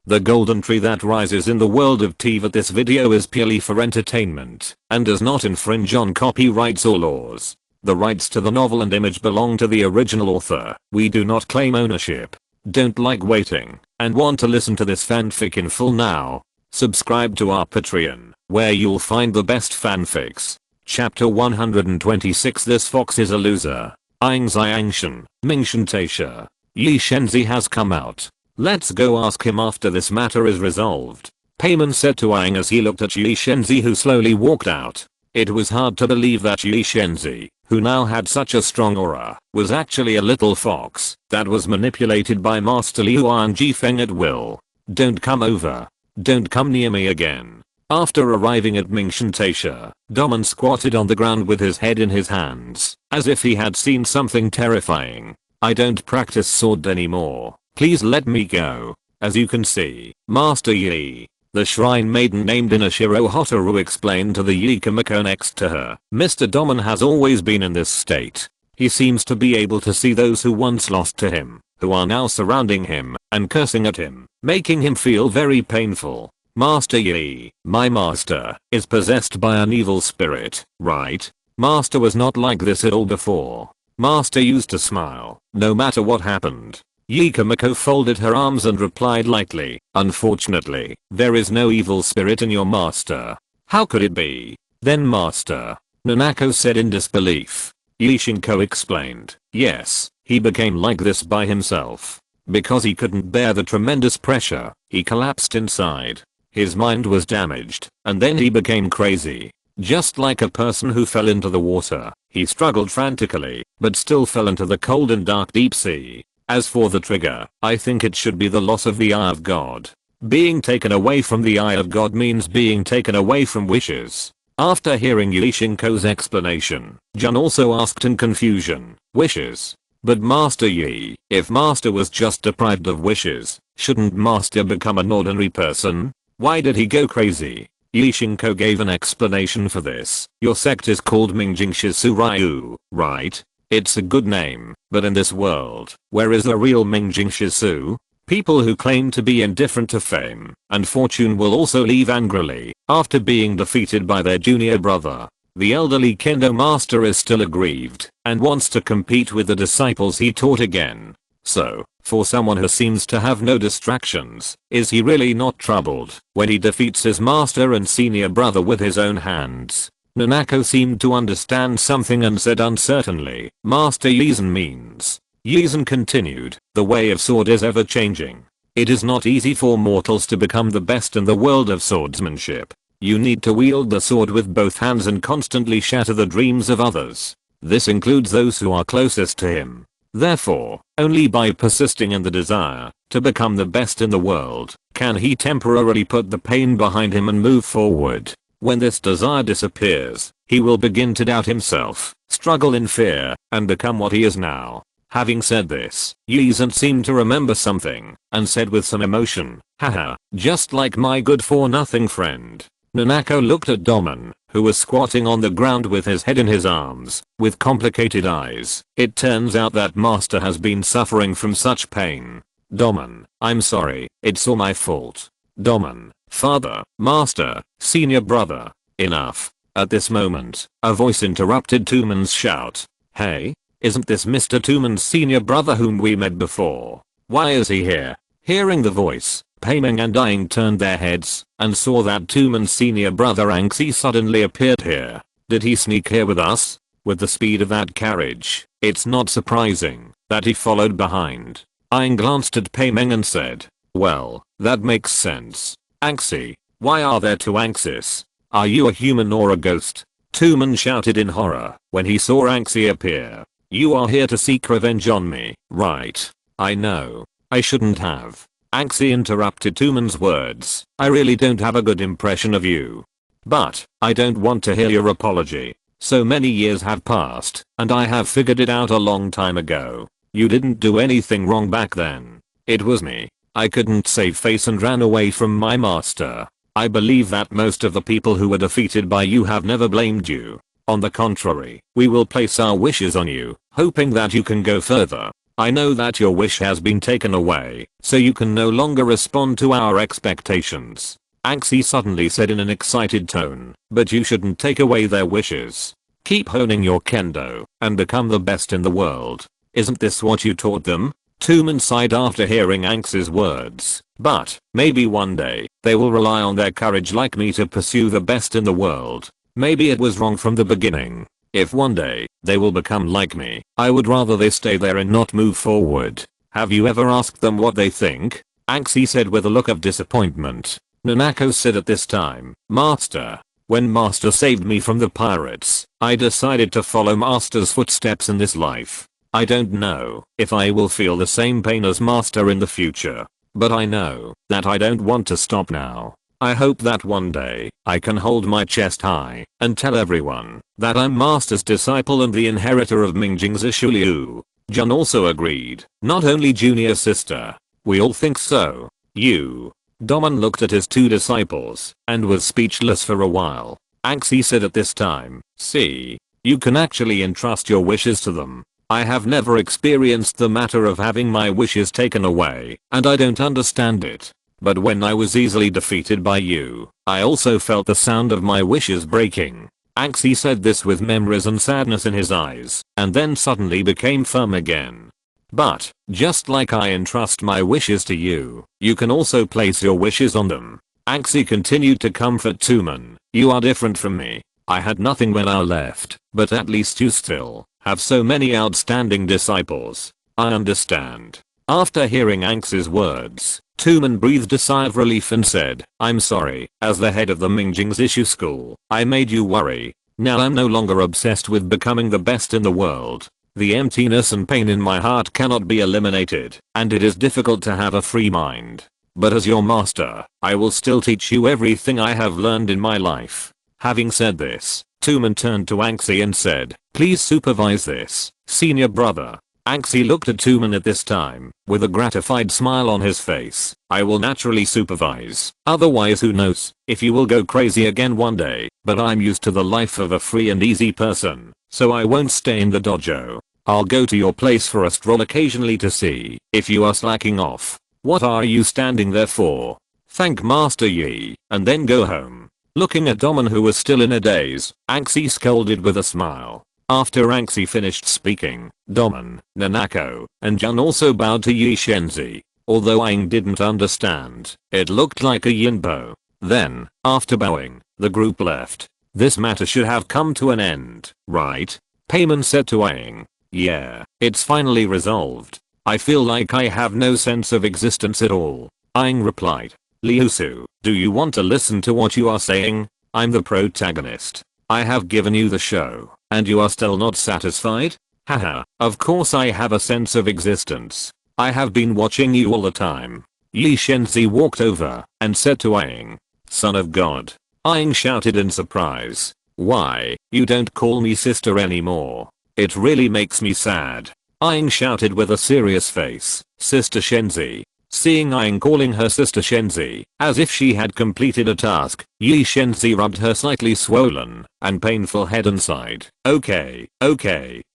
The golden tree that rises in the world of Teyvat. This video is purely for entertainment and does not infringe on copyrights or laws. The rights to the novel and image belong to the original author. We do not claim ownership. Don't like waiting and want to listen to this fanfic in full now? Subscribe to our Patreon, where you'll find the best fanfics. Chapter 126. This fox is a loser. Aang Xiangshan, Mingshan Taisha. Yi Shenzi has come out. Let's go ask him after this matter is resolved. Payman said to Aang as he looked at Yi Shenzi, who slowly walked out. It was hard to believe that Yi Shenzi, who now had such a strong aura, was actually a little fox that was manipulated by Master Liu and Jifeng at will. Don't come over. Don't come near me again. After arriving at Mingshan Taisha, Doman squatted on the ground with his head in his hands, as if he had seen something terrifying. I don't practice sword anymore. Please let me go. As you can see, Master Yi, the shrine maiden named Inashiro Hotaru, explained to the Yi Kimiko next to her. Mr. Doman has always been in this state. He seems to be able to see those who once lost to him, who are now surrounding him and cursing at him, making him feel very painful. Master Yi, my master, is possessed by an evil spirit, right? Master was not like this at all before. Master used to smile, no matter what happened. Yi Kimiko folded her arms and replied lightly, unfortunately, there is no evil spirit in your master. How could it be? Then master, Nanako said in disbelief. Yi Shinko explained, yes, he became like this by himself. Because he couldn't bear the tremendous pressure, he collapsed inside. His mind was damaged, and then he became crazy. Just like a person who fell into the water, he struggled frantically, but still fell into the cold and dark deep sea. As for the trigger, I think it should be the loss of the Eye of God. Being taken away from the Eye of God means being taken away from wishes. After hearing Yi Shinko's explanation, Jun also asked in confusion, wishes? But Master Yi, if Master was just deprived of wishes, shouldn't Master become an ordinary person? Why did he go crazy? Yi Shinko gave an explanation for this. Your sect is called Mingjing Shisu Ryu, right? It's a good name, but in this world, where is the real Mingjing Shisu? People who claim to be indifferent to fame and fortune will also leave angrily after being defeated by their junior brother. The elderly Kendo master is still aggrieved and wants to compete with the disciples he taught again. So, for someone who seems to have no distractions, is he really not troubled when he defeats his master and senior brother with his own hands? Nanako seemed to understand something and said uncertainly, Master Yizan means. Yizan continued, the way of sword is ever changing. It is not easy for mortals to become the best in the world of swordsmanship. You need to wield the sword with both hands and constantly shatter the dreams of others. This includes those who are closest to him. Therefore, only by persisting in the desire to become the best in the world can he temporarily put the pain behind him and move forward. When this desire disappears, he will begin to doubt himself, struggle in fear, and become what he is now. Having said this, Yizan seemed to remember something and said with some emotion, haha, just like my good-for-nothing friend. Nanako looked at Doman, who was squatting on the ground with his head in his arms, with complicated eyes. It turns out that Master has been suffering from such pain. Doman, I'm sorry, it's all my fault. Doman, father, master, senior brother, enough. At this moment, a voice interrupted Tuman's shout. Hey, isn't this Mr. Tuman's senior brother whom we met before? Why is he here? Hearing the voice, Paimeng and Aang turned their heads and saw that Tuman's senior brother Anxi suddenly appeared here. Did he sneak here with us? With the speed of that carriage, it's not surprising that he followed behind. Aang glanced at Paimeng and said, well, that makes sense. Anxi, why are there two Anxis? Are you a human or a ghost? Tuman shouted in horror when he saw Anxi appear. You are here to seek revenge on me, right? I know. I shouldn't have. Anxi interrupted Tuman's words. I really don't have a good impression of you. But, I don't want to hear your apology. So many years have passed, and I have figured it out a long time ago. You didn't do anything wrong back then. It was me. I couldn't save face and ran away from my master. I believe that most of the people who were defeated by you have never blamed you. On the contrary, we will place our wishes on you, hoping that you can go further. I know that your wish has been taken away, so you can no longer respond to our expectations. Axie suddenly said in an excited tone, but you shouldn't take away their wishes. Keep honing your kendo, and become the best in the world. Isn't this what you taught them? Tumen sighed after hearing Axie's words, but maybe one day, they will rely on their courage like me to pursue the best in the world. Maybe it was wrong from the beginning. If one day, they will become like me, I would rather they stay there and not move forward. Have you ever asked them what they think? Axie said with a look of disappointment. Nanako said at this time, Master. When Master saved me from the pirates, I decided to follow Master's footsteps in this life. I don't know if I will feel the same pain as Master in the future, but I know that I don't want to stop now. I hope that one day, I can hold my chest high and tell everyone that I'm Master's disciple and the inheritor of Mingjing's Ishuliu. Jun also agreed, not only junior sister. We all think so. You. Domon looked at his two disciples and was speechless for a while. Axie said at this time, see, you can actually entrust your wishes to them. I have never experienced the matter of having my wishes taken away, and I don't understand it. But when I was easily defeated by you, I also felt the sound of my wishes breaking. Axie said this with memories and sadness in his eyes, and then suddenly became firm again. But, just like I entrust my wishes to you, you can also place your wishes on them. Axie continued to comfort Tumen. You are different from me. I had nothing when I left, but at least you still have so many outstanding disciples. I understand. After hearing Axie's words, Tumen breathed a sigh of relief and said, I'm sorry, as the head of the Mingjing's issue school, I made you worry. Now I'm no longer obsessed with becoming the best in the world. The emptiness and pain in my heart cannot be eliminated, and it is difficult to have a free mind. But as your master, I will still teach you everything I have learned in my life. Having said this, Tumen turned to Axie and said, please supervise this, senior brother. Axie looked at Tumen at this time, with a gratified smile on his face. I will naturally supervise, otherwise who knows, if you will go crazy again one day, but I'm used to the life of a free and easy person, so I won't stay in the dojo. I'll go to your place for a stroll occasionally to see if you are slacking off. What are you standing there for? Thank Master Yi, and then go home. Looking at Domon who was still in a daze, Axie scolded with a smile. After Axie finished speaking, Domon, Nanako, and Jun also bowed to Yi Shenzi. Although Aang didn't understand, it looked like a yinpo. Then, after bowing, the group left. This matter should have come to an end, right? Payman said to Aang. Yeah, it's finally resolved. I feel like I have no sense of existence at all. Aang replied. Liusu, do you want to listen to what you are saying? I'm the protagonist. I have given you the show, and you are still not satisfied? Haha, of course I have a sense of existence. I have been watching you all the time. Yi Shenzi walked over and said to Aang. Son of God. Aang shouted in surprise. Why, you don't call me sister anymore. It really makes me sad. Aang shouted with a serious face. Sister Shenzi. Seeing Aang calling her Sister Shenzi, as if she had completed a task, Yi Shenzi rubbed her slightly swollen and painful head and sighed. Okay,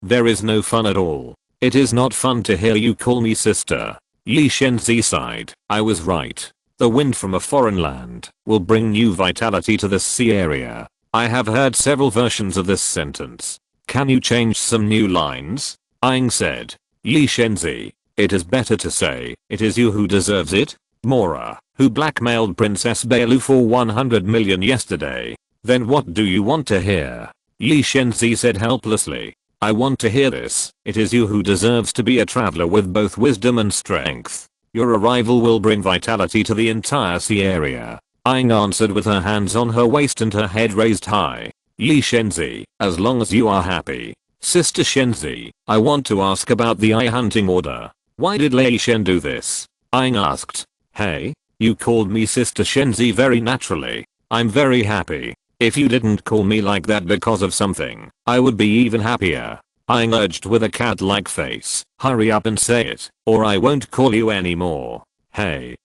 there is no fun at all. It is not fun to hear you call me sister. Yi Shenzi sighed. I was right. The wind from a foreign land will bring new vitality to this sea area. I have heard several versions of this sentence. Can you change some new lines? Aang said. Yi Shenzi. It is better to say, it is you who deserves it. Mora, who blackmailed Princess Bailu for 100 million yesterday. Then what do you want to hear? Yi Shenzi said helplessly. I want to hear this. It is you who deserves to be a traveler with both wisdom and strength. Your arrival will bring vitality to the entire sea area. Aang answered with her hands on her waist and her head raised high. Yi Shenzi, as long as you are happy. Sister Shenzi, I want to ask about the eye hunting order. Why did Lei Shen do this? Aang asked. Hey, you called me Sister Shenzi very naturally. I'm very happy. If you didn't call me like that because of something, I would be even happier. Aang urged with a cat-like face. Hurry up and say it, or I won't call you anymore. Hey,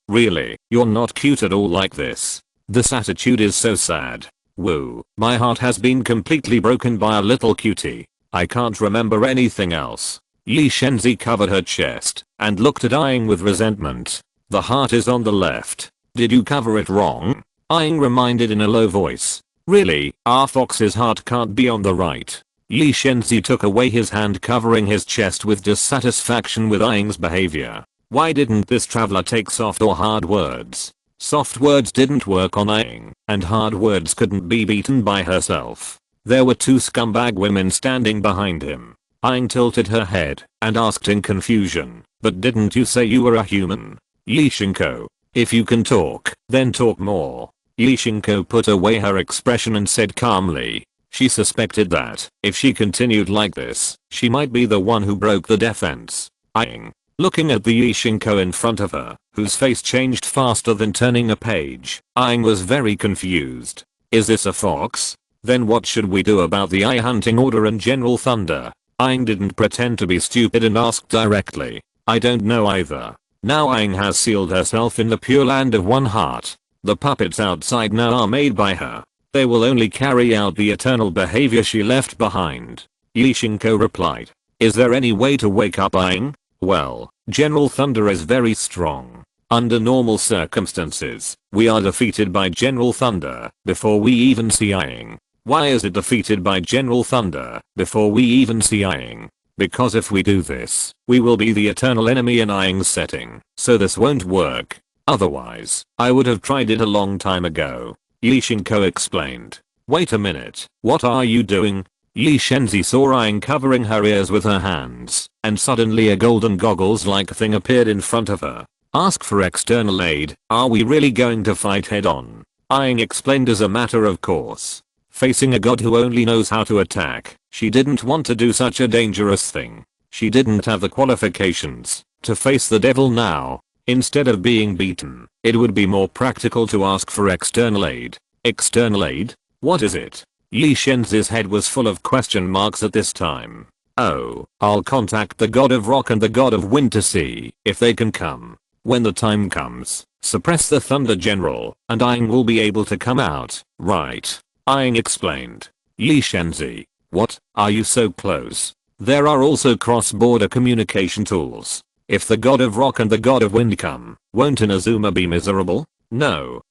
really, you're not cute at all like this. This attitude is so sad. Woo, my heart has been completely broken by a little cutie. I can't remember anything else. Yi Shenzi covered her chest and looked at Aang with resentment. The heart is on the left. Did you cover it wrong? Aang reminded in a low voice. Really, our fox's heart can't be on the right. Yi Shenzi took away his hand covering his chest with dissatisfaction with Aang's behavior. Why didn't this traveler take soft or hard words? Soft words didn't work on Aang, and hard words couldn't be beaten by herself. There were two scumbag women standing behind him. Aang tilted her head and asked in confusion, but didn't you say you were a human? Yi Shinko. If you can talk, then talk more. Yi Shinko put away her expression and said calmly. She suspected that, if she continued like this, she might be the one who broke the defense. Aang, looking at the Yi Shinko in front of her, whose face changed faster than turning a page, Aang was very confused. Is this a fox? Then what should we do about the Eye Hunting Order and General Thunder? Aang didn't pretend to be stupid and asked directly. I don't know either. Now Aang has sealed herself in the Pure Land of One Heart. The puppets outside now are made by her. They will only carry out the eternal behavior she left behind. Yi Shinko replied. Is there any way to wake up Aang? Well, General Thunder is very strong. Under normal circumstances, we are defeated by General Thunder before we even see Aang. Why is it defeated by General Thunder before we even see Aang? Because if we do this, we will be the eternal enemy in Aang's setting, so this won't work. Otherwise, I would have tried it a long time ago. Yi Shinko explained. Wait a minute, what are you doing? Yi Shenzi saw Aang covering her ears with her hands, and suddenly a golden goggles-like thing appeared in front of her. Ask for external aid, are we really going to fight head-on? Aang explained as a matter of course. Facing a god who only knows how to attack, she didn't want to do such a dangerous thing. She didn't have the qualifications to face the devil now. Instead of being beaten, it would be more practical to ask for external aid. External aid? What is it? Yi Shenzi's head was full of question marks at this time. Oh, I'll contact the god of rock and the god of wind to see if they can come. When the time comes, suppress the Thunder General, and Aang will be able to come out, right? Aang explained. Yi Shenzi. What? Are you so close? There are also cross-border communication tools. If the god of rock and the god of wind come, won't Inazuma be miserable? No,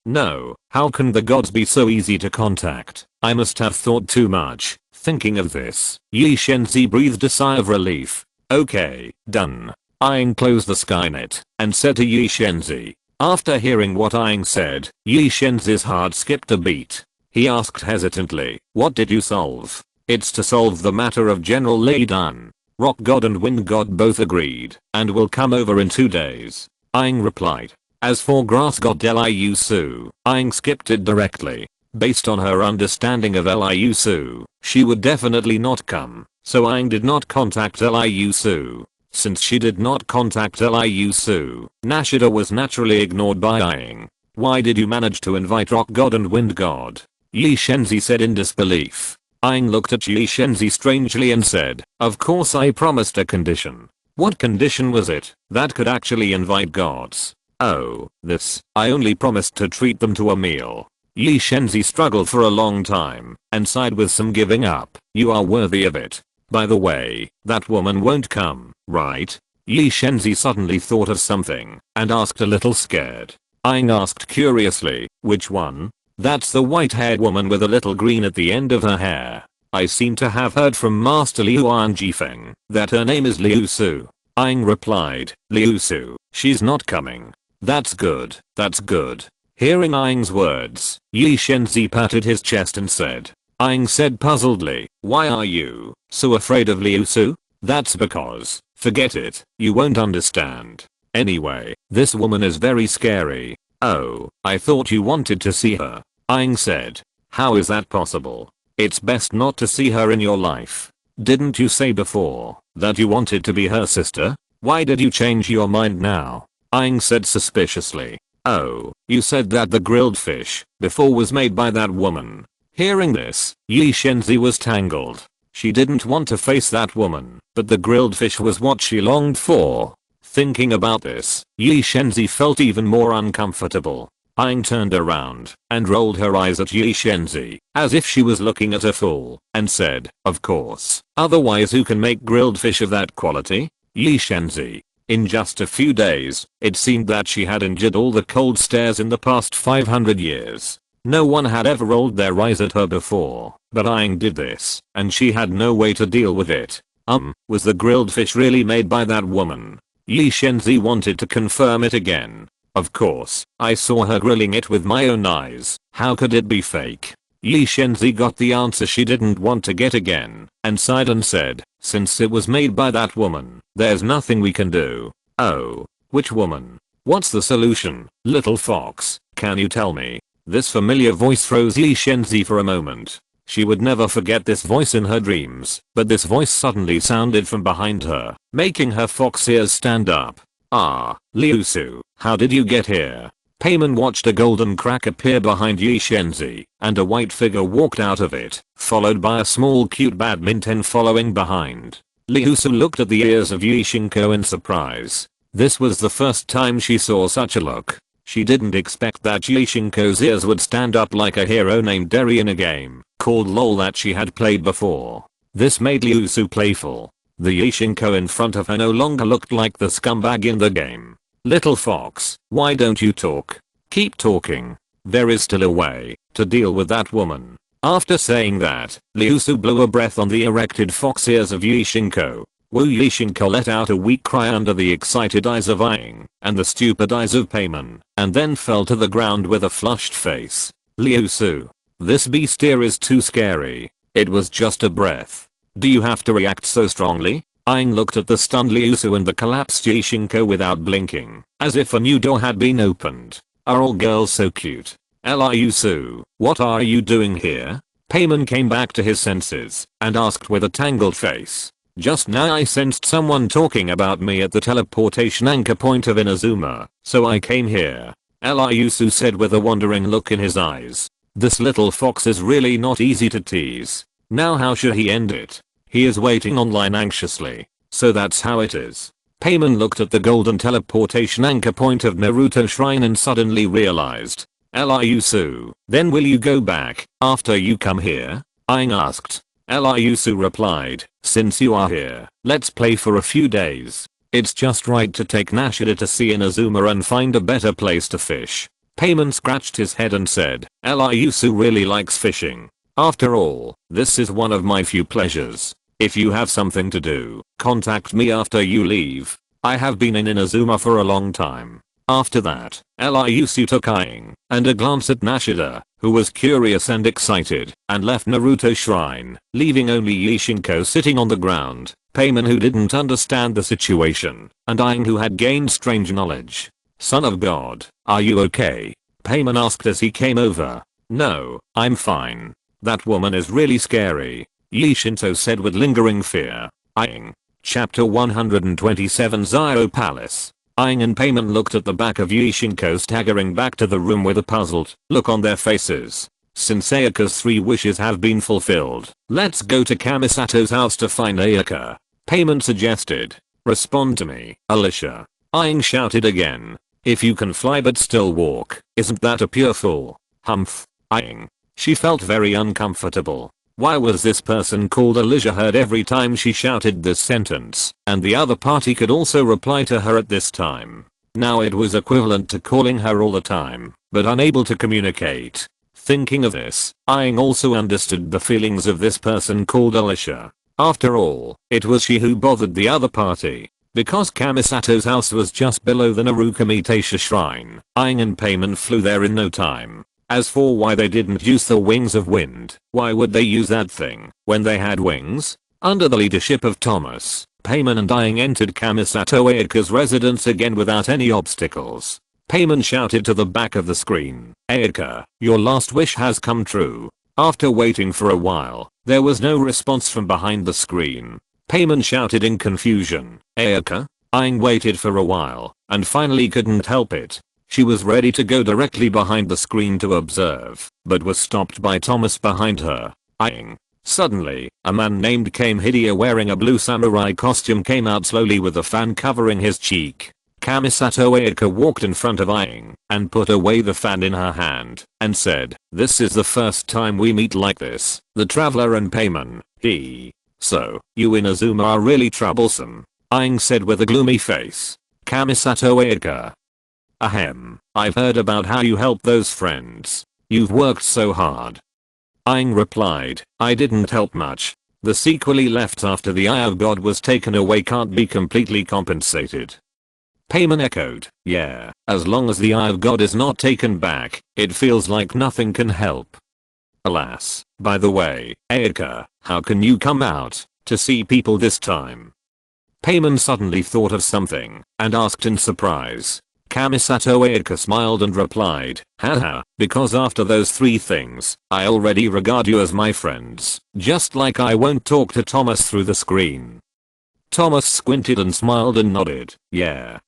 how can the gods be so easy to contact? I must have thought too much. Thinking of this, Yi Shenzi breathed a sigh of relief. Okay, done. Aang closed the Skynet and said to Yi Shenzi. After hearing what Aang said, Yi Shenzi's heart skipped a beat. He asked hesitantly, what did you solve? It's to solve the matter of General Lei Dan. Rock God and Wind God both agreed, and will come over in 2 days. Aang replied. As for Grass God Liu Su, Aang skipped it directly. Based on her understanding of Liu Su, she would definitely not come, so Aang did not contact Liu Su. Since she did not contact Liu Su, Nashida was naturally ignored by Aang. Why did you manage to invite Rock God and Wind God? Yi Shenzi said in disbelief. Aang looked at Yi Shenzi strangely and said, of course I promised a condition. What condition was it that could actually invite gods? Oh, this, I only promised to treat them to a meal. Yi Shenzi struggled for a long time and sighed with some giving up. You are worthy of it. By the way, that woman won't come, right? Yi Shenzi suddenly thought of something and asked a little scared. Aang asked curiously, which one? That's the white-haired woman with a little green at the end of her hair. I seem to have heard from Master Liu Jifeng that her name is Liu Su. Aang replied, Liu Su, she's not coming. That's good, that's good. Hearing Aang's words, Yi Shenzi patted his chest and said. Aang said puzzledly, why are you so afraid of Liu Su? That's because, forget it, you won't understand. Anyway, this woman is very scary. Oh, I thought you wanted to see her. Aang said. How is that possible? It's best not to see her in your life. Didn't you say before that you wanted to be her sister? Why did you change your mind now? Aang said suspiciously. Oh, you said that the grilled fish before was made by that woman. Hearing this, Yi Shenzi was tangled. She didn't want to face that woman, but the grilled fish was what she longed for. Thinking about this, Yi Shenzi felt even more uncomfortable. Aang turned around and rolled her eyes at Yi Shenzi, as if she was looking at a fool, and said, "Of course, otherwise who can make grilled fish of that quality?" Yi Shenzi. In just a few days, it seemed that she had endured all the cold stares in the past 500 years. No one had ever rolled their eyes at her before, but Aang did this, and she had no way to deal with it. Was the grilled fish really made by that woman? Yi Shenzi wanted to confirm it again. Of course, I saw her grilling it with my own eyes. How could it be fake? Yi Shenzi got the answer she didn't want to get again, and sighed and said, "Since it was made by that woman, there's nothing we can do." "Oh, which woman? What's the solution, little fox? Can you tell me?" This familiar voice froze Yi Shenzi for a moment. She would never forget this voice in her dreams, but this voice suddenly sounded from behind her, making her fox ears stand up. "Ah, Liu Su, how did you get here?" Payman watched a golden crack appear behind Yi Shenzi, and a white figure walked out of it, followed by a small cute badminton following behind. Liu Su looked at the ears of Yi Shinko in surprise. This was the first time she saw such a look. She didn't expect that Yi Shinko's ears would stand up like a hero named Derry in a game called LOL that she had played before. This made Liu Su playful. The Yi Shinko in front of her no longer looked like the scumbag in the game. "Little fox, why don't you talk? Keep talking. There is still a way to deal with that woman." After saying that, Liu Su blew a breath on the erected fox ears of Yi Shinko. Wu Yi Shinko let out a weak cry under the excited eyes of Aang and the stupid eyes of Payman, and then fell to the ground with a flushed face. "Liu Su, this beast here is too scary. It was just a breath. Do you have to react so strongly?" Aang looked at the stunned Liu Su and the collapsed Yi Shinko without blinking, as if a new door had been opened. "Are all girls so cute? Liu Su, what are you doing here?" Payman came back to his senses and asked with a tangled face. "Just now I sensed someone talking about me at the teleportation anchor point of Inazuma, so I came here," Liu Su said with a wondering look in his eyes. This little fox is really not easy to tease. Now how should he end it? He is waiting online anxiously. So that's how it is. Payman looked at the golden teleportation anchor point of Naruto Shrine and suddenly realized. "Liu Su, then will you go back after you come here?" Aang asked. Liu Su replied, "Since you are here, let's play for a few days. It's just right to take Nashida to see Inazuma and find a better place to fish." Payman scratched his head and said, "Liu Su really likes fishing. After all, this is one of my few pleasures. If you have something to do, contact me after you leave. I have been in Inazuma for a long time." After that, Liu Su took Aang and a glance at Nashida, who was curious and excited, and left Naruto Shrine, leaving only Yi Shinko sitting on the ground, Payman who didn't understand the situation, and Aang who had gained strange knowledge. "Son of God, are you okay?" Payman asked as he came over. "No, I'm fine. That woman is really scary," Yi Shinto said with lingering fear. Aang. Chapter 127 Zio Palace. Aang and Payman looked at the back of Yi Shinko staggering back to the room with a puzzled look on their faces. Since Ayaka's 3 wishes have been fulfilled, let's go to Kamisato's house to find Ayaka, Payman suggested. "Respond to me, Alicia," Aang shouted again. "If you can fly but still walk, isn't that a pure fool?" Humph. Aang. She felt very uncomfortable. Why was this person called Alicia heard every time she shouted this sentence, and the other party could also reply to her at this time? Now it was equivalent to calling her all the time, but unable to communicate. Thinking of this, Aang also understood the feelings of this person called Alicia. After all, it was she who bothered the other party. Because Kamisato's house was just below the Narukamitaisha shrine, Aang and Payman flew there in no time. As for why they didn't use the wings of wind, why would they use that thing when they had wings? Under the leadership of Thomas, Payman and Aang entered Kamisato Ayaka's residence again without any obstacles. Payman shouted to the back of the screen, "Ayaka, your last wish has come true." After waiting for a while, there was no response from behind the screen. Payman shouted in confusion, "Ayaka?" Aang waited for a while, and finally couldn't help it. She was ready to go directly behind the screen to observe, but was stopped by Thomas behind her. Aang. Suddenly, a man named Kame Hidia wearing a blue samurai costume came out slowly with a fan covering his cheek. Kamisato Ayaka walked in front of Aang and put away the fan in her hand and said, "This is the first time we meet like this, the traveler and Payman, So, you Inazuma are really troublesome," Aang said with a gloomy face. Kamisato Ayaka. Ahem, I've heard about how you help those friends. You've worked so hard. Aang replied, I didn't help much. The sequel left after the Eye of God was taken away can't be completely compensated. Payman echoed, yeah, as long as the Eye of God is not taken back, it feels like nothing can help. Alas, by the way, Ayaka, how can you come out to see people this time? Payman suddenly thought of something and asked in surprise. Kamisato Ayaka smiled and replied, haha, because after those 3 things, I already regard you as my friends, just like I won't talk to Thomas through the screen. Thomas squinted and smiled and nodded, yeah.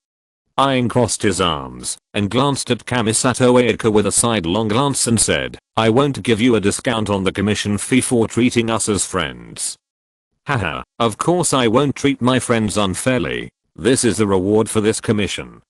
Aang crossed his arms and glanced at Kamisato Ayaka with a sidelong glance and said, I won't give you a discount on the commission fee for treating us as friends. Haha, of course I won't treat my friends unfairly. This is the reward for this commission.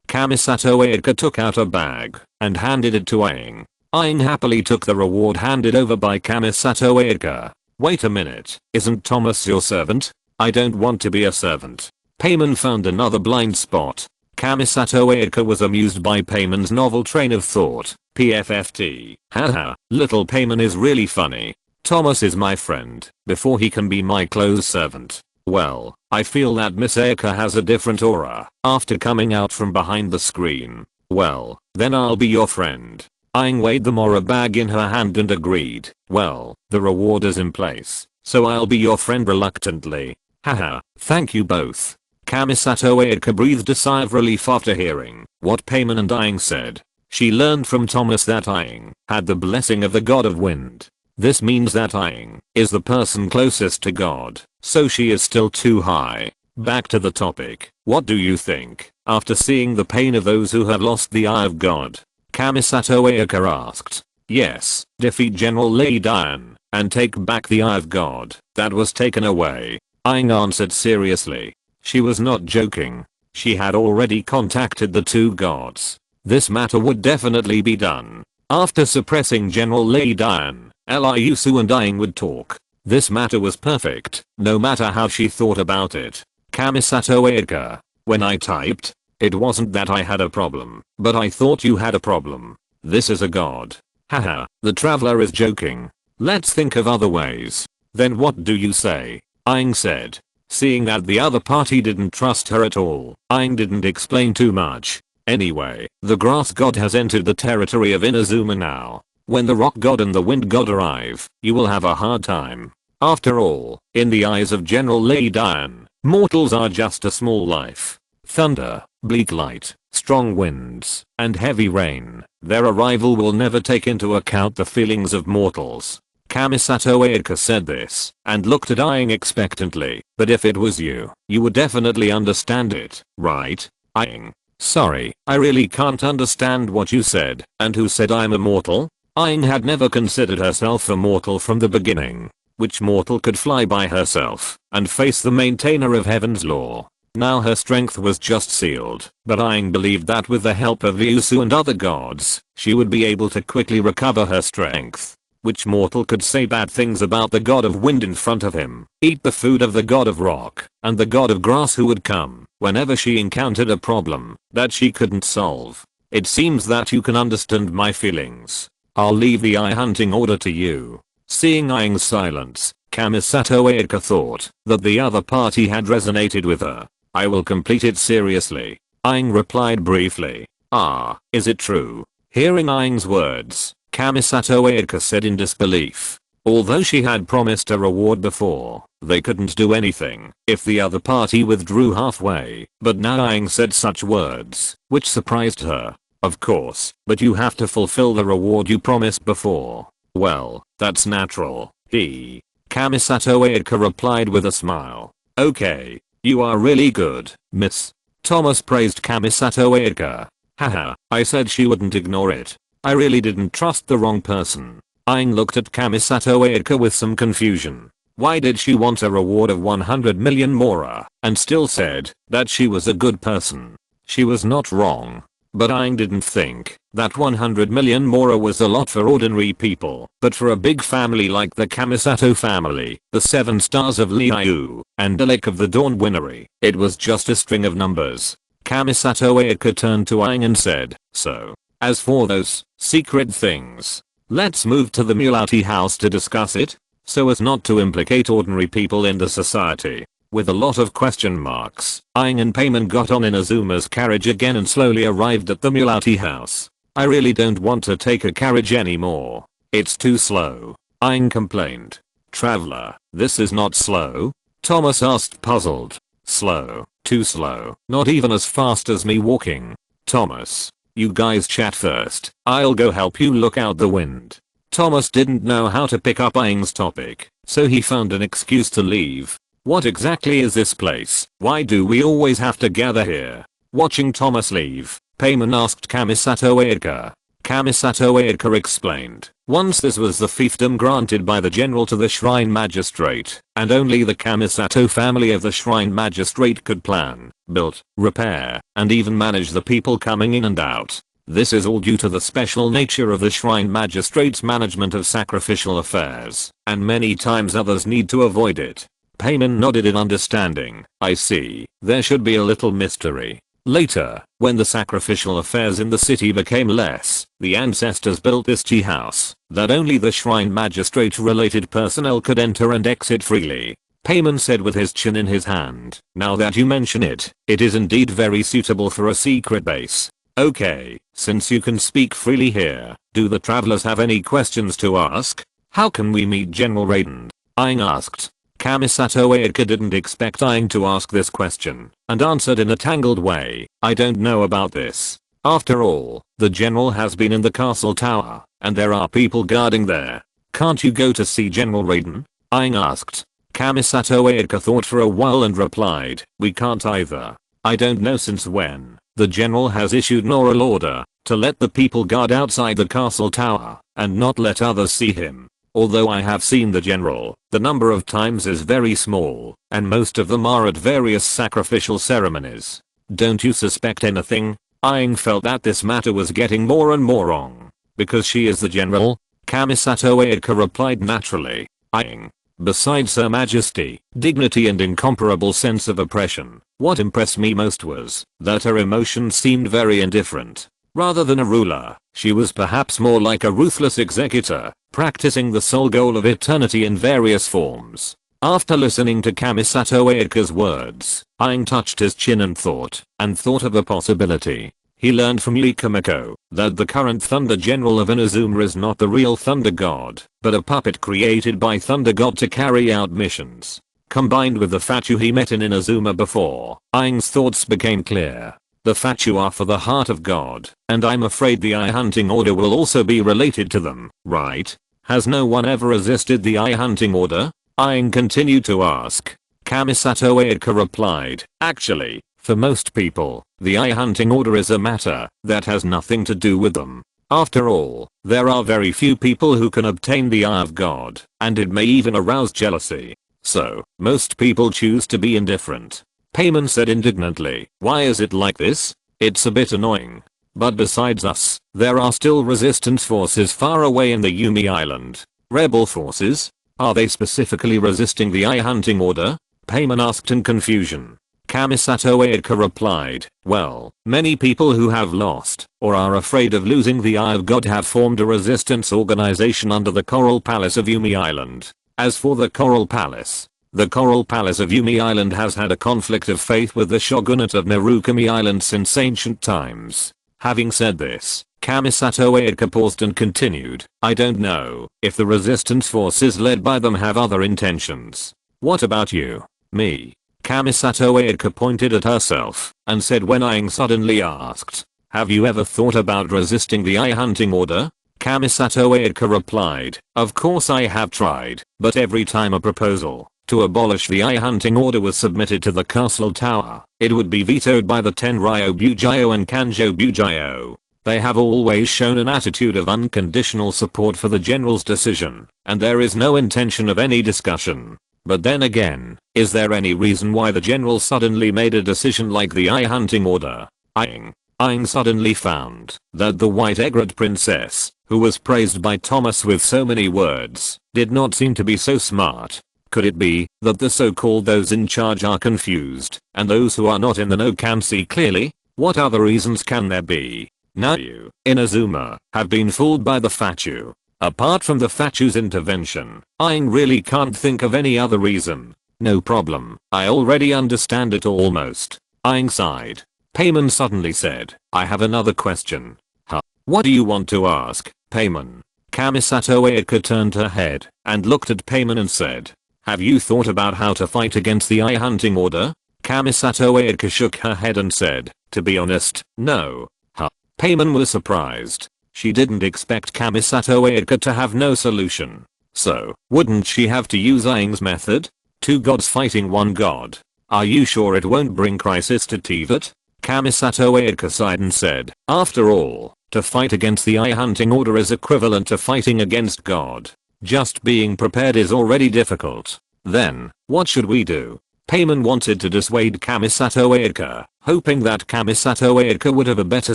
Kamisato Ayaka took out a bag and handed it to Aang. Aang happily took the reward handed over by Kamisato Ayaka. Wait a minute, isn't Thomas your servant? I don't want to be a servant. Payman found another blind spot. Kamisato Ayaka was amused by Payman's novel train of thought. PFFT. Haha, little Payman is really funny. Thomas is my friend before he can be my close servant. Well, I feel that Miss Ayaka has a different aura after coming out from behind the screen. Well, then I'll be your friend. Aang weighed the Mora bag in her hand and agreed. Well, the reward is in place, so I'll be your friend reluctantly. Haha, thank you both. Kamisato Ayaka breathed a sigh of relief after hearing what Payman and Aang said. She learned from Thomas that Aang had the blessing of the god of wind. This means that Aang is the person closest to God, so she is still too high. Back to the topic, what do you think, after seeing the pain of those who have lost the Eye of God? Kamisato Ayaka asked. Yes, defeat General Lei Dian, and take back the Eye of God that was taken away. Aang answered seriously. She was not joking. She had already contacted the 2 gods. This matter would definitely be done. After suppressing General Lei Dian, Liusu and Aang would talk. This matter was perfect, no matter how she thought about it. Kamisato Ayaka. When I typed, it wasn't that I had a problem, but I thought you had a problem. This is a god. Haha, the traveler is joking. Let's think of other ways. Then what do you say? Aang said. Seeing that the other party didn't trust her at all, Aang didn't explain too much. Anyway, the grass god has entered the territory of Inazuma now. When the rock god and the wind god arrive, you will have a hard time. After all, in the eyes of General Lei Dian, mortals are just a small life. Thunder, bleak light, strong winds, and heavy rain. Their arrival will never take into account the feelings of mortals. Kamisato Ayaka said this and looked at Aang expectantly. But if it was you, you would definitely understand it, right? Aang. Sorry, I really can't understand what you said. And who said I'm immortal? Aang had never considered herself a mortal from the beginning. Which mortal could fly by herself and face the maintainer of heaven's law? Now her strength was just sealed, but Aang believed that with the help of Liusu and other gods, she would be able to quickly recover her strength. Which mortal could say bad things about the god of wind in front of him, eat the food of the god of rock, and the god of grass who would come whenever she encountered a problem that she couldn't solve? It seems that you can understand my feelings. I'll leave the eye hunting order to you. Seeing Aang's silence, Kamisato Ayaka thought that the other party had resonated with her. I will complete it seriously. Aang replied briefly. Ah, is it true? Hearing Aang's words, Kamisato Ayaka said in disbelief. Although she had promised a reward before, they couldn't do anything if the other party withdrew halfway, but now Aang said such words, which surprised her. Of course, but you have to fulfill the reward you promised before. Well, that's natural. Kamisato Ayaka replied with a smile. Okay, you are really good, miss. Thomas praised Kamisato Ayaka. Haha, I said she wouldn't ignore it. I really didn't trust the wrong person. Aang looked at Kamisato Ayaka with some confusion. Why did she want a reward of 100 million mora and still said that she was a good person? She was not wrong. But Aang didn't think that 100 million mora was a lot for ordinary people, but for a big family like the Kamisato family, the 7 stars of Liu, and Dilek of the Dawn Winery, it was just a string of numbers. Kamisato Ayaka turned to Aang and said, "So, as for those secret things, let's move to the Mulati house to discuss it, so as not to implicate ordinary people in the society." With a lot of question marks, Aang and Payman got on in Azuma's carriage again and slowly arrived at the Mulati house. "I really don't want to take a carriage anymore. It's too slow," Aang complained. "Traveler, this is not slow?" Thomas asked, puzzled. "Slow, too slow, not even as fast as me walking." "Thomas, you guys chat first, I'll go help you look out the wind." Thomas didn't know how to pick up Aang's topic, so he found an excuse to leave. "What exactly is this place? Why do we always have to gather here?" Watching Thomas leave, Payman asked Kamisato Ayaka. Kamisato Ayaka explained, once this was the fiefdom granted by the general to the shrine magistrate, and only the Kamisato family of the shrine magistrate could plan, build, repair, and even manage the people coming in and out. This is all due to the special nature of the shrine magistrate's management of sacrificial affairs, and many times others need to avoid it. Payman nodded in understanding. "I see, there should be a little mystery." Later, when the sacrificial affairs in the city became less, the ancestors built this tea house that only the shrine magistrate related personnel could enter and exit freely. Payman said with his chin in his hand, "Now that you mention it, it is indeed very suitable for a secret base." "Okay, since you can speak freely here, do the travelers have any questions to ask? How can we meet General Raiden?" Aang asked. Kamisato Ayaka didn't expect Aang to ask this question, and answered in a tangled way, "I don't know about this. After all, the general has been in the castle tower, and there are people guarding there. Can't you go to see General Raiden?" Aang asked. Kamisato Ayaka thought for a while and replied, "We can't either. I don't know since when the general has issued an oral order to let the people guard outside the castle tower, and not let others see him. Although I have seen the general, the number of times is very small, and most of them are at various sacrificial ceremonies. Don't you suspect anything?" Aang felt that this matter was getting more and more wrong. "Because she is the general?" Kamisato Ayaka replied naturally. "Aang. Besides her majesty, dignity and incomparable sense of oppression, what impressed me most was that her emotions seemed very indifferent. Rather than a ruler, she was perhaps more like a ruthless executor, practicing the sole goal of eternity in various forms." After listening to Kamisato Ayaka's words, Aang touched his chin and thought of a possibility. He learned from Yikamiko that the current Thunder General of Inazuma is not the real Thunder God, but a puppet created by Thunder God to carry out missions. Combined with the Fatu he met in Inazuma before, Aang's thoughts became clear. The Fatu are for the heart of God, and I'm afraid the Eye Hunting Order will also be related to them, right? Has no one ever resisted the Eye Hunting Order? Aang continued to ask. Kamisato Ayaka replied, "Actually, for most people, the Eye Hunting Order is a matter that has nothing to do with them. After all, there are very few people who can obtain the Eye of God, and it may even arouse jealousy. So, most people choose to be indifferent." Payman said indignantly, "Why is it like this? It's a bit annoying. But besides us, there are still resistance forces far away in the Yumi Island." "Rebel forces? Are they specifically resisting the Eye Hunting Order?" Payman asked in confusion. Kamisato Ayaka replied, "Well, many people who have lost, or are afraid of losing the Eye of God have formed a resistance organization under the Coral Palace of Yumi Island. As for the Coral Palace of Yumi Island has had a conflict of faith with the shogunate of Narukami Island since ancient times." Having said this, Kamisato Ayaka paused and continued, "I don't know if the resistance forces led by them have other intentions." "What about you?" "Me." Kamisato Ayaka pointed at herself and said when Aang suddenly asked, "Have you ever thought about resisting the Eye Hunting Order?" Kamisato Ayaka replied, "Of course I have tried, but every time a proposal to abolish the Eye Hunting Order was submitted to the castle tower, it would be vetoed by the Tenryo Bujiyo and Kanjo Bujiyo. They have always shown an attitude of unconditional support for the general's decision, and there is no intention of any discussion. But then again, is there any reason why the general suddenly made a decision like the Eye Hunting Order?" Aang suddenly found that the white egret princess, who was praised by Thomas with so many words, did not seem to be so smart. Could it be that the so-called those in charge are confused, and those who are not in the know can see clearly? What other reasons can there be? Now you, Inazuma, have been fooled by the Fachu. Apart from the Fachu's intervention, Aang really can't think of any other reason. No problem, I already understand it almost. Aang sighed. Paimon suddenly said, I have another question. Huh? What do you want to ask, Paimon? Kamisato Ayaka turned her head and looked at Paimon and said, have you thought about how to fight against the eye hunting order? Kamisato Ayaka shook her head and said, to be honest, no. Huh? Paimon was surprised. She didn't expect Kamisato Ayaka to have no solution. So, wouldn't she have to use Aang's method? Two gods fighting one god. Are you sure it won't bring crisis to Teyvat? Kamisato Ayaka sighed and said, after all, to fight against the eye hunting order is equivalent to fighting against God. Just being prepared is already difficult. Then, what should we do? Paimon wanted to dissuade Kamisato Ayaka, hoping that Kamisato Ayaka would have a better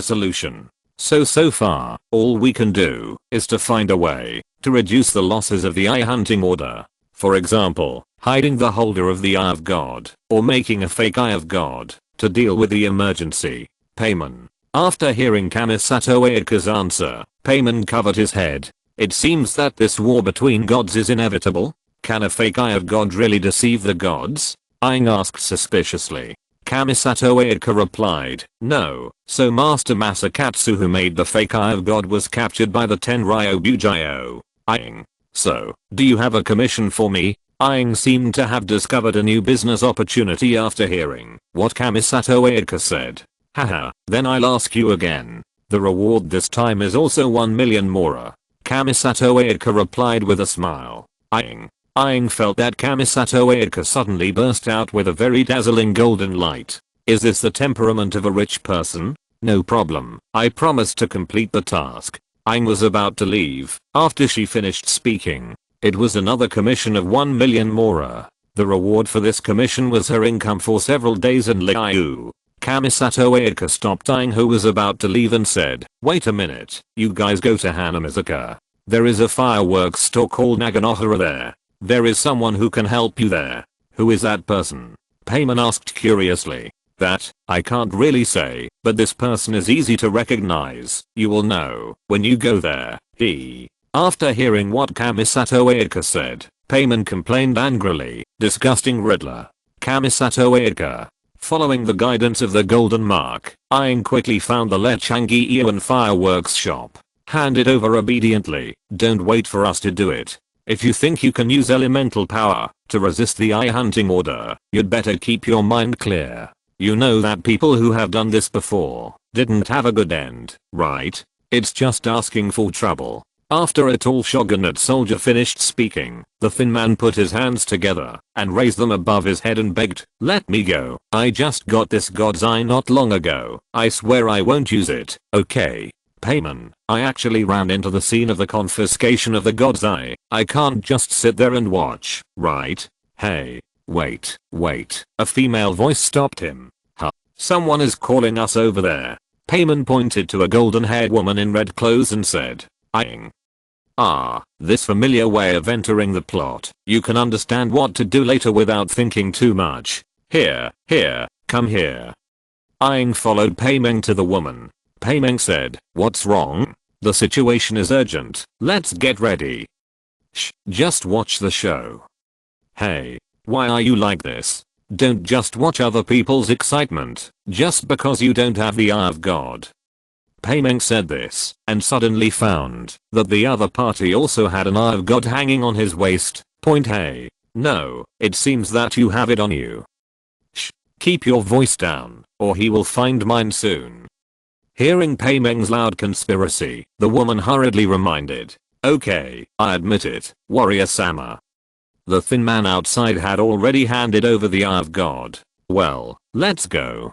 solution. So far, all we can do is to find a way to reduce the losses of the eye hunting order. For example, hiding the holder of the Eye of God, or making a fake Eye of God to deal with the emergency. Paimon. After hearing Kamisato Ayaka's answer, Paimon covered his head. It seems that this war between gods is inevitable. Can a fake Eye of God really deceive the gods? Aang asked suspiciously. Kamisato Ayaka replied, no, so Master Masakatsu who made the fake Eye of God was captured by the Tenryo Bujio. Aang. So, do you have a commission for me? Aang seemed to have discovered a new business opportunity after hearing what Kamisato Ayaka said. Haha, then I'll ask you again. The reward this time is also 1 million mora. Kamisato Ayaka replied with a smile. Aang felt that Kamisato Ayaka suddenly burst out with a very dazzling golden light. Is this the temperament of a rich person? No problem, I promise to complete the task. Aang was about to leave after she finished speaking. It was another commission of 1 million mora. The reward for this commission was her income for several days in Liu. Kamisato Ayaka stopped Aang who was about to leave and said, wait a minute, you guys go to Hanamizaka. There is a fireworks store called Naganohara there. There is someone who can help you there. Who is that person? Paimon asked curiously. That, I can't really say, but this person is easy to recognize. You will know when you go there. After hearing what Kamisato Ayaka said, Paimon complained angrily, disgusting riddler. Kamisato Ayaka. Following the guidance of the golden mark, Aang quickly found the Lechangi Iwan fireworks shop. Hand it over obediently, don't wait for us to do it. If you think you can use elemental power to resist the eye hunting order, you'd better keep your mind clear. You know that people who have done this before didn't have a good end, right? It's just asking for trouble. After a tall shogunate soldier finished speaking, the thin man put his hands together and raised them above his head and begged, let me go. I just got this god's eye not long ago. I swear I won't use it, okay? Paimon, I actually ran into the scene of the confiscation of the god's eye. I can't just sit there and watch, right? Hey, wait. A female voice stopped him. Huh? Someone is calling us over there. Paimon pointed to a golden-haired woman in red clothes and said, Aang. Ah, this familiar way of entering the plot. You can understand what to do later without thinking too much. Here, come here. Aang followed Paimon to the woman. Paimon said, what's wrong? The situation is urgent, let's get ready. Shh, just watch the show. Hey, why are you like this? Don't just watch other people's excitement, just because you don't have the Eye of God. Paimon said this, and suddenly found that the other party also had an Eye of God hanging on his waist. Hey, no, it seems that you have it on you. Shh, keep your voice down, or he will find mine soon. Hearing Paimon's loud conspiracy, the woman hurriedly reminded, okay, I admit it, warrior-sama. The thin man outside had already handed over the Eye of God. Well, let's go.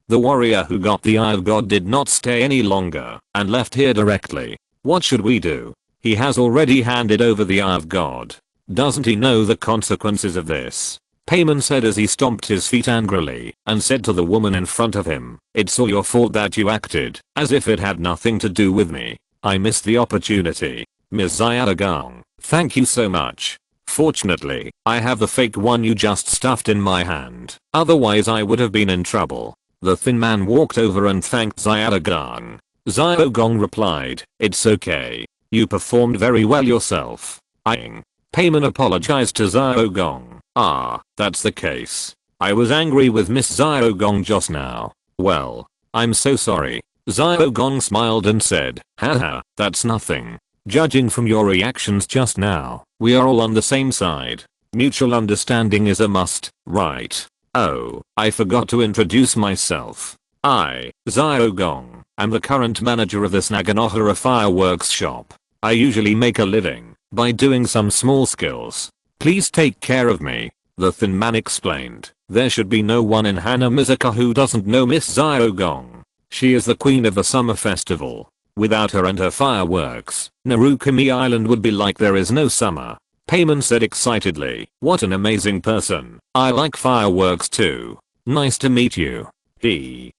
The warrior who got the Eye of God did not stay any longer and left here directly. What should we do? He has already handed over the Eye of God. Doesn't he know the consequences of this? Payman said as he stomped his feet angrily and said to the woman in front of him, "It's all your fault that you acted as if it had nothing to do with me. I missed the opportunity. Ms. Zyadagang, thank you so much. Fortunately, I have the fake one you just stuffed in my hand. Otherwise I would have been in trouble." The thin man walked over and thanked Zyadagang. Zyadagang replied, "It's okay. You performed very well yourself." Payman apologized to Zyadagang. "Ah, that's the case. I was angry with Miss Zyadagang just now. Well, I'm so sorry." Zyadagang smiled and said, "Haha, that's nothing. Judging from your reactions just now, we are all on the same side. Mutual understanding is a must, right? Oh, I forgot to introduce myself. I, Zyadagang, am the current manager of this Naganohara fireworks shop. I usually make a living by doing some small skills. Please take care of me." The thin man explained. There should be no one in Hanamizaka who doesn't know Miss Zyadagang. She is the queen of the summer festival. Without her and her fireworks, Narukami Island would be like there is no summer. Payman said excitedly, "What an amazing person. I like fireworks too. Nice to meet you."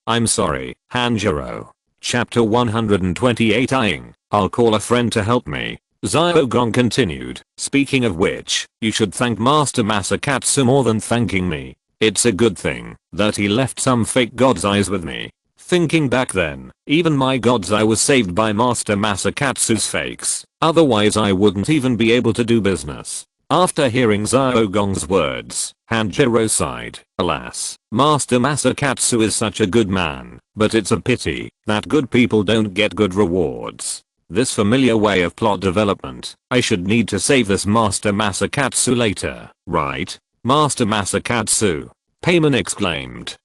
I'm sorry, Hanjiro. Chapter 128. I'll call a friend to help me. Zyadagang continued, "Speaking of which, you should thank Master Masakatsu more than thanking me. It's a good thing that he left some fake god's eyes with me. Thinking back then, even my god's eye was saved by Master Masakatsu's fakes, otherwise I wouldn't even be able to do business." After hearing Zyodagong's words, Hanjiro sighed. Alas, Master Masakatsu is such a good man, but it's a pity that good people don't get good rewards. This familiar way of plot development, I should need to save this Master Masakatsu later, right? Master Masakatsu, Payman exclaimed.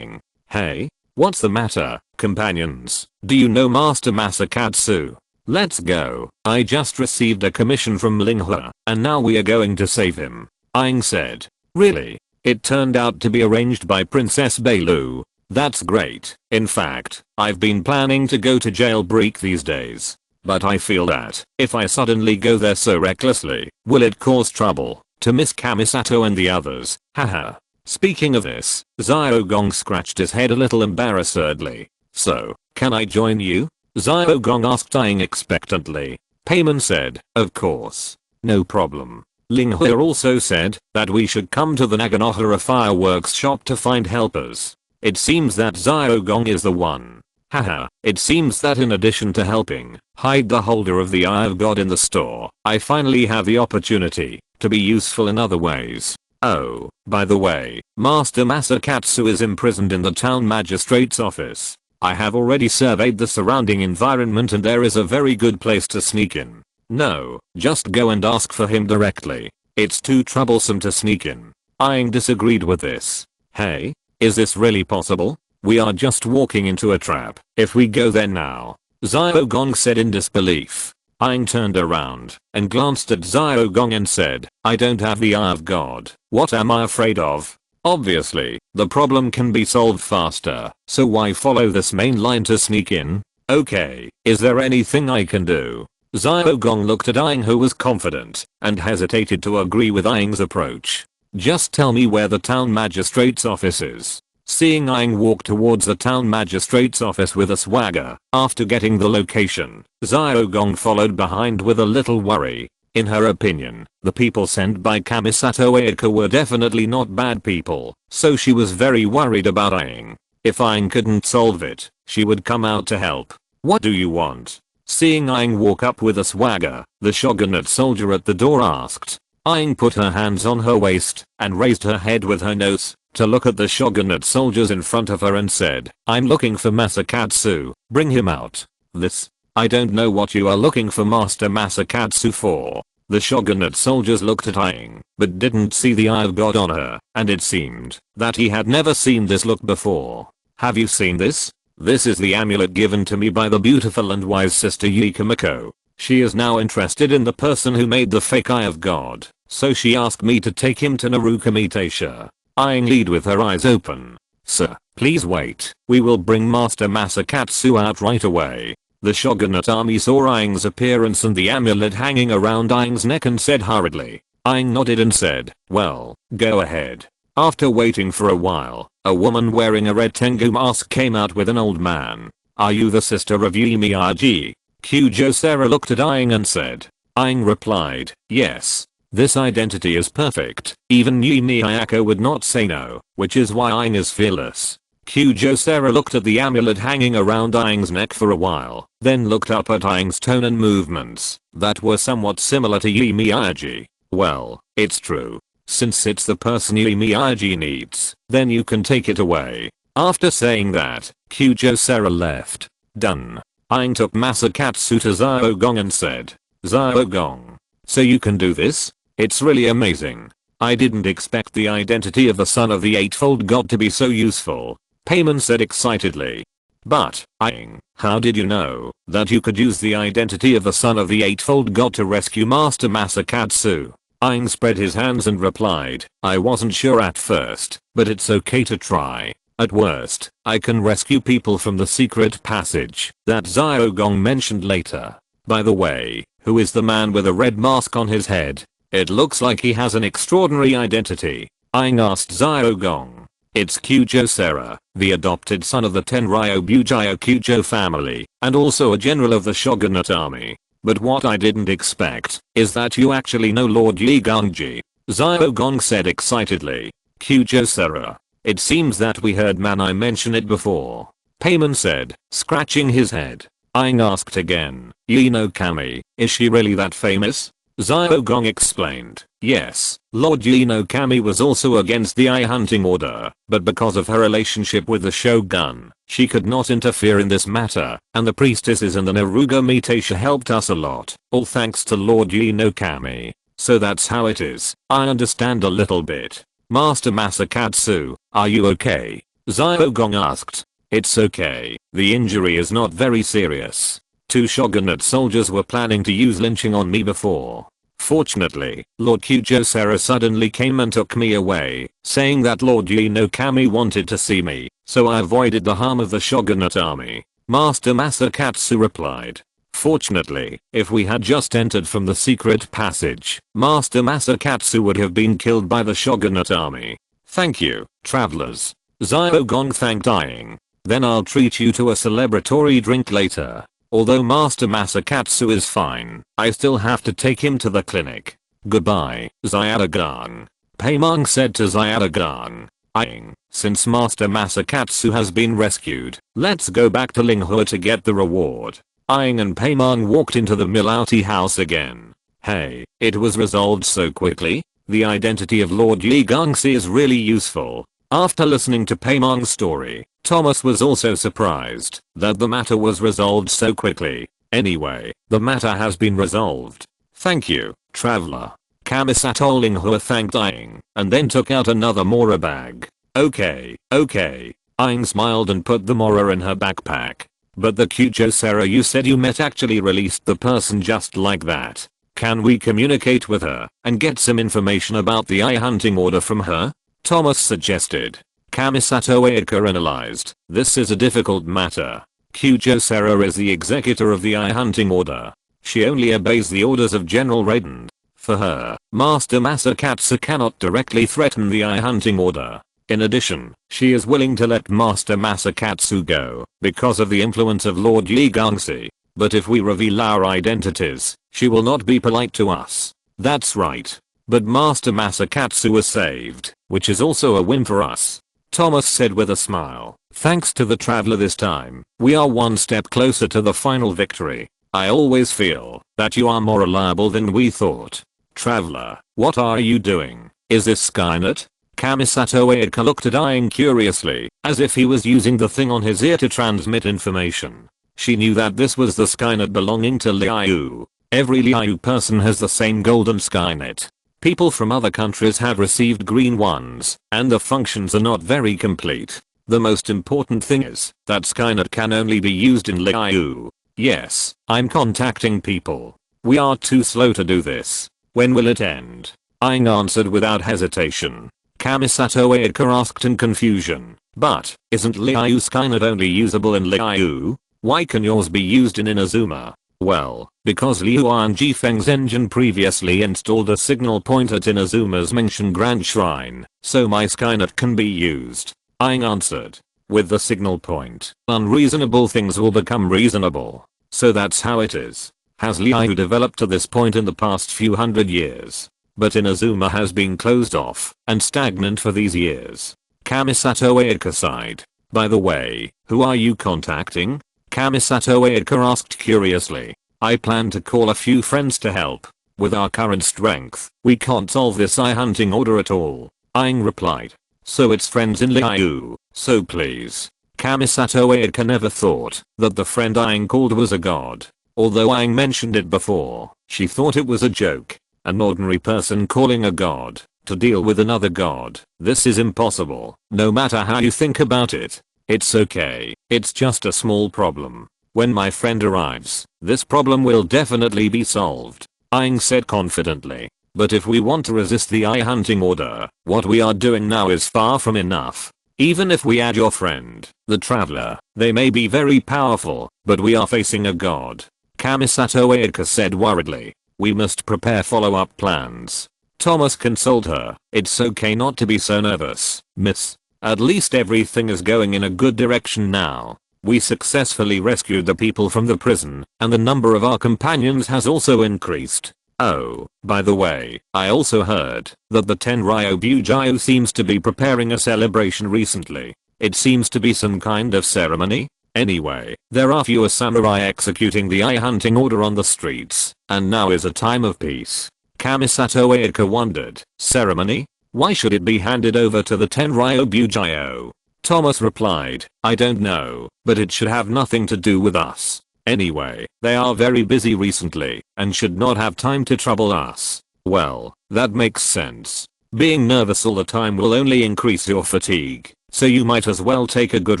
Hey? What's the matter, companions? Do you know Master Masakatsu? Let's go. I just received a commission from Linghua, and now we are going to save him. Aang said. Really? It turned out to be arranged by Princess Bailu. That's great. In fact, I've been planning to go to Jailbreak these days. But I feel that, if I suddenly go there so recklessly, will it cause trouble to Miss Kamisato and the others? Haha. Speaking of this, Zyodagong scratched his head a little embarrassedly. So, can I join you? Zyodagong asked, Aang expectantly. Payman said, of course. No problem. Linghua also said that we should come to the Naganohara fireworks shop to find helpers. It seems that Zyodagong is the one. Haha, it seems that in addition to helping hide the holder of the Eye of God in the store, I finally have the opportunity to be useful in other ways. Oh, by the way, Master Masakatsu is imprisoned in the town magistrate's office. I have already surveyed the surrounding environment and there is a very good place to sneak in. No, just go and ask for him directly. It's too troublesome to sneak in. Aang disagreed with this. Hey, is this really possible? We are just walking into a trap if we go there now. Zyodagong said in disbelief. Aang turned around and glanced at Zyodagong and said, I don't have the Eye of God. What am I afraid of? Obviously, the problem can be solved faster, so why follow this main line to sneak in? Okay, is there anything I can do? Zyodagong looked at Aang, who was confident and hesitated to agree with Aang's approach. Just tell me where the town magistrate's office is. Seeing Aang walk towards the town magistrate's office with a swagger, after getting the location, Zyodagong followed behind with a little worry. In her opinion, the people sent by Kamisato Ayaka were definitely not bad people, so she was very worried about Aang. If Aang couldn't solve it, she would come out to help. What do you want? Seeing Aang walk up with a swagger, the shogunate soldier at the door asked. Aang put her hands on her waist and raised her head with her nose to look at the shogunate soldiers in front of her and said, I'm looking for Masakatsu, bring him out. This? I don't know what you are looking for Master Masakatsu for. The shogunate soldiers looked at Aang, but didn't see the Eye of God on her, and it seemed that he had never seen this look before. Have you seen this? This is the amulet given to me by the beautiful and wise sister Yikamiko. She is now interested in the person who made the fake Eye of God, so she asked me to take him to Narukami Taisha. Aang lead with her eyes open. Sir, please wait. We will bring Master Masakatsu out right away. The shogunate army saw Aang's appearance and the amulet hanging around Aang's neck and said hurriedly. Aang nodded and said, well, go ahead. After waiting for a while, a woman wearing a red Tengu mask came out with an old man. "Are you the sister of Yu Miyagi?" Kyujosera looked at Aang and said. Aang replied, "Yes. This identity is perfect. Even Yu Miyako would not say no, which is why Aang is fearless." Kyujosera looked at the amulet hanging around Aang's neck for a while, then looked up at Aang's tone and movements that were somewhat similar to Yu Miyagi. "Well, it's true. Since it's the person Yu Miyagi needs, then you can take it away." After saying that, Kyujosera left. Done. Aang took Masakatsu to Xiaogong and said, "Xiaogong, so you can do this? It's really amazing. I didn't expect the identity of the son of the Eightfold God to be so useful." Paimon said excitedly. "But, Aang, how did you know that you could use the identity of the son of the Eightfold God to rescue Master Masakatsu?" Aang spread his hands and replied, "I wasn't sure at first, but it's okay to try. At worst, I can rescue people from the secret passage that Xiaogong mentioned later. By the way, who is the man with a red mask on his head? It looks like he has an extraordinary identity." Aang asked Xiaogong. "It's Kyujosera, the adopted son of the Tenryo Bujio Kyujo family, and also a general of the shogunate army. But what I didn't expect is that you actually know Lord Yi Gangji," Xiaogong said excitedly. "Kyujosera, it seems that we heard Manai mention it before," Paimon said, scratching his head. Aang asked again, "Yi no Kami, is she really that famous?" Xiaogong explained, "Yes, Lord Yi no Kami was also against the eye hunting order, but because of her relationship with the shogun, she could not interfere in this matter, and the priestesses and the Naruga Metasha helped us a lot, all thanks to Lord Yi no Kami. So that's how it is. I understand a little bit. Master Masakatsu, are you okay?" Xiaogong asked. "It's okay. The injury is not very serious. 2 shogunate soldiers were planning to use lynching on me before. Fortunately, Lord Kyujosera suddenly came and took me away, saying that Lord Yi no Kami wanted to see me, so I avoided the harm of the shogunate army," Master Masakatsu replied. "Fortunately, if we had just entered from the secret passage, Master Masakatsu would have been killed by the shogunate army. Thank you, travelers." Xiaogong thanked Aang. "Then I'll treat you to a celebratory drink later. Although Master Masakatsu is fine, I still have to take him to the clinic. Goodbye, Xiaogong," Paimon said to Xiaogong. "Aang, since Master Masakatsu has been rescued, let's go back to Linghua to get the reward." Aang and Paimon walked into the Milauti house again. "Hey, it was resolved so quickly? The identity of Lord Yi Gangxi is really useful." After listening to Paimon's story, Thomas was also surprised that the matter was resolved so quickly. "Anyway, the matter has been resolved. Thank you, traveler." Kamisato Linghua thanked Aang and then took out another Mora bag. Okay. Aang smiled and put the Mora in her backpack. "But the Kyujosera you said you met actually released the person just like that. Can we communicate with her and get some information about the eye hunting order from her?" Thomas suggested. Kamisato Aika analyzed. "This is a difficult matter. Kyujosera is the executor of the eye hunting order. She only obeys the orders of General Raiden. For her, Master Masakatsu cannot directly threaten the eye hunting order. In addition, she is willing to let Master Masakatsu go because of the influence of Lord Yi Gangxi. But if we reveal our identities, she will not be polite to us." "That's right. But Master Masakatsu was saved, which is also a win for us," Thomas said with a smile. "Thanks to the traveler this time, we are one step closer to the final victory. I always feel that you are more reliable than we thought." "Traveler, what are you doing? Is this Skynet?" Kamisato Aika looked at Aang curiously, as if he was using the thing on his ear to transmit information. She knew that this was the Skynet belonging to Liu. Every Liu person has the same golden Skynet. People from other countries have received green ones, and the functions are not very complete. The most important thing is that Skynet can only be used in Liu. "Yes, I'm contacting people. We are too slow to do this. When will it end?" Aang answered without hesitation. Kamisato Aika asked in confusion. "But, isn't Liu Skynet only usable in Liu? Why can yours be used in Inazuma?" Well, because Liu Jifeng's engine previously installed a signal point at Inazuma's mentioned Grand Shrine, so my Skynet can be used. Aang answered. With the signal point, unreasonable things will become reasonable. So that's how it is. Has Liu developed to this point in the past few hundred years? But Inazuma has been closed off and stagnant for these years. Kamisato Ayaka sighed. By the way, who are you contacting? Kamisato Ayaka asked curiously. I plan to call a few friends to help. With our current strength, we can't solve this eye hunting order at all. Aang replied. So it's friends in Liu, so please. Kamisato Ayaka never thought that the friend Aang called was a god. Although Aang mentioned it before, she thought it was a joke. An ordinary person calling a god to deal with another god. This is impossible, no matter how you think about it. It's okay, it's just a small problem. When my friend arrives, this problem will definitely be solved, Aang said confidently. But if we want to resist the eye hunting order, what we are doing now is far from enough. Even if we add your friend, the traveler, they may be very powerful, but we are facing a god. Kamisato Ayaka said worriedly. We must prepare follow-up plans. Thomas consoled her. It's okay not to be so nervous, miss. At least everything is going in a good direction now. We successfully rescued the people from the prison, and the number of our companions has also increased. Oh, by the way, I also heard that the Tenryo Bujio seems to be preparing a celebration recently. It seems to be some kind of ceremony. Anyway, there are fewer samurai executing the eye hunting order on the streets, and now is a time of peace. Kamisato Ayaka wondered. Ceremony? Why should it be handed over to the Tenryo Bujio? Thomas replied, I don't know, but it should have nothing to do with us. Anyway, they are very busy recently, and should not have time to trouble us. Well, that makes sense. Being nervous all the time will only increase your fatigue, so you might as well take a good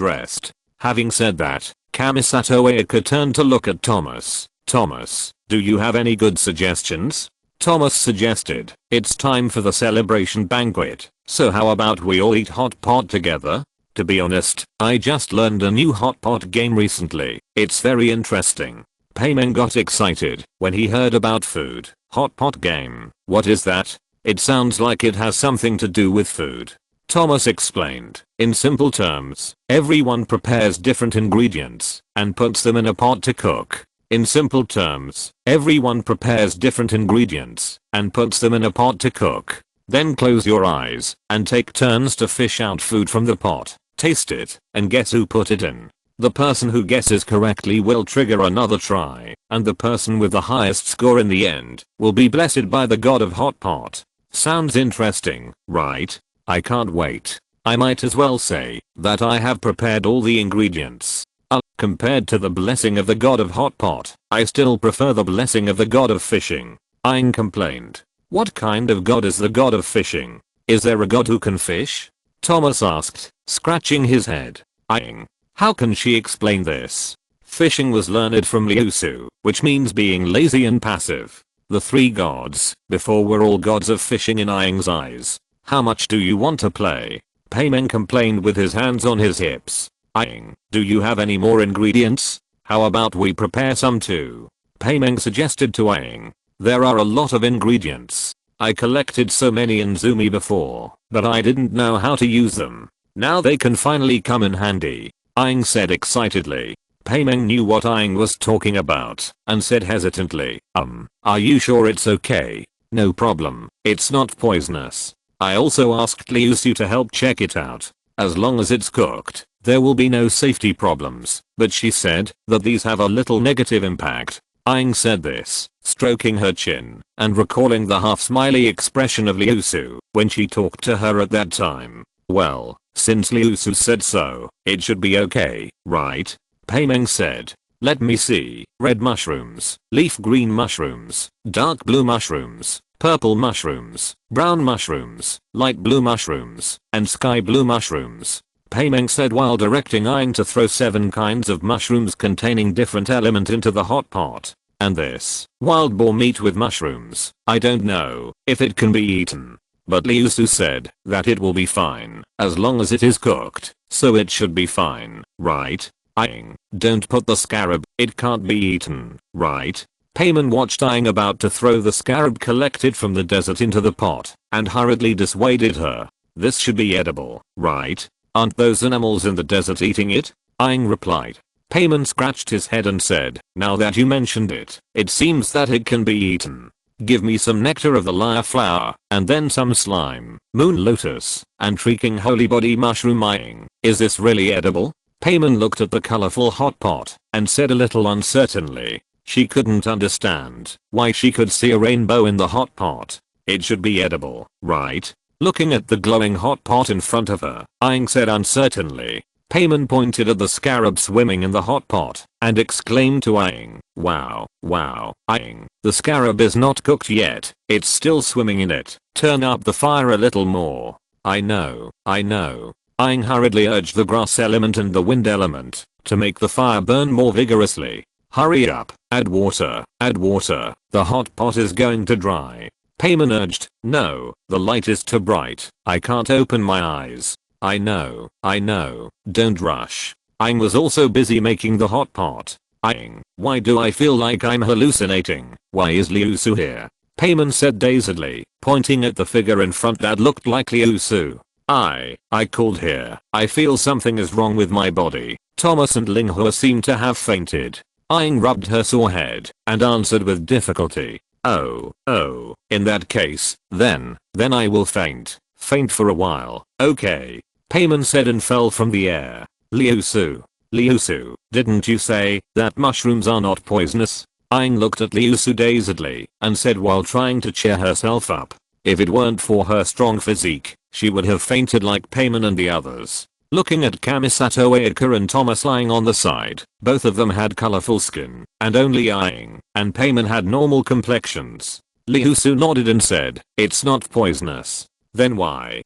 rest. Having said that, Kamisato Ayaka turned to look at Thomas. Thomas, do you have any good suggestions? Thomas suggested, it's time for the celebration banquet, so how about we all eat hot pot together? To be honest, I just learned a new hot pot game recently. It's very interesting. Payman got excited when he heard about food. Hot pot game. What is that? It sounds like it has something to do with food. Thomas explained. In simple terms, everyone prepares different ingredients and puts them in a pot to cook. In simple terms, everyone prepares different ingredients and puts them in a pot to cook. Then close your eyes and take turns to fish out food from the pot, taste it, and guess who put it in. The person who guesses correctly will trigger another try, and the person with the highest score in the end will be blessed by the god of hot pot. Sounds interesting, right? I can't wait. I might as well say that I have prepared all the ingredients. Compared to the blessing of the god of hot pot, I still prefer the blessing of the god of fishing. Aang complained. What kind of god is the god of fishing? Is there a god who can fish? Thomas asked, scratching his head. Aang. How can she explain this? Fishing was learned from Liusu, which means being lazy and passive. The three gods before were all gods of fishing in Aang's eyes. How much do you want to play? Payman complained with his hands on his hips. Aang, do you have any more ingredients? How about we prepare some too? Payman suggested to Aang. There are a lot of ingredients. I collected so many in Zumi before, but I didn't know how to use them. Now they can finally come in handy, Aang said excitedly. Payman knew what Aang was talking about and said hesitantly, are you sure it's okay? No problem, it's not poisonous. I also asked Liusu to help check it out. As long as it's cooked, there will be no safety problems, but she said that these have a little negative impact. Aang said this, stroking her chin and recalling the half-smiley expression of Liusu when she talked to her at that time. Well, since Liusu said so, it should be okay, right? Paimeng said. Let me see. Red mushrooms, leaf green mushrooms, dark blue mushrooms, purple mushrooms, brown mushrooms, light blue mushrooms, and sky blue mushrooms. Paimeng said while directing Aang to throw 7 kinds of mushrooms containing different element into the hot pot. And this, wild boar meat with mushrooms, I don't know if it can be eaten. But Liusu said that it will be fine as long as it is cooked, so it should be fine, right? Eyeing. Don't put the scarab, it can't be eaten, right? Payman watched Eyeing about to throw the scarab collected from the desert into the pot and hurriedly dissuaded her. This should be edible, right? Aren't those animals in the desert eating it? Eyeing replied. Payman scratched his head and said, now that you mentioned it, it seems that it can be eaten. Give me some nectar of the lyre flower, and then some slime, moon lotus, and shrieking holy body mushroom. Eyeing. Is this really edible? Payman looked at the colorful hot pot and said a little uncertainly. She couldn't understand why she could see a rainbow in the hot pot. It should be edible, right? Looking at the glowing hot pot in front of her, Eyeing said uncertainly. Payman pointed at the scarab swimming in the hot pot and exclaimed to Eyeing, wow, wow, Eyeing, the scarab is not cooked yet, it's still swimming in it, turn up the fire a little more. I know. Eyeing hurriedly urged the grass element and the wind element to make the fire burn more vigorously. Hurry up, add water, the hot pot is going to dry. Payman urged, no, the light is too bright, I can't open my eyes. I know, don't rush. Eyeing was also busy making the hot pot. Eyeing, why do I feel like I'm hallucinating? Why is Liu Su here? Payman said dazedly, pointing at the figure in front that looked like Liu Su. I called here. I feel something is wrong with my body. Thomas and Ling Hua seem to have fainted. Eyeing rubbed her sore head and answered with difficulty. Oh, in that case, then I will faint. Faint for a while, okay. Payman said and fell from the air. Liu Su, didn't you say that mushrooms are not poisonous? Eyeing looked at Liu Su dazedly and said while trying to cheer herself up. If it weren't for her strong physique, she would have fainted like Payman and the others. Looking at Kamisato, Ayaka and Thomas lying on the side, both of them had colorful skin, and only Eyeing and Payman had normal complexions. Liu Su nodded and said, it's not poisonous. Then why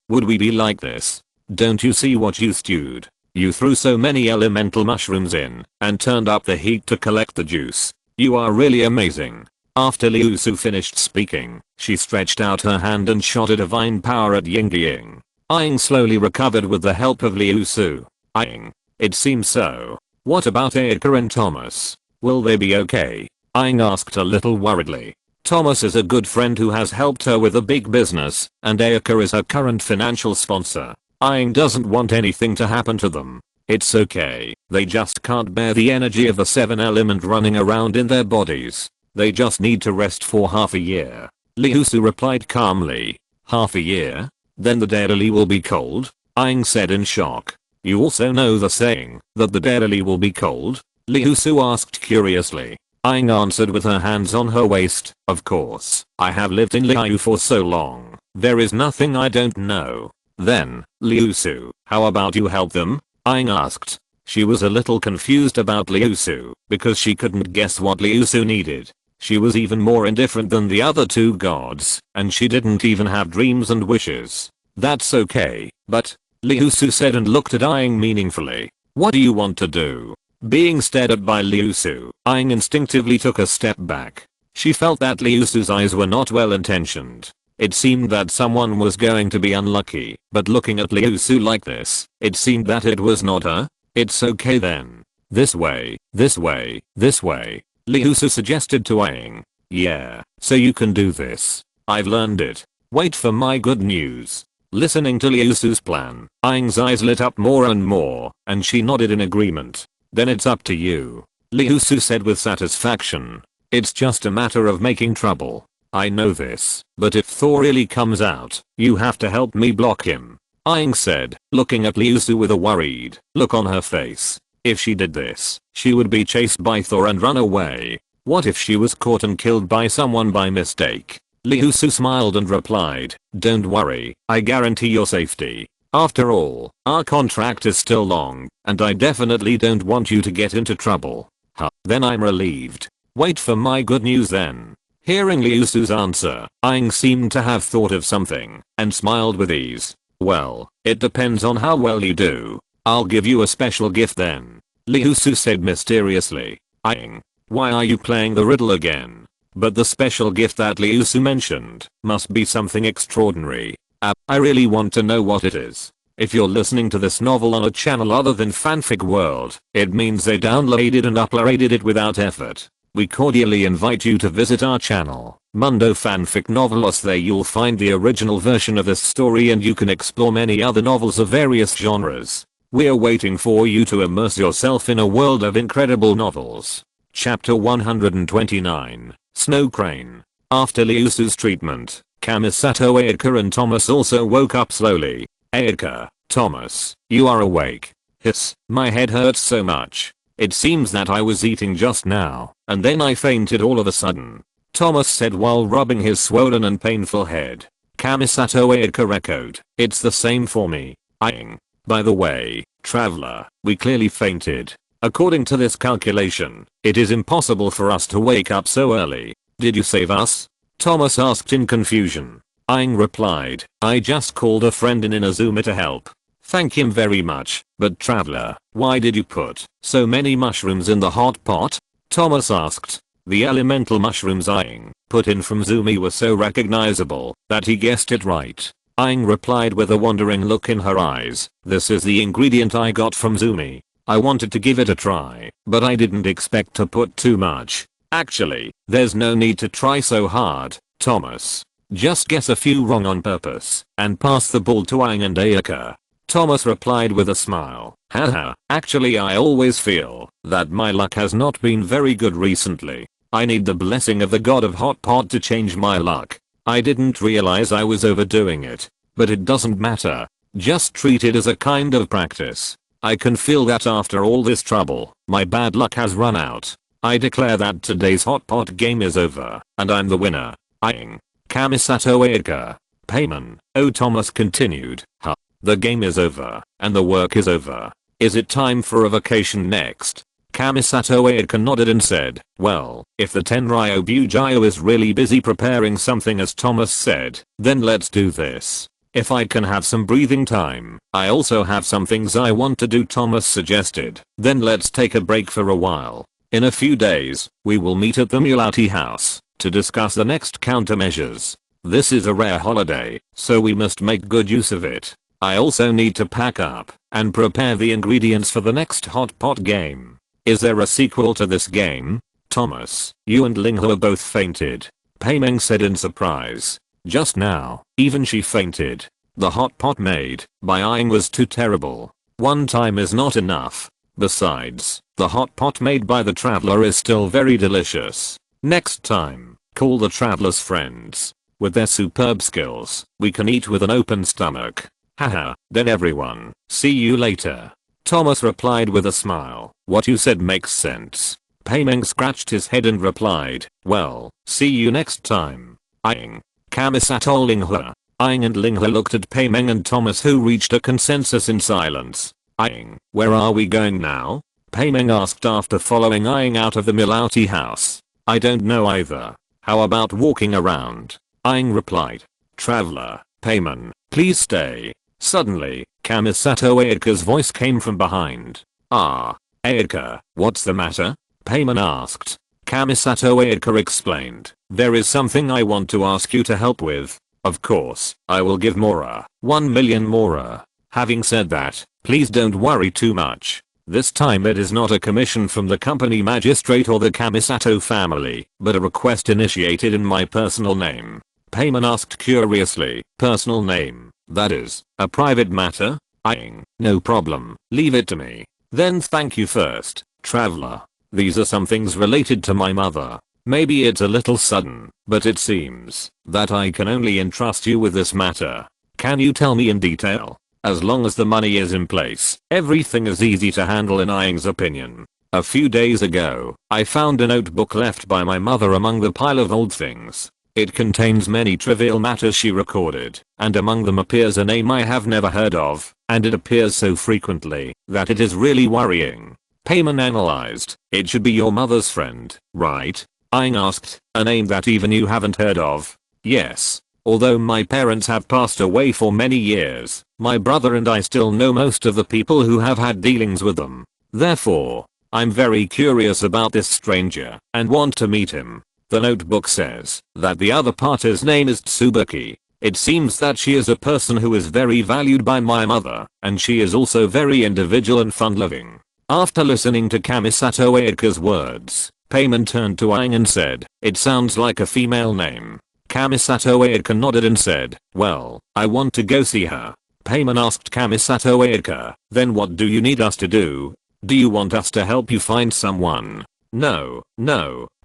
would we be like this? Don't you see what you stewed? You threw so many elemental mushrooms in and turned up the heat to collect the juice. You are really amazing. After Liu Su finished speaking, she stretched out her hand and shot a divine power at Ying. Eyeing slowly recovered with the help of Liu Su. Eyeing, it seems so. What about Ayaka and Thomas? Will they be okay? Eyeing asked a little worriedly. Thomas is a good friend who has helped her with a big business, and Ayaka is her current financial sponsor. Eyeing doesn't want anything to happen to them. It's okay, they just can't bear the energy of the 7 element running around in their bodies. They just need to rest for half a year. Liu Su replied calmly. Half a year? Then the daily will be cold? Eyeing said in shock. You also know the saying that the daily will be cold? Liu Su asked curiously. Eyeing answered with her hands on her waist, of course, I have lived in Liu for so long, there is nothing I don't know. Then, Liu Su, how about you help them? Eyeing asked. She was a little confused about Liu Su, because she couldn't guess what Liu Su needed. She was even more indifferent than the other 2 gods, and she didn't even have dreams and wishes. That's okay, but, Liu Su said and looked at Eyeing meaningfully. What do you want to do? Being stared at by Liu Su, Eyeing instinctively took a step back. She felt that Liu Su's eyes were not well intentioned. It seemed that someone was going to be unlucky, but looking at Liu Su like this, it seemed that it was not her. It's okay then. This way. Liu Su suggested to Eyeing. Yeah, so you can do this. I've learned it. Wait for my good news. Listening to Liu Su's plan, Eyeing's eyes lit up more and more, and she nodded in agreement. Then it's up to you. Liu Su said with satisfaction. It's just a matter of making trouble. I know this, but if Thor really comes out, you have to help me block him. Eyeing said, looking at Liu Su with a worried look on her face. If she did this, she would be chased by Thor and run away. What if she was caught and killed by someone by mistake? Liu Su smiled and replied, don't worry, I guarantee your safety. After all, our contract is still long, and I definitely don't want you to get into trouble. Huh, then I'm relieved. Wait for my good news then. Hearing Liu Su's answer, Eyeing seemed to have thought of something, and smiled with ease. Well, it depends on how well you do. I'll give you a special gift then. Liu Su said mysteriously. Eyeing, why are you playing the riddle again? But the special gift that Liu Su mentioned must be something extraordinary. I really want to know what it is. If you're listening to this novel on a channel other than Fanfic World, it means they downloaded and uploaded it without effort. We cordially invite you to visit our channel, Mundo Fanfic Novelos. There you'll find the original version of this story and you can explore many other novels of various genres. We're waiting for you to immerse yourself in a world of incredible novels. Chapter 129, Snow Crane. After Ryusu's treatment, Kamisato, Ayaka and Thomas also woke up slowly. Ayaka, Thomas, you are awake. Hiss, my head hurts so much. It seems that I was eating just now, and then I fainted all of a sudden. Thomas said while rubbing his swollen and painful head. Kamisato Ayaka echoed, it's the same for me. By the way, traveler, we clearly fainted. According to this calculation, it is impossible for us to wake up so early. Did you save us? Thomas asked in confusion. Aang replied, I just called a friend in Inazuma to help. Thank him very much, but traveler, why did you put so many mushrooms in the hot pot? Thomas asked. The elemental mushrooms Aang put in from Zumi were so recognizable that he guessed it right. Aang replied with a wondering look in her eyes, this is the ingredient I got from Zumi. I wanted to give it a try, but I didn't expect to put too much. Actually, there's no need to try so hard, Thomas. Just guess a few wrong on purpose and pass the ball to Aang and Ayaka. Thomas replied with a smile. Haha, actually I always feel that my luck has not been very good recently. I need the blessing of the god of hot pot to change my luck. I didn't realize I was overdoing it. But it doesn't matter. Just treat it as a kind of practice. I can feel that after all this trouble, my bad luck has run out. I declare that today's hot pot game is over, and I'm the winner. Aang. Kamisato Ayaka. Payman. Oh, Thomas continued. Huh. The game is over, and the work is over. Is it time for a vacation next? Kamisato Ayaka nodded and said, well, if the Tenryo Bujiyo is really busy preparing something as Thomas said, then let's do this. If I can have some breathing time, I also have some things I want to do, Thomas suggested. Then let's take a break for a while. In a few days, we will meet at the Mulati house to discuss the next countermeasures. This is a rare holiday, so we must make good use of it. I also need to pack up and prepare the ingredients for the next hot pot game. Is there a sequel to this game? Thomas, you and Linghua both fainted. Paimeng said in surprise. Just now, even she fainted. The hot pot made by Aang was too terrible. One time is not enough. Besides, the hot pot made by the traveler is still very delicious. Next time, call the traveler's friends. With their superb skills, we can eat with an open stomach. Haha, then everyone, see you later. Thomas replied with a smile. What you said makes sense. Paimeng scratched his head and replied, well, see you next time. Aang. Kamisato Linghua. Aang and Linghua looked at Paimeng and Thomas, who reached a consensus in silence. Aang, where are we going now? Paimeng asked after following Aang out of the Mulati house. I don't know either. How about walking around? Aang replied. Traveler, Paimeng, please stay. Suddenly, Kamisato Ayaka's voice came from behind. Ah, Ayaka, what's the matter? Paimeng asked. Kamisato Ayaka explained. There is something I want to ask you to help with. Of course, I will give Mora 1 million Mora. Having said that, please don't worry too much. This time it is not a commission from the company magistrate or the Kamisato family, but a request initiated in my personal name. Paimeng asked curiously. Personal name? That is, a private matter? Aang, no problem, leave it to me. Then thank you first, traveler. These are some things related to my mother. Maybe it's a little sudden, but it seems that I can only entrust you with this matter. Can you tell me in detail? As long as the money is in place, everything is easy to handle in Aang's opinion. A few days ago, I found a notebook left by my mother among the pile of old things. It contains many trivial matters she recorded, and among them appears a name I have never heard of, and it appears so frequently that it is really worrying. Paimeng analyzed. It should be your mother's friend, right? Aang asked. A name that even you haven't heard of? Yes. Although my parents have passed away for many years, my brother and I still know most of the people who have had dealings with them. Therefore, I'm very curious about this stranger and want to meet him. The notebook says that the other party's name is Tsubuki. It seems that she is a person who is very valued by my mother, and she is also very individual and fun-loving. After listening to Kamisato Ayaka's words, Payman turned to Aang and said, "It sounds like a female name." Kamisato Ayaka nodded and said, "Well, I want to go see her." Payman asked Kamisato Ayaka, "Then what do you need us to do? Do you want us to help you find someone?" No,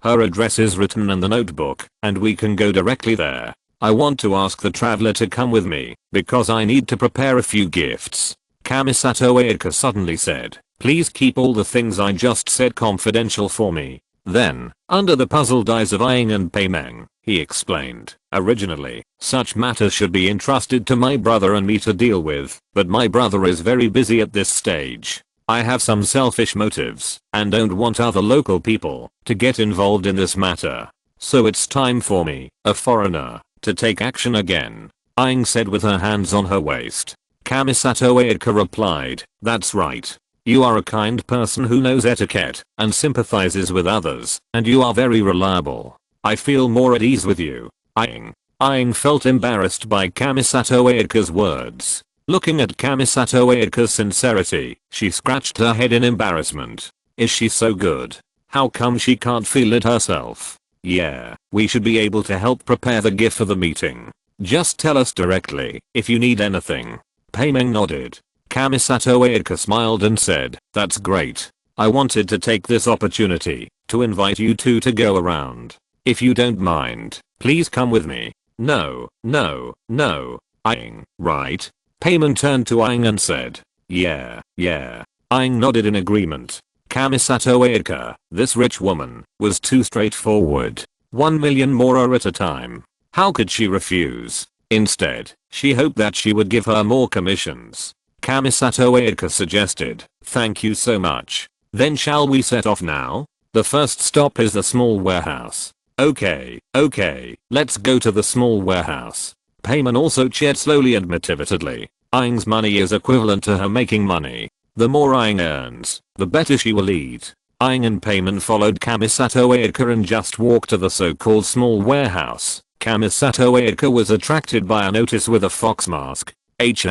her address is written in the notebook, and we can go directly there. I want to ask the traveler to come with me, because I need to prepare a few gifts. Kamisato Ayaka suddenly said, "Please keep all the things I just said confidential for me." Then, under the puzzled eyes of Aang and Payman, he explained, "Originally, such matters should be entrusted to my brother and me to deal with, but my brother is very busy at this stage. I have some selfish motives, and don't want other local people to get involved in this matter. So it's time for me, a foreigner, to take action again," Aang said with her hands on her waist. Kamisato Ayaka replied, "That's right. You are a kind person who knows etiquette and sympathizes with others, and you are very reliable. I feel more at ease with you, Aang." Aang felt embarrassed by Kamisato Ayaka's words. Looking at Kamisato Ayaka's sincerity, she scratched her head in embarrassment. Is she so good? How come she can't feel it herself? Yeah, we should be able to help prepare the gift for the meeting. Just tell us directly if you need anything. Payman nodded. Kamisato Ayaka smiled and said, "That's great. I wanted to take this opportunity to invite you two to go around. If you don't mind, please come with me." No, Aang, right? Payman turned to Aang and said, Yeah. Aang nodded in agreement. Kamisato Ayaka, this rich woman, was too straightforward. 1 million more at a time. How could she refuse? Instead, she hoped that she would give her more commissions. Kamisato Ayaka suggested, "Thank you so much. Then shall we set off now? The first stop is the small warehouse." Okay, let's go to the small warehouse. Payman also cheered slowly and motivatedly. Aang's money is equivalent to her making money. The more Aang earns, the better she will eat. Aang and Payman followed Kamisato Ayaka and just walked to the so-called small warehouse. Kamisato Ayaka was attracted by a notice with a fox mask. It's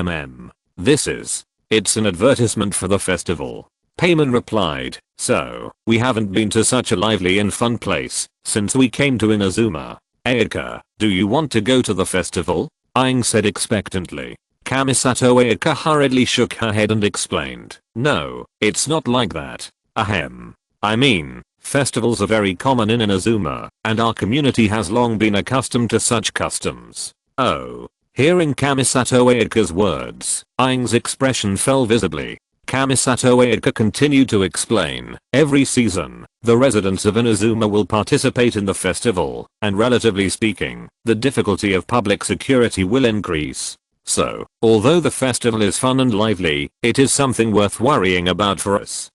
an advertisement for the festival. Payman replied, "So, we haven't been to such a lively and fun place since we came to Inazuma. Ayaka, do you want to go to the festival?" Aang said expectantly. Kamisato Ayaka hurriedly shook her head and explained, "No, it's not like that. I mean, festivals are very common in Inazuma, and our community has long been accustomed to such customs." Oh. Hearing Kamisato Ayaka's words, Aang's expression fell visibly. Kamisato Ayaka continued to explain, "Every season, the residents of Inazuma will participate in the festival, and relatively speaking, the difficulty of public security will increase. So, although the festival is fun and lively, it is something worth worrying about for us."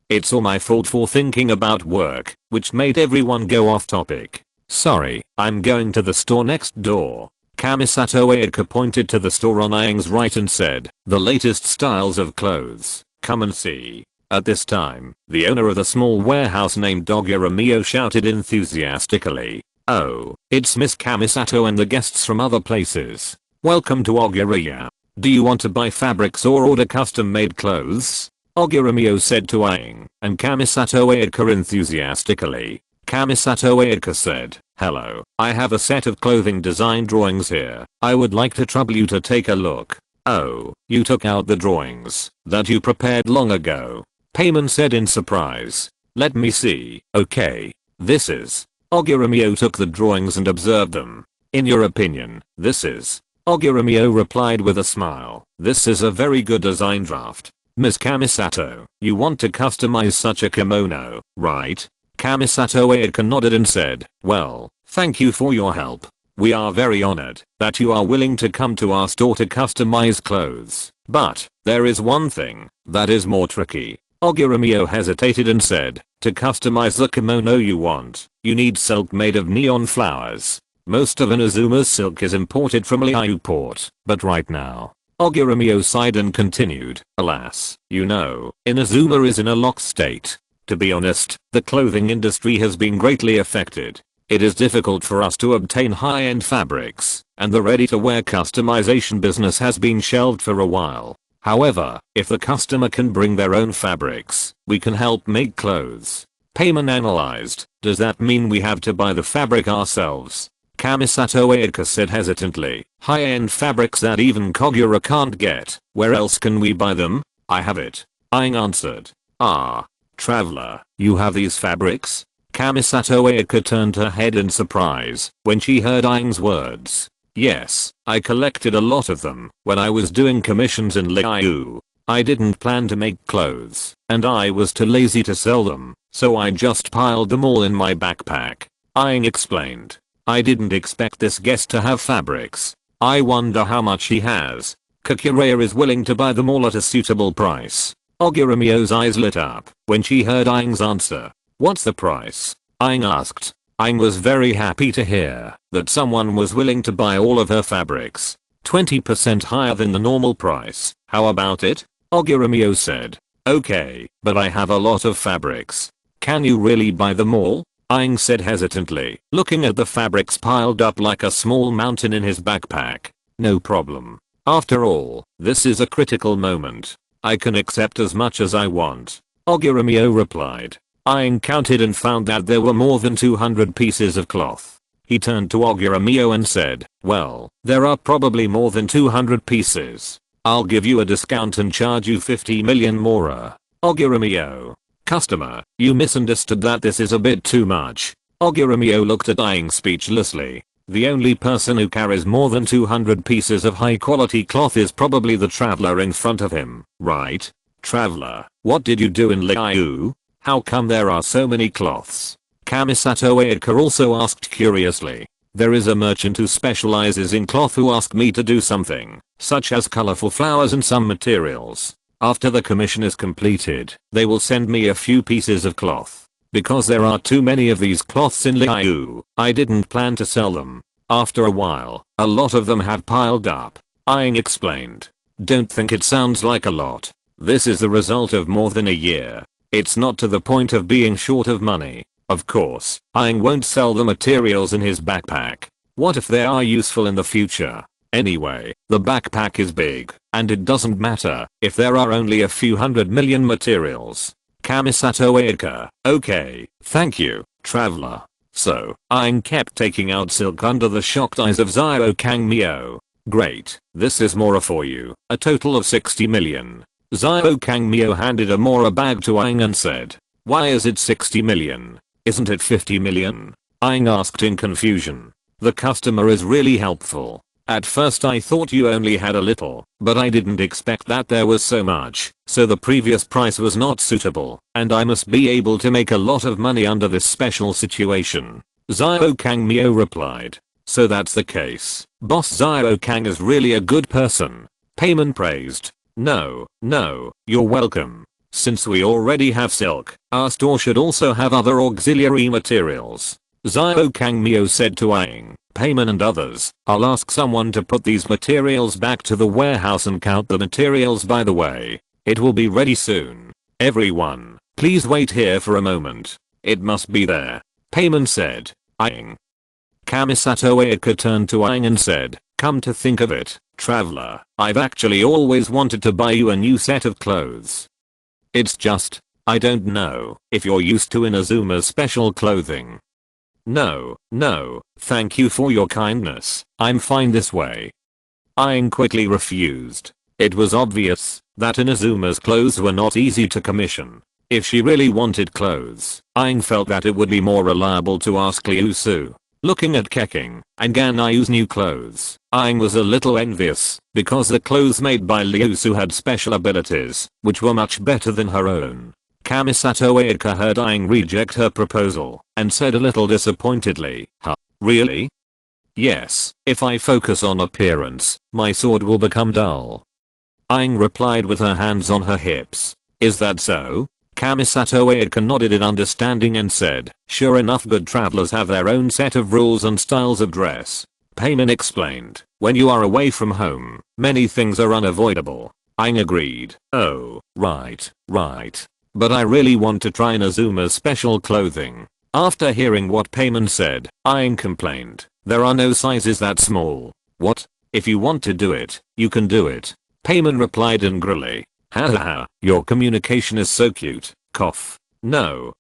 It's all my fault for thinking about work, which made everyone go off topic. Sorry, I'm going to the store next door. Kamisato Ayaka pointed to the store on Aang's right and said, "The latest styles of clothes, come and see." At this time, the owner of the small warehouse named Ogura shouted enthusiastically, "Oh, it's Miss Kamisato and the guests from other places. Welcome to Ogura. Do you want to buy fabrics or order custom-made clothes?" Ogura said to Aang and Kamisato Ayaka enthusiastically. Kamisato Ayaka said, "Hello, I have a set of clothing design drawings here. I would like to trouble you to take a look." "Oh, you took out the drawings that you prepared long ago?" Payman said in surprise. "Let me see." "Okay. This is." Ogura took the drawings and observed them. "In your opinion, this is?" Ogura replied with a smile. "This is a very good design draft. Ms. Kamisato, you want to customize such a kimono, right?" Kamisato Ayaka nodded and said, "Well, thank you for your help. We are very honored that you are willing to come to our store to customize clothes. But, there is one thing that is more tricky." Ogura hesitated and said, "To customize the kimono you want, you need silk made of neon flowers. Most of Inazuma's silk is imported from Liu port, but right now." Ogura sighed and continued, "Alas, Inazuma is in a locked state. To be honest, the clothing industry has been greatly affected. It is difficult for us to obtain high-end fabrics, and the ready-to-wear customization business has been shelved for a while. However, if the customer can bring their own fabrics, we can help make clothes. Payman analyzed. Does that mean we have to buy the fabric ourselves? Kamisato Aika said hesitantly. High-end fabrics that even Kogura can't get. Where else can we buy them? I have it. Aang answered. Ah. Traveler, you have these fabrics? Kamisato Aika turned her head in surprise when she heard Aang's words. Yes, I collected a lot of them when I was doing commissions in Liu. I didn't plan to make clothes, and I was too lazy to sell them, so I just piled them all in my backpack. Aang explained. I didn't expect this guest to have fabrics. I wonder how much he has. Kokura is willing to buy them all at a suitable price. Ogurumyo's eyes lit up when she heard Aang's answer. What's the price? Aang asked. Aang was very happy to hear that someone was willing to buy all of her fabrics. 20% higher than the normal price. How about it? Ogurumyo said. Okay, but I have a lot of fabrics. Can you really buy them all? Aang said hesitantly, looking at the fabrics piled up like a small mountain in his backpack. No problem. After all, this is a critical moment. I can accept as much as I want. Ogurumyo replied. Aang counted and found that there were more than 200 pieces of cloth. He turned to Ogurumyo and said, well, there are probably more than 200 pieces. I'll give you a discount and charge you 50 million more. Ogurumyo. Customer, you misunderstood that. This is a bit too much. Ogurumyo looked at Aang speechlessly. The only person who carries more than 200 pieces of high quality cloth is probably the traveler in front of him, right? Traveler, what did you do in Liu? How come there are so many cloths? Kamisato Aika also asked curiously. There is a merchant who specializes in cloth who asked me to do something, such as colorful flowers and some materials. After the commission is completed, they will send me a few pieces of cloth. Because there are too many of these cloths in Liu, I didn't plan to sell them. After a while, a lot of them have piled up. Aang explained. Don't think it sounds like a lot. This is the result of more than a year. It's not to the point of being short of money. Of course, Aang won't sell the materials in his backpack. What if they are useful in the future? Anyway, the backpack is big, and it doesn't matter if there are only a few 100 million materials. Kamisato Aika. Okay, thank you, traveler. So, Aang kept taking out silk under the shocked eyes of Xiao Kangmyo. Great, this is Mora for you, a total of 60 million. Xiao Kangmyo handed a Mora bag to Aang and said, why is it 60 million? Isn't it 50 million? Aang asked in confusion. The customer is really helpful. At first I thought you only had a little, but I didn't expect that there was so much, so the previous price was not suitable, and I must be able to make a lot of money under this special situation. Xiao Kangmyo replied. So that's the case. Boss Xiao Kang is really a good person. Payman praised. No, you're welcome. Since we already have silk, our store should also have other auxiliary materials. Xiao Kangmyo said to Aang, Payman and others, I'll ask someone to put these materials back to the warehouse and count the materials by the way. It will be ready soon. Everyone, please wait here for a moment. It must be there. Payman said. Aang. Kamisato Aika turned to Aang and said, come to think of it, traveler, I've actually always wanted to buy you a new set of clothes. It's just, I don't know if you're used to Inazuma's special clothing. No, thank you for your kindness, I'm fine this way. Aang quickly refused. It was obvious that Inazuma's clothes were not easy to commission. If she really wanted clothes, Aang felt that it would be more reliable to ask Liu Su. Looking at Keking and Ganayu's new clothes, Aang was a little envious because the clothes made by Liu Su had special abilities which were much better than her own. Kamisato Aika heard Aang reject her proposal and said a little disappointedly, huh, really? Yes, if I focus on appearance, my sword will become dull. Aang replied with her hands on her hips. Is that so? Kamisato Aika nodded in understanding and said, sure enough, good travelers have their own set of rules and styles of dress. Payman explained, when you are away from home, many things are unavoidable. Aang agreed. Oh, right. But I really want to try Inazuma's special clothing. After hearing what Payman said, Aang complained, "There are no sizes that small." "What? If you want to do it, you can do it." Payman replied angrily. "Hahaha, your communication is so cute." Cough. No,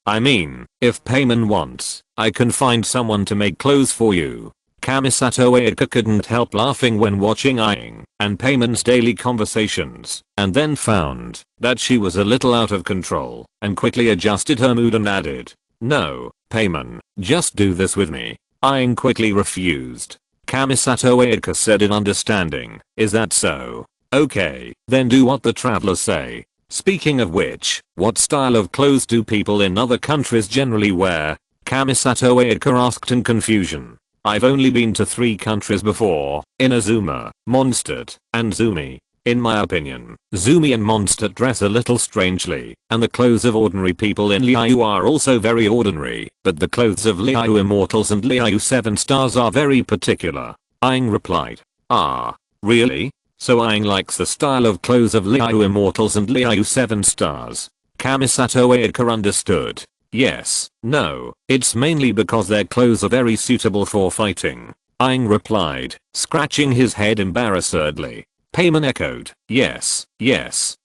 I mean, if Payman wants, I can find someone to make clothes for you." Kamisato Eika couldn't help laughing when watching Aang and Payman's daily conversations, and then found that she was a little out of control and quickly adjusted her mood and added, "No, Payman, just do this with me." Aang quickly refused. Kamisato Eika said in understanding, "Is that so? Okay, then do what the travelers say. Speaking of which, what style of clothes do people in other countries generally wear?" Kamisato Eika asked in confusion. "I've only been to 3 countries before, Inazuma, Mondstadt, and Zumi. In my opinion, Zumi and Mondstadt dress a little strangely, and the clothes of ordinary people in Liu are also very ordinary, but the clothes of Liu Immortals and Liu 7 Stars are very particular." Aang replied. "Ah, really? So Aang likes the style of clothes of Liu Immortals and Liu 7 Stars." Kamisato Eika understood. "Yes, no, it's mainly because their clothes are very suitable for fighting." Aang replied, scratching his head embarrassedly. Payman echoed, yes,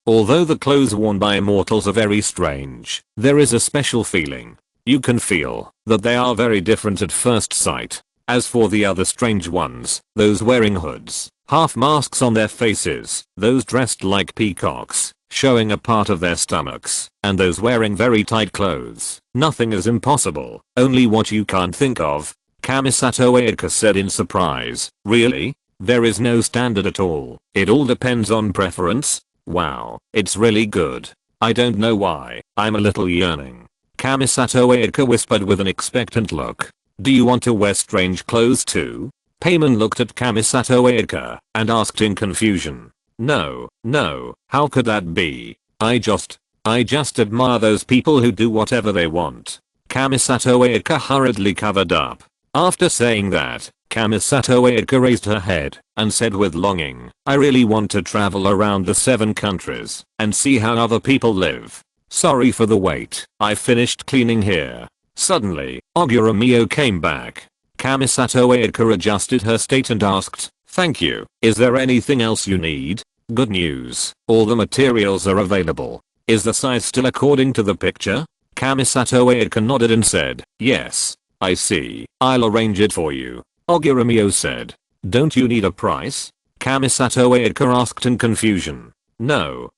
although the clothes worn by immortals are very strange, there is a special feeling. You can feel that they are very different at first sight. As for the other strange ones, those wearing hoods, half masks on their faces, those dressed like peacocks, showing a part of their stomachs, and those wearing very tight clothes, nothing is impossible, only what you can't think of." Kamisato Eika said in surprise. "Really? There is no standard at all. It all depends on preference? Wow, it's really good. I don't know why, I'm a little yearning." Kamisato Eika whispered with an expectant look. "Do you want to wear strange clothes too?" Payman looked at Kamisato Eika and asked in confusion. No, how could that be? I just admire those people who do whatever they want." Kamisato Eika hurriedly covered up. After saying that, Kamisato Eika raised her head and said with longing, "I really want to travel around the 7 countries and see how other people live. Sorry for the wait, I finished cleaning here." Suddenly, Ogura Mio came back. Kamisato Eika adjusted her state and asked, "Thank you, is there anything else you need?" "Good news, all the materials are available. Is the size still according to the picture?" Kamisato Eika nodded and said, "Yes, I see, I'll arrange it for you." Ogura Mio said, "Don't you need a price?" Kamisato Eika asked in confusion. No,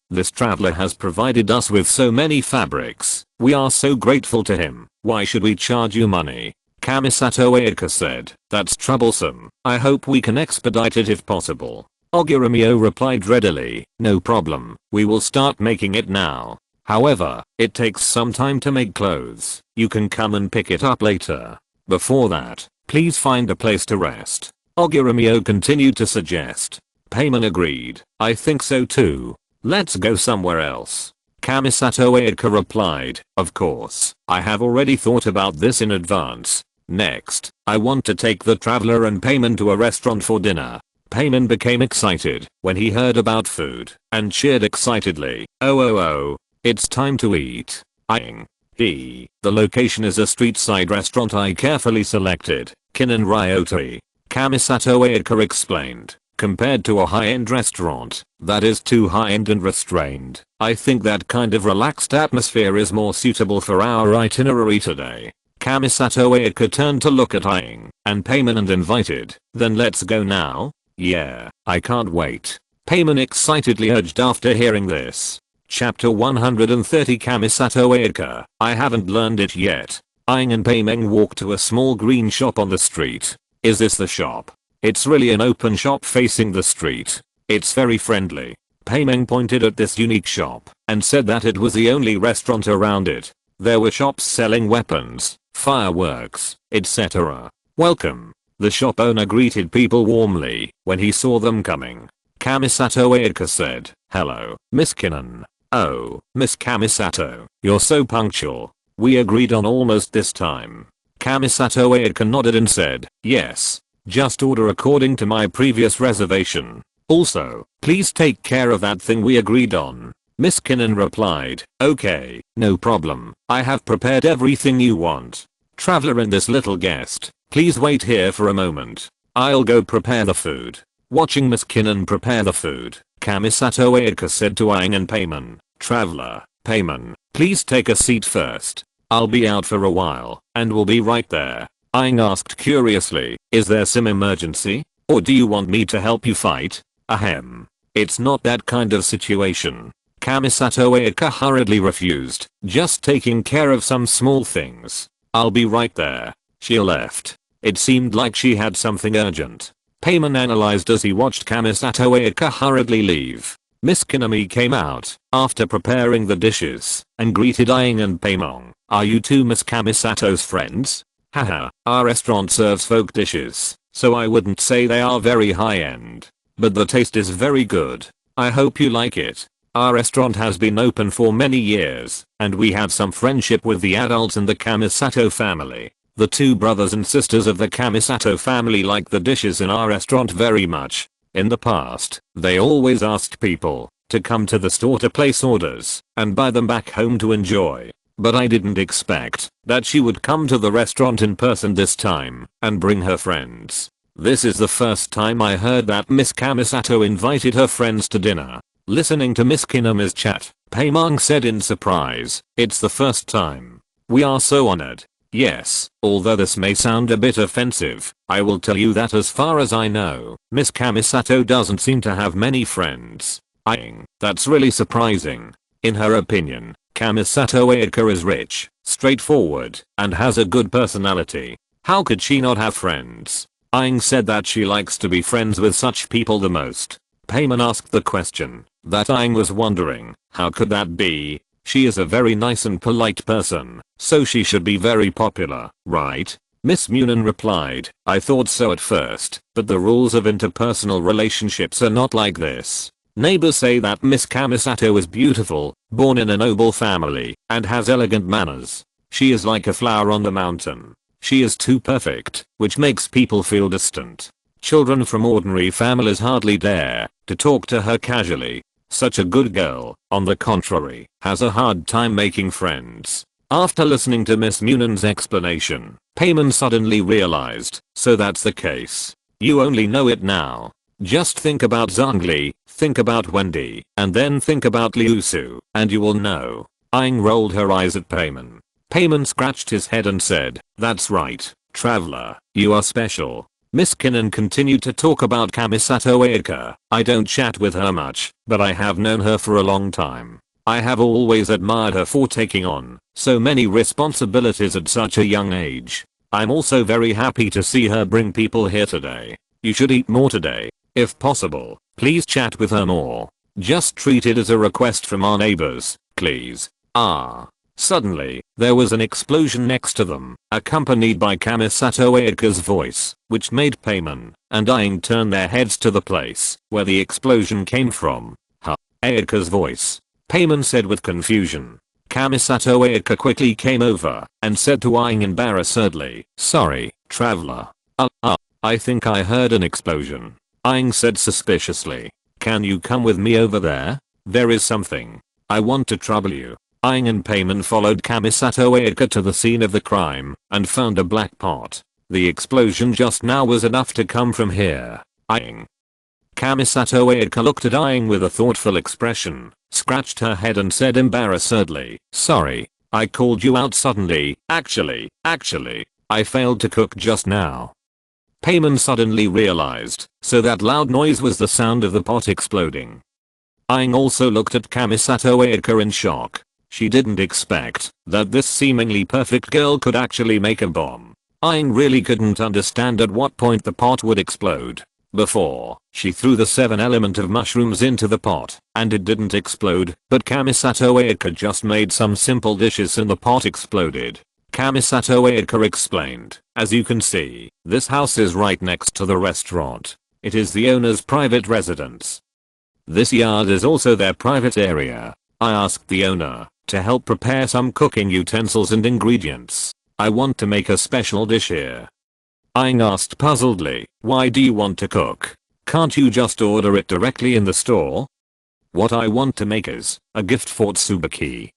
this traveler has provided us with so many fabrics, we are so grateful to him, why should we charge you money?" Kamisato Eika said, "That's troublesome, I hope we can expedite it if possible." Ogura Mio replied readily, "No problem, we will start making it now. However, it takes some time to make clothes, you can come and pick it up later. Before that, please find a place to rest." Ogura Mio continued to suggest. Payman agreed, "I think so too. Let's go somewhere else." Kamisato Eika replied, "Of course, I have already thought about this in advance. Next, I want to take the traveler and Payman to a restaurant for dinner." Payman became excited when he heard about food and cheered excitedly, Oh, it's time to eat. Aang. The location is a street side restaurant I carefully selected, Kinan Ryotei. Kamisato Eika explained. Compared to a high-end restaurant, that is too high-end and restrained. I think that kind of relaxed atmosphere is more suitable for our itinerary today. Kamisato Eika turned to look at Aang and Payman and invited, "Then let's go now?" "Yeah, I can't wait." Payman excitedly urged after hearing this. Chapter 130 Kamisato Eika, I haven't learned it yet. Aang and Payman walked to a small green shop on the street. "Is this the shop?" "It's really an open shop facing the street. It's very friendly." Payman pointed at this unique shop and said that it was the only restaurant around it. There were shops selling weapons, fireworks, etc. "Welcome." The shop owner greeted people warmly when he saw them coming. Kamisato Eika said, "Hello, Miss Kinan." "Oh, Miss Kamisato, you're so punctual. We agreed on almost this time." Kamisato Eika nodded and said, "Yes, just order according to my previous reservation. Also, please take care of that thing we agreed on." Miss Kinnon replied, okay, no problem. I have prepared everything you want. Traveler and this little guest, please wait here for a moment. I'll go prepare the food. Watching Miss Kinnon prepare the food, Kamisato Ayaka said to Aang and Payman, Traveler, Payman, please take a seat first. I'll be out for a while, and will be right there. Aang asked curiously, is there some emergency? Or do you want me to help you fight? Ahem. It's not that kind of situation. Kamisato Ayaka hurriedly refused, just taking care of some small things. I'll be right there. She left. It seemed like she had something urgent. Payman analyzed as he watched Kamisato Ayaka hurriedly leave. Miss Kinami came out, after preparing the dishes, and greeted Aang and Paimon. Are you two Miss Kamisato's friends? Haha, our restaurant serves folk dishes, so I wouldn't say they are very high-end. But the taste is very good. I hope you like it. Our restaurant has been open for many years, and we have some friendship with the adults in the Kamisato family. The two brothers and sisters of the Kamisato family like the dishes in our restaurant very much. In the past, they always asked people to come to the store to place orders and buy them back home to enjoy. But I didn't expect that she would come to the restaurant in person this time and bring her friends. This is the first time I heard that Miss Kamisato invited her friends to dinner. Listening to Miss Kinami's chat, Paimon said in surprise, it's the first time. We are so honored. Yes, although this may sound a bit offensive, I will tell you that as far as I know, Miss Kamisato doesn't seem to have many friends. That's really surprising. In her opinion, Kamisato Ayaka is rich, straightforward, and has a good personality. How could she not have friends? Aang said that she likes to be friends with such people the most. Paimon asked the question that Aang was wondering, how could that be? She is a very nice and polite person, so she should be very popular, right? Miss Munin replied, I thought so at first, but the rules of interpersonal relationships are not like this. Neighbors say that Miss Kamisato is beautiful, born in a noble family, and has elegant manners. She is like a flower on the mountain. She is too perfect, which makes people feel distant. Children from ordinary families hardly dare to talk to her casually. Such a good girl, on the contrary, has a hard time making friends. After listening to Miss Munin's explanation, Paimon suddenly realized, so that's the case. You only know it now. Just think about Zhongli, think about Wendy, and then think about Liu Su, and you will know. Aang rolled her eyes at Paimon. Paimon scratched his head and said, that's right, traveler, you are special. Miss Kinnon continued to talk about Kamisato Ayaka. I don't chat with her much, but I have known her for a long time. I have always admired her for taking on so many responsibilities at such a young age. I'm also very happy to see her bring people here today. You should eat more today. If possible, please chat with her more. Just treat it as a request from our neighbors, please. Suddenly, there was an explosion next to them, accompanied by Kamisato Ayaka's voice, which made Paimon and Aang turn their heads to the place where the explosion came from. Ayaka's voice, Paimon said with confusion. Kamisato Ayaka quickly came over and said to Aang embarrassedly, sorry, traveler. I think I heard an explosion. Aang said suspiciously. Can you come with me over there? There is something. I want to trouble you. Aang and Paimon followed Kamisato Ayaka to the scene of the crime and found a black pot. The explosion just now was enough to come from here. Aang. Kamisato Ayaka looked at Aang with a thoughtful expression, scratched her head and said embarrassedly, sorry, I called you out suddenly. Actually, I failed to cook just now. Paimon suddenly realized, so that loud noise was the sound of the pot exploding. Aang also looked at Kamisato Ayaka in shock. She didn't expect that this seemingly perfect girl could actually make a bomb. Aang really couldn't understand at what point the pot would explode. Before, she threw the 7-element of mushrooms into the pot, and it didn't explode, but Kamisato Ayaka just made some simple dishes and the pot exploded. Kamisato Ayaka explained, as you can see, this house is right next to the restaurant. It is the owner's private residence. This yard is also their private area. I asked the owner to help prepare some cooking utensils and ingredients. I want to make a special dish here. Aang asked puzzledly, why do you want to cook? Can't you just order it directly in the store? What I want to make is a gift for Tsubaki.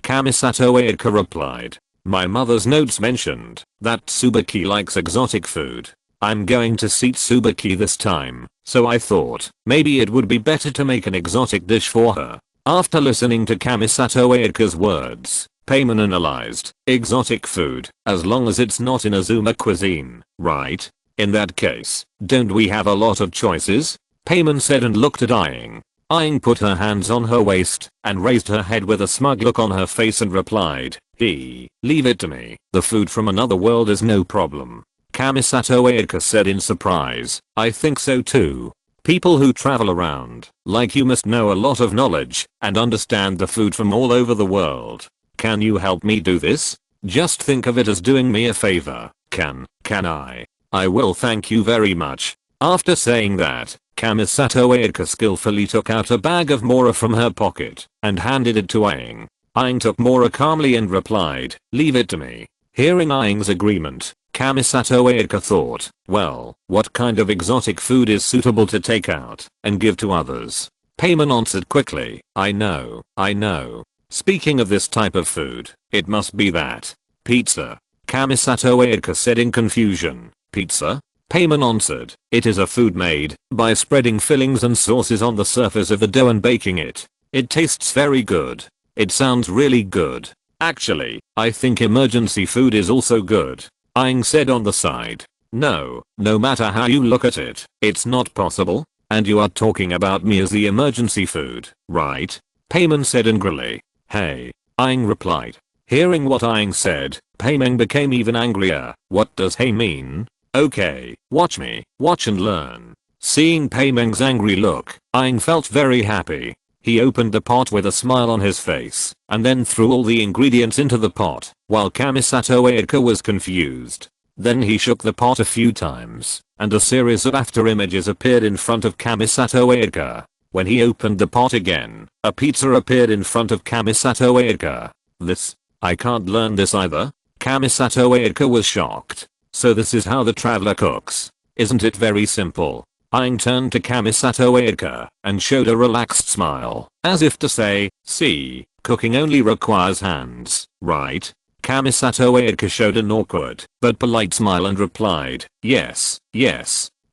Kamisato Ayaka replied. My mother's notes mentioned that Tsubaki likes exotic food. I'm going to see Tsubaki this time, so I thought maybe it would be better to make an exotic dish for her. After listening to Kamisato Ayaka's words, Payman analyzed, exotic food, as long as it's not in Azuma cuisine, right? In that case, don't we have a lot of choices? Payman said and looked at Aang. Aang put her hands on her waist and raised her head with a smug look on her face and replied, leave it to me. The food from another world is no problem. Kamisato Ayaka said in surprise, I think so too. People who travel around, like you, must know a lot of knowledge and understand the food from all over the world. Can you help me do this? Just think of it as doing me a favor. Can I? I will, thank you very much. After saying that, Kamisato Ayaka skillfully took out a bag of Mora from her pocket and handed it to Aang. Aang took Mora calmly and replied, leave it to me. Hearing Aang's agreement, Kamisato Ayaka thought, well, what kind of exotic food is suitable to take out and give to others? Payman answered quickly, I know. Speaking of this type of food, it must be that. Pizza. Kamisato Ayaka said in confusion. Pizza? Payman answered, it is a food made by spreading fillings and sauces on the surface of the dough and baking it. It tastes very good. It sounds really good. Actually, I think emergency food is also good. Aang said on the side. No matter how you look at it, it's not possible. And you are talking about me as the emergency food, right? Payman said angrily. Hey, Aang replied. Hearing what Aang said, Payman became even angrier. What does hey mean? Okay, watch me, watch and learn. Seeing Payman's angry look, Aang felt very happy. He opened the pot with a smile on his face, and then threw all the ingredients into the pot, while Kamisato Ayaka was confused. Then he shook the pot a few times, and a series of after images appeared in front of Kamisato Ayaka. When he opened the pot again, a pizza appeared in front of Kamisato Ayaka. I can't learn this either? Kamisato Ayaka was shocked. So this is how the traveler cooks. Isn't it very simple? Aang turned to Kamisato Ayaka and showed a relaxed smile, as if to say, see, cooking only requires hands, right? Kamisato Ayaka showed an awkward but polite smile and replied, yes.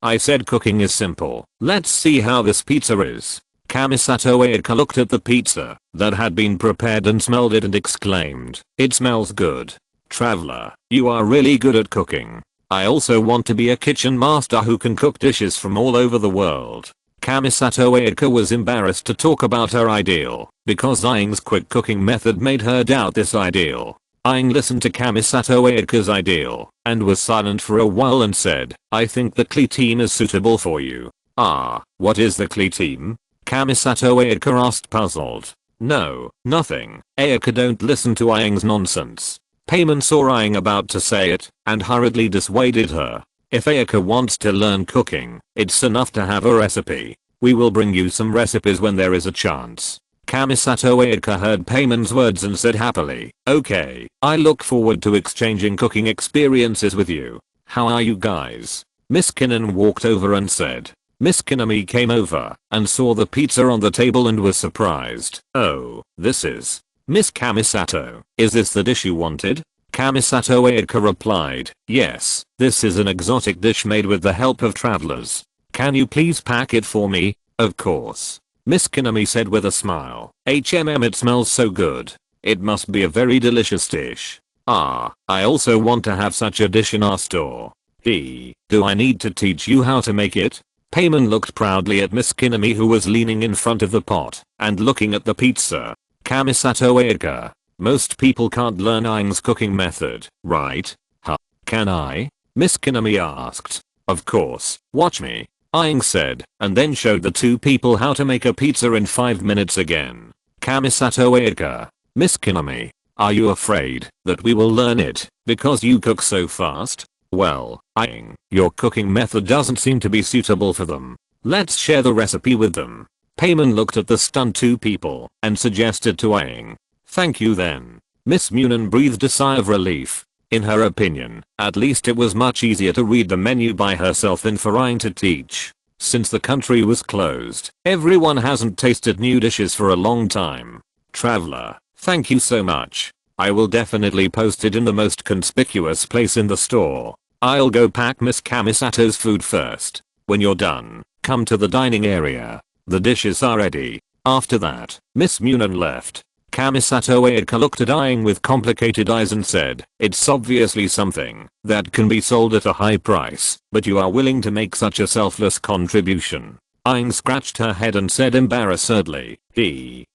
I said cooking is simple. Let's see how this pizza is. Kamisato Ayaka looked at the pizza that had been prepared and smelled it and exclaimed, it smells good. Traveler, you are really good at cooking. I also want to be a kitchen master who can cook dishes from all over the world. Kamisato Ayaka was embarrassed to talk about her ideal, because Aang's quick cooking method made her doubt this ideal. Aang listened to Kamisato Ayaka's ideal, and was silent for a while and said, I think the Klee team is suitable for you. What is the Klee team? Kamisato Ayaka asked puzzled. No, nothing. Ayaka, don't listen to Aang's nonsense. Payman saw Aang about to say it, and hurriedly dissuaded her. If Ayaka wants to learn cooking, it's enough to have a recipe. We will bring you some recipes when there is a chance. Kamisato Ayaka heard Payman's words and said happily, okay, I look forward to exchanging cooking experiences with you. How are you guys? Miss Kinnan walked over and said. Miss Kinami came over and saw the pizza on the table and was surprised. Oh, this is. Miss Kamisato, is this the dish you wanted? Kamisato Ayaka replied, yes, this is an exotic dish made with the help of travelers. Can you please pack it for me? Of course. Miss Kinami said with a smile. It smells so good. It must be a very delicious dish. I also want to have such a dish in our store. Do I need to teach you how to make it? Payman looked proudly at Miss Kinami, who was leaning in front of the pot and looking at the pizza. Kamisato Ayaka. Most people can't learn Aang's cooking method, right? Can I? Miss Kinami asked. Of course, watch me. Aang said, and then showed the two people how to make a pizza in 5 minutes again. Kamisato Ayaka. Miss Kinami, are you afraid that we will learn it because you cook so fast? Well, Aang, your cooking method doesn't seem to be suitable for them. Let's share the recipe with them. Payman looked at the stunned two people and suggested to Aang. Thank you then. Miss Munin breathed a sigh of relief. In her opinion, at least it was much easier to read the menu by herself than for Aang to teach. Since the country was closed, everyone hasn't tasted new dishes for a long time. Traveler, thank you so much. I will definitely post it in the most conspicuous place in the store. I'll go pack Miss Kamisato's food first. When you're done, come to the dining area. The dishes are ready. After that, Miss Munan left. Kamisato Ayaka looked at Aang with complicated eyes and said, "It's obviously something that can be sold at a high price, but you are willing to make such a selfless contribution." Aang scratched her head and said embarrassedly,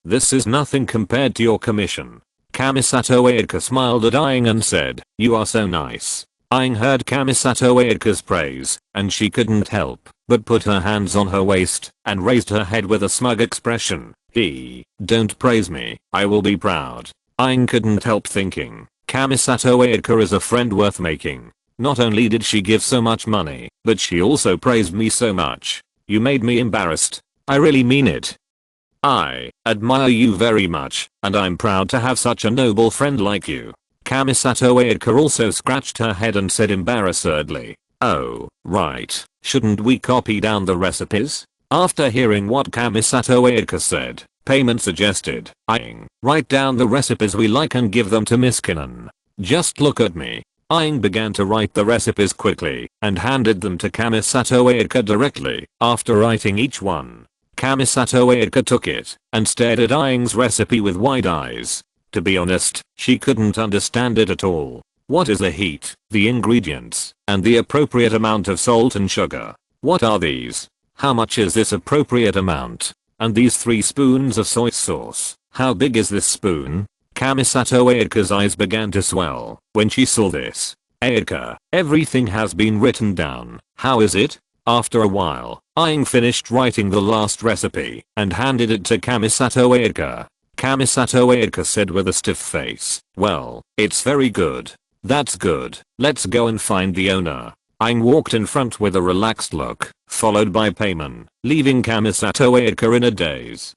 "This is nothing compared to your commission." Kamisato Ayaka smiled at Aang and said, "You are so nice." Aang heard Kamisato Ayaka's praise, and she couldn't help but put her hands on her waist and raised her head with a smug expression. Don't praise me, I will be proud." Aang couldn't help thinking, Kamisato Ayaka is a friend worth making. Not only did she give so much money, but she also praised me so much. You made me embarrassed. I really mean it. I admire you very much, and I'm proud to have such a noble friend like you. Kamisato Ayaka also scratched her head and said embarrassedly, "Oh, right, shouldn't we copy down the recipes?" After hearing what Kamisato Ayaka said, Payment suggested, Aang, write down the recipes we like and give them to Miss Kinnan. Just look at me. Aang began to write the recipes quickly and handed them to Kamisato Ayaka directly. After writing each one, Kamisato Ayaka took it and stared at Aang's recipe with wide eyes. To be honest, she couldn't understand it at all. What is the heat, the ingredients, and the appropriate amount of salt and sugar? What are these? How much is this appropriate amount? And these 3 spoons of soy sauce, how big is this spoon? Kamisato Ayaka's eyes began to swell when she saw this. Ayaka, everything has been written down. How is it? After a while, Aang finished writing the last recipe and handed it to Kamisato Ayaka. Kamisato Ayaka said with a stiff face, "Well, it's very good." "That's good. Let's go and find the owner." Aang walked in front with a relaxed look, followed by Payman, leaving Kamisato Ayaka in a daze.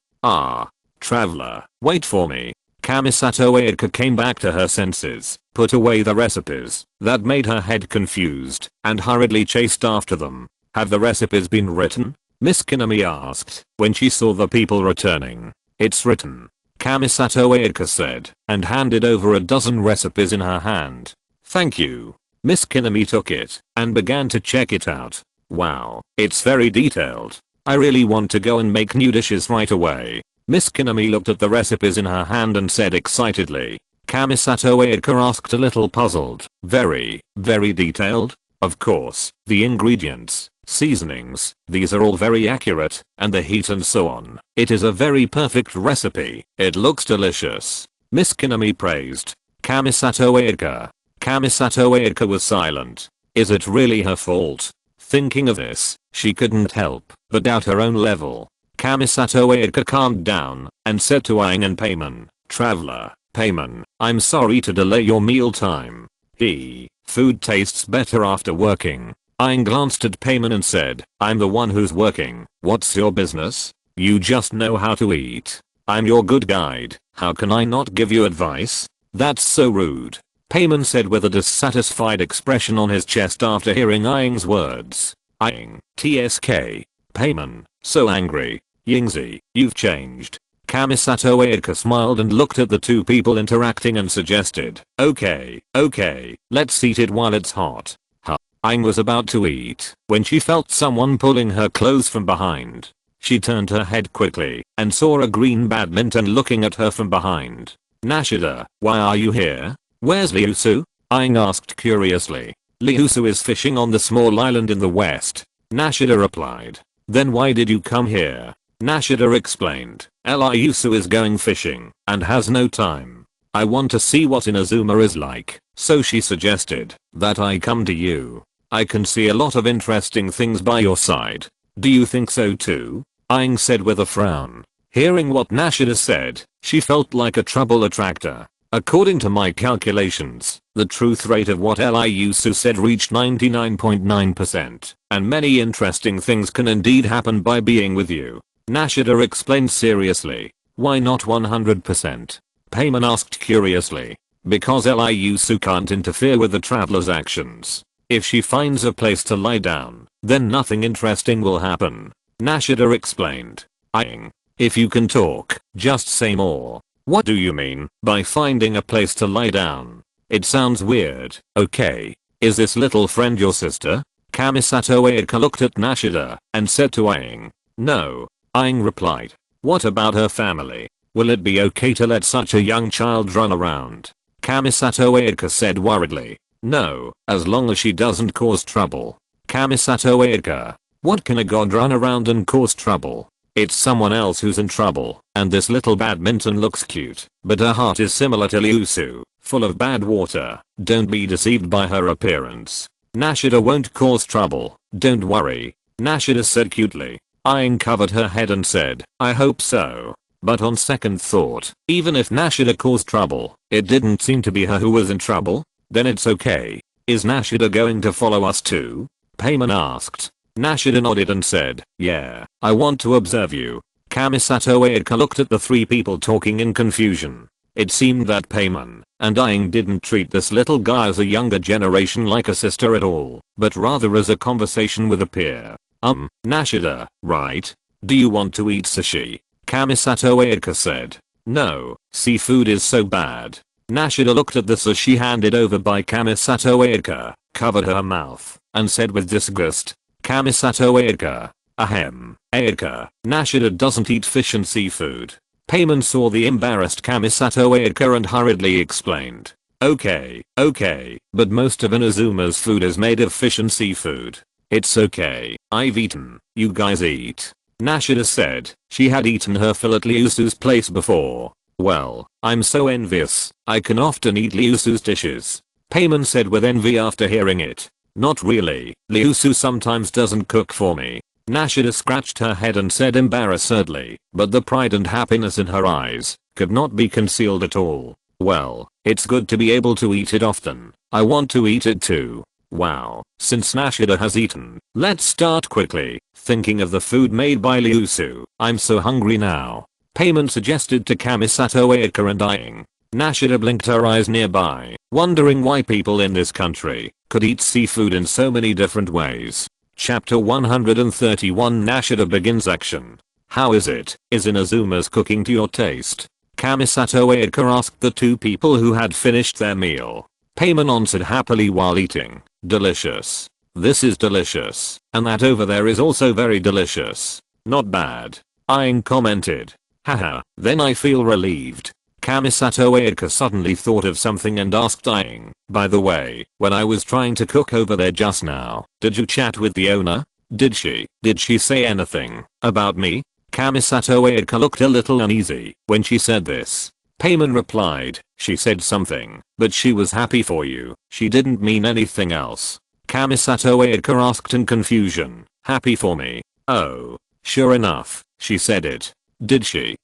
Traveler, wait for me." Kamisato Ayaka came back to her senses, put away the recipes that made her head confused, and hurriedly chased after them. "Have the recipes been written?" Miss Kinami asked when she saw the people returning. "It's written," Kamisato Ayaka said, and handed over a dozen recipes in her hand. "Thank you." Miss Kinami took it and began to check it out. "Wow, it's very detailed. I really want to go and make new dishes right away." Miss Kinami looked at the recipes in her hand and said excitedly. Kamisato Ayaka asked a little puzzled, very detailed?" "Of course, the ingredients, seasonings, these are all very accurate, and the heat and so on. It is a very perfect recipe. It looks delicious." Miss Kinami praised Kamisato Ayaka. Kamisato Ayaka was silent. Is it really her fault? Thinking of this, she couldn't help but doubt her own level. Kamisato Ayaka calmed down and said to Aang and Payman, "Traveler, Payman, I'm sorry to delay your meal time. Food tastes better after working." Aang glanced at Payman and said, "I'm the one who's working. What's your business? You just know how to eat. I'm your good guide. How can I not give you advice?" "That's so rude," Payman said with a dissatisfied expression on his chest after hearing Aang's words. Aang, TSK. Payman, so angry. "Yingzi, you've changed." Kamisato Ayaka smiled and looked at the two people interacting and suggested, Okay, let's eat it while it's hot." Aang was about to eat when she felt someone pulling her clothes from behind. She turned her head quickly and saw a green badminton looking at her from behind. "Nashida, why are you here? Where's Liusu?" Aang asked curiously. "Liusu is fishing on the small island in the west," Nashida replied. "Then why did you come here?" Nashida explained. "Liusu is going fishing and has no time. I want to see what Inazuma is like, so she suggested that I come to you. I can see a lot of interesting things by your side. Do you think so too?" Aang said with a frown. Hearing what Nashida said, she felt like a trouble attractor. According to my calculations, the truth rate of what Liusu said reached 99.9%, and many interesting things can indeed happen by being with you. Nashida explained seriously. "Why not 100%? Payman asked curiously. "Because Liusu can't interfere with the traveler's actions." If she finds a place to lie down, then nothing interesting will happen. Nashida explained. If you can talk, just say more. What do you mean by finding a place to lie down? It sounds weird. Okay. Is this little friend your sister? Kamisato Ayaka looked at Nashida and said to Aang. No. Aang replied. What about her family? Will it be okay to let such a young child run around? Kamisato Ayaka said worriedly. No, as long as she doesn't cause trouble. Kamisato Ayaka. What can a god run around and cause trouble? It's someone else who's in trouble, and this little badminton looks cute, but her heart is similar to Liusu, full of bad water. Don't be deceived by her appearance. Nashida won't cause trouble, don't worry. Nashida said cutely. Aang covered her head and said, I hope so. But on second thought, even if Nashida caused trouble, it didn't seem to be her who was in trouble. Then it's okay. Is Nashida going to follow us too? Paimon asked. Nashida nodded and said, yeah, I want to observe you. Kamisato Ayaka looked at the three people talking in confusion. It seemed that Paimon and Aang didn't treat this little guy as a younger generation like a sister at all, but rather as a conversation with a peer. Nashida, right? Do you want to eat sushi? Kamisato Ayaka said. No, seafood is so bad. Nashida looked at the sushi handed over by Kamisato Ayaka, covered her mouth, and said with disgust. Kamisato Ayaka. Ahem. Ayaka. Nashida doesn't eat fish and seafood. Paimon saw the embarrassed Kamisato Ayaka and hurriedly explained. Okay, but most of Inazuma's food is made of fish and seafood. It's okay, I've eaten, you guys eat. Nashida said she had eaten her fill at Liusu's place before. Well, I'm so envious, I can often eat Liusu's dishes. Paimon said with envy after hearing it. Not really, Liusu sometimes doesn't cook for me. Nashida scratched her head and said embarrassedly, but the pride and happiness in her eyes could not be concealed at all. Well, it's good to be able to eat it often. I want to eat it too. Wow, since Nashida has eaten, let's start quickly, thinking of the food made by Liusu. I'm so hungry now. Paimon suggested to Kamisato Ayaka and Aang. Nashida blinked her eyes nearby, wondering why people in this country could eat seafood in so many different ways. Chapter 131 Nashida begins action. How is it? Is Inazuma's cooking to your taste? Kamisato Ayaka asked the two people who had finished their meal. Paimon answered happily while eating. Delicious. This is delicious. And that over there is also very delicious. Not bad. Aang commented. Haha, then I feel relieved. Kamisato Ayaka suddenly thought of something and asked Aang, by the way, when I was trying to cook over there just now, did you chat with the owner? Did she say anything about me? Kamisato Ayaka looked a little uneasy when she said this. Paimon replied, she said something, but she was happy for you. She didn't mean anything else. Kamisato Ayaka asked in confusion, happy for me? Oh, sure enough, she said it. Did she?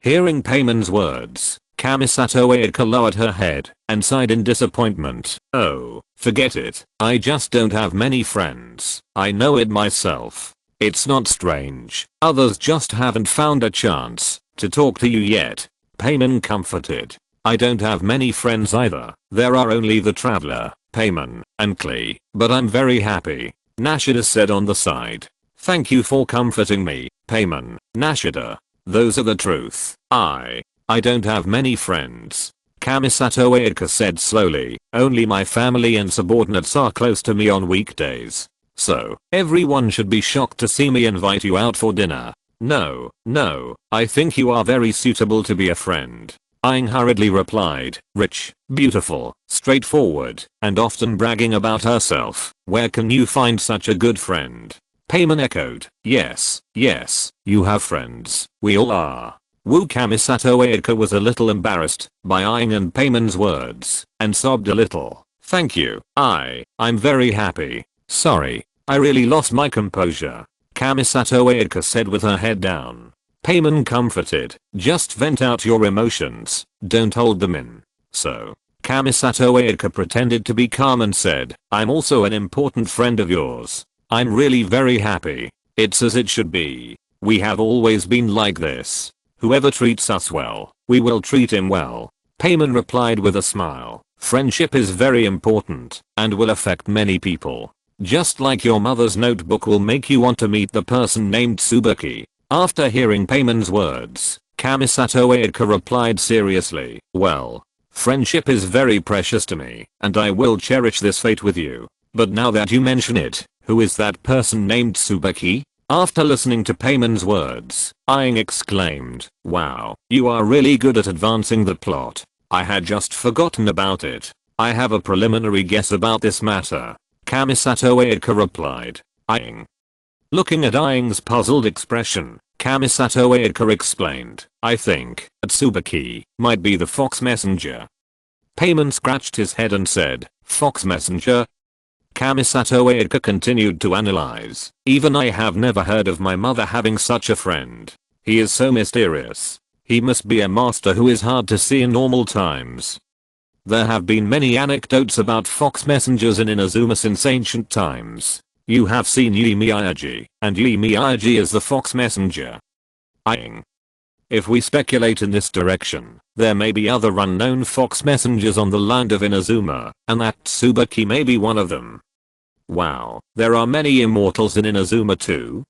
Hearing Paimon's words, Kamisato Ayaka lowered her head and sighed in disappointment. Oh, forget it. I just don't have many friends. I know it myself. It's not strange. Others just haven't found a chance to talk to you yet. Paimon comforted. I don't have many friends either. There are only the traveler, Paimon, and Klee, but I'm very happy. Nashida said on the side. Thank you for comforting me, Paimon. Nashida. Those are the truth. I don't have many friends. Kamisato Ayaka said slowly. Only my family and subordinates are close to me on weekdays. So, everyone should be shocked to see me invite you out for dinner. No, I think you are very suitable to be a friend. Aang hurriedly replied, rich, beautiful, straightforward, and often bragging about herself. Where can you find such a good friend? Paimon echoed, yes, you have friends. We all are. Wu Kamisato Ayaka was a little embarrassed by Aang and Paimon's words, and sobbed a little. Thank you. I'm very happy. Sorry, I really lost my composure. Kamisato Ayaka said with her head down. Paimon comforted, just vent out your emotions, don't hold them in. So, Kamisato Ayaka pretended to be calm and said, I'm also an important friend of yours. I'm really very happy. It's as it should be. We have always been like this. Whoever treats us well, we will treat him well. Paimon replied with a smile. Friendship is very important and will affect many people. Just like your mother's notebook will make you want to meet the person named Tsubaki. After hearing Payman's words, Kamisato Ayaka replied seriously, well, friendship is very precious to me, and I will cherish this fate with you. But now that you mention it, who is that person named Tsubaki? After listening to Payman's words, Aang exclaimed, wow, you are really good at advancing the plot. I had just forgotten about it. I have a preliminary guess about this matter. Kamisato Ayaka replied. Aang. Looking at Aang's puzzled expression, Kamisato Ayaka explained, I think Tsubaki might be the fox messenger. Payman scratched his head and said, fox messenger? Kamisato Ayaka continued to analyze. Even I have never heard of my mother having such a friend. He is so mysterious. He must be a master who is hard to see in normal times. There have been many anecdotes about fox messengers in Inazuma since ancient times. You have seen Yi Miyagi, and Yi Miyagi is the fox messenger. Aang. If we speculate in this direction, there may be other unknown fox messengers on the land of Inazuma, and that Tsubaki may be one of them. Wow, there are many immortals in Inazuma too?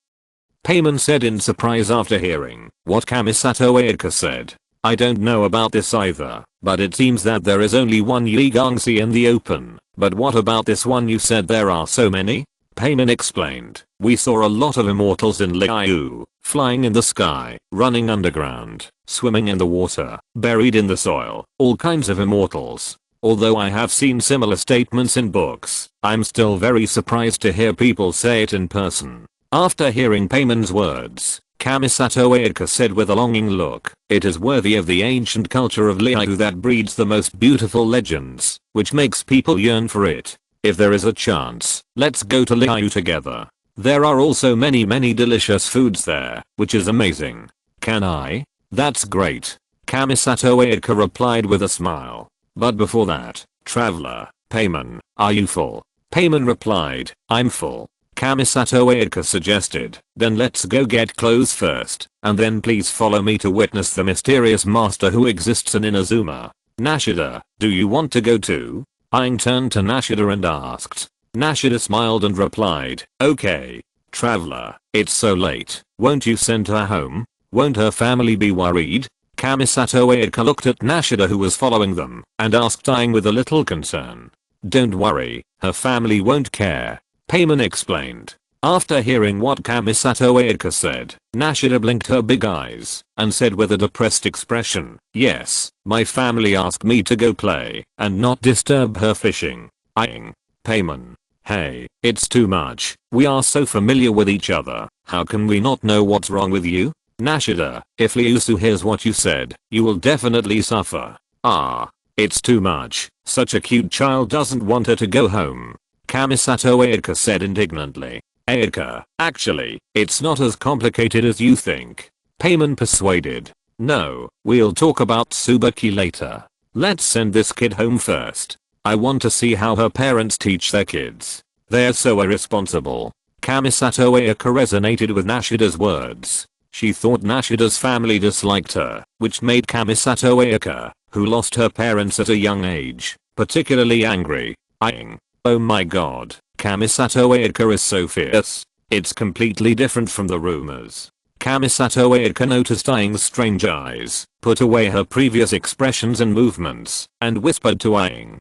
Payman said in surprise after hearing what Kamisato Ayaka said. I don't know about this either, but it seems that there is only one Yi Gongsi in the open. But what about this one you said there are so many? Payman explained. We saw a lot of immortals in Liu, flying in the sky, running underground, swimming in the water, buried in the soil, all kinds of immortals. Although I have seen similar statements in books, I'm still very surprised to hear people say it in person. After hearing Payman's words, Kamisato Ayaka said with a longing look, it is worthy of the ancient culture of Liu that breeds the most beautiful legends, which makes people yearn for it. If there is a chance, let's go to Liu together. There are also many delicious foods there, which is amazing. Can I? That's great. Kamisato Ayaka replied with a smile. But before that, traveler, Payman, are you full? Payman replied, I'm full. Kamisato Ayaka suggested, then let's go get clothes first, and then please follow me to witness the mysterious master who exists in Inazuma. Nashida, do you want to go too? Aang turned to Nashida and asked. Nashida smiled and replied, okay. Traveler, it's so late, won't you send her home? Won't her family be worried? Kamisato Ayaka looked at Nashida who was following them, and asked Aang with a little concern. Don't worry, her family won't care. Payman explained. After hearing what Kamisato Ayaka said, Nashida blinked her big eyes and said with a depressed expression, yes, my family asked me to go play and not disturb her fishing. Aang. Payman. Hey, it's too much. We are so familiar with each other. How can we not know what's wrong with you? Nashida, if Liusu hears what you said, you will definitely suffer. Ah, it's too much. Such a cute child doesn't want her to go home. Kamisato Ayaka said indignantly. Ayaka, actually, it's not as complicated as you think. Payman persuaded. No, we'll talk about Tsubaki later. Let's send this kid home first. I want to see how her parents teach their kids. They're so irresponsible. Kamisato Ayaka resonated with Nashida's words. She thought Nashida's family disliked her, which made Kamisato Ayaka, who lost her parents at a young age, particularly angry. Aang. Oh my god, Kamisato Ayaka is so fierce. It's completely different from the rumors. Kamisato Ayaka noticed Aang's strange eyes, put away her previous expressions and movements, and whispered to Aang,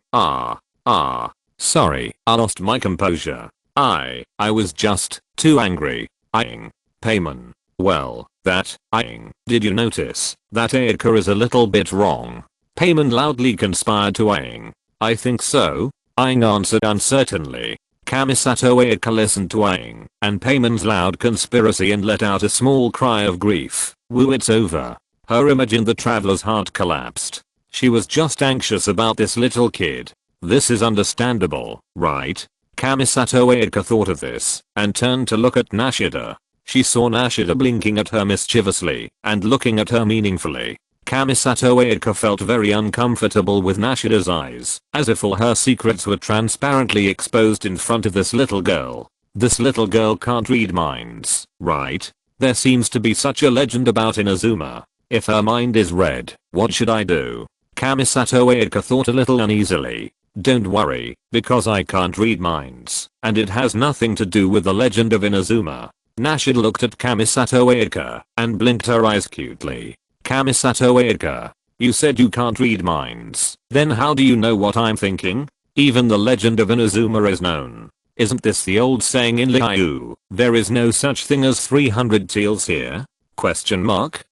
sorry, I lost my composure. I was just too angry. Aang. Payman. Well, Aang, did you notice that Ayaka is a little bit wrong? Payman loudly conspired to Aang. I think so. Aang answered uncertainly. Kamisato Ayaka listened to Aang and Payman's loud conspiracy and let out a small cry of grief. Woo, it's over. Her image in the traveler's heart collapsed. She was just anxious about this little kid. This is understandable, right? Kamisato Ayaka thought of this and turned to look at Nashida. She saw Nashida blinking at her mischievously and looking at her meaningfully. Kamisato Ayaka felt very uncomfortable with Nashida's eyes, as if all her secrets were transparently exposed in front of this little girl. This little girl can't read minds, right? There seems to be such a legend about Inazuma. If her mind is read, what should I do? Kamisato Ayaka thought a little uneasily. Don't worry, because I can't read minds, and it has nothing to do with the legend of Inazuma. Nashida looked at Kamisato Ayaka and blinked her eyes cutely. Kamisato Ayaka, you said you can't read minds. Then how do you know what I'm thinking? Even the legend of Inazuma is known. Isn't this the old saying in Liu? There is no such thing as 300 teals here? Question mark?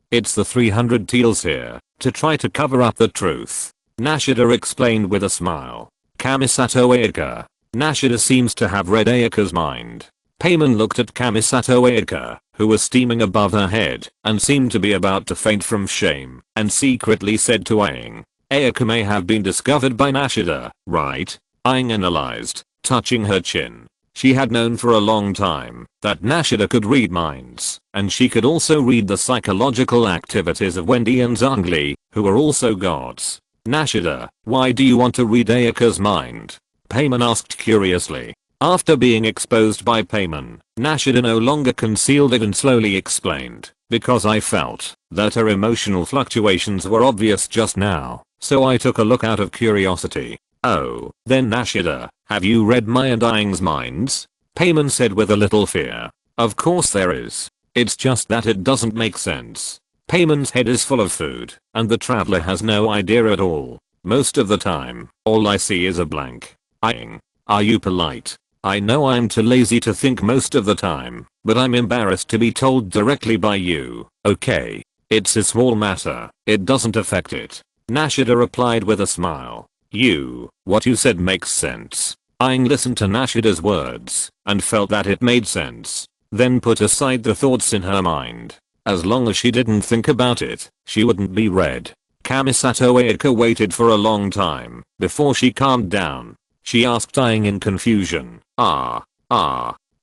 It's the 300 teals here, to try to cover up the truth. Nashida explained with a smile. Kamisato Ayaka. Nashida seems to have read Ayaka's mind. Payman looked at Kamisato Ayaka, who was steaming above her head and seemed to be about to faint from shame, and secretly said to Aang, Ayaka may have been discovered by Nashida, right? Aang analyzed, touching her chin. She had known for a long time that Nashida could read minds, and she could also read the psychological activities of Wendy and Zhongli, who are also gods. Nashida, why do you want to read Ayaka's mind? Payman asked curiously. After being exposed by Payman, Nashida no longer concealed it and slowly explained, because I felt that her emotional fluctuations were obvious just now, so I took a look out of curiosity. Oh, then Nashida, have you read my and Aang's minds? Payman said with a little fear. Of course there is. It's just that it doesn't make sense. Payman's head is full of food, and the traveler has no idea at all. Most of the time, all I see is a blank. Aang, are you polite? I know I'm too lazy to think most of the time, but I'm embarrassed to be told directly by you. Okay. It's a small matter. It doesn't affect it. Nashida replied with a smile. What you said makes sense. Aang listened to Nashida's words and felt that it made sense. Then put aside the thoughts in her mind. As long as she didn't think about it, she wouldn't be read. Kamisato Ayaka waited for a long time before she calmed down. She asked Aang in confusion.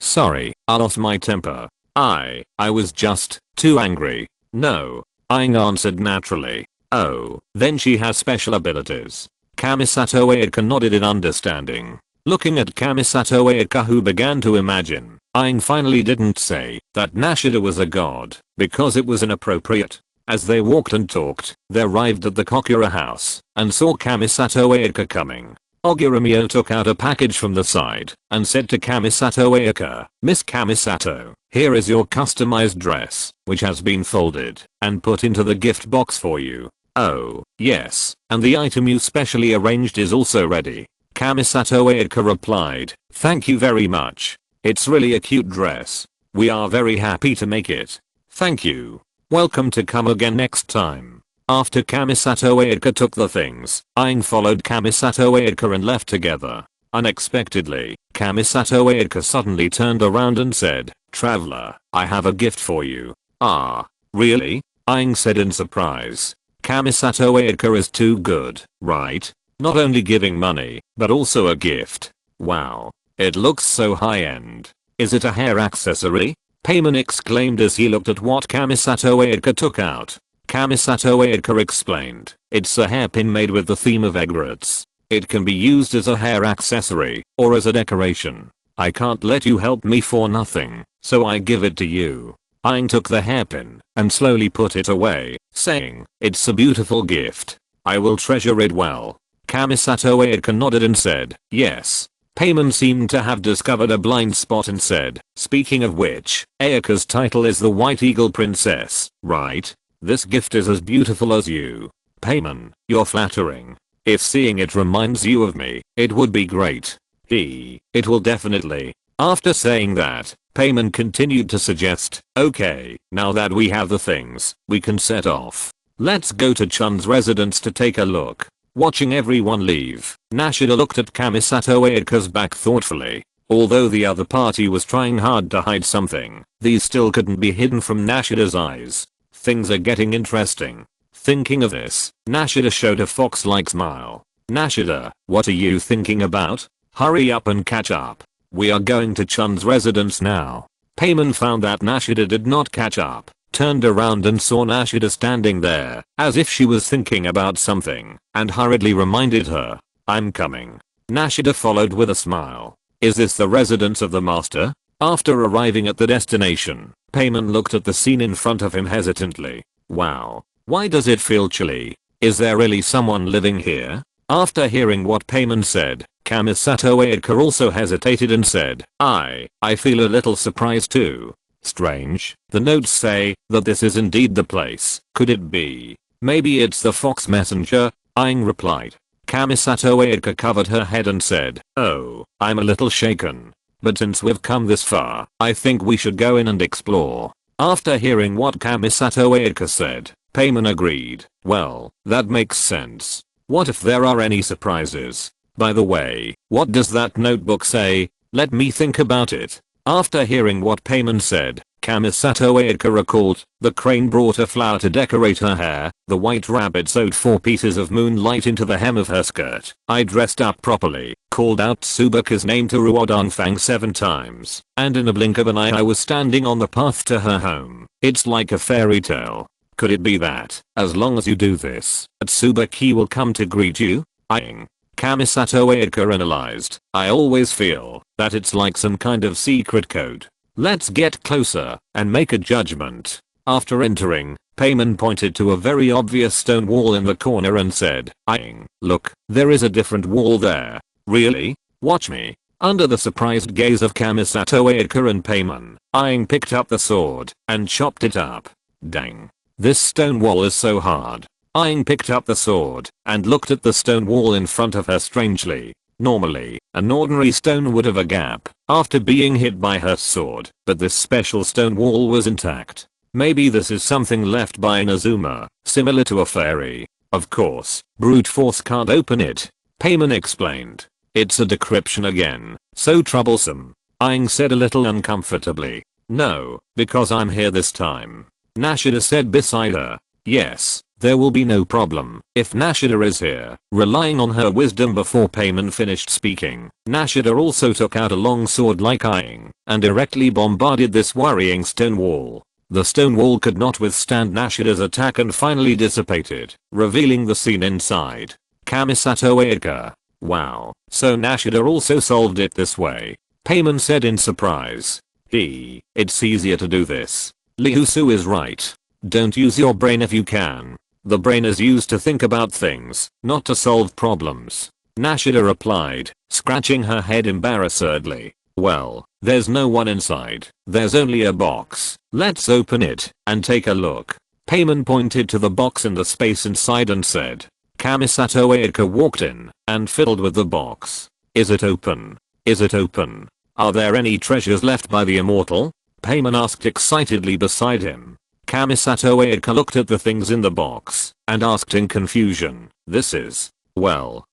Sorry, I lost my temper. I was just too angry. No, Aang answered naturally. Oh, then she has special abilities. Kamisato Ayaka nodded in understanding. Looking at Kamisato Ayaka, who began to imagine, Aang finally didn't say that Nashida was a god, because it was inappropriate. As they walked and talked, they arrived at the Kokura house and saw Kamisato Ayaka coming. Ogurumyo took out a package from the side and said to Kamisato Ayaka, Miss Kamisato, here is your customized dress, which has been folded and put into the gift box for you. Oh, yes, and the item you specially arranged is also ready. Kamisato Ayaka replied, thank you very much. It's really a cute dress. We are very happy to make it. Thank you. Welcome to come again next time. After Kamisato Ayaka took the things, Aang followed Kamisato Ayaka and left together. Unexpectedly, Kamisato Ayaka suddenly turned around and said, Traveler, I have a gift for you. Ah, really? Aang said in surprise. Kamisato Ayaka is too good, right? Not only giving money, but also a gift. Wow. It looks so high-end. Is it a hair accessory? Payman exclaimed as he looked at what Kamisato Ayaka took out. Kamisato Ayaka explained, it's a hairpin made with the theme of egrets. It can be used as a hair accessory, or as a decoration. I can't let you help me for nothing, so I give it to you. Aang took the hairpin and slowly put it away, saying, it's a beautiful gift. I will treasure it well. Kamisato Ayaka nodded and said, yes. Payman seemed to have discovered a blind spot and said, speaking of which, Ayaka's title is the White Eagle Princess, right? This gift is as beautiful as you. Payman, you're flattering. If seeing it reminds you of me, it would be great. It will definitely. After saying that, Payman continued to suggest, okay, now that we have the things, we can set off. Let's go to Chun's residence to take a look. Watching everyone leave, Nashida looked at Kamisato Ayaka's back thoughtfully. Although the other party was trying hard to hide something, these still couldn't be hidden from Nashida's eyes. Things are getting interesting. Thinking of this, Nashida showed a fox-like smile. Nashida, what are you thinking about? Hurry up and catch up. We are going to Chun's residence now. Payman found that Nashida did not catch up, turned around and saw Nashida standing there, as if she was thinking about something, and hurriedly reminded her, I'm coming. Nashida followed with a smile. Is this the residence of the master? After arriving at the destination, Payman looked at the scene in front of him hesitantly. Wow. Why does it feel chilly? Is there really someone living here? After hearing what Payman said, Kamisato Ayaka also hesitated and said, I feel a little surprised too. Strange. The notes say that this is indeed the place. Could it be? Maybe it's the fox messenger? Aang replied. Kamisato Ayaka covered her head and said, oh, I'm a little shaken. But since we've come this far, I think we should go in and explore. After hearing what Kamisato Ayaka said, Payman agreed. Well, that makes sense. What if there are any surprises? By the way, what does that notebook say? Let me think about it. After hearing what Payman said, Kamisato Ayaka recalled, the crane brought a flower to decorate her hair, the white rabbit sewed 4 pieces of moonlight into the hem of her skirt. I dressed up properly, called out Tsubaki's name to Ruodanfang 7 times, and in a blink of an eye I was standing on the path to her home. It's like a fairy tale. Could it be that, as long as you do this, Tsubaki will come to greet you? Eyeing. Kamisato Ayaka analyzed. I always feel that it's like some kind of secret code. Let's get closer and make a judgment. After entering, Payman pointed to a very obvious stone wall in the corner and said, eyeing. Look, there is a different wall there. Really? Watch me. Under the surprised gaze of Kamisato Ayaka and Payman, Aang picked up the sword and chopped it up. Dang. This stone wall is so hard. Aang picked up the sword and looked at the stone wall in front of her strangely. Normally, an ordinary stone would have a gap after being hit by her sword, but this special stone wall was intact. Maybe this is something left by Inazuma, similar to a fairy. Of course, brute force can't open it. Payman explained. It's a decryption again. So troublesome. Aang said a little uncomfortably. No, because I'm here this time. Nashida said beside her. Yes, there will be no problem if Nashida is here. Relying on her wisdom before Payman finished speaking, Nashida also took out a long sword like Aang and directly bombarded this worrying stone wall. The stone wall could not withstand Nashida's attack and finally dissipated, revealing the scene inside. Kamisato Ayaka. Wow, so Nashida also solved it this way. Payman said in surprise. It's easier to do this. Liusu is right. Don't use your brain if you can. The brain is used to think about things, not to solve problems. Nashida replied, scratching her head embarrassedly. Well, there's no one inside. There's only a box. Let's open it and take a look. Payman pointed to the box in the space inside and said. Kamisato Ayaka walked in and fiddled with the box. Is it open? Is it open? Are there any treasures left by the immortal? Payman asked excitedly beside him. Kamisato Ayaka looked at the things in the box and asked in confusion. This is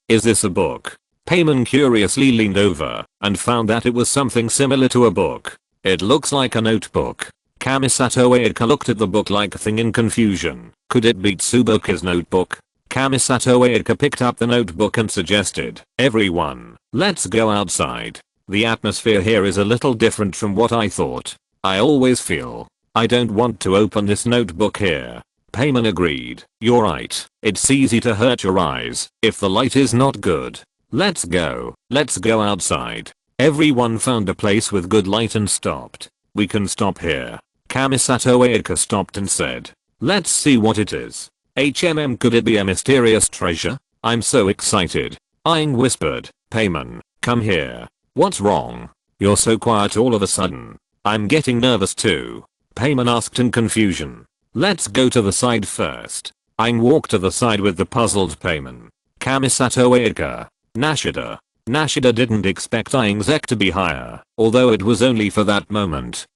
this a book? Payman curiously leaned over and found that it was something similar to a book. It looks like a notebook. Kamisato Ayaka looked at the book like thing in confusion. Could it be Tsubaki's notebook? Kamisato Ayaka picked up the notebook and suggested, everyone, let's go outside. The atmosphere here is a little different from what I thought. I always feel I don't want to open this notebook here. Payman agreed. You're right. It's easy to hurt your eyes if the light is not good. Let's go. Let's go outside. Everyone found a place with good light and stopped. We can stop here. Kamisato Ayaka stopped and said. Let's see what it is. Could it be a mysterious treasure? I'm so excited. Aang whispered. Payman, come here. What's wrong? You're so quiet all of a sudden. I'm getting nervous too. Payman asked in confusion. Let's go to the side first. Aang walked to the side with the puzzled Payman. Kamisato Ayaka. Nashida. Nashida didn't expect Aang's EK to be higher, although it was only for that moment.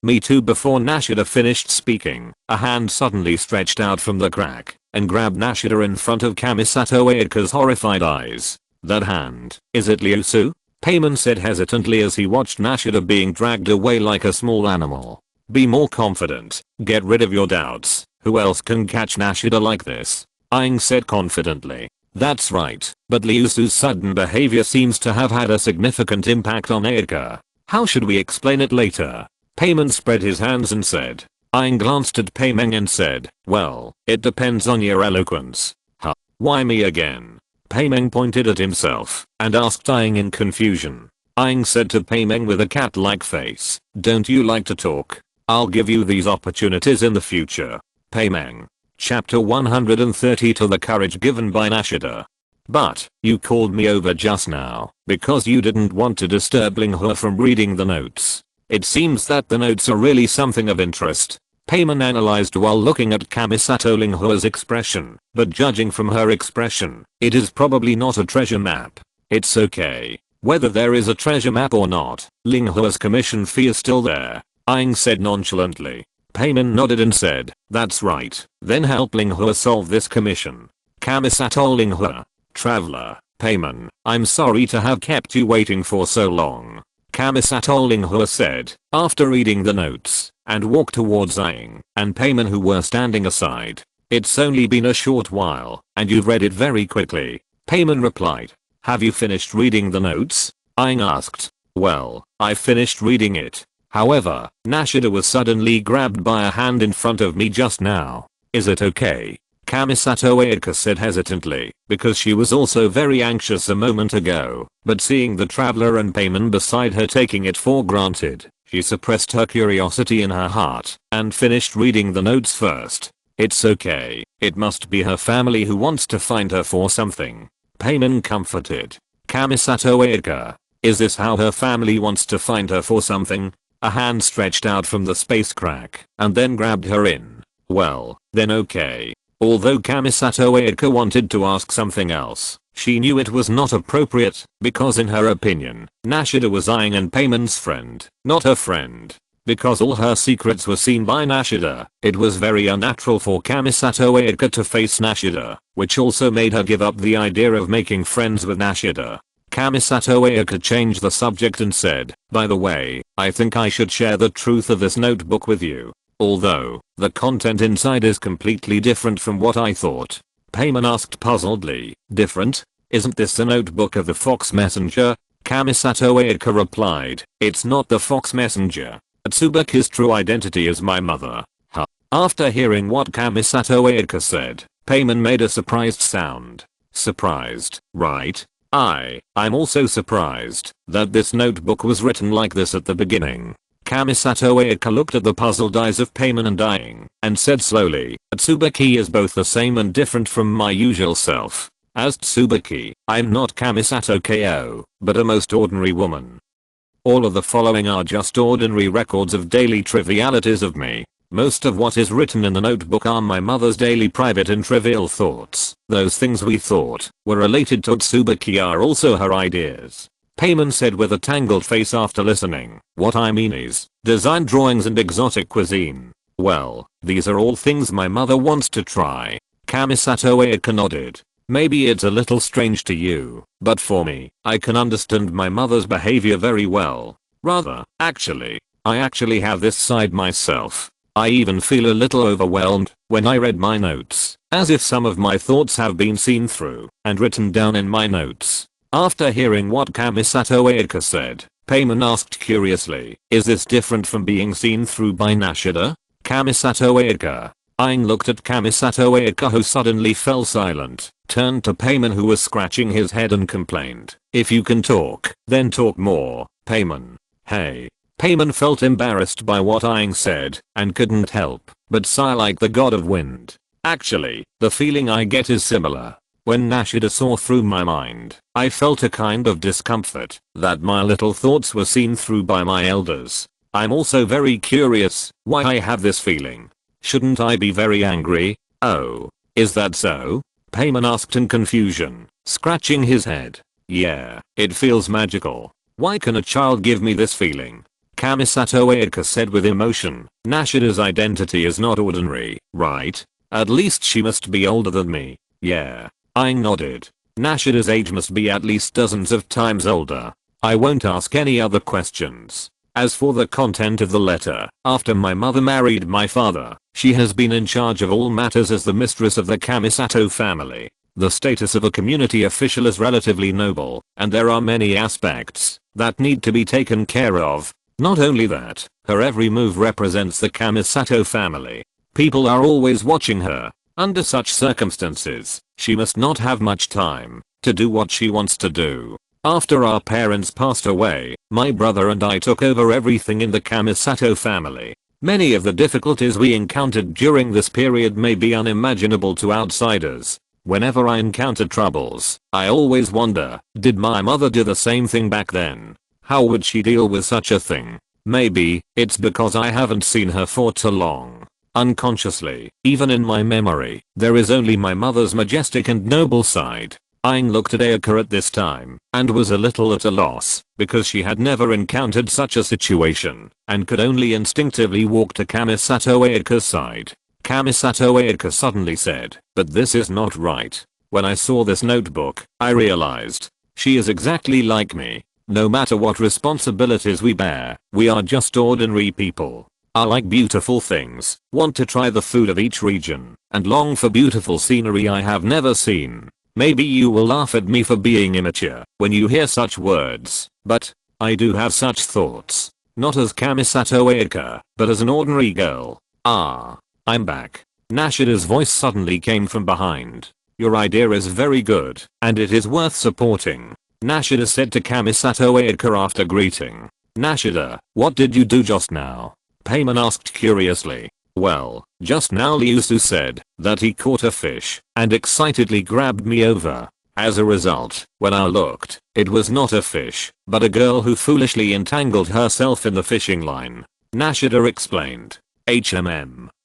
Me too. Before Nashida finished speaking, a hand suddenly stretched out from the crack and grabbed Nashida in front of Kamisato Ayaka's horrified eyes. That hand, is it Liusu? Payman said hesitantly as he watched Nashida being dragged away like a small animal. Be more confident. Get rid of your doubts. Who else can catch Nashida like this? Aang said confidently. That's right, but Liusu's sudden behavior seems to have had a significant impact on Ayaka. How should we explain it later? Payman spread his hands and said. Aang glanced at Paimeng and said, well, it depends on your eloquence. Huh? Why me again? Paimeng pointed at himself and asked Aang in confusion. Aang said to Paimeng with a cat-like face, don't you like to talk? I'll give you these opportunities in the future. Paimeng. Chapter 130 to the courage given by Nashida. But, you called me over just now, because you didn't want to disturb Linghua from reading the notes. It seems that the notes are really something of interest. Payman analyzed while looking at Kamisato Linghua's expression, but judging from her expression, it is probably not a treasure map. It's okay. Whether there is a treasure map or not, Linghua's commission fee is still there, Aang said nonchalantly. Payman nodded and said, that's right, then help Linghua solve this commission. Kamisato Linghua. Traveler, Payman, I'm sorry to have kept you waiting for so long. Kamisato Linghua said, after reading the notes, and walked towards Aang and Payman who were standing aside. It's only been a short while, and you've read it very quickly. Payman replied. Have you finished reading the notes? Aang asked. Well, I finished reading it. However, Nashida was suddenly grabbed by a hand in front of me just now. Is it okay? Kamisato Ayaka said hesitantly, because she was also very anxious a moment ago, but seeing the traveler and Payman beside her taking it for granted, she suppressed her curiosity in her heart, and finished reading the notes first. It's okay, it must be her family who wants to find her for something. Payman comforted. Kamisato Ayaka. Is this how her family wants to find her for something? A hand stretched out from the space crack, and then grabbed her in. Well, then okay. Although Kamisato Ayaka wanted to ask something else, she knew it was not appropriate, because in her opinion, Nashida was Aang and Payman's friend, not her friend. Because all her secrets were seen by Nashida, it was very unnatural for Kamisato Ayaka to face Nashida, which also made her give up the idea of making friends with Nashida. Kamisato Ayaka changed the subject and said, by the way, I think I should share the truth of this notebook with you. Although, the content inside is completely different from what I thought. Payman asked puzzledly, different? Isn't this the notebook of the Fox Messenger? Kamisato Ayaka replied, it's not the Fox Messenger. Tsubaki's true identity is my mother. Huh. After hearing what Kamisato Ayaka said, Payman made a surprised sound. Surprised, right? I'm also surprised that this notebook was written like this at the beginning. Kamisato Ayaka looked at the puzzled eyes of Payman and Aang, and said slowly, Tsubaki is both the same and different from my usual self. As Tsubaki, I'm not Kamisato Ko, but a most ordinary woman. All of the following are just ordinary records of daily trivialities of me. Most of what is written in the notebook are my mother's daily private and trivial thoughts. Those things we thought were related to Tsubaki are also her ideas. Payman said with a tangled face after listening, what I mean is, design drawings and exotic cuisine. Well, these are all things my mother wants to try. Kamisato Ayaka nodded. Maybe it's a little strange to you, but for me, I can understand my mother's behavior very well. Rather, I actually have this side myself. I even feel a little overwhelmed when I read my notes, as if some of my thoughts have been seen through and written down in my notes. After hearing what Kamisato Ayaka said, Payman asked curiously, is this different from being seen through by Nashida? Kamisato Ayaka. Aang looked at Kamisato Ayaka who suddenly fell silent, turned to Payman who was scratching his head and complained, if you can talk, then talk more, Payman. Hey. Payman felt embarrassed by what Aang said, and couldn't help but sigh like the god of wind. Actually, the feeling I get is similar. When Nashida saw through my mind, I felt a kind of discomfort that my little thoughts were seen through by my elders. I'm also very curious why I have this feeling. Shouldn't I be very angry? Oh, is that so? Payman asked in confusion, scratching his head. Yeah, it feels magical. Why can a child give me this feeling? Kamisato Ayaka said with emotion, Nashida's identity is not ordinary, right? At least she must be older than me. Yeah. Aang nodded. Nashida's age must be at least dozens of times older. I won't ask any other questions. As for the content of the letter, after my mother married my father, she has been in charge of all matters as the mistress of the Kamisato family. The status of a community official is relatively noble, and there are many aspects that need to be taken care of. Not only that, her every move represents the Kamisato family. People are always watching her. Under such circumstances, she must not have much time to do what she wants to do. After our parents passed away, my brother and I took over everything in the Kamisato family. Many of the difficulties we encountered during this period may be unimaginable to outsiders. Whenever I encounter troubles, I always wonder, did my mother do the same thing back then? How would she deal with such a thing? Maybe it's because I haven't seen her for too long. Unconsciously, even in my memory, there is only my mother's majestic and noble side. Aang looked at Ayaka at this time and was a little at a loss because she had never encountered such a situation and could only instinctively walk to Kamisato Ayaka's side. Kamisato Ayaka suddenly said, "But this is not right." When I saw this notebook, I realized she is exactly like me. No matter what responsibilities we bear, we are just ordinary people. I like beautiful things, want to try the food of each region, and long for beautiful scenery I have never seen. Maybe you will laugh at me for being immature when you hear such words, but I do have such thoughts. Not as Kamisato Ayaka, but as an ordinary girl. Ah, I'm back. Nashida's voice suddenly came from behind. Your idea is very good, and it is worth supporting, Nashida said to Kamisato Ayaka after greeting. Nashida, what did you do just now? Paimon asked curiously. Well, just now Liusu said that he caught a fish and excitedly grabbed me over. As a result, when I looked, it was not a fish, but a girl who foolishly entangled herself in the fishing line. Nashida explained.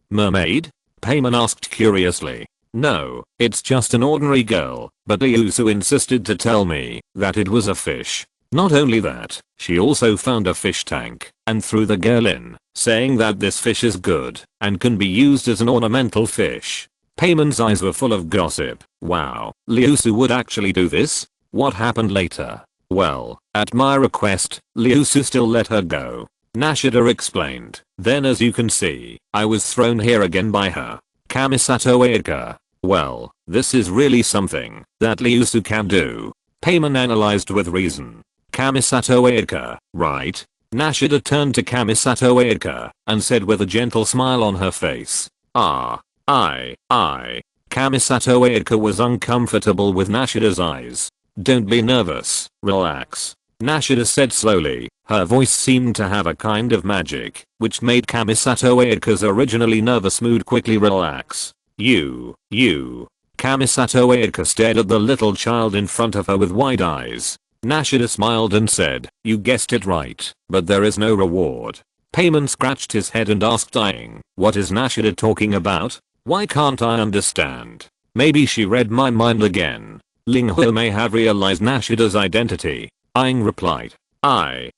Mermaid? Paimon asked curiously. No, it's just an ordinary girl, but Liusu insisted to tell me that it was a fish. Not only that, she also found a fish tank and threw the girl in, saying that this fish is good and can be used as an ornamental fish. Paimon's eyes were full of gossip. Wow, Liusu would actually do this? What happened later? Well, at my request, Liusu still let her go. Nashida explained. Then as you can see, I was thrown here again by her. Kamisato Ayaka. Well, this is really something that Liusu can do. Paimon analyzed with reason. Kamisato Ayaka, right? Nashida turned to Kamisato Ayaka and said with a gentle smile on her face. I. Kamisato Ayaka was uncomfortable with Nashida's eyes. Don't be nervous, relax. Nashida said slowly. Her voice seemed to have a kind of magic, which made Kamisato Ayaka's originally nervous mood quickly relax. You. Kamisato Ayaka stared at the little child in front of her with wide eyes. Nashida smiled and said, you guessed it right, but there is no reward. Paimon scratched his head and asked Aang, what is Nashida talking about? Why can't I understand? Maybe she read my mind again. Linghuo may have realized Nashida's identity. Aang replied. I.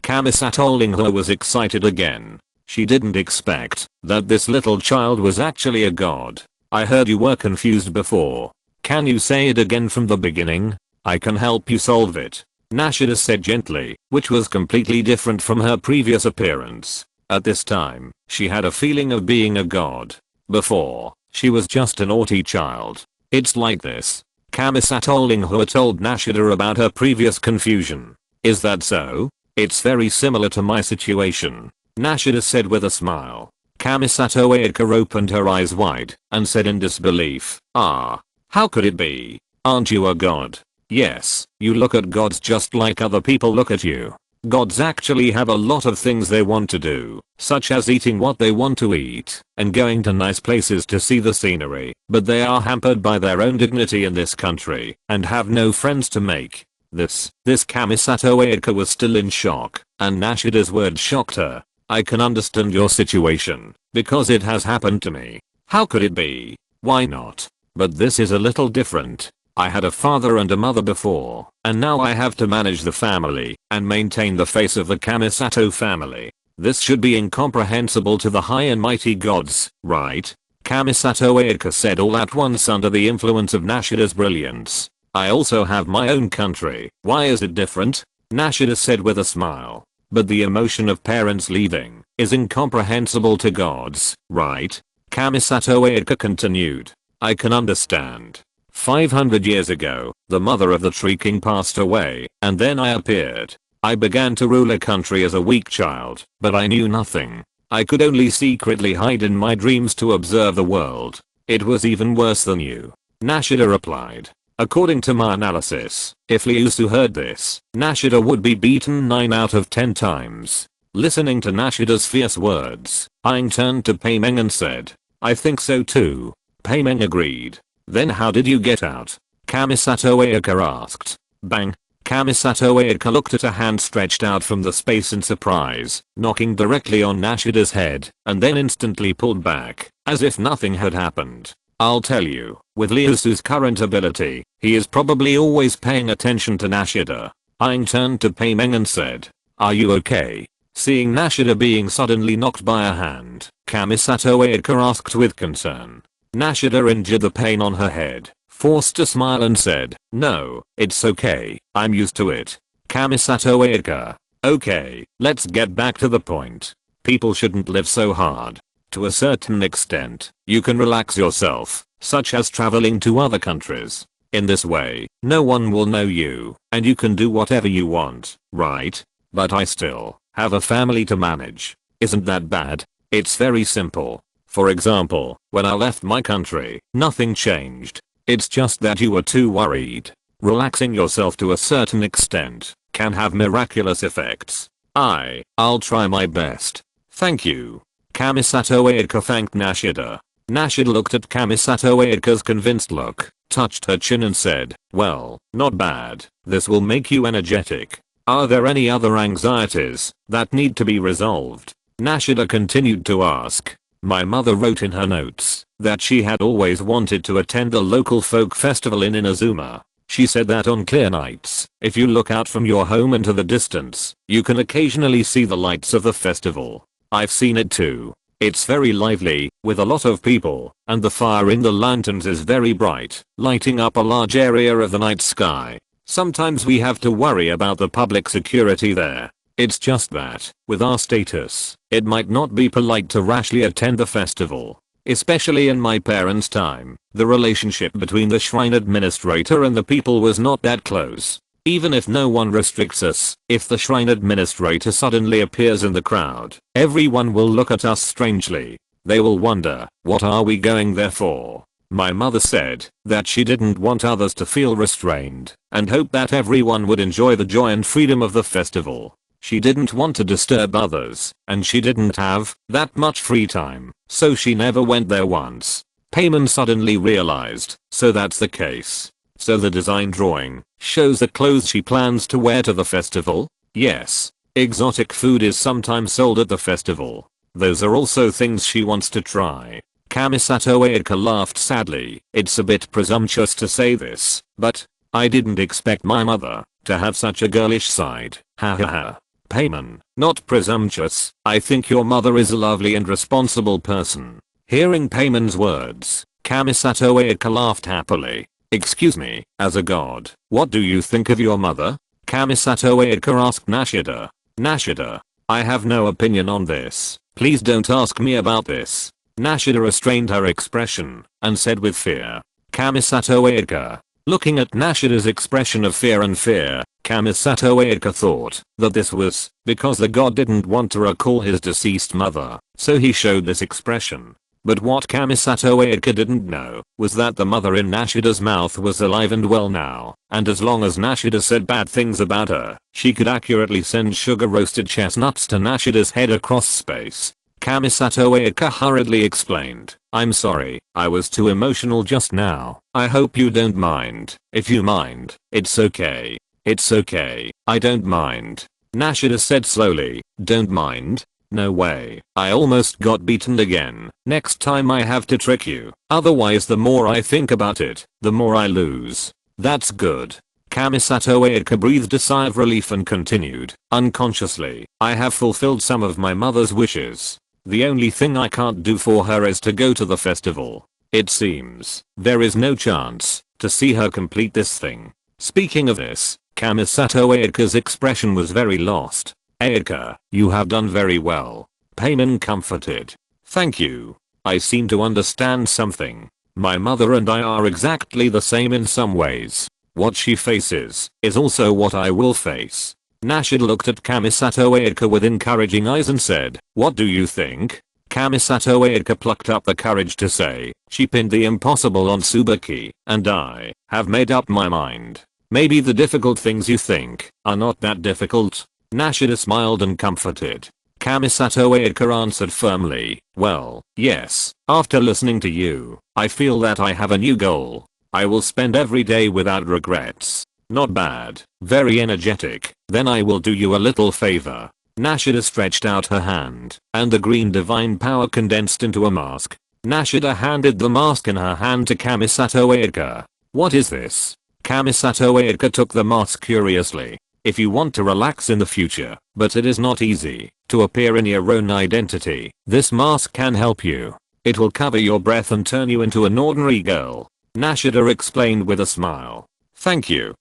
Kamisato Linghuo was excited again. She didn't expect that this little child was actually a god. I heard you were confused before. Can you say it again from the beginning? I can help you solve it. Nashida said gently, which was completely different from her previous appearance. At this time, she had a feeling of being a god. Before, she was just a naughty child. It's like this. Kamisato Linghuo told Nashida about her previous confusion. Is that so? It's very similar to my situation, Nashida said with a smile. Kamisato Ayaka opened her eyes wide and said in disbelief, how could it be? Aren't you a god? Yes, you look at gods just like other people look at you. Gods actually have a lot of things they want to do, such as eating what they want to eat and going to nice places to see the scenery, but they are hampered by their own dignity in this country and have no friends to make. This Kamisato Ayaka was still in shock, and Nashida's words shocked her. I can understand your situation, because it has happened to me. How could it be? Why not? But this is a little different. I had a father and a mother before, and now I have to manage the family and maintain the face of the Kamisato family. This should be incomprehensible to the high and mighty gods, right? Kamisato Ayaka said all at once under the influence of Nashida's brilliance. I also have my own country. Why is it different? Nashida said with a smile. But the emotion of parents leaving is incomprehensible to gods, right? Kamisato Ayaka continued. I can understand. 500 years ago, the mother of the Tree King passed away, and then I appeared. I began to rule a country as a weak child, but I knew nothing. I could only secretly hide in my dreams to observe the world. It was even worse than you, Nashida replied. According to my analysis, if Liusu heard this, Nashida would be beaten 9 out of 10 times. Listening to Nashida's fierce words, Aang turned to Paimeng and said, I think so too. Paimeng agreed. Then how did you get out? Kamisato Ayaka asked. Bang. Kamisato Ayaka looked at a hand stretched out from the space in surprise, knocking directly on Nashida's head, and then instantly pulled back, as if nothing had happened. I'll tell you, with Liusu's current ability, he is probably always paying attention to Nashida. Aang turned to Paimeng and said, are you okay? Seeing Nashida being suddenly knocked by a hand, Kamisato Ayaka asked with concern. Nashida injured the pain on her head, forced a smile and said, no, it's okay, I'm used to it. Kamisato Ayaka. Okay, let's get back to the point. People shouldn't live so hard. To a certain extent, you can relax yourself, such as traveling to other countries. In this way, no one will know you, and you can do whatever you want, right? But I still have a family to manage. Isn't that bad? It's very simple. For example, when I left my country, nothing changed. It's just that you were too worried. Relaxing yourself to a certain extent can have miraculous effects. I'll try my best. Thank you. Kamisato Ayaka thanked Nashida. Nashida looked at Kamisato Ayaka's convinced look, touched her chin and said, well, not bad. This will make you energetic. Are there any other anxieties that need to be resolved? Nashida continued to ask. My mother wrote in her notes that she had always wanted to attend a local folk festival in Inazuma. She said that on clear nights, if you look out from your home into the distance, you can occasionally see the lights of the festival. I've seen it too. It's very lively, with a lot of people, and the fire in the lanterns is very bright, lighting up a large area of the night sky. Sometimes we have to worry about the public security there. It's just that, with our status, it might not be polite to rashly attend the festival. Especially in my parents' time, the relationship between the shrine administrator and the people was not that close. Even if no one restricts us, if the shrine administrator suddenly appears in the crowd, everyone will look at us strangely. They will wonder, what are we going there for? My mother said that she didn't want others to feel restrained and hoped that everyone would enjoy the joy and freedom of the festival. She didn't want to disturb others, and she didn't have that much free time, so she never went there once. Payman suddenly realized, so that's the case. So the design drawing shows the clothes she plans to wear to the festival? Yes. Exotic food is sometimes sold at the festival. Those are also things she wants to try. Kamisato Ayaka laughed sadly. It's a bit presumptuous to say this, but I didn't expect my mother to have such a girlish side. Ha ha ha. Payman, not presumptuous. I think your mother is a lovely and responsible person. Hearing Payman's words, Kamisato Ayaka laughed happily. Excuse me, as a god, what do you think of your mother? Kamisato Ayaka asked Nashida. Nashida, I have no opinion on this. Please don't ask me about this. Nashida restrained her expression and said with fear. Kamisato Ayaka. Looking at Nashida's expression of fear, Kamisato Ayaka thought that this was because the god didn't want to recall his deceased mother, so he showed this expression. But what Kamisato Ayaka didn't know was that the mother in Nashida's mouth was alive and well now, and as long as Nashida said bad things about her, she could accurately send sugar roasted chestnuts to Nashida's head across space. Kamisato Ayaka hurriedly explained, I'm sorry, I was too emotional just now. I hope you don't mind. If you mind, it's okay. It's okay, I don't mind. Nashida said slowly, don't mind? No way, I almost got beaten again. Next time I have to trick you. Otherwise the more I think about it, the more I lose. That's good. Kamisato Ayaka breathed a sigh of relief and continued, unconsciously, I have fulfilled some of my mother's wishes. The only thing I can't do for her is to go to the festival. It seems there is no chance to see her complete this thing. Speaking of this, Kamisato Ayaka's expression was very lost. Ayaka, you have done very well. Payman comforted. Thank you. I seem to understand something. My mother and I are exactly the same in some ways. What she faces is also what I will face. Nashida looked at Kamisato Ayaka with encouraging eyes and said, what do you think? Kamisato Ayaka plucked up the courage to say, she pinned the impossible on Tsubaki, and I have made up my mind. Maybe the difficult things you think are not that difficult. Nashida smiled and comforted. Kamisato Ayaka answered firmly, well, yes, after listening to you, I feel that I have a new goal. I will spend every day without regrets. Not bad, very energetic, then I will do you a little favor. Nashida stretched out her hand, and the green divine power condensed into a mask. Nashida handed the mask in her hand to Kamisato Ayaka. What is this? Kamisato Ayaka took the mask curiously. If you want to relax in the future, but it is not easy to appear in your own identity, this mask can help you. It will cover your breath and turn you into an ordinary girl. Nashida explained with a smile. Thank you,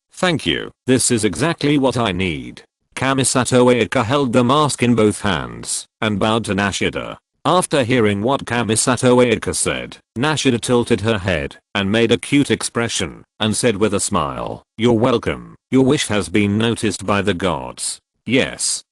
this is exactly what I need. Kamisato Ayaka held the mask in both hands and bowed to Nashida. After hearing what Kamisato Ayaka said, Nashida tilted her head and made a cute expression and said with a smile, you're welcome, your wish has been noticed by the gods. Yes.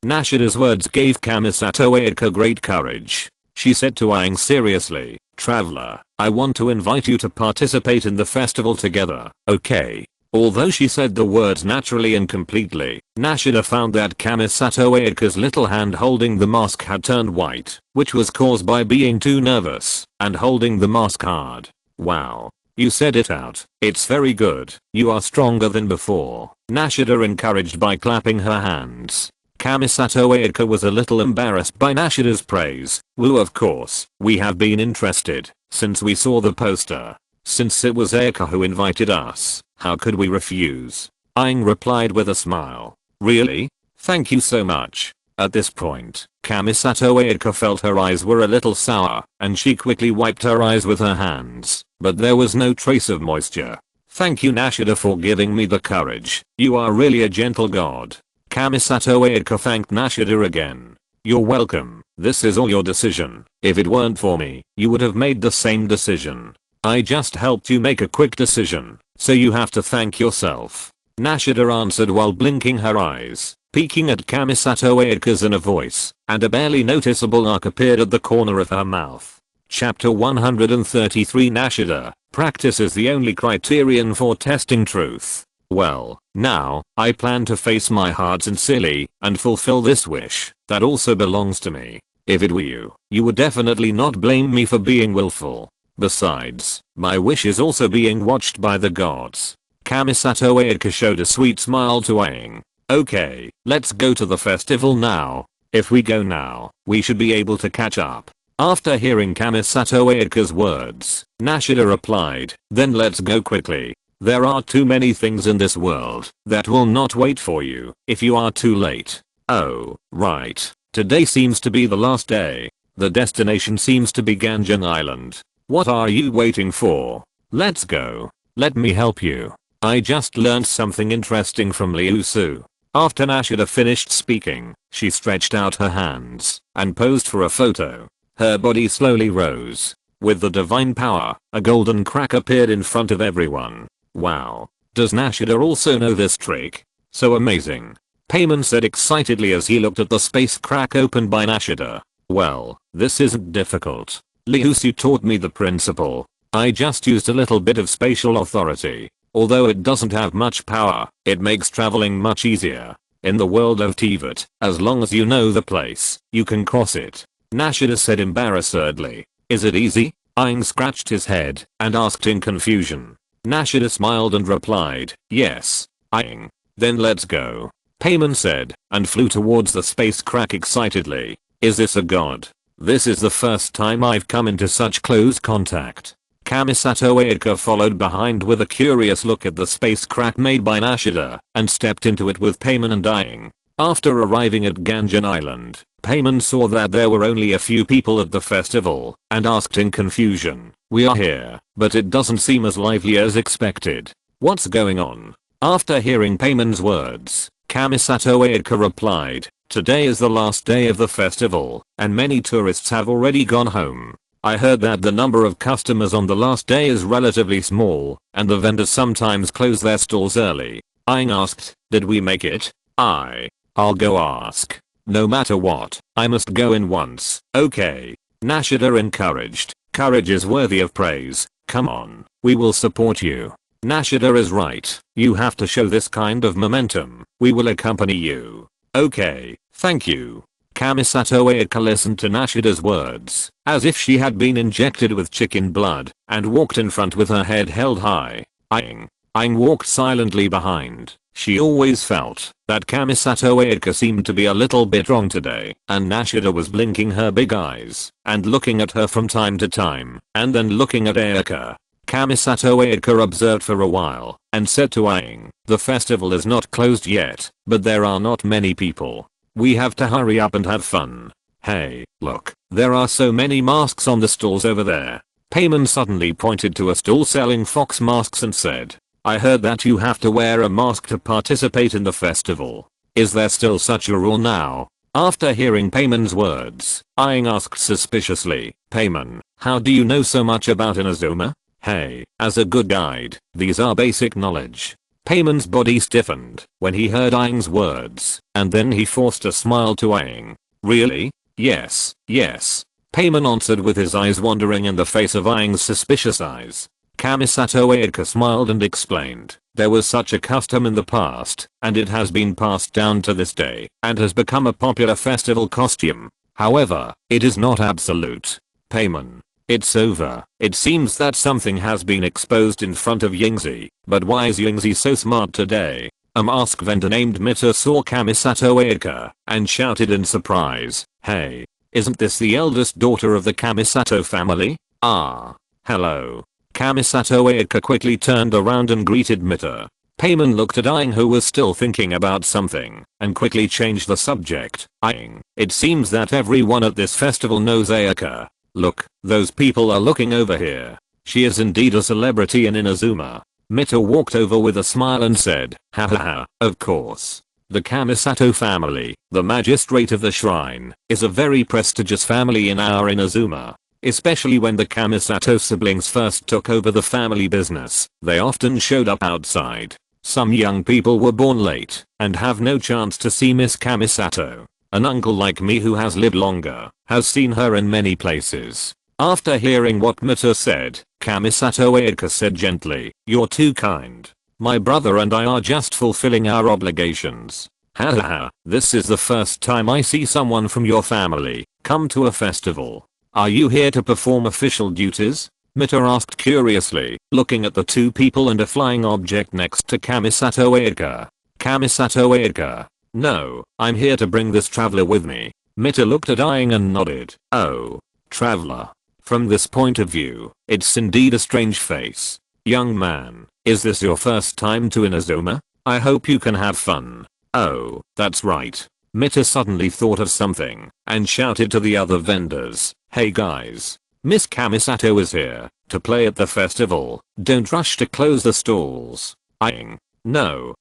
Nashida's words gave Kamisato Ayaka great courage. She said to Aang seriously, traveler, I want to invite you to participate in the festival together, okay? Although she said the words naturally and completely, Nashida found that Kamisato Ayaka's little hand holding the mask had turned white, which was caused by being too nervous and holding the mask hard. Wow. You said it out. It's very good. You are stronger than before. Nashida encouraged by clapping her hands. Kamisato Ayaka was a little embarrassed by Nashida's praise. Well, of course, we have been interested since we saw the poster. Since it was Ayaka who invited us, how could we refuse? Aang replied with a smile. Really? Thank you so much. At this point, Kamisato Ayaka felt her eyes were a little sour, and she quickly wiped her eyes with her hands, but there was no trace of moisture. Thank you Nashida for giving me the courage. You are really a gentle god. Kamisato Ayaka thanked Nashida again. You're welcome. This is all your decision. If it weren't for me, you would have made the same decision. I just helped you make a quick decision, so you have to thank yourself. Nashida answered while blinking her eyes, peeking at Kamisato Ayaka's inner voice, and a barely noticeable arc appeared at the corner of her mouth. Chapter 133 Nashida, practice is the only criterion for testing truth. Well, now, I plan to face my heart sincerely and fulfill this wish that also belongs to me. If it were you, you would definitely not blame me for being willful. Besides, my wish is also being watched by the gods. Kamisato Ayaka showed a sweet smile to Aang. Okay, let's go to the festival now. If we go now, we should be able to catch up. After hearing Kamisato Ayaka's words, Nashida replied, then let's go quickly. There are too many things in this world that will not wait for you if you are too late. Oh, right. Today seems to be the last day. The destination seems to be Ganjan Island. What are you waiting for? Let's go. Let me help you. I just learned something interesting from Liu Su. After Nashida finished speaking, she stretched out her hands and posed for a photo. Her body slowly rose. With the divine power, a golden crack appeared in front of everyone. Wow. Does Nashida also know this trick? So amazing. Payman said excitedly as he looked at the space crack opened by Nashida. Well, this isn't difficult. Liu Su taught me the principle. I just used a little bit of spatial authority. Although it doesn't have much power, it makes traveling much easier. In the world of Teyvat, as long as you know the place, you can cross it. Nashida said embarrassedly. Is it easy? Aang scratched his head and asked in confusion. Nashida smiled and replied, yes. Aang. Then let's go. Payman said, and flew towards the space crack excitedly. Is this a god? This is the first time I've come into such close contact. Kamisato Ayaka followed behind with a curious look at the space crack made by Nashida and stepped into it with Payman and Aang. After arriving at Ganjan Island, Payman saw that there were only a few people at the festival and asked in confusion, we are here, but it doesn't seem as lively as expected. What's going on? After hearing Payman's words, Kamisato Ayaka replied, today is the last day of the festival, and many tourists have already gone home. I heard that the number of customers on the last day is relatively small, and the vendors sometimes close their stalls early. Aang asked, did we make it? I'll go ask. No matter what, I must go in once. Okay. Nashida encouraged. Courage is worthy of praise. Come on, we will support you. Nashida is right. You have to show this kind of momentum. We will accompany you. Okay, thank you. Kamisato Ayaka listened to Nashida's words, as if she had been injected with chicken blood, and walked in front with her head held high. Aang walked silently behind. She always felt that Kamisato Ayaka seemed to be a little bit wrong today, and Nashida was blinking her big eyes, and looking at her from time to time, and then looking at Ayaka. Kamisato Ayaka observed for a while, and said to Aang, "The festival is not closed yet, but there are not many people. We have to hurry up and have fun. Hey, look, there are so many masks on the stalls over there." Payman suddenly pointed to a stall selling fox masks and said, "I heard that you have to wear a mask to participate in the festival. Is there still such a rule now?" After hearing Payman's words, Aang asked suspiciously, "Payman, how do you know so much about Inazuma?" "Hey, as a good guide, these are basic knowledge." Payman's body stiffened when he heard Aang's words, and then he forced a smile to Aang. "Really? Yes, yes." Payman answered with his eyes wandering in the face of Aang's suspicious eyes. Kamisato Ayaka smiled and explained, "There was such a custom in the past, and it has been passed down to this day, and has become a popular festival costume. However, it is not absolute." Payman, "It's over. It seems that something has been exposed in front of Yingzi, but why is Yingzi so smart today?" A mask vendor named Mita saw Kamisato Ayaka, and shouted in surprise, "Hey, isn't this the eldest daughter of the Kamisato family? Ah, hello." Kamisato Ayaka quickly turned around and greeted Mita. Payman looked at Aang, who was still thinking about something, and quickly changed the subject. "Aang, it seems that everyone at this festival knows Ayaka. Look, those people are looking over here. She is indeed a celebrity in Inazuma." Mita walked over with a smile and said, "Ha ha ha, of course. The Kamisato family, the magistrate of the shrine, is a very prestigious family in our Inazuma. Especially when the Kamisato siblings first took over the family business, they often showed up outside. Some young people were born late and have no chance to see Miss Kamisato. An uncle like me who has lived longer has seen her in many places." After hearing what Mita said, Kamisato Ayaka said gently, "You're too kind. My brother and I are just fulfilling our obligations." "Ha ha ha, this is the first time I see someone from your family come to a festival. Are you here to perform official duties?" Mita asked curiously, looking at the two people and a flying object next to Kamisato Ayaka. Kamisato Ayaka, "No, I'm here to bring this traveler with me." Mita looked at Aang and nodded. "Oh, traveler. From this point of view, it's indeed a strange face. Young man, is this your first time to Inazuma? I hope you can have fun." "Oh, that's right." Mita suddenly thought of something, and shouted to the other vendors, "Hey guys, Miss Kamisato is here to play at the festival. Don't rush to close the stalls." Aang, No.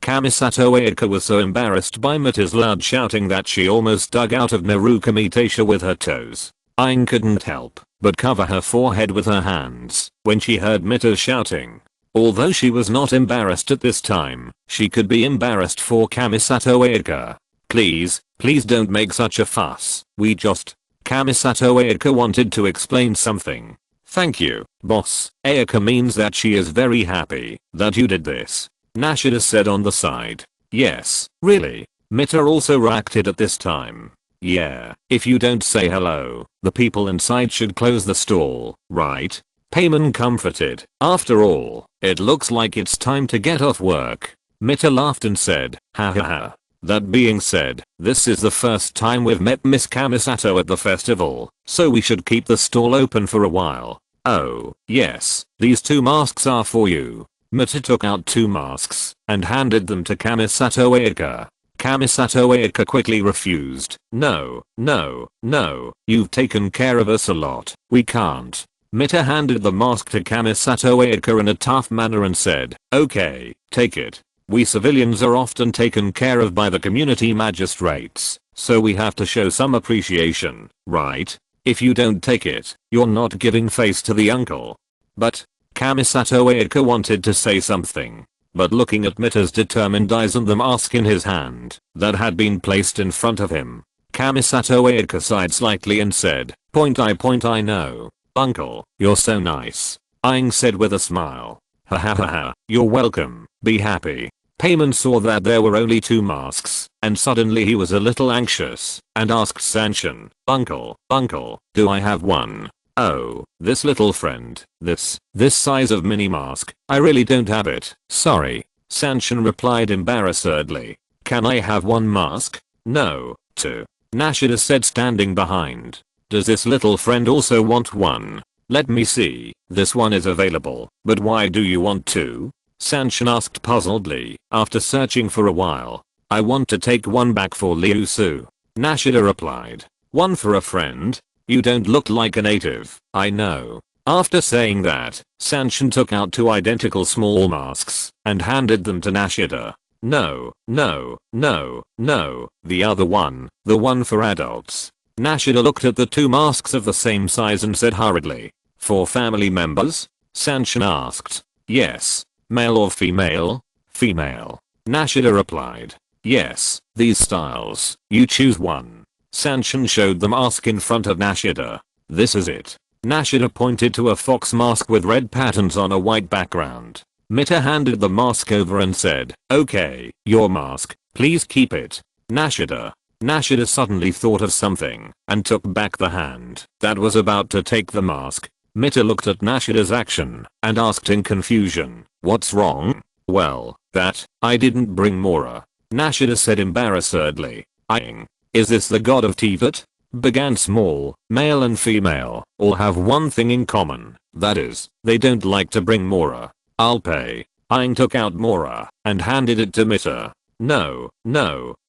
Kamisato Ayaka was so embarrassed by Mita's loud shouting that she almost dug out of Narukamitasha with her toes. Aang couldn't help but cover her forehead with her hands when she heard Mita shouting. Although she was not embarrassed at this time, she could be embarrassed for Kamisato Ayaka. Please don't make such a fuss. Kamisato Ayaka wanted to explain something. "Thank you, boss. Ayaka means that she is very happy that you did this," Nashida said on the side. "Yes, really." Mita also reacted at this time. "Yeah, if you don't say hello, the people inside should close the stall, right?" Payman comforted. "After all, it looks like it's time to get off work." Mita laughed and said, "Ha ha ha. That being said, this is the first time we've met Miss Kamisato at the festival, so we should keep the stall open for a while. Oh, yes, these 2 masks are for you." Mita took out 2 masks and handed them to Kamisato Ayaka. Kamisato Ayaka quickly refused. No, you've taken care of us a lot. We can't." Mita handed the mask to Kamisato Ayaka in a tough manner and said, "Okay, take it. We civilians are often taken care of by the community magistrates, so we have to show some appreciation, right? If you don't take it, you're not giving face to the uncle." But Kamisato Ayaka wanted to say something, but looking at Mita's determined eyes and the mask in his hand that had been placed in front of him, Kamisato Ayaka sighed slightly and said, Point I know. Uncle, you're so nice." Aang said with a smile. "Ha ha ha ha, you're welcome, be happy." Payman saw that there were only 2 masks, and suddenly he was a little anxious, and asked Sanshin, Uncle, do I have one? Oh, this little friend, this size of mini mask, I really don't have it, sorry. Sanshin replied embarrassedly. Can I have one mask? No, 2. Nashida said standing behind. Does this little friend also want one? Let me see, this one is available, but why do you want 2? Sanshin asked puzzledly, after searching for a while. I want to take one back for Liu-su. Nashida replied. One for a friend? You don't look like a native, I know. After saying that, Sanshin took out 2 identical small masks and handed them to Nashida. No, the other one, the one for adults. Nashida looked at the 2 masks of the same size and said hurriedly. For family members? Sanshin asked. Yes. Male or female? Female. Nashida replied. Yes, these styles, you choose one. Sanshin showed the mask in front of Nashida. This is it. Nashida pointed to a fox mask with red patterns on a white background. Mita handed the mask over and said, okay, your mask, please keep it. Nashida suddenly thought of something and took back the hand that was about to take the mask. Mita looked at Nashida's action and asked in confusion, what's wrong? Well, I didn't bring Mora. Nashida said embarrassedly. Is this the god of Teyvat? Began small, male and female, all have one thing in common, that is, they don't like to bring Mora. I'll pay. Aang took out Mora and handed it to Mita. No,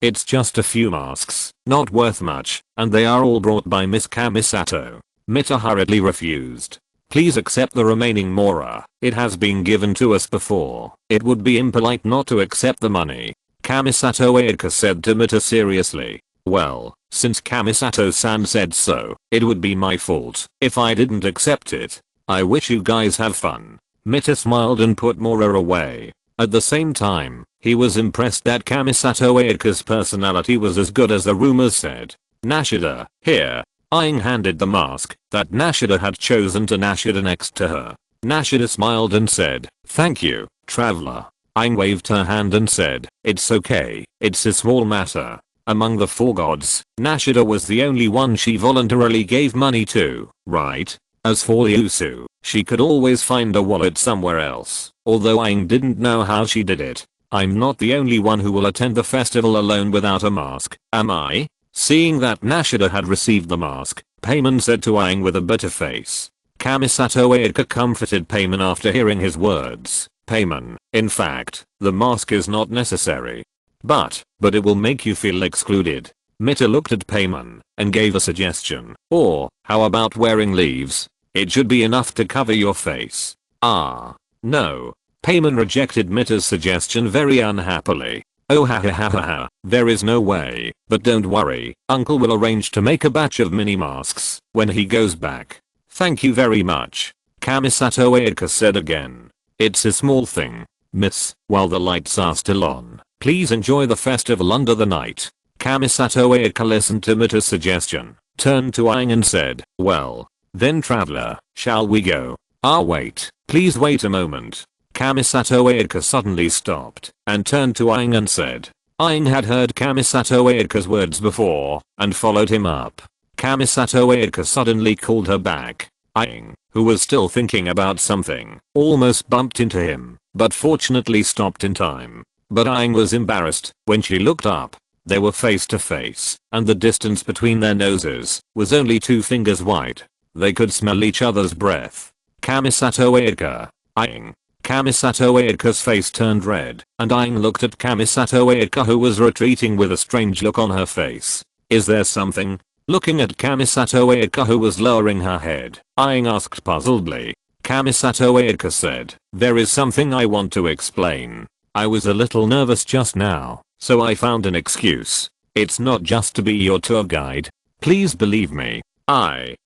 it's just a few masks, not worth much, and they are all brought by Miss Kamisato. Mita hurriedly refused. Please accept the remaining Mora, it has been given to us before. It would be impolite not to accept the money. Kamisato Ayaka said to Mita seriously. Well, since Kamisato-san said so, it would be my fault if I didn't accept it. I wish you guys have fun. Mita smiled and put Mora away. At the same time, he was impressed that Kamisato Ayaka's personality was as good as the rumors said. Nashida, here. Aang handed the mask that Nashida had chosen to Nashida next to her. Nashida smiled and said, thank you, traveler. Aang waved her hand and said, it's okay, it's a small matter. Among the 4 gods, Nashida was the only one she voluntarily gave money to, right? As for Liu-su, she could always find a wallet somewhere else, although Aang didn't know how she did it. I'm not the only one who will attend the festival alone without a mask, am I? Seeing that Nashida had received the mask, Payman said to Aang with a bitter face. Kamisato Ayaka comforted Payman after hearing his words. Payman, in fact, the mask is not necessary. But it will make you feel excluded. Mita looked at Payman and gave a suggestion. Or, how about wearing leaves? It should be enough to cover your face. Ah. No. Payman rejected Mita's suggestion very unhappily. Oh ha, there is no way, but don't worry, Uncle will arrange to make a batch of mini masks when he goes back. Thank you very much. Kamisato Ayaka said again. It's a small thing. Miss, while the lights are still on, please enjoy the festival under the night. Kamisato Ayaka listened to Mita's suggestion, turned to Aang and said, well, then traveler, shall we go? Ah wait, please wait a moment. Kamisato Ayaka suddenly stopped and turned to Aang and said. Aang had heard Kamisato Ayaka's words before and followed him up. Kamisato Ayaka suddenly called her back. Aang, who was still thinking about something, almost bumped into him, but fortunately stopped in time. But Aang was embarrassed when she looked up. They were face to face, and the distance between their noses was only 2 fingers wide. They could smell each other's breath. Kamisato Ayaka. Aang. Kamisato Ayaka's face turned red, and Aang looked at Kamisato Ayaka who was retreating with a strange look on her face. Is there something? Looking at Kamisato Ayaka who was lowering her head, Aang asked puzzledly. Kamisato Ayaka said, there is something I want to explain. I was a little nervous just now, so I found an excuse. It's not just to be your tour guide. Please believe me. I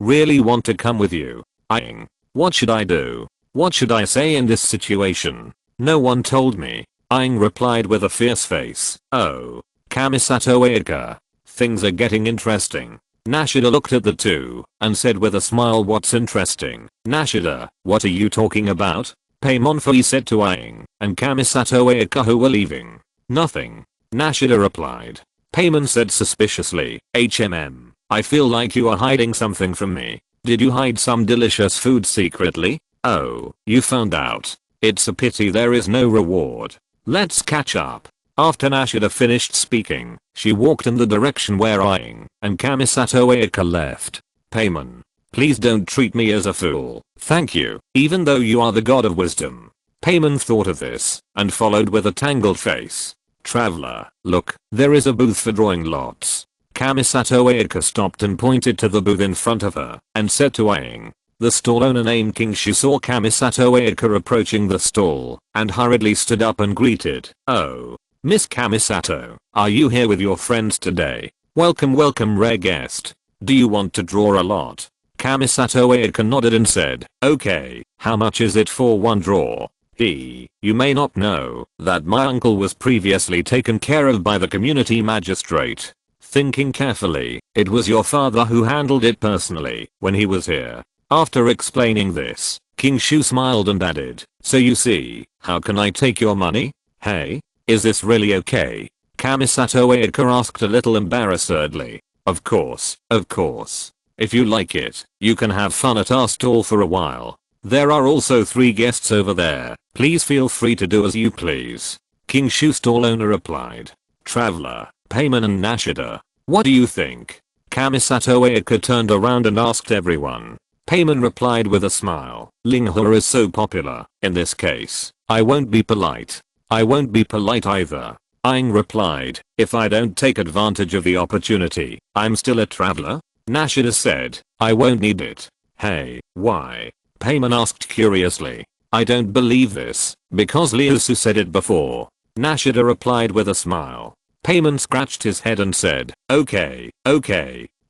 really want to come with you. Aang. What should I do? What should I say in this situation? No one told me. Aang replied with a fierce face. Oh. Kamisato Ayaka. Things are getting interesting. Nashida looked at the 2 and said with a smile, what's interesting? Nashida, what are you talking about? Paymonfui said to Aang and Kamisato Eika who were leaving. Nothing. Nashida replied. Paimon said suspiciously, I feel like you are hiding something from me. Did you hide some delicious food secretly? Oh, you found out. It's a pity there is no reward. Let's catch up. After Nashida finished speaking, she walked in the direction where Aang and Kamisato Eika left. Paimon, please don't treat me as a fool. Thank you, even though you are the god of wisdom. Paimon thought of this and followed with a tangled face. Traveler, look, there is a booth for drawing lots. Kamisato Eika stopped and pointed to the booth in front of her and said to Aang. The stall owner named King Shu saw Kamisato Eika approaching the stall and hurriedly stood up and greeted. Oh, Miss Kamisato, are you here with your friends today? Welcome rare guest. Do you want to draw a lot? Kamisato Eika nodded and said, okay, how much is it for one draw? You may not know that my uncle was previously taken care of by the community magistrate. Thinking carefully, it was your father who handled it personally when he was here. After explaining this, King Shu smiled and added, so you see, how can I take your money? Hey, is this really okay? Kamisato Eika asked a little embarrassedly. Of course. If you like it, you can have fun at our stall for a while. There are also 3 guests over there. Please feel free to do as you please. King Shu stall owner replied. Traveler, Paimon and Nashida, what do you think? Kamisato Eika turned around and asked everyone. Paimon replied with a smile. Linghua is so popular. In this case, I won't be polite. I won't be polite either. Aang replied. If I don't take advantage of the opportunity, I'm still a traveler? Nashida said. I won't need it. Hey, why? Paimon asked curiously. I don't believe this, because Liusu said it before. Nashida replied with a smile. Paimon scratched his head and said, okay.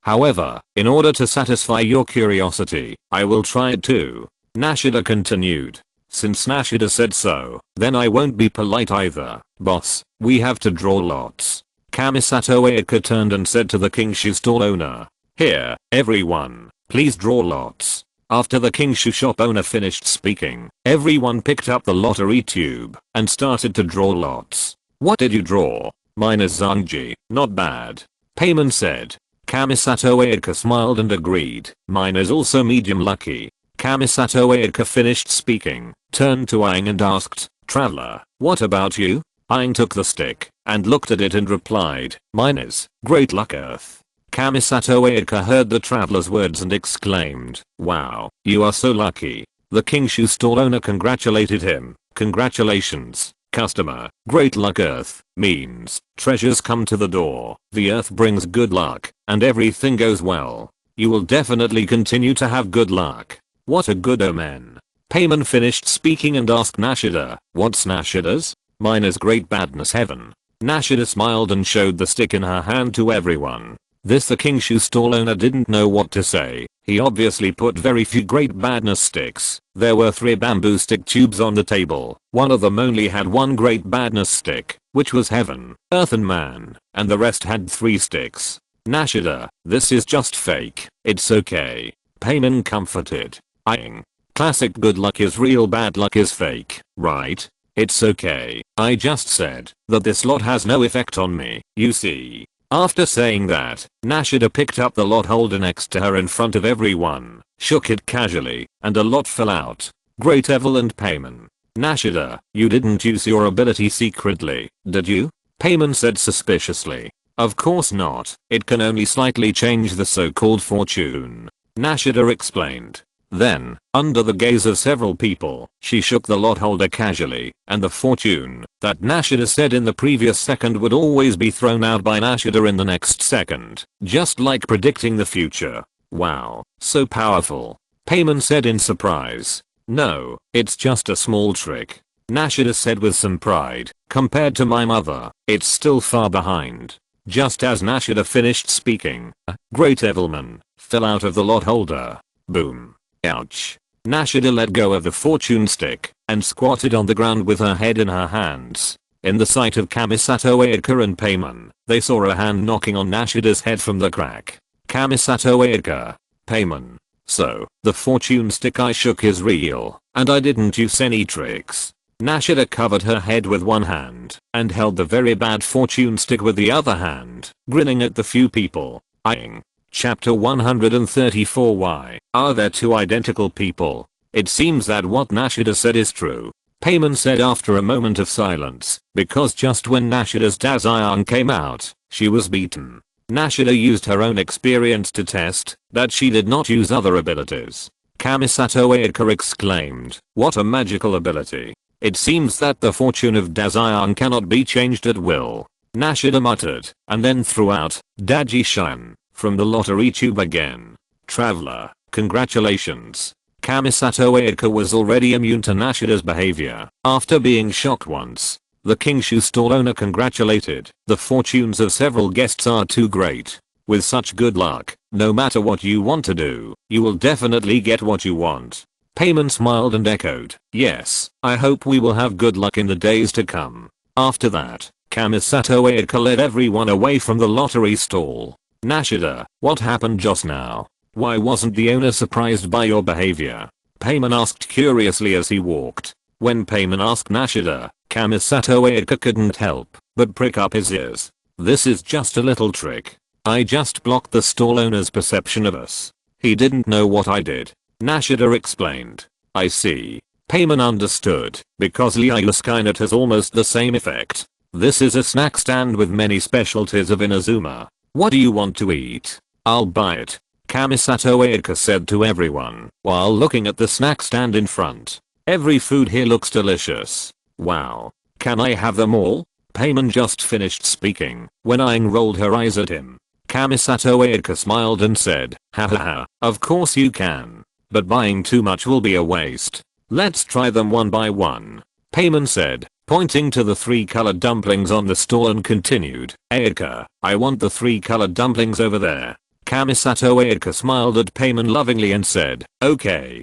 However, in order to satisfy your curiosity, I will try it too. Nashida continued. Since Nashida said so, then I won't be polite either. Boss, we have to draw lots. Kamisato Eika turned and said to the King Shu stall owner. Here, everyone, please draw lots. After the King Shu shop owner finished speaking, everyone picked up the lottery tube and started to draw lots. What did you draw? Mine is Zangji, not bad. Paimon said. Kamisato Eika smiled and agreed. Mine is also medium lucky. Kamisato Eika finished speaking, turned to Aang and asked, Traveler, what about you? Aang took the stick and looked at it and replied, mine is great luck earth. Kamisato Eika heard the traveler's words and exclaimed, wow, you are so lucky. The King Shu stall owner congratulated him. Congratulations, customer. Great luck earth means treasures come to the door, the earth brings good luck, and everything goes well. You will definitely continue to have good luck. What a good omen. Paimon finished speaking and asked Nashida, what's Nashida's? Mine is great badness heaven. Nashida smiled and showed the stick in her hand to everyone. The King Shu stall owner didn't know what to say. He obviously put very few great badness sticks. There were 3 bamboo stick tubes on the table. One of them only had 1 great badness stick, which was heaven, earth and man, and the rest had 3 sticks. Nashida, this is just fake. It's okay. Paimon comforted. Aang. Classic good luck is real, bad luck is fake, right? It's okay. I just said that this lot has no effect on me, you see. After saying that, Nashida picked up the lot holder next to her in front of everyone, shook it casually, and a lot fell out. Great Evil and Paimon. Nashida, you didn't use your ability secretly, did you? Paimon said suspiciously. Of course not, it can only slightly change the so-called fortune. Nashida explained. Then, under the gaze of several people, she shook the lot holder casually, and the fortune that Nashida said in the previous second would always be thrown out by Nashida in the next second, just like predicting the future. Wow, so powerful. Paimon said in surprise. No, it's just a small trick. Nashida said with some pride. Compared to my mother, it's still far behind. Just as Nashida finished speaking, a great Evilman fell out of the lot holder. Boom. Ouch. Nashida let go of the fortune stick and squatted on the ground with her head in her hands. In the sight of Kamisato Eika and Paimon, they saw a hand knocking on Nashida's head from the crack. Kamisato Eika. Paimon. So, the fortune stick I shook is real, and I didn't use any tricks. Nashida covered her head with one hand and held the very bad fortune stick with the other hand, grinning at the few people eyeing. Chapter 134. Why are there two identical people? It seems that what Nashida said is true. Payman said after a moment of silence, because just when Nashida's Dasein came out, she was beaten. Nashida used her own experience to test that she did not use other abilities. Kamisato Ayaka exclaimed, "What a magical ability. It seems that the fortune of Dasein cannot be changed at will." Nashida muttered, and then threw out, "Daji-shan," from the lottery tube again. Traveler, congratulations. Kamisato Ayaka was already immune to Nashida's behavior after being shocked once. The Kingshu stall owner congratulated. The fortunes of several guests are too great. With such good luck, no matter what you want to do, you will definitely get what you want. Payman smiled and echoed, "Yes, I hope we will have good luck in the days to come." After that, Kamisato Ayaka led everyone away from the lottery stall. "Nashida, what happened just now? Why wasn't the owner surprised by your behavior?" Payman asked curiously as he walked. When Payman asked Nashida, Kamisato Ayaka couldn't help but prick up his ears. "This is just a little trick. I just blocked the stall owner's perception of us. He didn't know what I did." Nashida explained. "I see." Payman understood, because Liu Skynet has almost the same effect. "This is a snack stand with many specialties of Inazuma. What do you want to eat? I'll buy it," Kamisato Ayaka said to everyone while looking at the snack stand in front. "Every food here looks delicious. Wow. Can I have them all?" Payman just finished speaking when Aang rolled her eyes at him. Kamisato Ayaka smiled and said, "Hahaha, of course you can. But buying too much will be a waste. Let's try them one by one," Payman said, pointing to the 3 colored dumplings on the stall and continued, "Ayaka, I want the 3 colored dumplings over there." Kamisato Ayaka smiled at Payman lovingly and said, okay,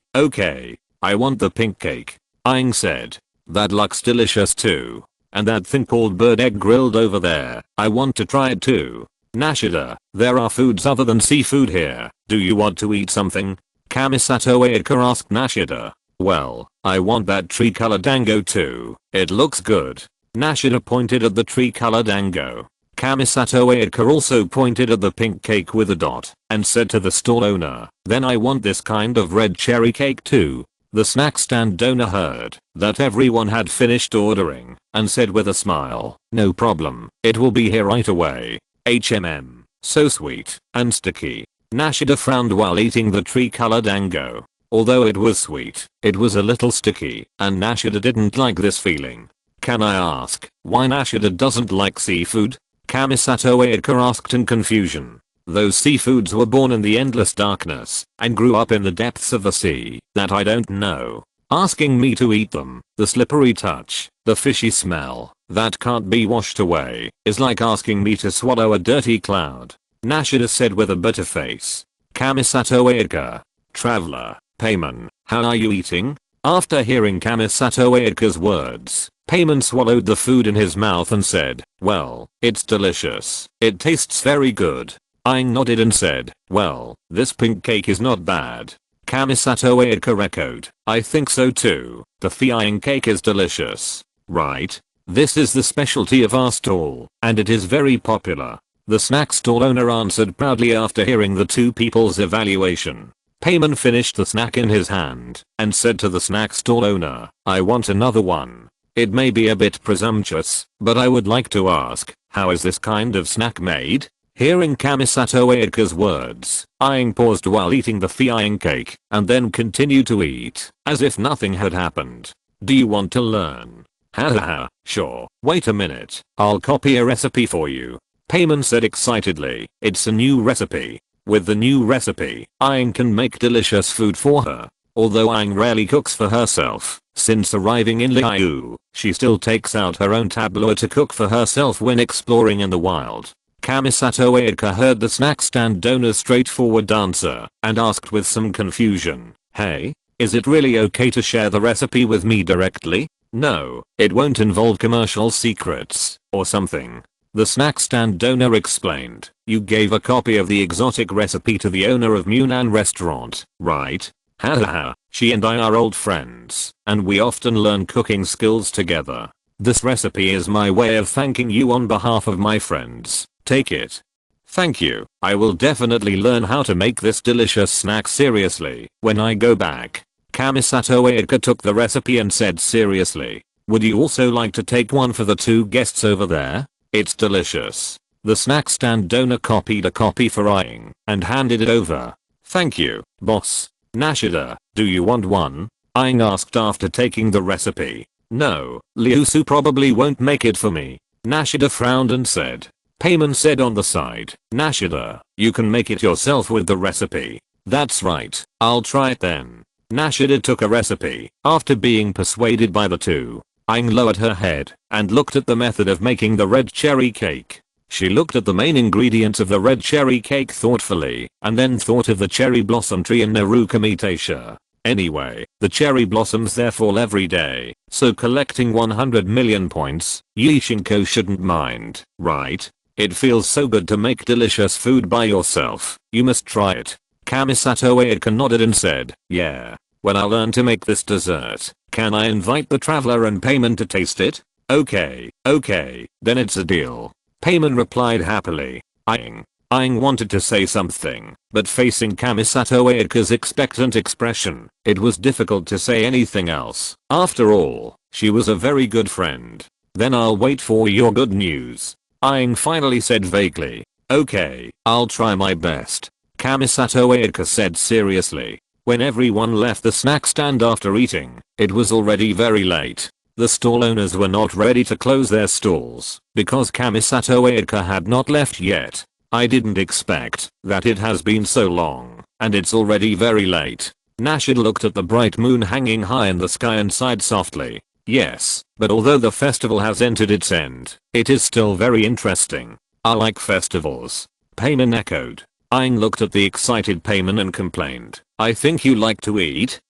I want the pink cake." Aang said, "That looks delicious too. And that thing called bird egg grilled over there, I want to try it too." "Nashida, there are foods other than seafood here. Do you want to eat something?" Kamisato Ayaka asked Nashida. "Well, I want that tree-colored dango too. It looks good." Nashida pointed at the tree-colored dango. Kamisato Ayaka also pointed at the pink cake with a dot and said to the stall owner, "Then I want this kind of red cherry cake too." The snack stand owner heard that everyone had finished ordering and said with a smile, "No problem, it will be here right away." So sweet and sticky. Nashida frowned while eating the tree-colored dango. Although it was sweet, it was a little sticky, and Nashida didn't like this feeling. "Can I ask why Nashida doesn't like seafood?" Kamisato Ayaka asked in confusion. "Those seafoods were born in the endless darkness and grew up in the depths of the sea that I don't know. Asking me to eat them, the slippery touch, the fishy smell that can't be washed away, is like asking me to swallow a dirty cloud," Nashida said with a bitter face. Kamisato Ayaka. Traveler, Payman, how are you eating? After hearing Kamisato Ayaka's words, Payman swallowed the food in his mouth and said, "Well, it's delicious. It tastes very good." Aang nodded and said, "Well, this pink cake is not bad." Kamisato Ayaka echoed, "I think so too. The flying cake is delicious. Right? This is the specialty of our stall, and it is very popular." The snack stall owner answered proudly after hearing the two people's evaluation. Payman finished the snack in his hand and said to the snack stall owner, "I want another one. It may be a bit presumptuous, but I would like to ask, how is this kind of snack made?" Hearing Kamisato Ayaka's words, Aang paused while eating the flying cake and then continued to eat as if nothing had happened. "Do you want to learn?" "Hahaha, sure. Wait a minute, I'll copy a recipe for you," Payman said excitedly. It's a new recipe. With the new recipe, Aang can make delicious food for her. Although Aang rarely cooks for herself, since arriving in Liu, she still takes out her own tableau to cook for herself when exploring in the wild. Kamisato Ayaka heard the snack stand owner's straightforward answer and asked with some confusion, "Hey, is it really okay to share the recipe with me directly? No, it won't involve commercial secrets or something?" The snack stand owner explained. You gave a copy of the exotic recipe to the owner of Munan restaurant, right? Hahaha, she and I are old friends, and we often learn cooking skills together. This recipe is my way of thanking you on behalf of my friends. Take it. Thank you. I will definitely learn how to make this delicious snack seriously when I go back. Kamisato Ayaka took the recipe and said seriously. Would you also like to take one for the two guests over there? It's delicious. The snack stand owner copied a copy for eyeing and handed it over. Thank you, boss. Nashida, do you want one? Aang asked after taking the recipe. No, Liusu probably won't make it for me. Nashida frowned and said. Payman said on the side. Nashida, you can make it yourself with the recipe. That's right, I'll try it then. Nashida took a recipe after being persuaded by the two. Aang lowered her head and looked at the method of making the red cherry cake. She looked at the main ingredients of the red cherry cake thoughtfully and then thought of the cherry blossom tree in Narukamitasha. Anyway, the cherry blossoms there fall every day, so collecting 100 million points, Yishinko shouldn't mind, right? It feels so good to make delicious food by yourself. You must try it. Kamisato Ayaka nodded and said, yeah. When I learn to make this dessert, can I invite the traveler and Payman to taste it? Okay, then it's a deal. Payman replied happily. Aang wanted to say something, but facing Kamisato Ayaka's expectant expression, it was difficult to say anything else. After all, she was a very good friend. Then I'll wait for your good news. Aang finally said vaguely. Okay, I'll try my best. Kamisato Ayaka said seriously. When everyone left the snack stand after eating, it was already very late. The stall owners were not ready to close their stalls because Kamisato Ayaka had not left yet. I didn't expect that it has been so long, and it's already very late. Nashid looked at the bright moon hanging high in the sky and sighed softly. Yes, but although the festival has entered its end, it is still very interesting. I like festivals. Payman echoed. Aang looked at the excited Payman and complained. I think you like to eat?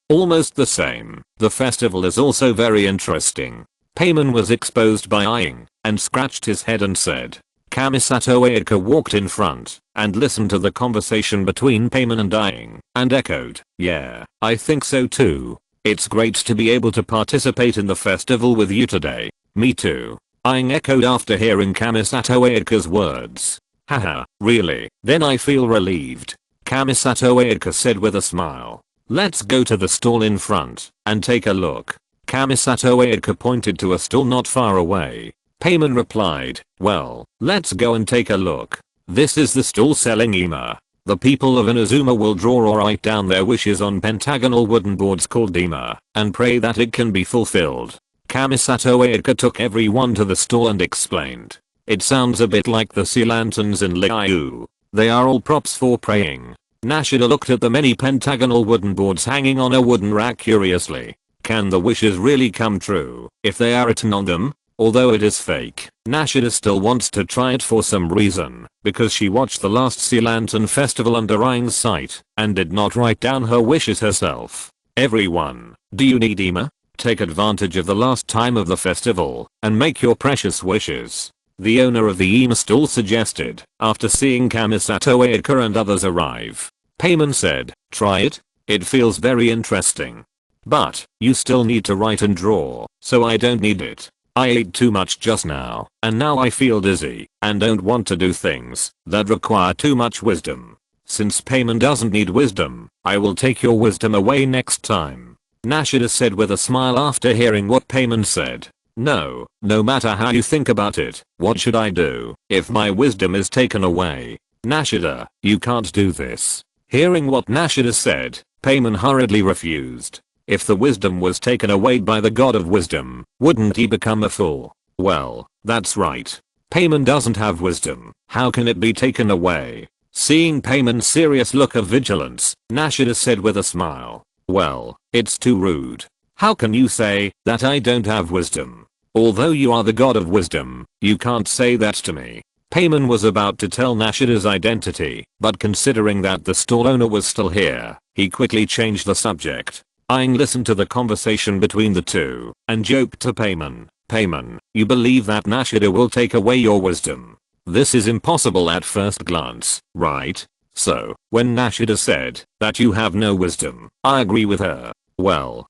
Almost the same. The festival is also very interesting. Payman was exposed by Aang and scratched his head and said. Kamisato Ayaka walked in front and listened to the conversation between Payman and Aang and echoed. Yeah, I think so too. It's great to be able to participate in the festival with you today. Me too. Aang echoed after hearing Kamisato Ayaka's words. Haha, really? Then I feel relieved. Kamisato Ayaka said with a smile. Let's go to the stall in front and take a look. Kamisato Ayaka pointed to a stall not far away. Payman replied, well, let's go and take a look. This is the stall selling Ima. The people of Inazuma will draw or write down their wishes on pentagonal wooden boards called Ima and pray that it can be fulfilled. Kamisato Ayaka took everyone to the stall and explained. It sounds a bit like the sea lanterns in Liu. They are all props for praying. Nashida looked at the many pentagonal wooden boards hanging on a wooden rack curiously. Can the wishes really come true if they are written on them? Although it is fake, Nashida still wants to try it for some reason, because she watched the last Sea Lantern festival under Aang's sight and did not write down her wishes herself. Everyone, do you need Ima? Take advantage of the last time of the festival and make your precious wishes. The owner of the Ima stall suggested, after seeing Kamisato Ayaka and others arrive. Payman said, try it. It feels very interesting. But, you still need to write and draw, so I don't need it. I ate too much just now, and now I feel dizzy, and don't want to do things that require too much wisdom. Since Payman doesn't need wisdom, I will take your wisdom away next time. Nashida said with a smile after hearing what Payman said. No matter how you think about it, what should I do if my wisdom is taken away? Nashida, you can't do this. Hearing what Nashida said, Payman hurriedly refused. If the wisdom was taken away by the god of wisdom, wouldn't he become a fool? Well, that's right. Payman doesn't have wisdom. How can it be taken away? Seeing Payman's serious look of vigilance, Nashida said with a smile. Well, it's too rude. How can you say that I don't have wisdom? Although you are the god of wisdom, you can't say that to me. Payman was about to tell Nashida's identity, but considering that the stall owner was still here, he quickly changed the subject. Aang listened to the conversation between the two and joked to Payman. Payman, you believe that Nashida will take away your wisdom. This is impossible at first glance, right? So, when Nashida said that you have no wisdom, I agree with her. Well,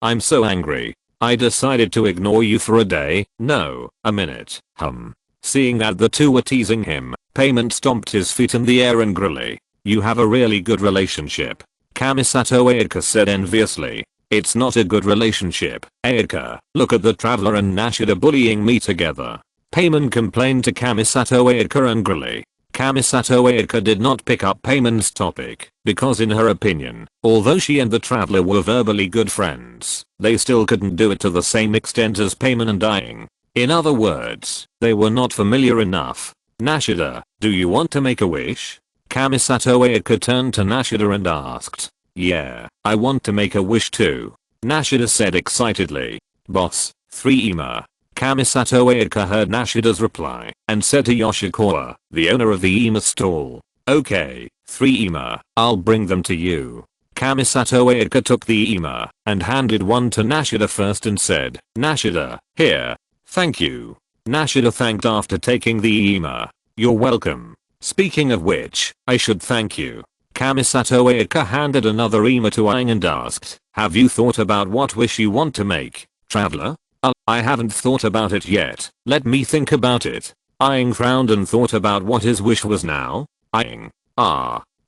I'm so angry. I decided to ignore you for a day, no, a minute, Seeing that the two were teasing him, Payman stomped his feet in the air angrily. You have a really good relationship. Kamisato Ayaka said enviously. It's not a good relationship, Ayaka. Look at the traveler and Nashida bullying me together. Payman complained to Kamisato Ayaka angrily. Kamisato Ayaka did not pick up Payman's topic, because in her opinion, although she and the traveler were verbally good friends, they still couldn't do it to the same extent as Payman and Dying. In other words, they were not familiar enough. Nashida, do you want to make a wish? Kamisato Ayaka turned to Nashida and asked. Yeah, I want to make a wish too. Nashida said excitedly. Boss, 3 EMA. Kamisato Ayaka heard Nashida's reply and said to Yoshikawa, the owner of the EMA stall. Okay, 3 EMA, I'll bring them to you. Kamisato Ayaka took the EMA and handed one to Nashida first and said, Nashida, here. Thank you. Nashida thanked after taking the EMA. You're welcome. Speaking of which, I should thank you. Kamisato Ayaka handed another EMA to Aang and asked, have you thought about what wish you want to make, traveler? I haven't thought about it yet, let me think about it. Aang frowned and thought about what his wish was now. Aang,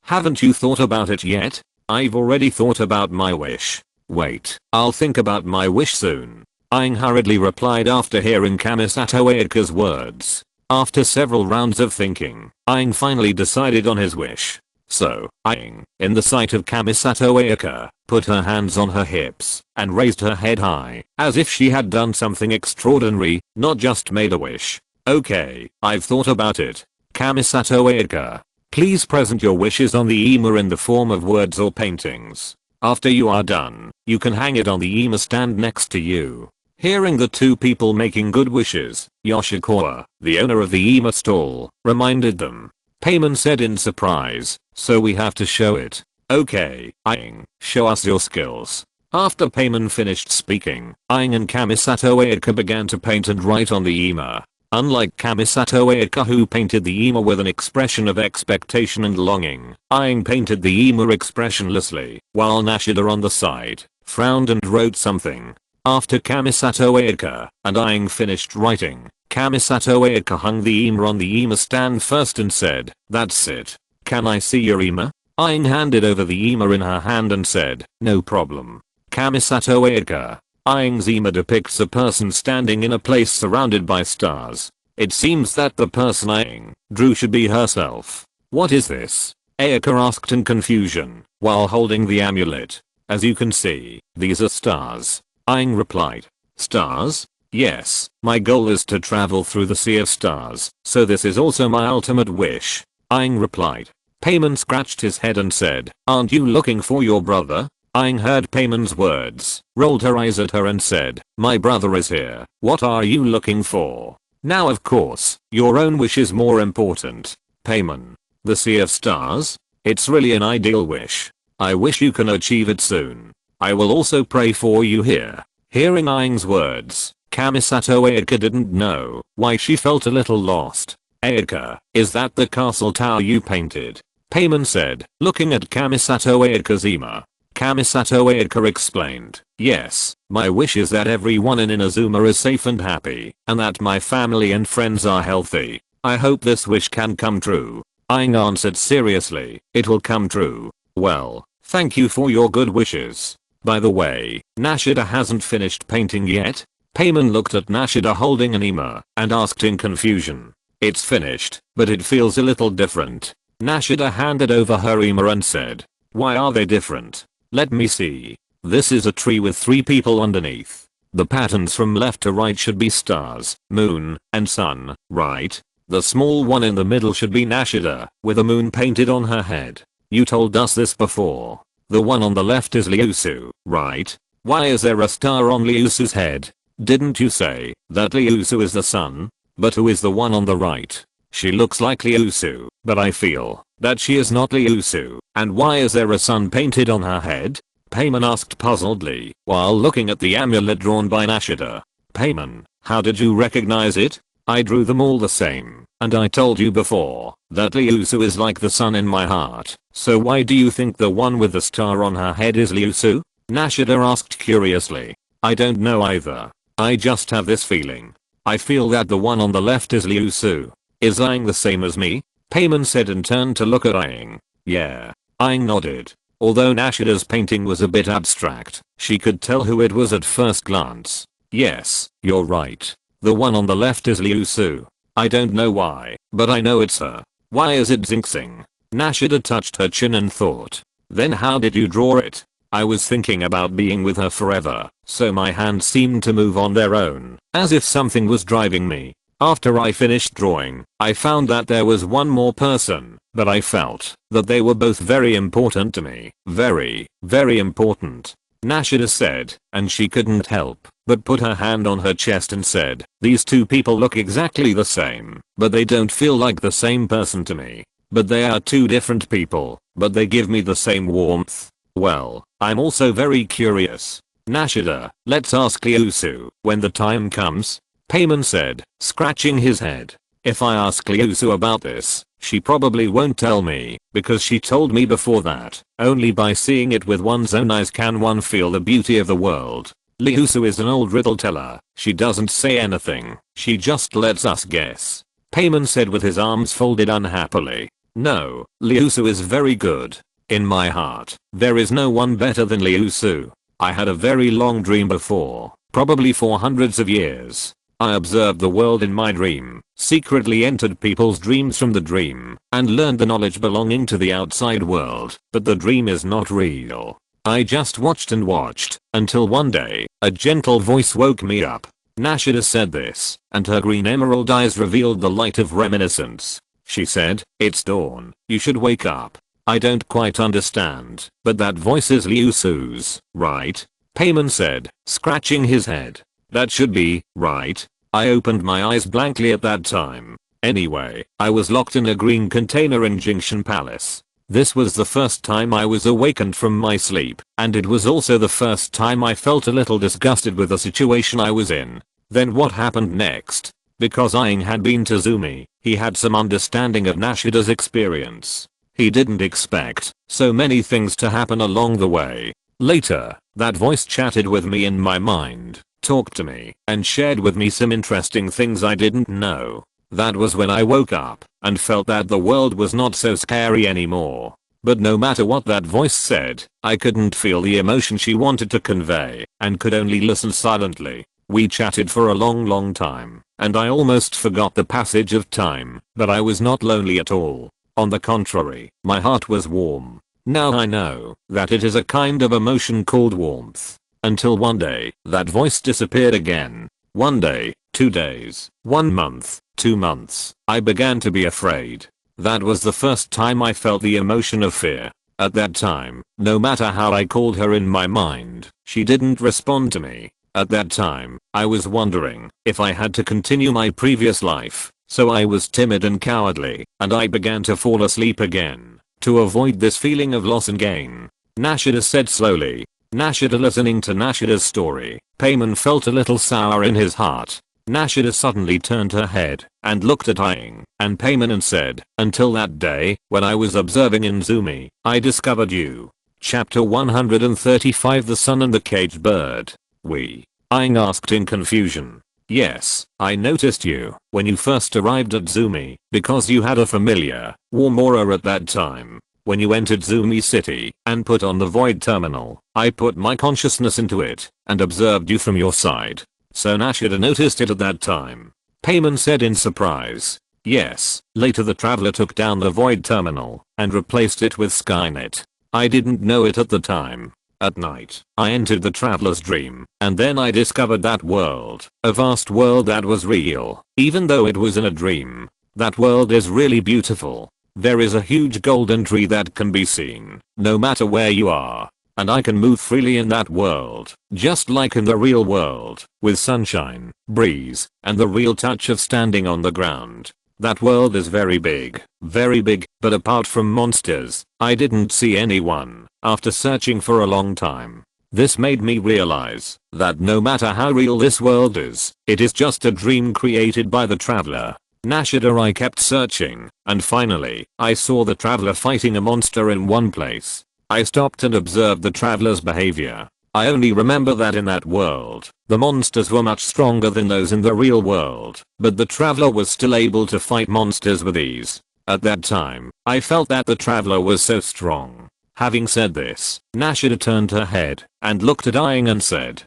haven't you thought about it yet? I've already thought about my wish. Wait, I'll think about my wish soon. Aang hurriedly replied after hearing Kamisato Ayaka's words. After several rounds of thinking, Aang finally decided on his wish. So, Aang, in the sight of Kamisato Ayaka, put her hands on her hips and raised her head high, as if she had done something extraordinary, not just made a wish. Okay, I've thought about it. Kamisato Ayaka, please present your wishes on the EMA in the form of words or paintings. After you are done, you can hang it on the EMA stand next to you. Hearing the two people making good wishes, Yoshikawa, the owner of the EMA stall, reminded them. Payman said in surprise, so we have to show it. Okay, Aang, show us your skills. After Payman finished speaking, Aang and Kamisato Ayaka began to paint and write on the EMA. Unlike Kamisato Ayaka who painted the EMA with an expression of expectation and longing, Aang painted the EMA expressionlessly, while Nashida on the side, frowned and wrote something. After Kamisato Ayaka and Aang finished writing, Kamisato Ayaka hung the EMA on the EMA stand first and said, that's it. Can I see your EMA? Aang handed over the EMA in her hand and said, no problem. Kamisato Ayaka. Aang's EMA depicts a person standing in a place surrounded by stars. It seems that the person Aang drew should be herself. What is this? Ayaka asked in confusion, while holding the amulet. As you can see, these are stars. Aang replied. Stars? Yes, my goal is to travel through the sea of stars, so this is also my ultimate wish. Aang replied. Payman scratched his head and said, aren't you looking for your brother? Aang heard Payman's words, rolled her eyes at her and said, my brother is here, what are you looking for? Now of course, your own wish is more important. Payman. The sea of stars? It's really an ideal wish. I wish you can achieve it soon. I will also pray for you here. Hearing Aang's words, Kamisato Ayaka didn't know why she felt a little lost. Ayaka, is that the castle tower you painted? Payman said, looking at Kamisato Ayaka's EMA. Kamisato Ayaka explained, yes, my wish is that everyone in Inazuma is safe and happy, and that my family and friends are healthy. I hope this wish can come true. Aang answered seriously, it will come true. Well, thank you for your good wishes. By the way, Nashida hasn't finished painting yet? Payman looked at Nashida holding an EMA and asked in confusion. It's finished, but it feels a little different. Nashida handed over her EMA and said, why are they different? Let me see. This is a tree with 3 people underneath. The patterns from left to right should be stars, moon, and sun, right? The small one in the middle should be Nashida, with a moon painted on her head. You told us this before. The one on the left is Liusu, right? Why is there a star on Liusu's head? Didn't you say that Liusu is the sun? But who is the one on the right? She looks like Liusu, but I feel that she is not Liusu. And why is there a sun painted on her head? Payman asked puzzledly while looking at the amulet drawn by Nashida. Payman, how did you recognize it? I drew them all the same, and I told you before that Liusu is like the sun in my heart, so why do you think the one with the star on her head is Liusu? Nashida asked curiously. I don't know either. I just have this feeling. I feel that the one on the left is Liusu. Is Aang the same as me? Payman said and turned to look at Aang. Yeah. Aang nodded. Although Nashida's painting was a bit abstract, she could tell who it was at first glance. Yes, you're right. The one on the left is Liusu. I don't know why, but I know it's her. Why is it Xingxing? Nashida touched her chin and thought. Then how did you draw it? I was thinking about being with her forever, so my hands seemed to move on their own, as if something was driving me. After I finished drawing, I found that there was one more person, but I felt that they were both very important to me. Very, very important. Nashida said, and she couldn't help but put her hand on her chest and said, these two people look exactly the same, but they don't feel like the same person to me. But they are two different people, but they give me the same warmth. Well, I'm also very curious. Nashida, let's ask Liusu when the time comes. Payman said, scratching his head. If I ask Liusu about this, she probably won't tell me, because she told me before that only by seeing it with one's own eyes can one feel the beauty of the world. Liusu is an old riddle teller. She doesn't say anything, she just lets us guess. Payman said with his arms folded unhappily. No, Liusu is very good. In my heart, there is no one better than Liusu. I had a very long dream before, probably for hundreds of years. I observed the world in my dream, secretly entered people's dreams from the dream, and learned the knowledge belonging to the outside world, but the dream is not real. I just watched and watched, until one day, a gentle voice woke me up. Nashida said this, and her green emerald eyes revealed the light of reminiscence. She said, it's dawn, you should wake up. I don't quite understand, but that voice is Liusu's, right? Payman said, scratching his head. That should be, right? I opened my eyes blankly at that time. Anyway, I was locked in a green container in Jingshan Palace. This was the first time I was awakened from my sleep, and it was also the first time I felt a little disgusted with the situation I was in. Then what happened next? Because Aang had been to Zumi, he had some understanding of Nashida's experience. He didn't expect so many things to happen along the way. Later, that voice chatted with me in my mind, talked to me, and shared with me some interesting things I didn't know. That was when I woke up and felt that the world was not so scary anymore. But no matter what that voice said, I couldn't feel the emotion she wanted to convey and could only listen silently. We chatted for a long time, and I almost forgot the passage of time, but I was not lonely at all. On the contrary, my heart was warm. Now I know that it is a kind of emotion called warmth. Until one day, that voice disappeared again. One day, 2 days, 1 month, 2 months, I began to be afraid. That was the first time I felt the emotion of fear. At that time, no matter how I called her in my mind, she didn't respond to me. At that time, I was wondering if I had to continue my previous life. So I was timid and cowardly, and I began to fall asleep again, to avoid this feeling of loss and gain. Nashida said slowly. Nashida listening to Nashida's story, Payman felt a little sour in his heart. Nashida suddenly turned her head and looked at Aang and Payman and said, until that day, when I was observing in Zumi, I discovered you. Chapter 135 The Sun and the Caged Bird. Aang asked in confusion. Yes, I noticed you when you first arrived at Zumi, because you had a familiar, warm aura at that time. When you entered Zumi City and put on the void terminal, I put my consciousness into it and observed you from your side. So Nashida noticed it at that time. Payman said in surprise. Yes, later the traveler took down the void terminal and replaced it with Skynet. I didn't know it at the time. At night, I entered the traveler's dream, and then I discovered that world, a vast world that was real, even though it was in a dream. That world is really beautiful. There is a huge golden tree that can be seen, no matter where you are, and I can move freely in that world, just like in the real world, with sunshine, breeze, and the real touch of standing on the ground. That world is very big, but apart from monsters, I didn't see anyone after searching for a long time. This made me realize that no matter how real this world is, it is just a dream created by the traveler. Nashida, I kept searching, and finally, I saw the traveler fighting a monster in one place. I stopped and observed the traveler's behavior. I only remember that in that world, the monsters were much stronger than those in the real world, but the traveler was still able to fight monsters with ease. At that time, I felt that the traveler was so strong. Having said this, Nashida turned her head and looked at Aang and said,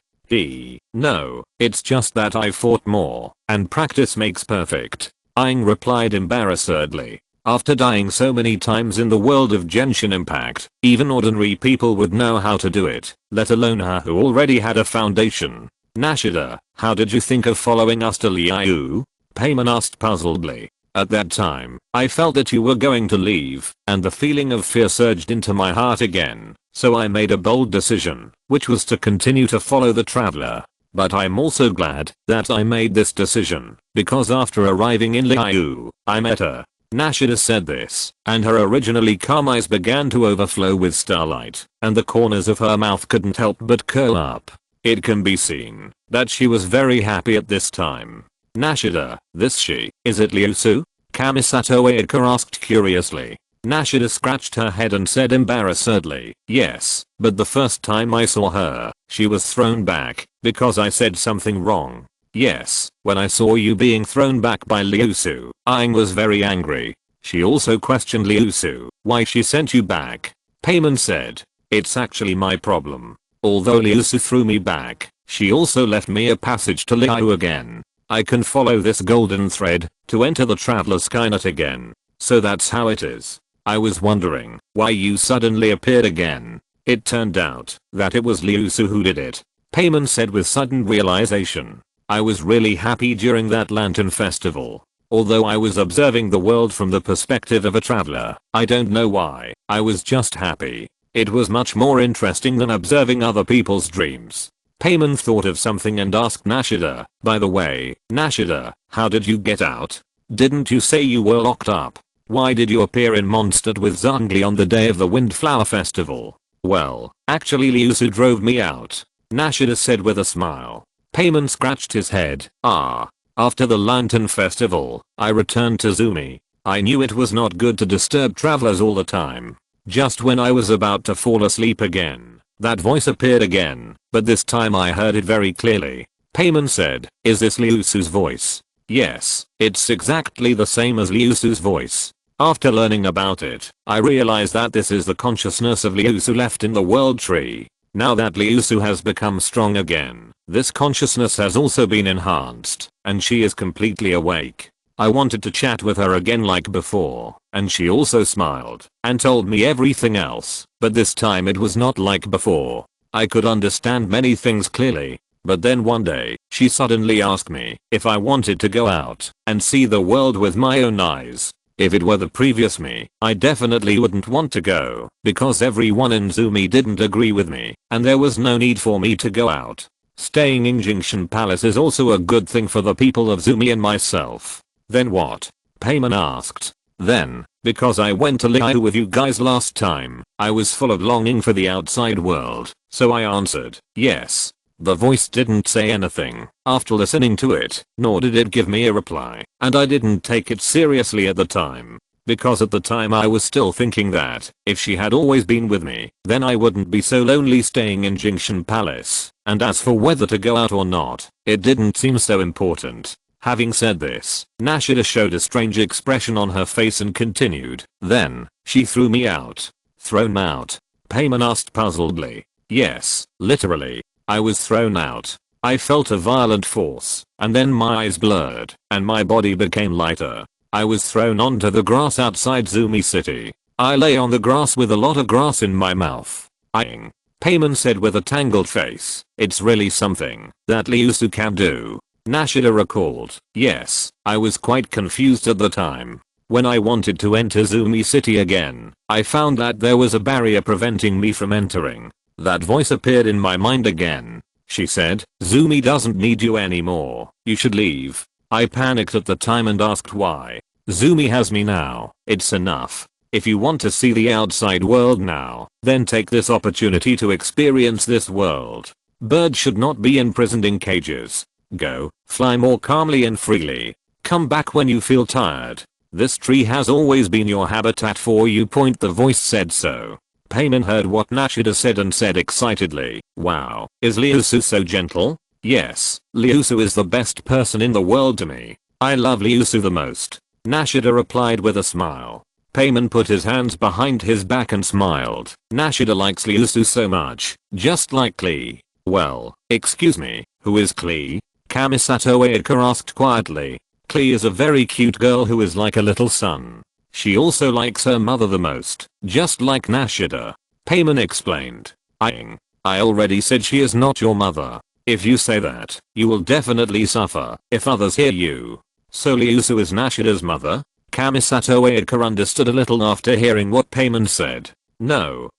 No, it's just that I fought more, and practice makes perfect. Aang replied embarrassedly. After dying so many times in the world of Genshin Impact, even ordinary people would know how to do it, let alone her who already had a foundation. Nashida, how did you think of following us to Liu? Paimon asked puzzledly. At that time, I felt that you were going to leave, and the feeling of fear surged into my heart again, so I made a bold decision, which was to continue to follow the traveler. But I'm also glad that I made this decision, because after arriving in Liu, I met her. Nashida said this, and her originally calm eyes began to overflow with starlight, and the corners of her mouth couldn't help but curl up. It can be seen that she was very happy at this time. Nashida, this she, is it Liu Su? Kamisato Ayaka asked curiously. Nashida scratched her head and said embarrassedly, yes, but the first time I saw her, she was thrown back, because I said something wrong. Yes, when I saw you being thrown back by Liu Su, Aang was very angry. She also questioned Liu Su, why she sent you back. Paimon said, it's actually my problem. Although Liu Su threw me back, she also left me a passage to Liu again. I can follow this golden thread to enter the Traveler Skynet again. So that's how it is. I was wondering why you suddenly appeared again. It turned out that it was Liu Su who did it. Paimon said with sudden realization. I was really happy during that lantern festival. Although I was observing the world from the perspective of a traveler, I don't know why, I was just happy. It was much more interesting than observing other people's dreams. Paimon thought of something and asked Nashida, by the way, Nashida, how did you get out? Didn't you say you were locked up? Why did you appear in Mondstadt with Zhongli on the day of the Windflower Festival? Well, actually Liu Su drove me out, Nashida said with a smile. Paimon scratched his head. After the Lantern Festival, I returned to Zumi. I knew it was not good to disturb travelers all the time. Just when I was about to fall asleep again, that voice appeared again, but this time I heard it very clearly. Paimon said, is this Liu Su's voice? Yes, it's exactly the same as Liu Su's voice. After learning about it, I realized that this is the consciousness of Liu Su left in the world tree. Now that Liu Su has become strong again, this consciousness has also been enhanced, and she is completely awake. I wanted to chat with her again like before, and she also smiled and told me everything else, but this time it was not like before. I could understand many things clearly, but then one day, she suddenly asked me if I wanted to go out and see the world with my own eyes. If it were the previous me, I definitely wouldn't want to go, because everyone in Zumi didn't agree with me, and there was no need for me to go out. Staying in Jingshan Palace is also a good thing for the people of Zumi and myself. Then what? Paimon asked. Then, because I went to Liu with you guys last time, I was full of longing for the outside world, so I answered, yes. The voice didn't say anything after listening to it, nor did it give me a reply, and I didn't take it seriously at the time. Because at the time I was still thinking that, if she had always been with me, then I wouldn't be so lonely staying in Jingshan Palace, and as for whether to go out or not, it didn't seem so important. Having said this, Nashida showed a strange expression on her face and continued, then, she threw me out. Thrown out? Paimon asked puzzledly. Yes, literally. I was thrown out. I felt a violent force, and then my eyes blurred, and my body became lighter. I was thrown onto the grass outside Zumi City. I lay on the grass with a lot of grass in my mouth. Aang. Paimon said with a tangled face, it's really something that Liu Su can do. Nashida recalled, yes, I was quite confused at the time. When I wanted to enter Zumi City again, I found that there was a barrier preventing me from entering. That voice appeared in my mind again. She said, Zumi doesn't need you anymore, you should leave. I panicked at the time and asked why. Zumi has me now. It's enough. If you want to see the outside world now, then take this opportunity to experience this world. Birds should not be imprisoned in cages. Go, fly more calmly and freely. Come back when you feel tired. This tree has always been your habitat for you. The voice said so. Payman heard what Nashida said and said excitedly, wow, is Liusu so gentle? Yes, Liusu is the best person in the world to me. I love Liusu the most. Nashida replied with a smile. Payman put his hands behind his back and smiled. Nashida likes Liusu so much, just like Klee. Well, excuse me, who is Klee? Kamisato Ayaka asked quietly. Klee is a very cute girl who is like a little son. She also likes her mother the most, just like Nashida. Payman explained. I already said she is not your mother. If you say that, you will definitely suffer if others hear you. So Liusu is Nashida's mother? Kamisato Ayaka understood a little after hearing what Payman said. No,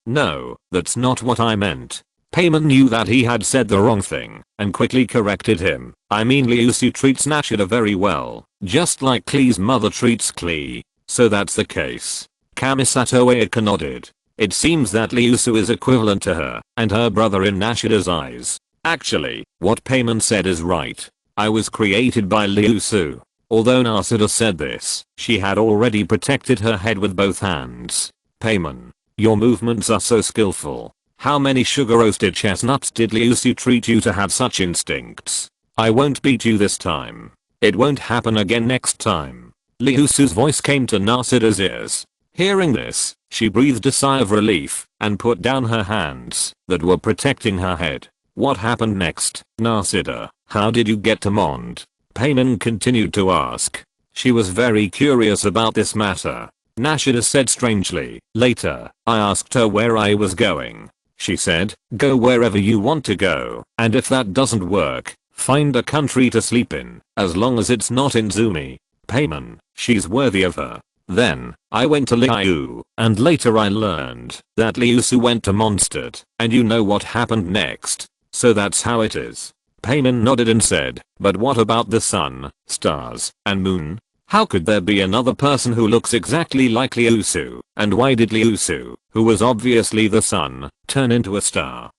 that's not what I meant. Payman knew that he had said the wrong thing and quickly corrected him. I mean Liusu treats Nashida very well, just like Klee's mother treats Klee. So that's the case. Kamisato Ayaka nodded. It seems that Liusu is equivalent to her and her brother in Nashida's eyes. Actually, what Payman said is right. I was created by Liusu. Although Nashida said this, she had already protected her head with both hands. Payman, your movements are so skillful. How many sugar roasted chestnuts did Liusu treat you to have such instincts? I won't beat you this time. It won't happen again next time. Liusu's voice came to Nashida's ears. Hearing this, she breathed a sigh of relief and put down her hands that were protecting her head. What happened next, Nashida? How did you get to Mond? Payman continued to ask. She was very curious about this matter. Nashida said strangely. Later, I asked her where I was going. She said, go wherever you want to go, and if that doesn't work, find a country to sleep in, as long as it's not in Zumi. Payman, she's worthy of her. Then, I went to Liu, and later I learned that Liusu went to Mondstadt, and you know what happened next. So that's how it is. Payman nodded and said, but what about the sun, stars, and moon? How could there be another person who looks exactly like Liusu? And why did Liusu, who was obviously the sun, turn into a star?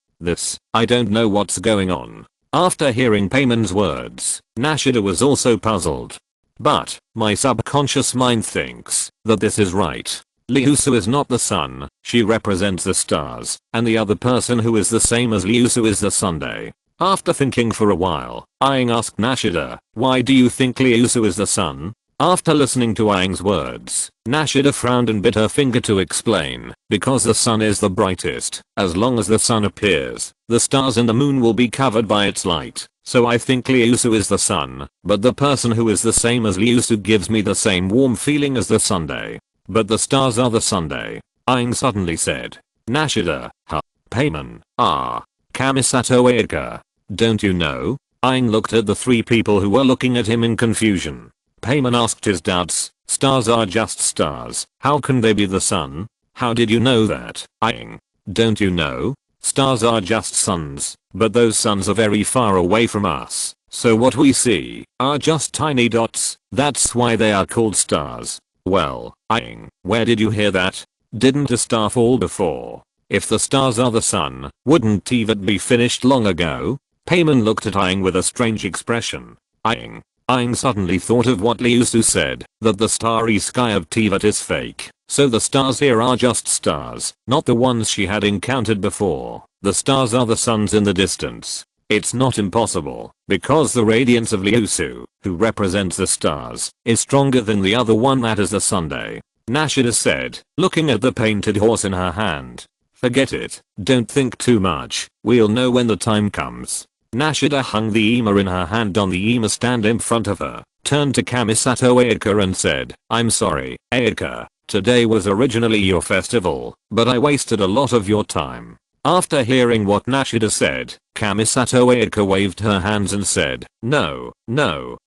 I don't know what's going on. After hearing Payman's words, Nashida was also puzzled. But, my subconscious mind thinks that this is right. Liusu is not the sun, she represents the stars, and the other person who is the same as Liusu is the Sunday. After thinking for a while, Aang asked Nashida, why do you think Liusu is the sun? After listening to Aang's words, Nashida frowned and bit her finger to explain, because the sun is the brightest. As long as the sun appears, the stars and the moon will be covered by its light. So I think Liusu is the sun, but the person who is the same as Liusu gives me the same warm feeling as the Sunday. But the stars are the Sunday. Aang suddenly said. Nashida, huh? Payman, Kamisato Ayaka. Don't you know? Aang looked at the three people who were looking at him in confusion. Payman asked his doubts. Stars are just stars. How can they be the sun? How did you know that? Aang. Don't you know? Stars are just suns, but those suns are very far away from us. So what we see are just tiny dots. That's why they are called stars. Well, Aang, where did you hear that? Didn't a star fall before? If the stars are the sun, wouldn't Teyvat be finished long ago? Payman looked at Aang with a strange expression. Aang suddenly thought of what Liusu said, that the starry sky of Teyvat is fake. So the stars here are just stars, not the ones she had encountered before. The stars are the suns in the distance. It's not impossible, because the radiance of Liusu, who represents the stars, is stronger than the other one that is the Sunday. Nashida said, looking at the painted horse in her hand. Forget it, don't think too much, we'll know when the time comes. Nashida hung the Ema in her hand on the Ema stand in front of her, turned to Kamisato Ayaka and said, I'm sorry, Ayaka, today was originally your festival, but I wasted a lot of your time. After hearing what Nashida said, Kamisato Ayaka waved her hands and said, no,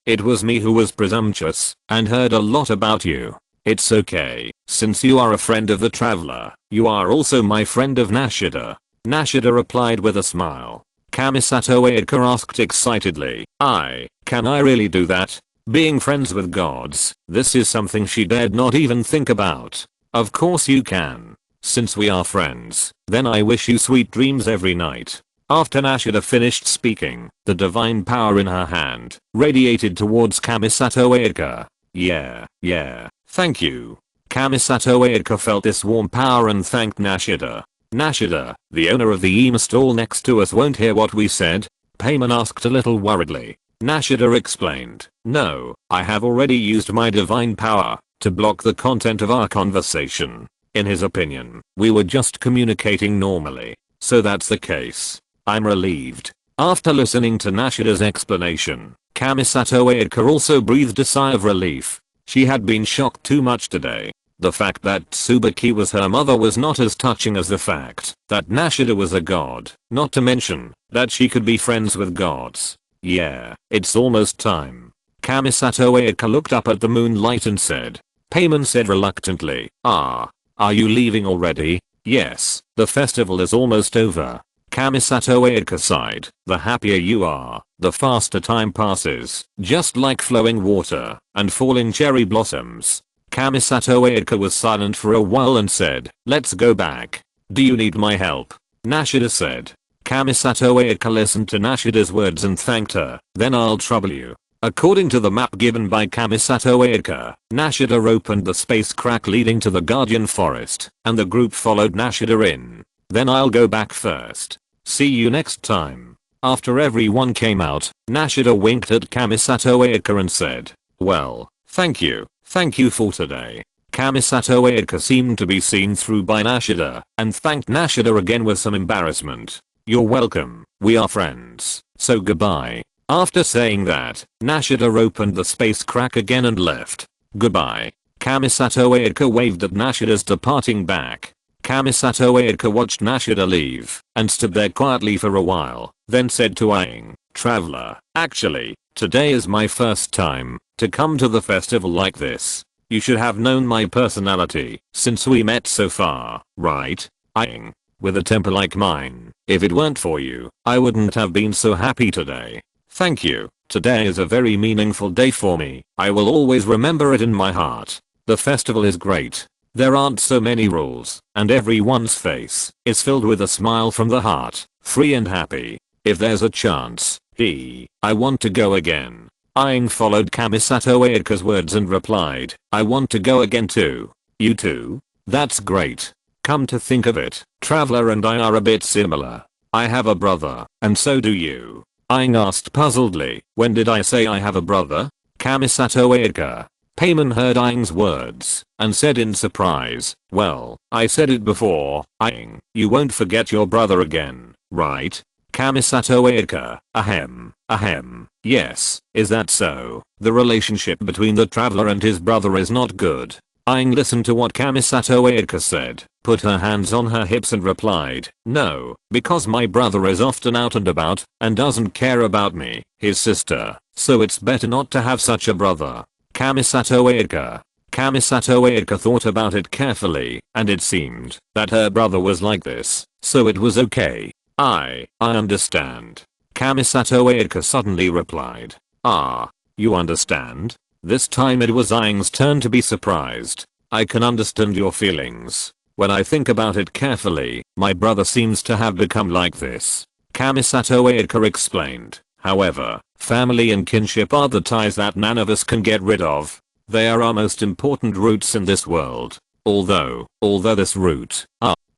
it was me who was presumptuous, and heard a lot about you. It's okay, since you are a friend of the traveler, you are also my friend of Nashida. Nashida replied with a smile. Kamisato Ayaka asked excitedly, can I really do that? Being friends with gods, this is something she dared not even think about. Of course you can. Since we are friends, then I wish you sweet dreams every night. After Nashida finished speaking, the divine power in her hand radiated towards Kamisato Ayaka. Yeah, thank you. Kamisato Ayaka felt this warm power and thanked Nashida. Nashida, the owner of the EMA stall next to us won't hear what we said? Payman asked a little worriedly. Nashida explained, no, I have already used my divine power to block the content of our conversation. In his opinion, we were just communicating normally. So that's the case. I'm relieved. After listening to Nashida's explanation, Kamisato Ayaka also breathed a sigh of relief. She had been shocked too much today. The fact that Tsubaki was her mother was not as touching as the fact that Nashida was a god, not to mention that she could be friends with gods. Yeah, it's almost time. Kamisato Ayaka looked up at the moonlight and said. Payman said reluctantly, are you leaving already? Yes, the festival is almost over. Kamisato Ayaka sighed. The happier you are, the faster time passes, just like flowing water and falling cherry blossoms. Kamisato Ayaka was silent for a while and said, let's go back. Do you need my help? Nashida said. Kamisato Ayaka listened to Nashida's words and thanked her. Then I'll trouble you. According to the map given by Kamisato Ayaka, Nashida opened the space crack leading to the Guardian Forest, and the group followed Nashida in. Then I'll go back first. See you next time. After everyone came out, Nashida winked at Kamisato Ayaka and said, well, thank you for today. Kamisato Ayaka seemed to be seen through by Nashida, and thanked Nashida again with some embarrassment. You're welcome, we are friends, so goodbye. After saying that, Nashida opened the space crack again and left. Goodbye. Kamisato Ayaka waved at Nashida's departing back. Kamisato Ayaka watched Nashida leave and stood there quietly for a while, then said to Aang, Traveler, actually, today is my first time to come to the festival like this. You should have known my personality since we met so far, right? Aang, with a temper like mine, if it weren't for you, I wouldn't have been so happy today. Thank you. Today is a very meaningful day for me. I will always remember it in my heart. The festival is great. There aren't so many rules, and everyone's face is filled with a smile from the heart, free and happy. If there's a chance, I want to go again. Aang followed Kamisato Ayaka's words and replied, I want to go again too. You too? That's great. Come to think of it, Traveler and I are a bit similar. I have a brother, and so do you. Aang asked puzzledly, when did I say I have a brother? Kamisato Ayaka. Payman heard Aang's words and said in surprise, well, I said it before, Aang, you won't forget your brother again, right? Kamisato Ayaka, ahem, yes, is that so? The relationship between the traveler and his brother is not good. Aang listened to what Kamisato Ayaka said, put her hands on her hips and replied, no, because my brother is often out and about and doesn't care about me, his sister, so it's better not to have such a brother. Kamisato Ayaka. Kamisato Ayaka thought about it carefully, and it seemed that her brother was like this, so it was okay. I understand. Kamisato Ayaka suddenly replied. Ah, you understand? This time it was Aang's turn to be surprised. I can understand your feelings. When I think about it carefully, my brother seems to have become like this. Kamisato Ayaka explained. However, family and kinship are the ties that none of us can get rid of. They are our most important roots in this world. Although this root,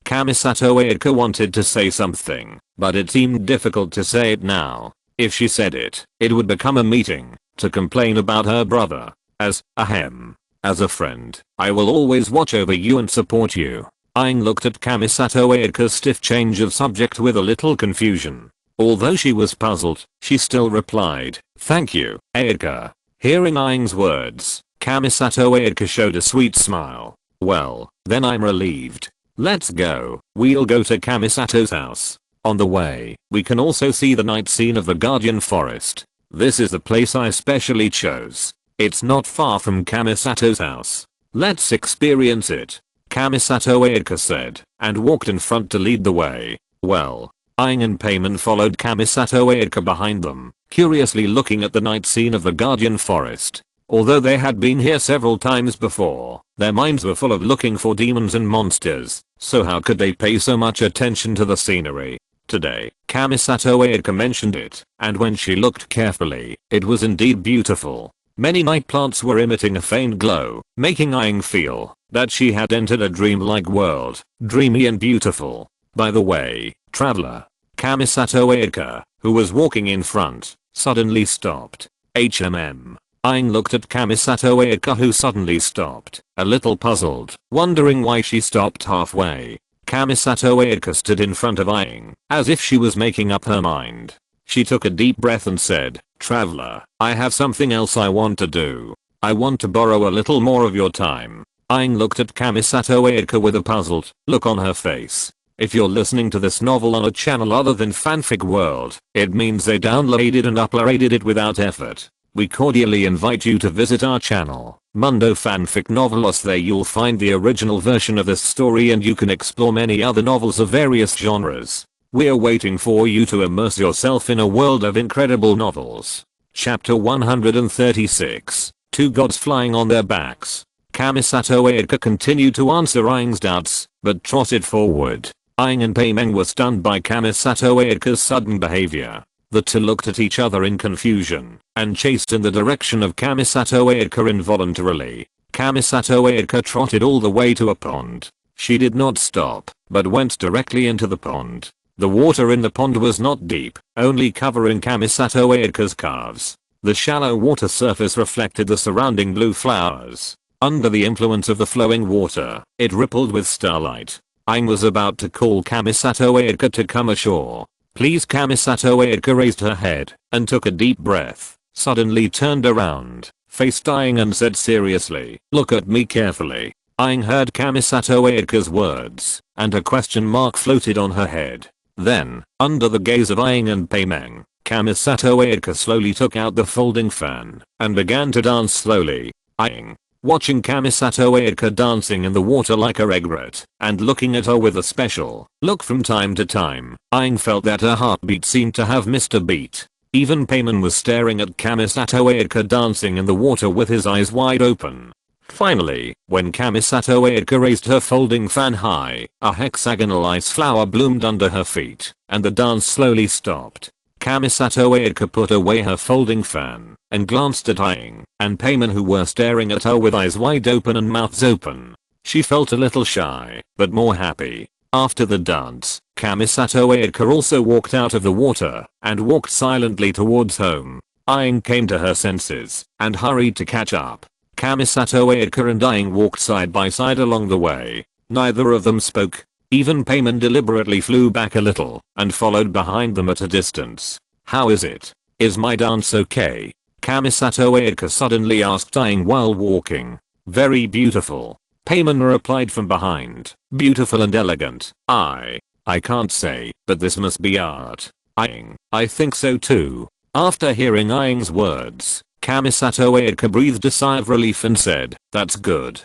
Kamisato Ayaka wanted to say something, but it seemed difficult to say it now. If she said it, it would become a meeting to complain about her brother. As a friend, I will always watch over you and support you. Aang looked at Kamisato Ayaka's stiff change of subject with a little confusion. Although she was puzzled, she still replied, thank you, Ayaka. Hearing Aang's words, Kamisato Ayaka showed a sweet smile. Well, then I'm relieved. Let's go. We'll go to Kamisato's house. On the way, we can also see the night scene of the Guardian Forest. This is the place I specially chose. It's not far from Kamisato's house. Let's experience it. Kamisato Ayaka said, and walked in front to lead the way. Well, Aang and Payman followed Kamisato Ayaka behind them. curiously looking at the night scene of the Guardian Forest. Although they had been here several times before, their minds were full of looking for demons and monsters, so how could they pay so much attention to the scenery? Today, Kamisato Ayaka mentioned it, and when she looked carefully, it was indeed beautiful. Many night plants were emitting a faint glow, making Aang feel that she had entered a dreamlike world, dreamy and beautiful. By the way, traveler, Kamisato Ayaka, who was walking in front, suddenly stopped. Aang looked at Kamisato Ayaka, who suddenly stopped, a little puzzled, wondering why she stopped halfway. Kamisato Ayaka stood in front of Aang, as if she was making up her mind. She took a deep breath and said, "Traveler, I have something else I want to do. I want to borrow a little more of your time." Aang looked at Kamisato Ayaka with a puzzled look on her face. If you're listening to this novel on a channel other than Fanfic World, it means they downloaded and uploaded it without effort. We cordially invite you to visit our channel, Mundo Fanfic Novelos. There you'll find the original version of this story and you can explore many other novels of various genres. We're waiting for you to immerse yourself in a world of incredible novels. Chapter 136, Two Gods Flying on Their Backs. Kamisato Ayaka continued to answer Aang's doubts, but trotted forward. Aang and Paimon were stunned by Kamisato Ayaka's sudden behavior. The two looked at each other in confusion, and chased in the direction of Kamisato Ayaka involuntarily. Kamisato Ayaka trotted all the way to a pond. She did not stop, but went directly into the pond. The water in the pond was not deep, only covering Kamisato Ayaka's calves. The shallow water surface reflected the surrounding blue flowers. Under the influence of the flowing water, it rippled with starlight. Aang was about to call Kamisato Ayaka to come ashore. "Please." Kamisato Ayaka raised her head and took a deep breath, suddenly turned around, faced Aang and said seriously, "Look at me carefully." Aang heard Kamisato Ayaka's words, and a question mark floated on her head. Then, under the gaze of Aang and Paimon, Kamisato Ayaka slowly took out the folding fan and began to dance slowly. Aang, watching Kamisato Ayaka dancing in the water like a egret, and looking at her with a special look from time to time, Aang felt that her heartbeat seemed to have missed a beat. Even Paimon was staring at Kamisato Ayaka dancing in the water with his eyes wide open. Finally, when Kamisato Ayaka raised her folding fan high, a hexagonal ice flower bloomed under her feet, and the dance slowly stopped. Kamisato Ayaka put away her folding fan and glanced at Aang and Paimon, who were staring at her with eyes wide open and mouths open. She felt a little shy, but more happy. After the dance, Kamisato Ayaka also walked out of the water and walked silently towards home. Aang came to her senses and hurried to catch up. Kamisato Ayaka and Aang walked side by side along the way. Neither of them spoke. Even Paimon deliberately flew back a little and followed behind them at a distance. "How is it? Is my dance okay?" Kamisato Ayaka suddenly asked Aang while walking. "Very beautiful," Paimon replied from behind. "Beautiful and elegant." I can't say, but this must be art." Aang, "I think so too." After hearing Aang's words, Kamisato Ayaka breathed a sigh of relief and said, "That's good.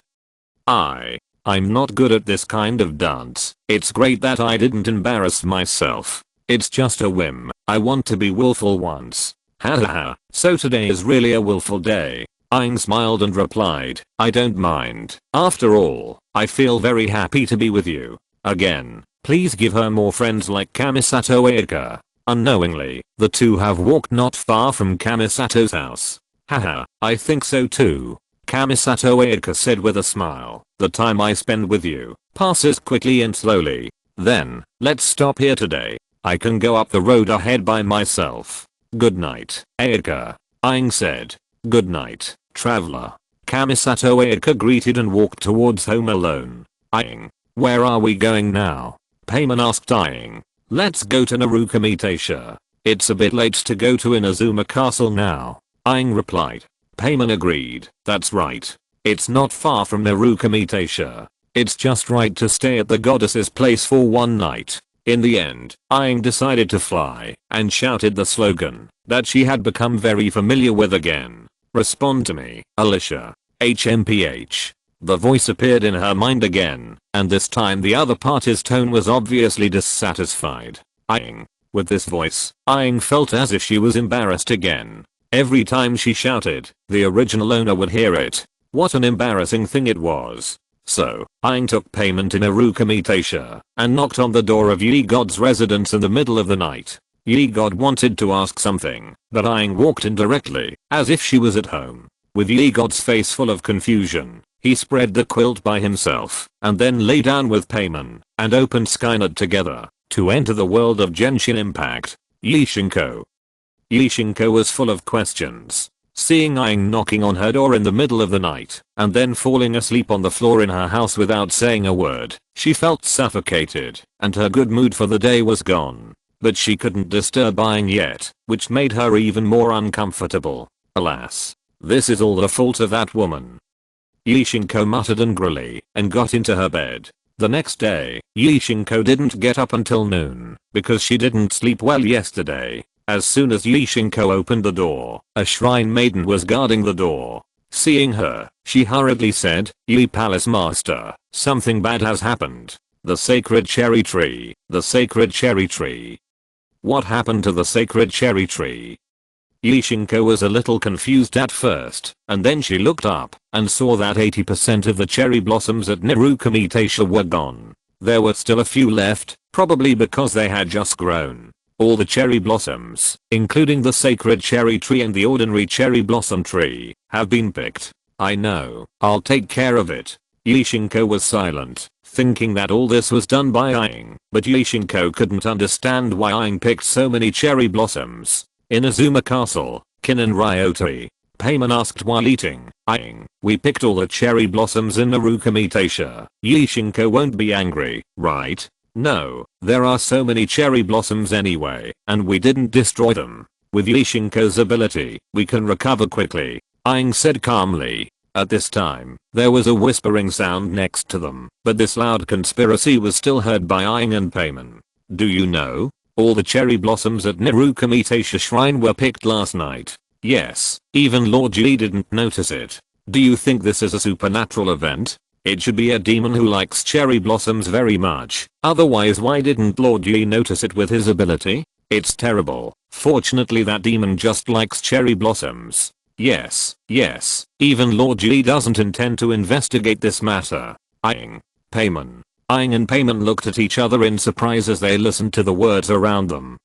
I'm not good at this kind of dance. It's great that I didn't embarrass myself. It's just a whim. I want to be willful once." Hahaha, so today is really a willful day. Aang smiled and replied, "I don't mind. After all, I feel very happy to be with you. Again, please give her more friends like Kamisato Ayaka." Unknowingly, the two have walked not far from Kamisato's house. "Haha, I think so too," Kamisato Ayaka said with a smile. "The time I spend with you passes quickly and slowly. Then, let's stop here today. I can go up the road ahead by myself. Good night, Ayaka," Aang said. "Good night, traveler." Kamisato Ayaka greeted and walked towards home alone. "Aang, where are we going now?" Paimon asked Aang. "Let's go to Narukami-taisha. It's a bit late to go to Inazuma Castle now," Aang replied. Paimon agreed. "That's right. It's not far from Narukami-taisha. It's just right to stay at the goddess's place for one night." In the end, Aang decided to fly and shouted the slogan that she had become very familiar with again. "Respond to me, Alicia. HMPH." The voice appeared in her mind again, and this time the other party's tone was obviously dissatisfied. "Aang, With this voice, Aang felt as if she was embarrassed again. Every time she shouted, the original owner would hear it. What an embarrassing thing it was. So, Aang took payment in Urukamitasha and knocked on the door of Yi God's residence in the middle of the night. Yi God wanted to ask something, but Aang walked in directly, as if she was at home. With Yi God's face full of confusion, he spread the quilt by himself, and then lay down with Payman, and opened Skynet together, to enter the world of Genshin Impact. Yishinko. Yishinko was full of questions. Seeing Aang knocking on her door in the middle of the night, and then falling asleep on the floor in her house without saying a word, she felt suffocated, and her good mood for the day was gone. But she couldn't disturb Aang yet, which made her even more uncomfortable. Alas. This is all the fault of that woman. Yishinko muttered angrily, and got into her bed. The next day, Yishinko didn't get up until noon, because she didn't sleep well yesterday. As soon as Yishinko opened the door, a shrine maiden was guarding the door. Seeing her, she hurriedly said, "Yi Palace Master, something bad has happened. The sacred cherry tree, the sacred cherry tree." What happened to the sacred cherry tree? Yishinko was a little confused at first, and then she looked up and saw that 80% of the cherry blossoms at Urukamitasha were gone. There were still a few left, probably because they had just grown. All the cherry blossoms, including the sacred cherry tree and the ordinary cherry blossom tree, have been picked. I know, I'll take care of it. Yishinko was silent, thinking that all this was done by Aang, but Yishinko couldn't understand why Aang picked so many cherry blossoms. In Azuma Castle, Kin and Ryota, Payman asked while eating, "Aang, we picked all the cherry blossoms in Urukamitasha. Yishinko won't be angry, right?" "No, there are so many cherry blossoms anyway, and we didn't destroy them. With Yishinko's ability, we can recover quickly," Aang said calmly. At this time, there was a whispering sound next to them, but this loud conspiracy was still heard by Aang and Payman. "Do you know? All the cherry blossoms at Urukamitasha Shrine were picked last night." "Yes, even Lord Yi didn't notice it." "Do you think this is a supernatural event? It should be a demon who likes cherry blossoms very much. Otherwise why didn't Lord Yi notice it with his ability? It's terrible. Fortunately that demon just likes cherry blossoms." Yes, even Lord Yi doesn't intend to investigate this matter." Aang. Payman. Aang and Payman looked at each other in surprise as they listened to the words around them.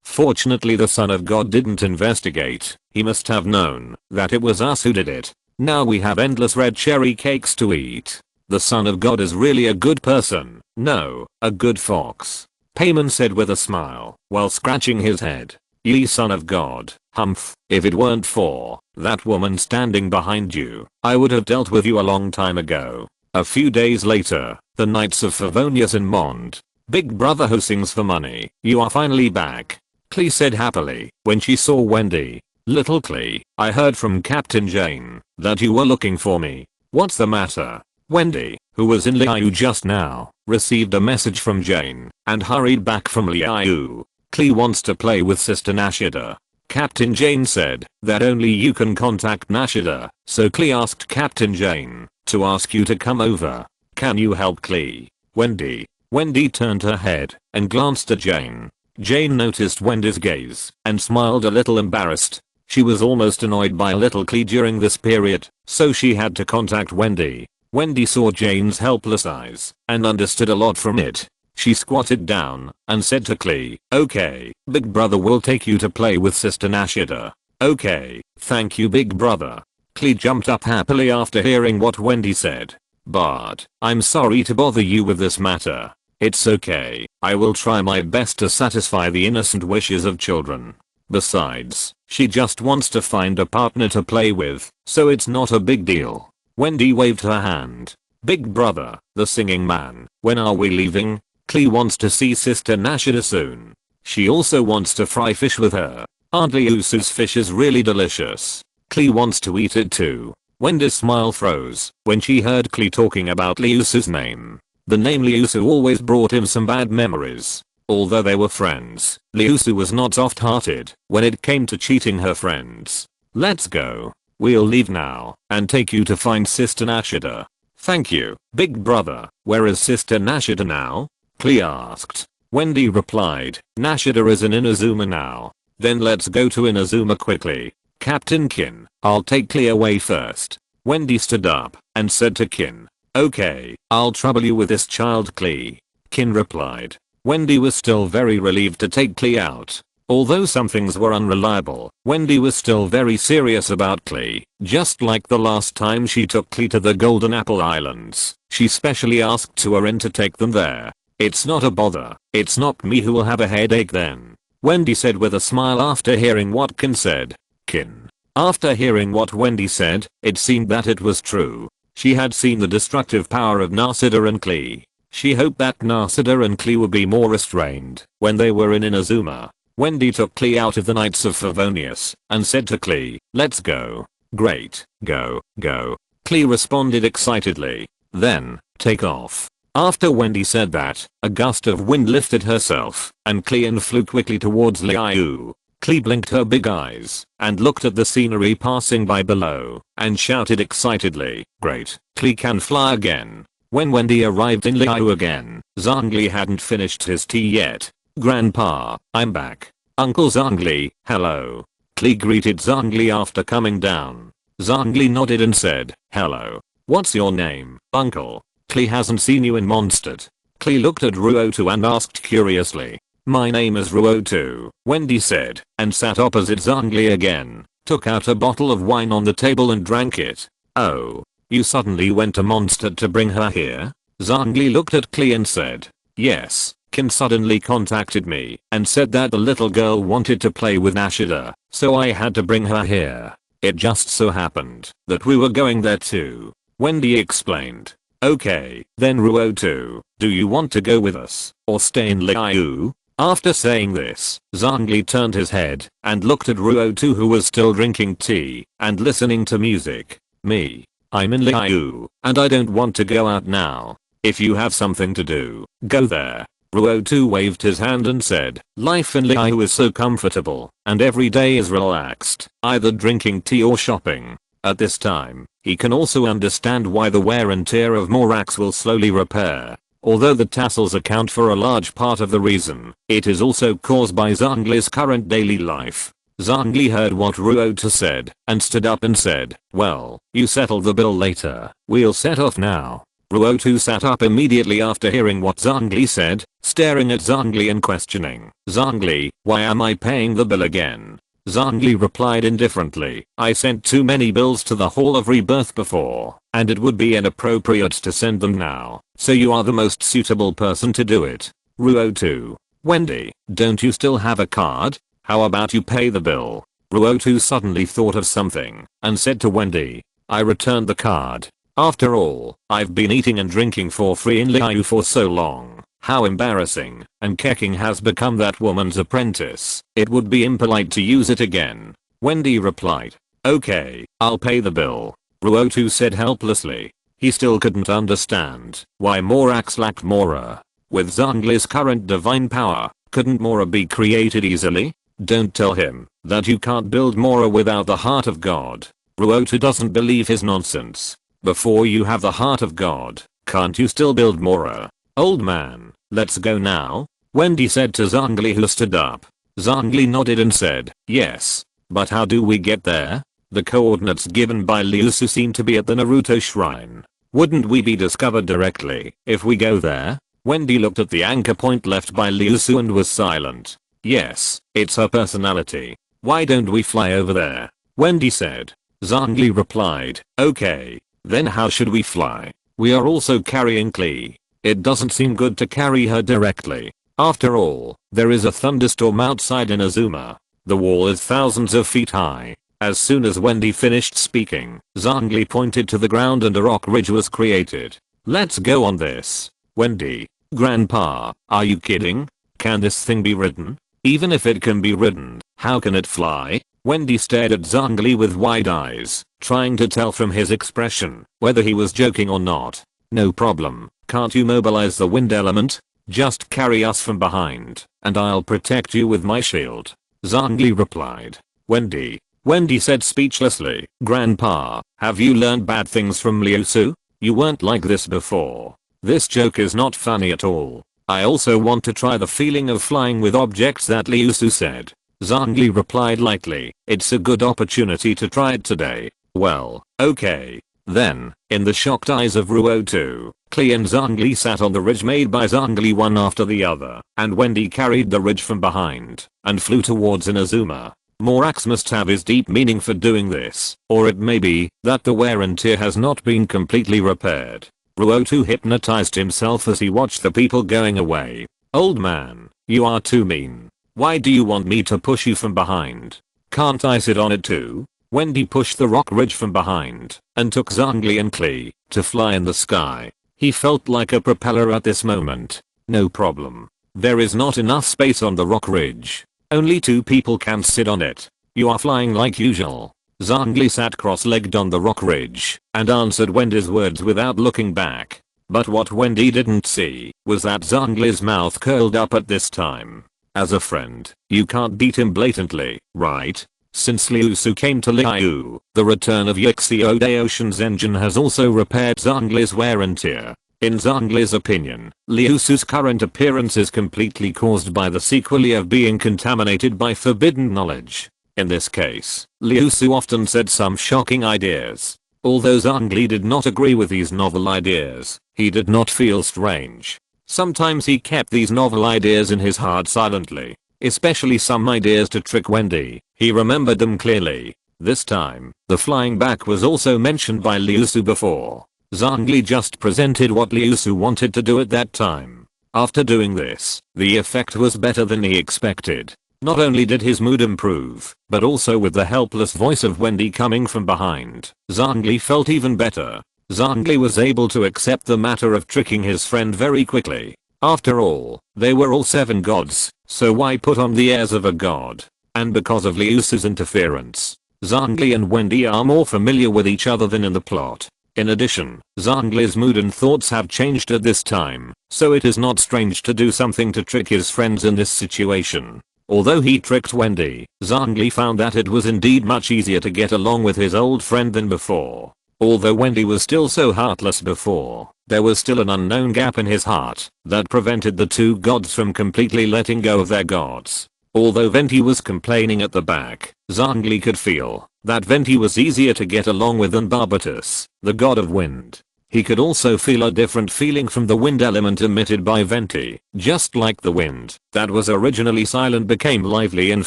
Fortunately the Son of God didn't investigate. He must have known that it was us who did it. Now we have endless red cherry cakes to eat. The Son of God is really a good person. No, a good fox. Payman said with a smile, while scratching his head. "Ye Son of God, humph, if it weren't for that woman standing behind you, I would have dealt with you a long time ago." A few days later, the Knights of Favonius in Mond. "Big brother who sings for money, you are finally back," Klee said happily when she saw Wendy. "Little Klee, I heard from Captain Jane that you were looking for me. What's the matter?" Wendy, who was in Liu just now, received a message from Jane and hurried back from Liu. "Klee wants to play with Sister Nashida. Captain Jane said that only you can contact Nashida, so Klee asked Captain Jane to ask you to come over. Can you help Klee?" Wendy. Wendy turned her head and glanced at Jane. Jane noticed Wendy's gaze and smiled a little embarrassed. She was almost annoyed by little Klee during this period, so she had to contact Wendy. Wendy saw Jane's helpless eyes and understood a lot from it. She squatted down and said to Klee, "Okay, big brother will take you to play with Sister Nashida." "Okay, thank you big brother." Klee jumped up happily after hearing what Wendy said. "But, I'm sorry to bother you with this matter." "It's okay, I will try my best to satisfy the innocent wishes of children. Besides, she just wants to find a partner to play with, so it's not a big deal." Wendy waved her hand. "Big brother, the singing man, when are we leaving?" Klee wants to see Sister Nashida soon. She also wants to fry fish with her. Aunt Liusu's fish is really delicious. Klee wants to eat it too. Wendy's smile froze when she heard Klee talking about Liusu's name. The name Liusu always brought him some bad memories. Although they were friends, Liusu was not soft-hearted when it came to cheating her friends. "Let's go. We'll leave now and take you to find Sister Nashida." "Thank you, big brother. Where is Sister Nashida now?" Klee asked. Wendy replied, Nashida is in Inazuma now. Then let's go to Inazuma quickly. Captain Kin, I'll take Klee away first. Wendy stood up and said to Kin, okay, I'll trouble you with this child Klee. Kin replied. Wendy was still very relieved to take Klee out. Although some things were unreliable, Wendy was still very serious about Klee. Just like the last time she took Klee to the Golden Apple Islands, she specially asked Turin to take them there. It's not a bother, it's not me who will have a headache then, Wendy said with a smile after hearing what Kin said. Kin. After hearing what Wendy said, it seemed that it was true. She had seen the destructive power of Nashida and Klee. She hoped that Nashida and Klee would be more restrained when they were in Inazuma. Wendy took Klee out of the Knights of Favonius and said to Klee, let's go. Great, go, go. Klee responded excitedly. Then, take off. After Wendy said that, a gust of wind lifted herself and Klee flew quickly towards Liu. Klee blinked her big eyes and looked at the scenery passing by below and shouted excitedly, great, Klee can fly again. When Wendy arrived in Liu again, Zhongli hadn't finished his tea yet. Grandpa, I'm back. Uncle Zhongli, hello. Klee greeted Zhongli after coming down. Zhongli nodded and said, hello. What's your name, uncle? Klee hasn't seen you in Mondstadt. Klee looked at Ruotu and asked curiously. My name is Ruotu, Wendy said, and sat opposite Zhongli again, took out a bottle of wine on the table and drank it. Oh, you suddenly went to Mondstadt to bring her here? Zhongli looked at Klee and said, yes, Kin suddenly contacted me and said that the little girl wanted to play with Nashida, so I had to bring her here. It just so happened that we were going there too, Wendy explained. Okay, then Ruotu, do you want to go with us or stay in Liu? After saying this, Zhongli turned his head and looked at Ruotu who was still drinking tea and listening to music. Me. I'm in Liu, and I don't want to go out now. If you have something to do, go there. Ruotu waved his hand and said, life in Liu is so comfortable, and every day is relaxed, either drinking tea or shopping. At this time, he can also understand why the wear and tear of Morax will slowly repair. Although the tassels account for a large part of the reason, it is also caused by Zhongli's current daily life. Zhongli heard what Ruotu said and stood up and said, well, you settle the bill later, we'll set off now. Ruotu sat up immediately after hearing what Zhongli said, staring at Zhongli and questioning, Zhongli, why am I paying the bill again? Zhongli replied indifferently, I sent too many bills to the Hall of Rebirth before, and it would be inappropriate to send them now, so you are the most suitable person to do it. Ruotu. Wendy, don't you still have a card? How about you pay the bill? Ruotu suddenly thought of something and said to Wendy, I returned the card. After all, I've been eating and drinking for free in Liu for so long. How embarrassing, and Keking has become that woman's apprentice. It would be impolite to use it again. Wendy replied. Okay, I'll pay the bill. Ruotu said helplessly. He still couldn't understand why Morax lacked Mora. With Zhongli's current divine power, couldn't Mora be created easily? Don't tell him that you can't build Mora without the heart of God. Ruotu doesn't believe his nonsense. Before you have the heart of God, can't you still build Mora? Old man, let's go now, Wendy said to Zhongli who stood up. Zhongli nodded and said, yes, but how do we get there? The coordinates given by Liu Su seem to be at the Naruto shrine. Wouldn't we be discovered directly if we go there? Wendy looked at the anchor point left by Liu Su and was silent. Yes, it's her personality. Why don't we fly over there? Wendy said. Zhongli replied, okay, then how should we fly? We are also carrying Klee. It doesn't seem good to carry her directly. After all, there is a thunderstorm outside Inazuma. The wall is thousands of feet high. As soon as Wendy finished speaking, Zhongli pointed to the ground and a rock ridge was created. Let's go on this. Wendy. Grandpa, are you kidding? Can this thing be ridden? Even if it can be ridden, how can it fly? Wendy stared at Zhongli with wide eyes, trying to tell from his expression whether he was joking or not. No problem. Can't you mobilize the wind element? Just carry us from behind, and I'll protect you with my shield. Zhongli replied. Wendy. Wendy said speechlessly, Grandpa, have you learned bad things from Liu Su? You weren't like this before. This joke is not funny at all. I also want to try the feeling of flying with objects that Liu Su said. Zhongli replied lightly, it's a good opportunity to try it today. Well, okay. Then, in the shocked eyes of Ruo 2, Klee and Zhongli sat on the ridge made by Zhongli one after the other, and Wendy carried the ridge from behind and flew towards Inazuma. Morax must have his deep meaning for doing this, or it may be that the wear and tear has not been completely repaired. Ruo 2 hypnotized himself as he watched the people going away. Old man, you are too mean. Why do you want me to push you from behind? Can't I sit on it too? Wendy pushed the rock ridge from behind and took Zhongli and Klee to fly in the sky. He felt like a propeller at this moment. No problem. There is not enough space on the rock ridge. Only 2 people can sit on it. You are flying like usual. Zhongli sat cross-legged on the rock ridge and answered Wendy's words without looking back. But what Wendy didn't see was that Zhongli's mouth curled up at this time. As a friend, you can't beat him blatantly, right? Since Liu Su came to Liu, the return of Yixio de Ocean's engine has also repaired Zhongli's wear and tear. In Zhongli's opinion, Liu Su's current appearance is completely caused by the sequelae of being contaminated by forbidden knowledge. In this case, Liu Su often said some shocking ideas. Although Zhongli did not agree with these novel ideas, he did not feel strange. Sometimes he kept these novel ideas in his heart silently, especially some ideas to trick Wendy. He remembered them clearly. This time, the flying back was also mentioned by Liu Su before. Zhongli just presented what Liu Su wanted to do at that time. After doing this, the effect was better than he expected. Not only did his mood improve, but also with the helpless voice of Wendy coming from behind, Zhongli felt even better. Zhongli was able to accept the matter of tricking his friend very quickly. After all, they were all 7 gods, so why put on the airs of a god? And because of Liu Su's interference, Zhongli and Wendy are more familiar with each other than in the plot. In addition, Zhongli's mood and thoughts have changed at this time, so it is not strange to do something to trick his friends in this situation. Although he tricked Wendy, Zhongli found that it was indeed much easier to get along with his old friend than before. Although Wendy was still so heartless before, there was still an unknown gap in his heart that prevented the 2 gods from completely letting go of their gods. Although Venti was complaining at the back, Zhongli could feel that Venti was easier to get along with than Barbatus, the god of wind. He could also feel a different feeling from the wind element emitted by Venti, just like the wind that was originally silent became lively and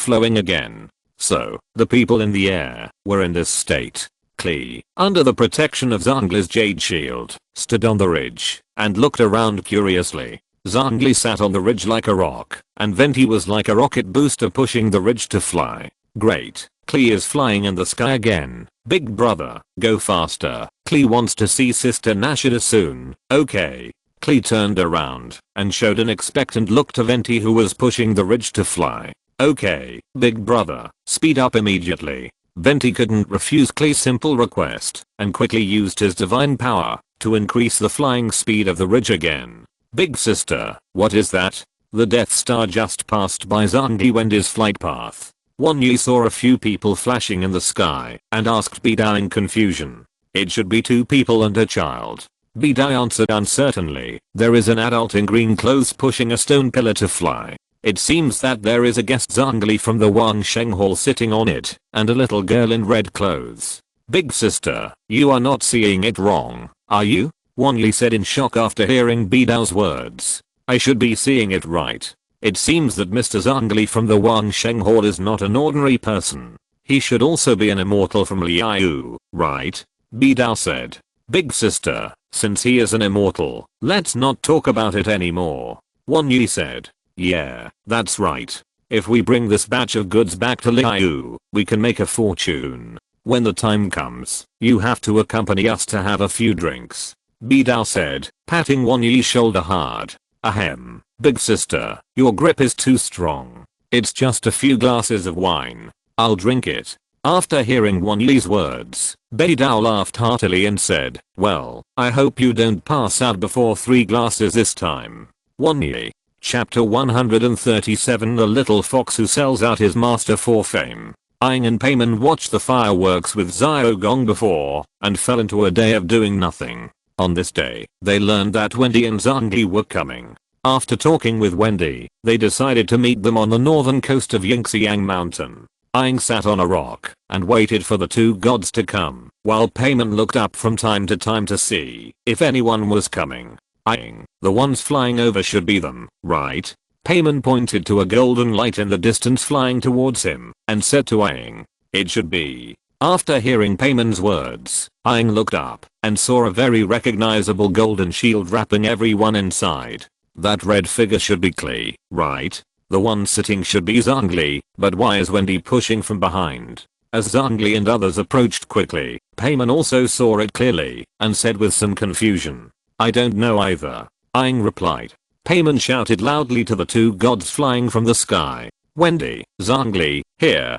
flowing again. So, the people in the air were in this state. Klee, under the protection of Zhongli's jade shield, stood on the ridge and looked around curiously. Zhongli sat on the ridge like a rock, and Venti was like a rocket booster pushing the ridge to fly. Great, Klee is flying in the sky again. Big brother, go faster. Klee wants to see Sister Nashida soon. Okay. Klee turned around and showed an expectant look to Venti who was pushing the ridge to fly. Okay, big brother, speed up immediately. Venti couldn't refuse Klee's simple request and quickly used his divine power to increase the flying speed of the ridge again. Big sister, what is that? The Death Star just passed by Zhongli Wendy's flight path. Wan Yi saw a few people flashing in the sky and asked Bidao in confusion. It should be 2 people and a child. Bidao answered uncertainly. There is an adult in green clothes pushing a stone pillar to fly. It seems that there is a guest Zhongli from the Wangsheng Hall sitting on it, and a little girl in red clothes. Big sister, you are not seeing it wrong, are you? Wan Li said in shock after hearing Bidao's words. I should be seeing it right. It seems that Mr. Zhongli from the Wangsheng Hall is not an ordinary person. He should also be an immortal from Liu, right? Bidao said. Big sister, since he is an immortal, let's not talk about it anymore. Wan Yi said. Yeah, that's right. If we bring this batch of goods back to Liu, we can make a fortune. When the time comes, you have to accompany us to have a few drinks. Bidao said, patting Wan Yi's shoulder hard. Ahem, big sister, your grip is too strong. It's just a few glasses of wine. I'll drink it. After hearing Wan Yi's words, Bidao laughed heartily and said, well, I hope you don't pass out before 3 glasses this time. Wan Yi. Chapter 137. The little fox who sells out his master for fame. Aang and Payman watched the fireworks with Xiaogong before and fell into a day of doing nothing. On this day, they learned that Wendy and Zhongli were coming. After talking with Wendy, they decided to meet them on the northern coast of Yingxiang Mountain. Aang sat on a rock and waited for the two gods to come, while Payman looked up from time to time to see if anyone was coming. Aang, the ones flying over should be them, right? Payman pointed to a golden light in the distance flying towards him and said to Aang, it should be. After hearing Payman's words, Aang looked up and saw a very recognizable golden shield wrapping everyone inside. That red figure should be Klee, right? The one sitting should be Zhongli, but why is Wendy pushing from behind? As Zhongli and others approached quickly, Payman also saw it clearly and said with some confusion, I don't know either. Aang replied. Payman shouted loudly to the two gods flying from the sky. Wendy, Zhongli, here,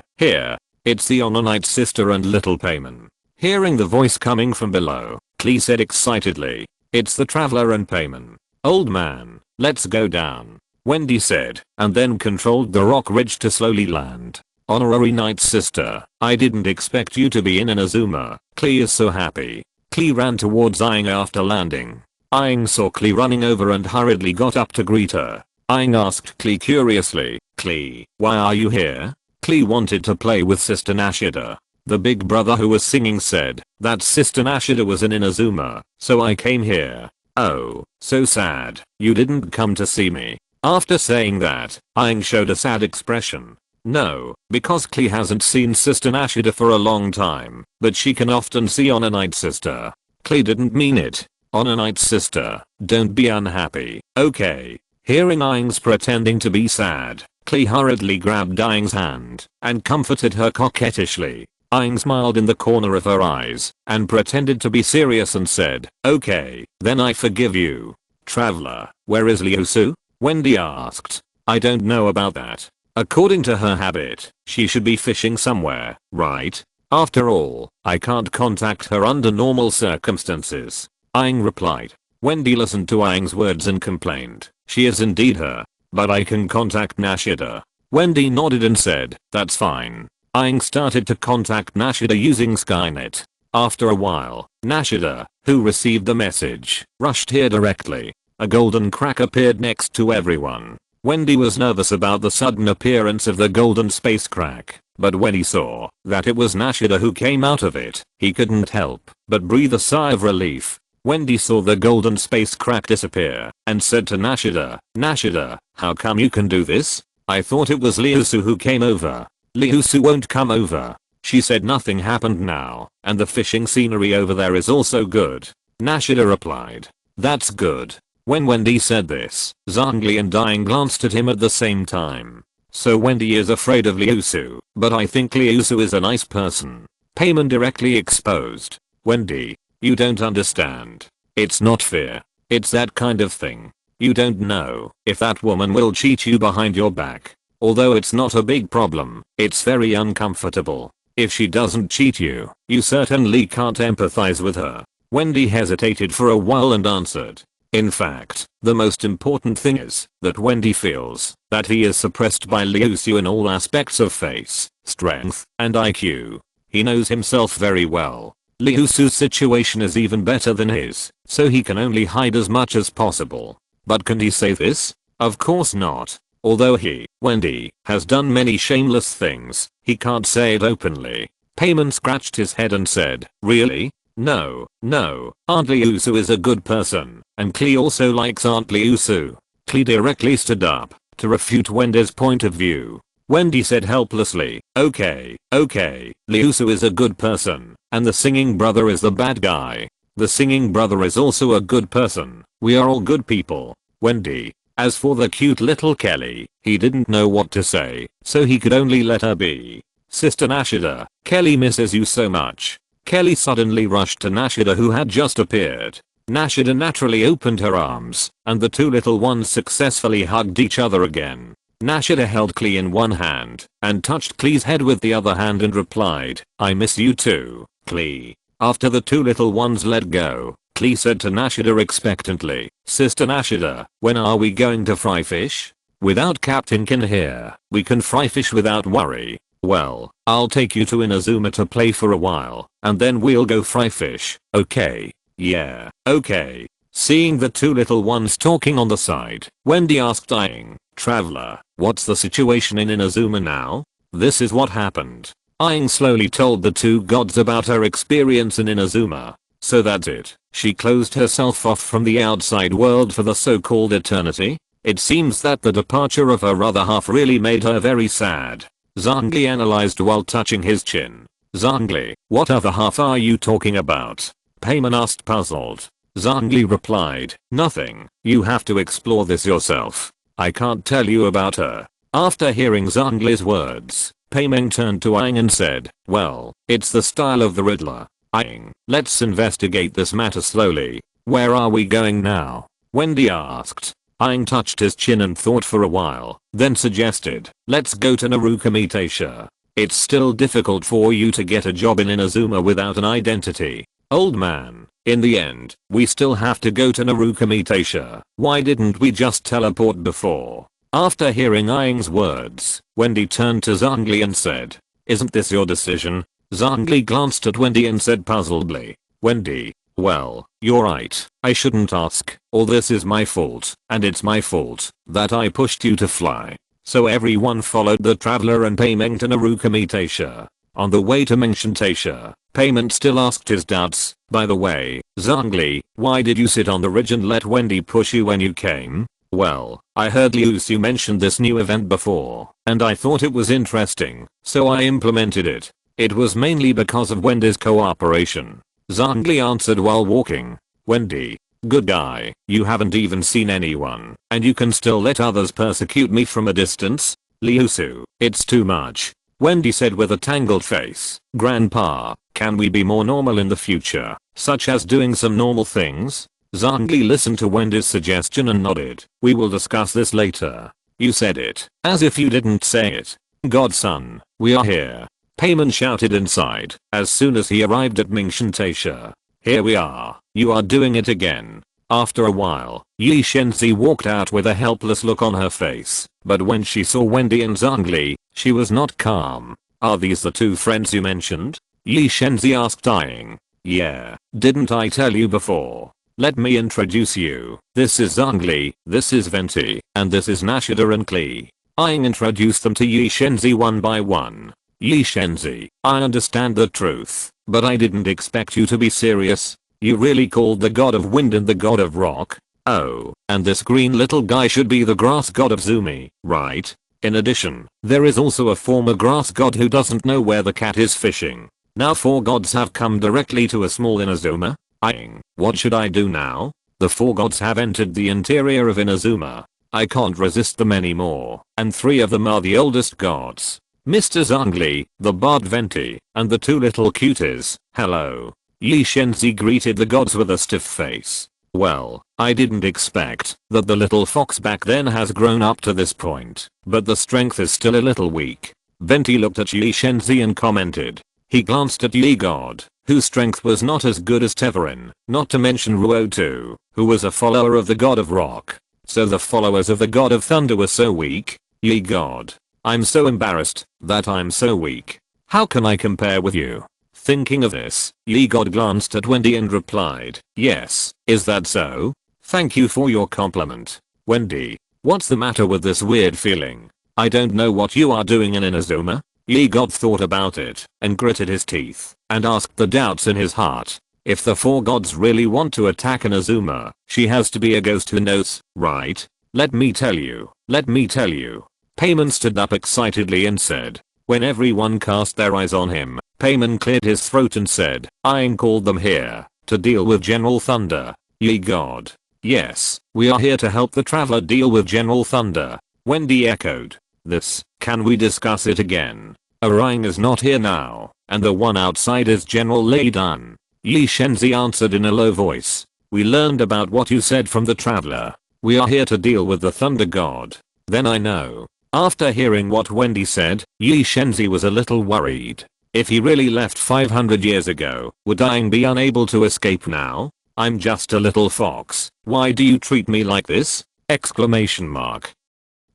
it's the Ononite sister and little Payman. Hearing the voice coming from below, Klee said excitedly, it's the traveler and Payman. Old man, let's go down. Wendy said, and then controlled the rock ridge to slowly land. Honorary Night sister, I didn't expect you to be in Inazuma. Klee is so happy. Klee ran towards Aang after landing. Aang saw Klee running over and hurriedly got up to greet her. Aang asked Klee curiously, Klee, why are you here? Klee wanted to play with Sister Nashida. The big brother who was singing said that Sister Nashida was in Inazuma, so I came here. Oh, so sad, you didn't come to see me. After saying that, Aang showed a sad expression. No, because Klee hasn't seen Sister Nashida for a long time, but she can often see Ononite sister. Klee didn't mean it. Ononite sister, don't be unhappy, okay? Hearing Aang's pretending to be sad, Klee hurriedly grabbed Aang's hand and comforted her coquettishly. Aang smiled in the corner of her eyes and pretended to be serious and said, okay, then I forgive you. Traveler, where is Liu Su? Wendy asked. I don't know about that. According to her habit, she should be fishing somewhere, right? After all, I can't contact her under normal circumstances. Aang replied. Wendy listened to Aang's words and complained. She is indeed her. But I can contact Nashida. Wendy nodded and said, that's fine. Aang started to contact Nashida using Skynet. After a while, Nashida, who received the message, rushed here directly. A golden crack appeared next to everyone. Wendy was nervous about the sudden appearance of the golden space crack, but when he saw that it was Nashida who came out of it, he couldn't help but breathe a sigh of relief. Wendy saw the golden space crack disappear and said to Nashida, Nashida, how come you can do this? I thought it was Liu Su who came over. Liu Su won't come over. She said nothing happened now, and the fishing scenery over there is also good. Nashida replied. That's good. When Wendy said this, Zhongli and Aang glanced at him at the same time. So Wendy is afraid of Liu Su, but I think Liu Su is a nice person. Payman directly exposed. Wendy, you don't understand. It's not fear. It's that kind of thing. You don't know if that woman will cheat you behind your back. Although it's not a big problem, it's very uncomfortable. If she doesn't cheat you, you certainly can't empathize with her. Wendy hesitated for a while and answered. In fact, the most important thing is that Wendy feels that he is suppressed by Liu Su in all aspects of face, strength, and IQ. He knows himself very well. Liu Su's situation is even better than his, so he can only hide as much as possible. But can he say this? Of course not. Although he, Wendy, has done many shameless things, he can't say it openly. Payman scratched his head and said, really? No, Aunt Liu Su is a good person, and Klee also likes Aunt Liu Su. Klee directly stood up to refute Wendy's point of view. Wendy said helplessly, okay, Liu Su is a good person, and the singing brother is the bad guy. The singing brother is also a good person. We are all good people. Wendy. As for the cute little Kelly, he didn't know what to say, so he could only let her be. Sister Nashida, Kelly misses you so much. Kelly suddenly rushed to Nashida who had just appeared. Nashida naturally opened her arms, and the two little ones successfully hugged each other again. Nashida held Klee in one hand, and touched Klee's head with the other hand and replied, I miss you too, Klee. After the two little ones let go, Klee said to Nashida expectantly, Sister Nashida, when are we going to fry fish? Without Captain Kin here, we can fry fish without worry. Well, I'll take you to Inazuma to play for a while, and then we'll go fry fish, okay? Yeah, okay. Seeing the two little ones talking on the side, Wendy asked Aang, "Traveler, what's the situation in Inazuma now?" This is what happened. Aang slowly told the two gods about her experience in Inazuma. So that's it. She closed herself off from the outside world for the so-called eternity. It seems that the departure of her other half really made her very sad. Zhongli analyzed while touching his chin. Zhongli, what other half are you talking about? Paimon asked puzzled. Zhongli replied, nothing, you have to explore this yourself. I can't tell you about her. After hearing Zhongli's words, Paimon turned to Aang and said, well, it's the style of the Riddler. Aang, let's investigate this matter slowly. Where are we going now? Wendy asked. Aang touched his chin and thought for a while, then suggested, let's go to Narukamitaisha. It's still difficult for you to get a job in Inazuma without an identity. Old man, in the end, we still have to go to Narukamitaisha. Why didn't we just teleport before? After hearing Aang's words, Wendy turned to Zhongli and said, isn't this your decision? Zhongli glanced at Wendy and said puzzledly, Wendy, well, you're right, I shouldn't ask, all this is my fault, and it's my fault that I pushed you to fly. So everyone followed the traveler and Paimon to Narukamitaisha. On the way to Mengshantaisha, Paimon still asked his doubts, by the way, Zhongli, why did you sit on the ridge and let Wendy push you when you came? Well, I heard Liu Su mention this new event before, and I thought it was interesting, so I implemented it. It was mainly because of Wendy's cooperation. Zhongli answered while walking. Wendy, good guy, you haven't even seen anyone, and you can still let others persecute me from a distance? Liu Su, it's too much. Wendy said with a tangled face. Grandpa, can we be more normal in the future, such as doing some normal things? Zhongli listened to Wendy's suggestion and nodded. We will discuss this later. You said it, as if you didn't say it. Godson, we are here. Paimon shouted inside, as soon as he arrived at Mengshantaisha. Here we are, you are doing it again. After a while, Yi Shenzi walked out with a helpless look on her face, but when she saw Wendy and Zhongli, she was not calm. Are these the two friends you mentioned? Yi Shenzi asked Aang. Yeah, didn't I tell you before? Let me introduce you. This is Zhongli, this is Venti, and this is Nashida and Klee. Aang introduced them to Yi Shenzi one by one. Yi Shenzi, I understand the truth, but I didn't expect you to be serious. You really called the god of wind and the god of rock? Oh, and this green little guy should be the grass god of Zumi, right? In addition, there is also a former grass god who doesn't know where the cat is fishing. Now 4 gods have come directly to a small Inazuma. Aang, what should I do now? The 4 gods have entered the interior of Inazuma. I can't resist them anymore, and 3 of them are the oldest gods. Mr. Zhongli, the bard Venti, and the 2 little cuties. Hello. Yi Shenzi greeted the gods with a stiff face. Well, I didn't expect that the little fox back then has grown up to this point, but the strength is still a little weak. Venti looked at Yi Shenzi and commented. He glanced at Yi God, whose strength was not as good as Teverin, not to mention Ruo too, who was a follower of the god of rock. So the followers of the god of thunder were so weak? Yi God. I'm so embarrassed that I'm so weak. How can I compare with you? Thinking of this, Yi God glanced at Wendy and replied, yes, is that so? Thank you for your compliment. Wendy, what's the matter with this weird feeling? I don't know what you are doing in Inazuma. Yi God thought about it and gritted his teeth and asked the doubts in his heart. If the 4 gods really want to attack Inazuma, she has to be a ghost who knows, right? Let me tell you. Paimon stood up excitedly and said. When everyone cast their eyes on him, Paimon cleared his throat and said, Aang called them here to deal with General Thunder. Ye God. Yes, we are here to help the traveler deal with General Thunder. Wendy echoed. This, can we discuss it again? Aang is not here now, and the one outside is General Lei Dan. Yi Shenzi answered in a low voice. We learned about what you said from the traveler. We are here to deal with the Thunder God. Then I know. After hearing what Wendy said, Yi Shenzi was a little worried. If he really left 500 years ago, would Aang be unable to escape now? I'm just a little fox. Why do you treat me like this? Exclamation mark.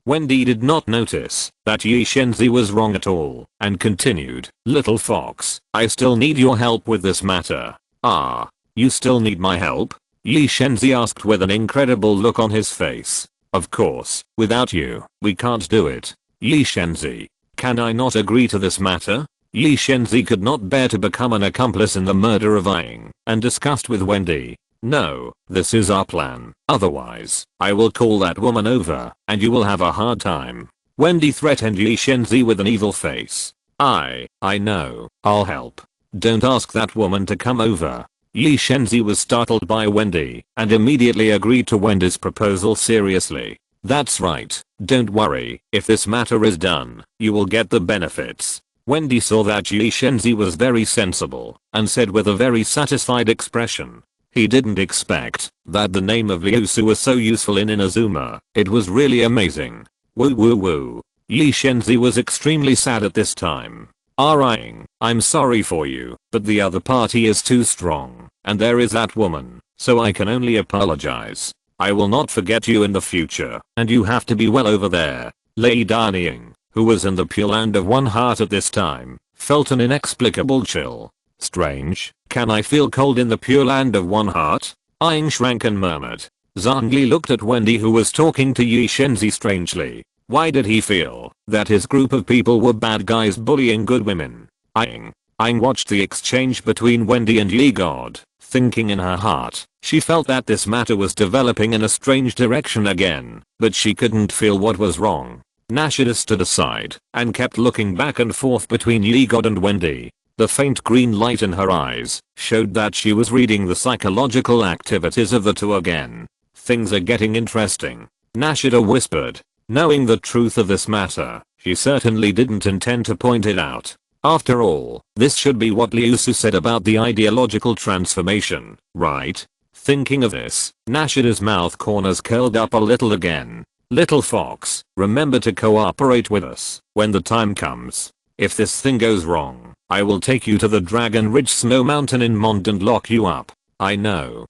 Wendy did not notice that Yi Shenzi was wrong at all and continued, little fox, I still need your help with this matter. Ah, you still need my help? Yi Shenzi asked with an incredible look on his face. Of course, without you, we can't do it. Yi Shenzi. Can I not agree to this matter? Yi Shenzi could not bear to become an accomplice in the murder of Aang, and discussed with Wendy. No, this is our plan. Otherwise, I will call that woman over, and you will have a hard time. Wendy threatened Yi Shenzi with an evil face. I know, I'll help. Don't ask that woman to come over. Yi Shenzi was startled by Wendy, and immediately agreed to Wendy's proposal seriously. That's right, don't worry, if this matter is done, you will get the benefits. Wendy saw that Yi Shenzi was very sensible, and said with a very satisfied expression. He didn't expect that the name of Liu Su was so useful in Inazuma. It was really amazing. Woo woo woo. Yi Shenzi was extremely sad at this time. Aang, I'm sorry for you, but the other party is too strong, and there is that woman, so I can only apologize. I will not forget you in the future, and you have to be well over there. Lei Danying, who was in the Pure Land of One Heart at this time, felt an inexplicable chill. Strange, can I feel cold in the Pure Land of One Heart? Aang shrank and murmured. Zhongli looked at Wendy, who was talking to Yi Shenzi strangely. Why did he feel that his group of people were bad guys bullying good women? Aang watched the exchange between Wendy and Yi God, thinking in her heart, she felt that this matter was developing in a strange direction again, but she couldn't feel what was wrong. Nashida stood aside and kept looking back and forth between Yi God and Wendy. The faint green light in her eyes showed that she was reading the psychological activities of the two again. Things are getting interesting, Nashida whispered. Knowing the truth of this matter, she certainly didn't intend to point it out. After all, this should be what Liu Su said about the ideological transformation, right? Thinking of this, Nashida's mouth corners curled up a little again. Little fox, remember to cooperate with us when the time comes. If this thing goes wrong, I will take you to the Dragon Ridge Snow Mountain in Mond and lock you up. I know.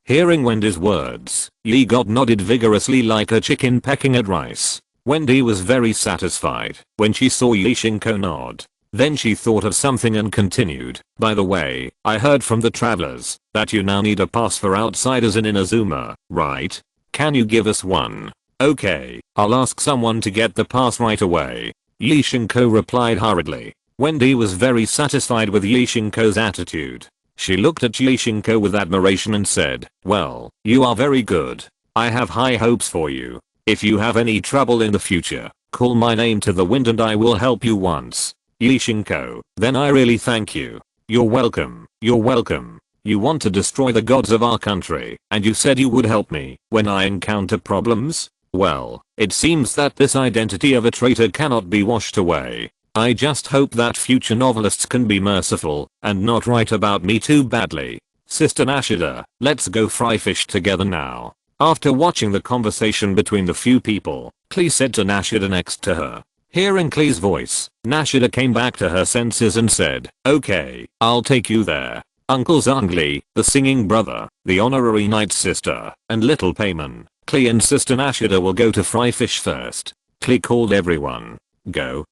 Hearing Wendy's words, Yi God nodded vigorously like a chicken pecking at rice. Wendy was very satisfied when she saw Yi Shinko nod. Then she thought of something and continued. By the way, I heard from the travelers that you now need a pass for outsiders in Inazuma, right? Can you give us one? Okay, I'll ask someone to get the pass right away. Yi Shinko replied hurriedly. Wendy was very satisfied with Yi Shinko's attitude. She looked at Yi Shinko with admiration and said, well, you are very good. I have high hopes for you. If you have any trouble in the future, call my name to the wind and I will help you once. Yi Shinko, then I really thank you. You're welcome. You want to destroy the gods of our country, and you said you would help me when I encounter problems? Well, it seems that this identity of a traitor cannot be washed away. I just hope that future novelists can be merciful and not write about me too badly. Sister Nashida, let's go fry fish together now. After watching the conversation between the few people, Klee said to Nashida next to her. Hearing Klee's voice, Nashida came back to her senses and said, okay, I'll take you there. Uncle Zhongli, the singing brother, the honorary night sister, and little Payman, Klee and Sister Nashida will go to fry fish first. Klee called everyone. Go,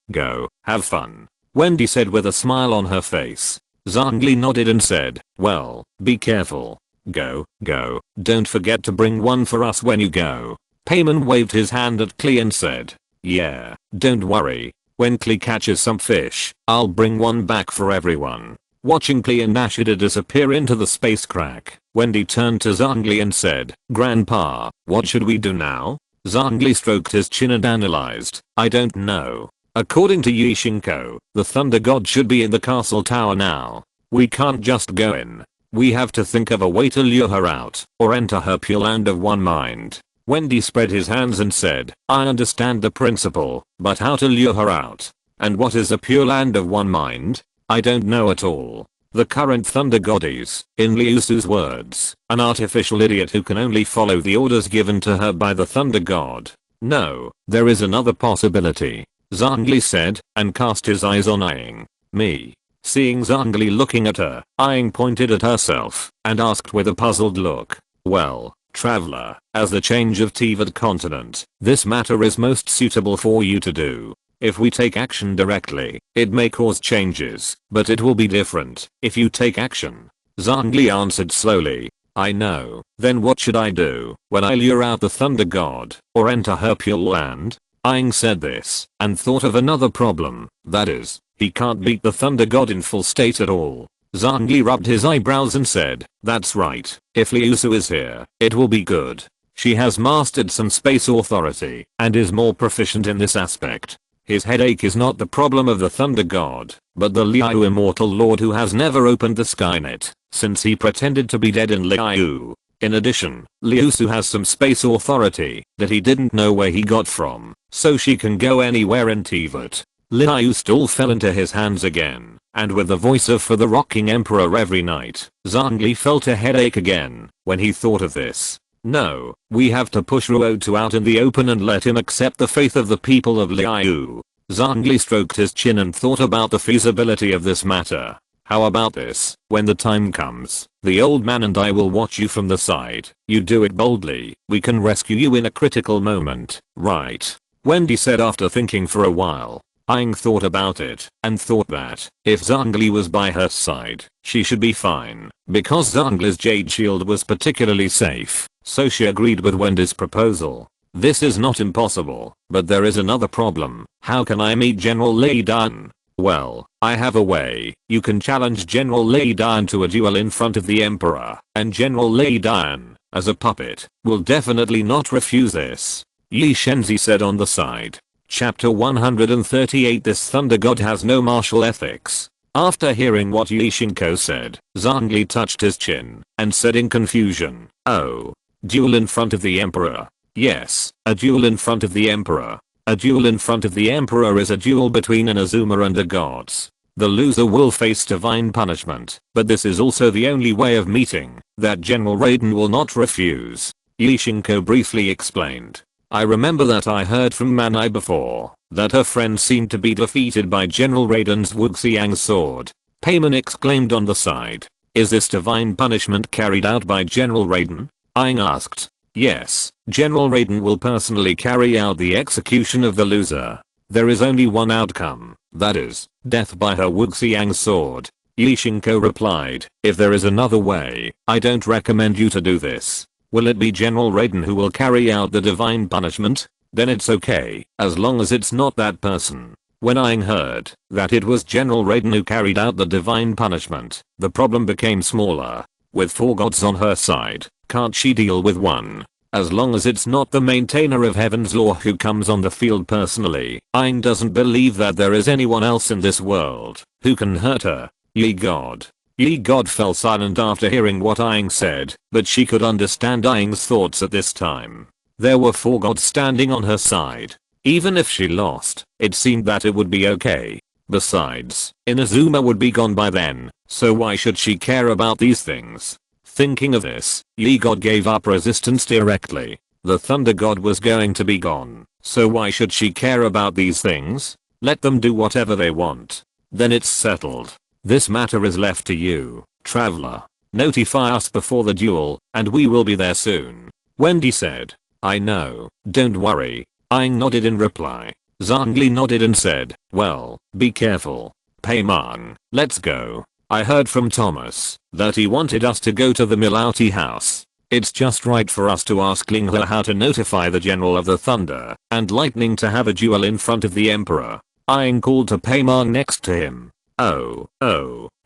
have fun. Wendy said with a smile on her face. Zhongli nodded and said, well, be careful. Go. Don't forget to bring one for us when you go. Payman waved his hand at Klee and said, yeah, don't worry. When Klee catches some fish, I'll bring one back for everyone. Watching Klee and Nashida disappear into the space crack, Wendy turned to Zhongli and said, Grandpa, what should we do now? Zhongli stroked his chin and analyzed, I don't know. According to Yi Shinko, the Thunder God should be in the castle tower now. We can't just go in. We have to think of a way to lure her out, or enter her Pure Land of One Mind. Wendy spread his hands and said, I understand the principle, but how to lure her out? And what is a Pure Land of One Mind? I don't know at all. The current Thunder God is, in Liu Su's words, an artificial idiot who can only follow the orders given to her by the Thunder God. No, there is another possibility. Zhongli said, and cast his eyes on Aang. Me. Seeing Zhongli looking at her, Aang pointed at herself, and asked with a puzzled look. Well, traveler, as the change of Teyvat continent, this matter is most suitable for you to do. If we take action directly, it may cause changes, but it will be different if you take action. Zhongli answered slowly. I know. Then what should I do when I lure out the thunder god or enter her pure land? Aang said this and thought of another problem. That is, he can't beat the thunder god in full state at all. Zhang rubbed his eyebrows and said, that's right. If Liu Su is here, it will be good. She has mastered some space authority and is more proficient in this aspect. His headache is not the problem of the thunder god, but the Liu immortal lord who has never opened the Skynet since he pretended to be dead in Liu. In addition, Liu Su has some space authority that he didn't know where he got from, so she can go anywhere in Teyvat. Liu still fell into his hands again, and with the voice of for the rocking emperor every night, Zhang felt a headache again when he thought of this. No, we have to push Ruotu out in the open and let him accept the faith of the people of Liu. Zhang stroked his chin and thought about the feasibility of this matter. How about this? When the time comes, the old man and I will watch you from the side. You do it boldly. We can rescue you in a critical moment, right? Wendy said after thinking for a while. Aang thought about it and thought that if Zhang was by her side, she should be fine because Zhang's jade shield was particularly safe, so she agreed with Wendy's proposal. This is not impossible, but there is another problem. How can I meet General Lei Dan? Well, I have a way. You can challenge General Lei Dan to a duel in front of the Emperor, and General Lei Dan, as a puppet, will definitely not refuse this. Yi Shenzi said on the side. Chapter 138. This thunder god has no martial ethics. After hearing what Yi Shinko said, Zhang Li touched his chin and said in confusion, oh, duel in front of the Emperor. Yes, a duel in front of the Emperor. A duel in front of the Emperor is a duel between an Azuma and a gods. The loser will face divine punishment, but this is also the only way of meeting that General Raiden will not refuse. Yi Shinko briefly explained. I remember that I heard from Manai before that her friend seemed to be defeated by General Raiden's Wuxiang sword. Payman exclaimed on the side. Is this divine punishment carried out by General Raiden? Aang asked. Yes, General Raiden will personally carry out the execution of the loser. There is only one outcome, that is, death by her Wuxiang sword. Yi Shinko replied, if there is another way, I don't recommend you to do this. Will it be General Raiden who will carry out the divine punishment? Then it's okay, as long as it's not that person. When Aang heard that it was General Raiden who carried out the divine punishment, the problem became smaller. With 4 gods on her side, can't she deal with one? As long as it's not the maintainer of Heaven's law who comes on the field personally, Aang doesn't believe that there is anyone else in this world who can hurt her. Ye God. Ye God fell silent after hearing what Aang said, but she could understand Aang's thoughts at this time. There were 4 gods standing on her side. Even if she lost, it seemed that it would be okay. Besides, Inazuma would be gone by then, so why should she care about these things? Thinking of this, Ye God gave up resistance directly. The Thunder God was going to be gone, so why should she care about these things? Let them do whatever they want. Then it's settled. This matter is left to you, traveler. Notify us before the duel, and we will be there soon. Wendy said. I know, don't worry. Aang nodded in reply. Zhang Li nodded and said, well, be careful. Paimon, let's go. I heard from Thomas that he wanted us to go to the Milauti house. It's just right for us to ask Linghe how to notify the General of the Thunder and Lightning to have a duel in front of the Emperor. Aang called to Paimon next to him. Oh,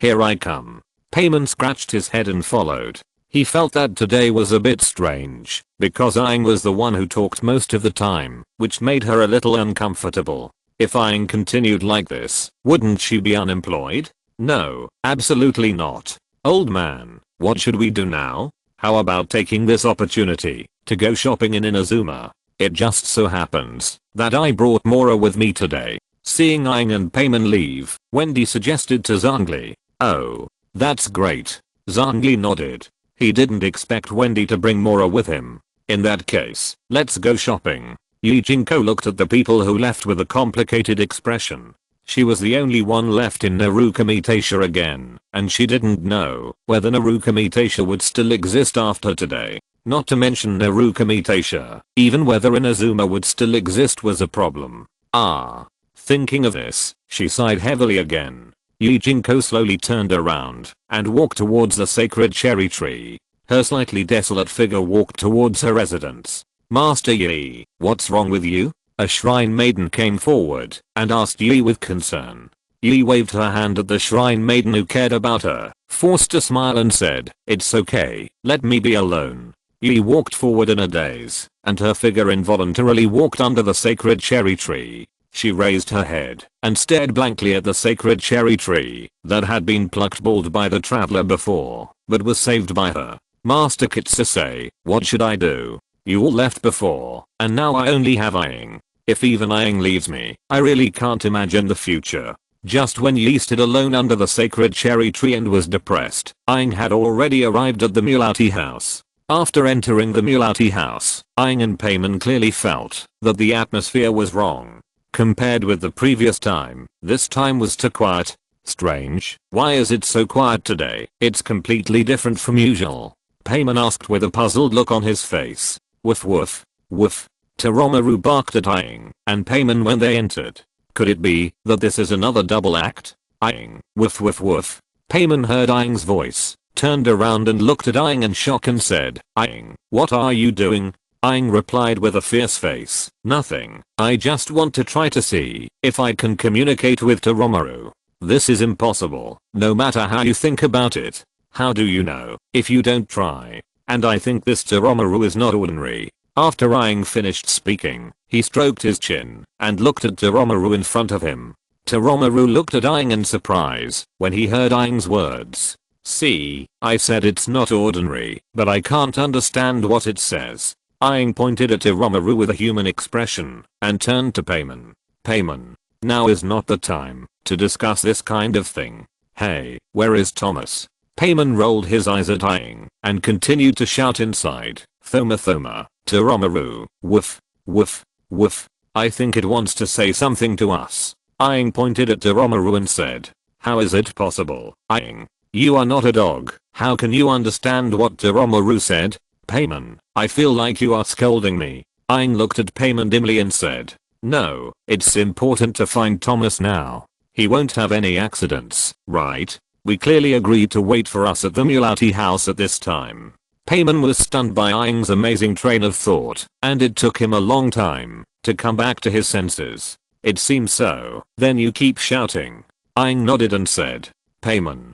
here I come. Paimon scratched his head and followed. He felt that today was a bit strange, because Aang was the one who talked most of the time, which made her a little uncomfortable. If Aang continued like this, wouldn't she be unemployed? No, absolutely not. Old man, what should we do now? How about taking this opportunity to go shopping in Inazuma? It just so happens that I brought Mora with me today. Seeing Aang and Paimon leave, Wendy suggested to Zhang Li. Oh, that's great. Zhang Li nodded. He didn't expect Wendy to bring Mora with him. In that case, let's go shopping. Yi Jinko looked at the people who left with a complicated expression. She was the only one left in Narukami-taisha again, and she didn't know whether Narukami-taisha would still exist after today. Not to mention Narukami-taisha, even whether Inazuma would still exist was a problem. Thinking of this, she sighed heavily again. Yi Jinko slowly turned around and walked towards the sacred cherry tree. Her slightly desolate figure walked towards her residence. Master Yi, what's wrong with you? A shrine maiden came forward and asked Yi with concern. Yi waved her hand at the shrine maiden who cared about her, forced a smile and said, "It's okay, let me be alone." Yi walked forward in a daze, and her figure involuntarily walked under the sacred cherry tree. She raised her head and stared blankly at the sacred cherry tree that had been plucked bald by the traveler before, but was saved by her. Master Kitsuse, what should I do? You all left before, and now I only have Aang. If even Aang leaves me, I really can't imagine the future. Just when Yi stood alone under the sacred cherry tree and was depressed, Aang had already arrived at the Mulati house. After entering the Mulati house, Aang and Payman clearly felt that the atmosphere was wrong. Compared with the previous time, this time was too quiet. Strange, why is it so quiet today? It's completely different from usual. Payman asked with a puzzled look on his face. Woof woof, woof. Toromaru barked at Aang and Payman when they entered. Could it be that this is another double act? Aang, woof woof woof. Payman heard Aang's voice, turned around and looked at Aang in shock and said, "Aang, what are you doing?" Aang replied with a fierce face, "Nothing, I just want to try to see if I can communicate with Toromaru. This is impossible, no matter how you think about it. How do you know if you don't try? And I think this Toromaru is not ordinary." After Aang finished speaking, he stroked his chin and looked at Toromaru in front of him. Toromaru looked at Aang in surprise when he heard Aang's words. "See, I said it's not ordinary, but I can't understand what it says." Aang pointed at Toromaru with a human expression and turned to Payman. "Payman, now is not the time to discuss this kind of thing. Hey, where is Thomas?" Payman rolled his eyes at Aang and continued to shout inside, "Thoma Thoma, Toromaru, woof, woof, woof. I think it wants to say something to us." Aang pointed at Toromaru and said, "How is it possible, Aang? You are not a dog, how can you understand what Toromaru said?" "Payman, I feel like you are scolding me." Aang looked at Payman dimly and said, "No, it's important to find Thomas now. He won't have any accidents, right? We clearly agreed to wait for us at the Mulati house at this time." Payman was stunned by Aang's amazing train of thought, and it took him a long time to come back to his senses. "It seems so, then you keep shouting." Aang nodded and said, "Payman."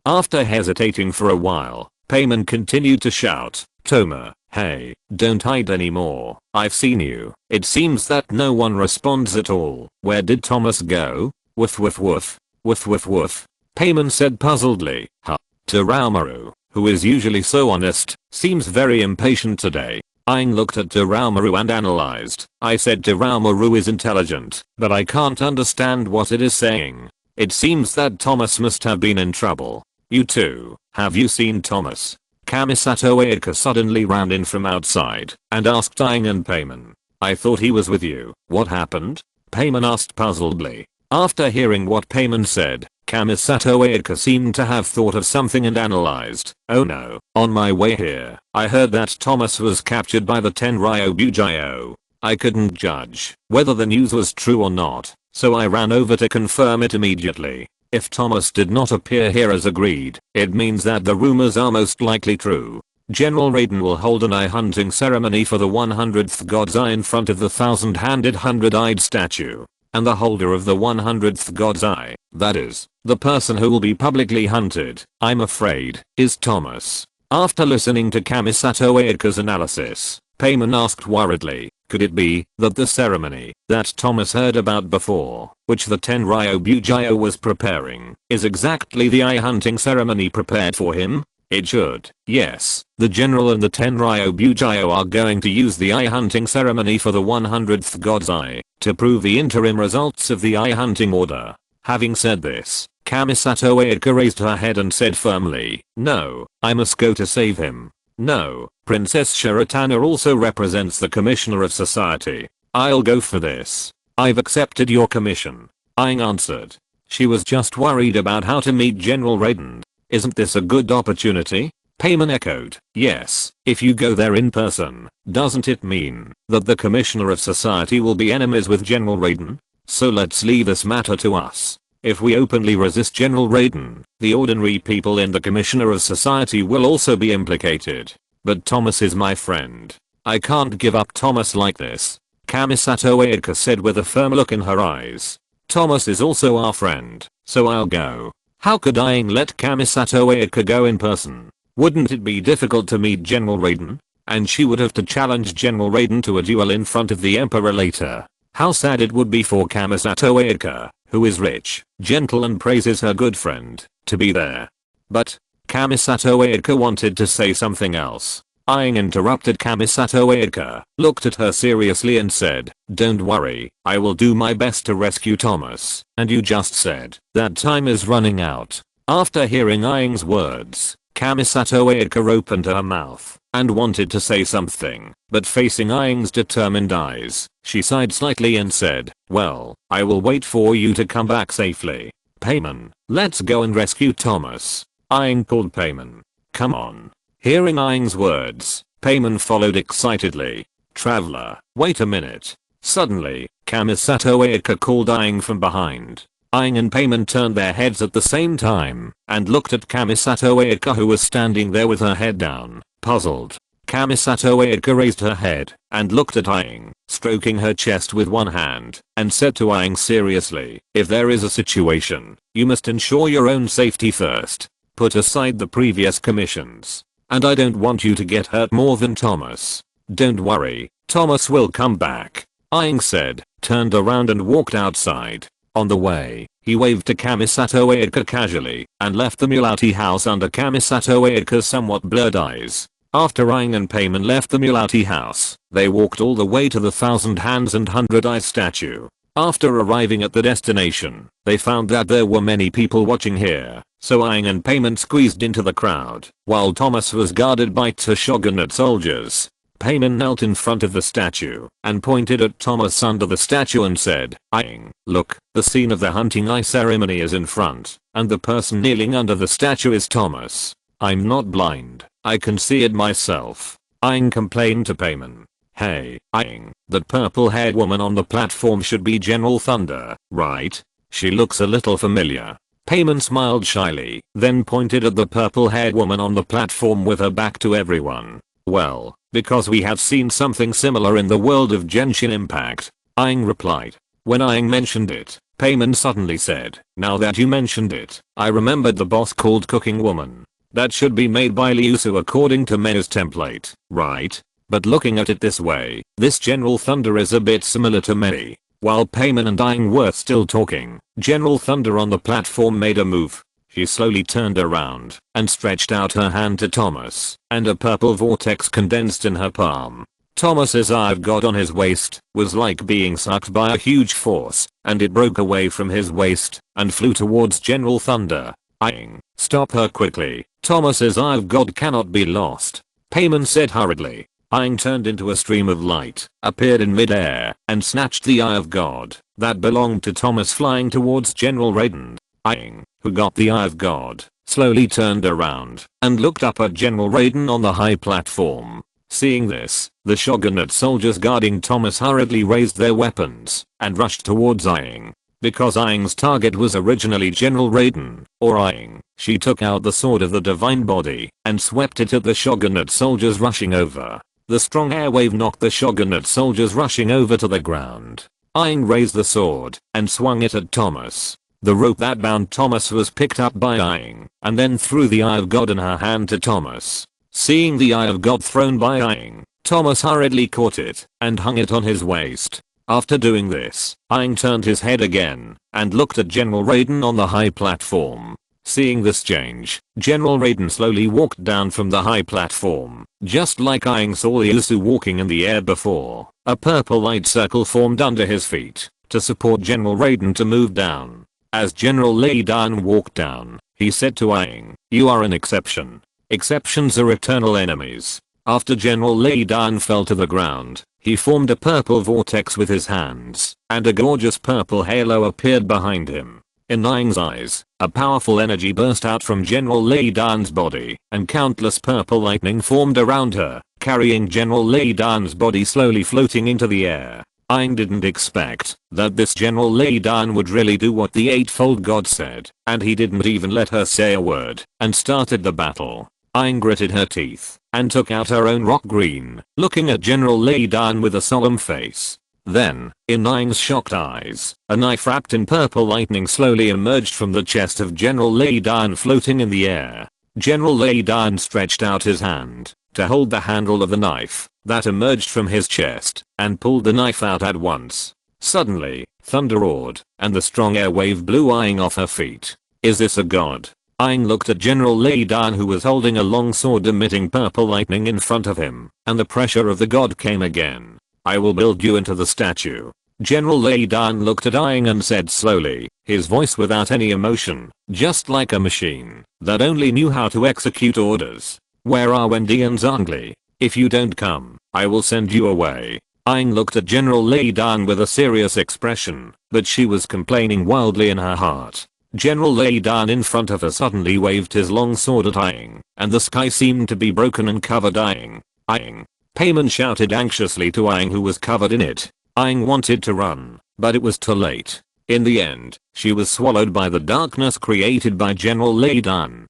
After hesitating for a while, Payman continued to shout, "Toma, hey, don't hide anymore, I've seen you." It seems that no one responds at all. "Where did Thomas go?" "Woof woof woof, woof woof woof." Payman said puzzledly, "Huh." Toromaru, who is usually so honest, seems very impatient today. Aang looked at Toromaru and analyzed. "I said Toromaru is intelligent, but I can't understand what it is saying. It seems that Thomas must have been in trouble." "You too, have you seen Thomas?" Kamisato Aika suddenly ran in from outside and asked Aang and Payman. "I thought he was with you. What happened?" Payman asked puzzledly. After hearing what Payman said, Kamisato Aika seemed to have thought of something and analyzed. "Oh no, on my way here, I heard that Thomas was captured by the Tenryo Bujio. I couldn't judge whether the news was true or not, so I ran over to confirm it immediately. If Thomas did not appear here as agreed, it means that the rumors are most likely true. General Raiden will hold an eye hunting ceremony for the 100th God's Eye in front of the 1,000-handed 100-eyed statue. And the holder of the 100th God's Eye, that is, the person who will be publicly hunted, I'm afraid, is Thomas." After listening to Kamisato Aika's analysis, Payman asked worriedly, "Could it be that the ceremony that Thomas heard about before, which the Tenryo Bujio was preparing, is exactly the eye hunting ceremony prepared for him?" "It should, yes. The general and the Tenryo Bujio are going to use the eye hunting ceremony for the 100th God's Eye to prove the interim results of the eye hunting order." Having said this, Kamisato Aika raised her head and said firmly, "No, I must go to save him. No, Princess Shiratana also represents the Commissioner of Society. I'll go for this. I've accepted your commission." Aang answered. She was just worried about how to meet General Raiden. "Isn't this a good opportunity?" Payman echoed. "Yes, if you go there in person, doesn't it mean that the Commissioner of Society will be enemies with General Raiden? So let's leave this matter to us." If we openly resist General Raiden, the ordinary people in the Commissioner of Society will also be implicated. But Thomas is my friend. I can't give up Thomas like this, Kamisato Ayaka said with a firm look in her eyes. Thomas is also our friend, so I'll go. How could Aang let Kamisato Ayaka go in person? Wouldn't it be difficult to meet General Raiden? And she would have to challenge General Raiden to a duel in front of the Emperor later. How sad it would be for Kamisato Ayaka, who is rich, gentle and praises her good friend, to be there. But Kamisato Ayaka wanted to say something else. Aang interrupted Kamisato Ayaka, looked at her seriously and said, "Don't worry, I will do my best to rescue Thomas." "And you just said that time is running out." After hearing Aang's words, Kamisato Ayaka opened her mouth and wanted to say something, but facing Aang's determined eyes, she sighed slightly and said, "Well, I will wait for you to come back safely. Payman, let's go and rescue Thomas." Aang called Payman. "Come on." Hearing Aang's words, Payman followed excitedly. "Traveler, wait a minute." Suddenly, Kamisato Ayaka called Aang from behind. Aang and Payman turned their heads at the same time and looked at Kamisato Ayaka, who was standing there with her head down, puzzled. Kamisato Ayaka raised her head and looked at Aang, stroking her chest with one hand, and said to Aang seriously, "If there is a situation, you must ensure your own safety first. Put aside the previous commissions. And I don't want you to get hurt more than Thomas. Don't worry, Thomas will come back." Aang said, turned around and walked outside. On the way, he waved to Kamisato Ayaka casually and left the Mulati house under Kamisato Ayaka's somewhat blurred eyes. After Aang and Payman left the Mulati house, they walked all the way to the Thousand Hands and Hundred Eyes statue. After arriving at the destination, they found that there were many people watching here, so Aang and Payman squeezed into the crowd, while Thomas was guarded by two shogunate soldiers. Payman knelt in front of the statue and pointed at Thomas under the statue and said, "Aang, look, the scene of the hunting eye ceremony is in front, and the person kneeling under the statue is Thomas. I'm not blind, I can see it myself." Aang complained to Payman. "Hey, Aang, that purple-haired woman on the platform should be General Thunder, right? She looks a little familiar." Payman smiled shyly, then pointed at the purple-haired woman on the platform with her back to everyone. "Well, because we have seen something similar in the world of Genshin Impact," Aang replied. When Aang mentioned it, Payman suddenly said, "Now that you mentioned it, I remembered the boss called Cooking Woman. That should be made by Liusu according to Mena's template, right? But looking at it this way, this General Thunder is a bit similar to Mei." While Payman and Aang were still talking, General Thunder on the platform made a move. She slowly turned around and stretched out her hand to Thomas, and a purple vortex condensed in her palm. Thomas's Eye of God on his waist was like being sucked by a huge force, and it broke away from his waist and flew towards General Thunder. "Aang, stop her quickly. Thomas's Eye of God cannot be lost," Payman said hurriedly. Aang turned into a stream of light, appeared in midair, and snatched the Eye of God that belonged to Thomas, flying towards General Raiden. Aang, who got the Eye of God, slowly turned around and looked up at General Raiden on the high platform. Seeing this, the shogunate soldiers guarding Thomas hurriedly raised their weapons and rushed towards Aang. Because Aang's target was originally General Raiden, or Aang, she took out the sword of the divine body and swept it at the shogunate soldiers rushing over. The strong air wave knocked the shogunate soldiers rushing over to the ground. Aang raised the sword and swung it at Thomas. The rope that bound Thomas was picked up by Aang and then threw the Eye of God in her hand to Thomas. Seeing the Eye of God thrown by Aang, Thomas hurriedly caught it and hung it on his waist. After doing this, Aang turned his head again and looked at General Raiden on the high platform. Seeing this change, General Raiden slowly walked down from the high platform. Just like Aang saw Liusu walking in the air before, a purple light circle formed under his feet to support General Raiden to move down. As General Lei Dan walked down, he said to Aang, "You are an exception. Exceptions are eternal enemies." After General Lei Dan fell to the ground, he formed a purple vortex with his hands, and a gorgeous purple halo appeared behind him. In Aang's eyes, a powerful energy burst out from General Lei Dan's body, and countless purple lightning formed around her, carrying General Lei Dan's body slowly floating into the air. Aang didn't expect that this General Lei Dan would really do what the Eightfold God said, and he didn't even let her say a word, and started the battle. Aang gritted her teeth, and took out her own rock green, looking at General Lei Dan with a solemn face. Then, in Aang's shocked eyes, a knife wrapped in purple lightning slowly emerged from the chest of General Lei Dan floating in the air. General Lei Dan stretched out his hand to hold the handle of the knife that emerged from his chest, and pulled the knife out at once. Suddenly, thunder roared, and the strong air wave blew Aang off her feet. Is this a god? Aang looked at General Lei Dan, who was holding a long sword emitting purple lightning in front of him, and the pressure of the god came again. I will build you into the statue. General Lei Dan looked at Aang and said slowly, his voice without any emotion, just like a machine that only knew how to execute orders. Where are Wendy and Zhongli? If you don't come, I will send you away. Aang looked at General Lei Dan with a serious expression, but she was complaining wildly in her heart. General Lei Dan in front of her suddenly waved his long sword at Aang, and the sky seemed to be broken and covered Aang. Aang! Payman shouted anxiously to Aang, who was covered in it. Aang wanted to run, but it was too late. In the end, she was swallowed by the darkness created by General Lei Dan.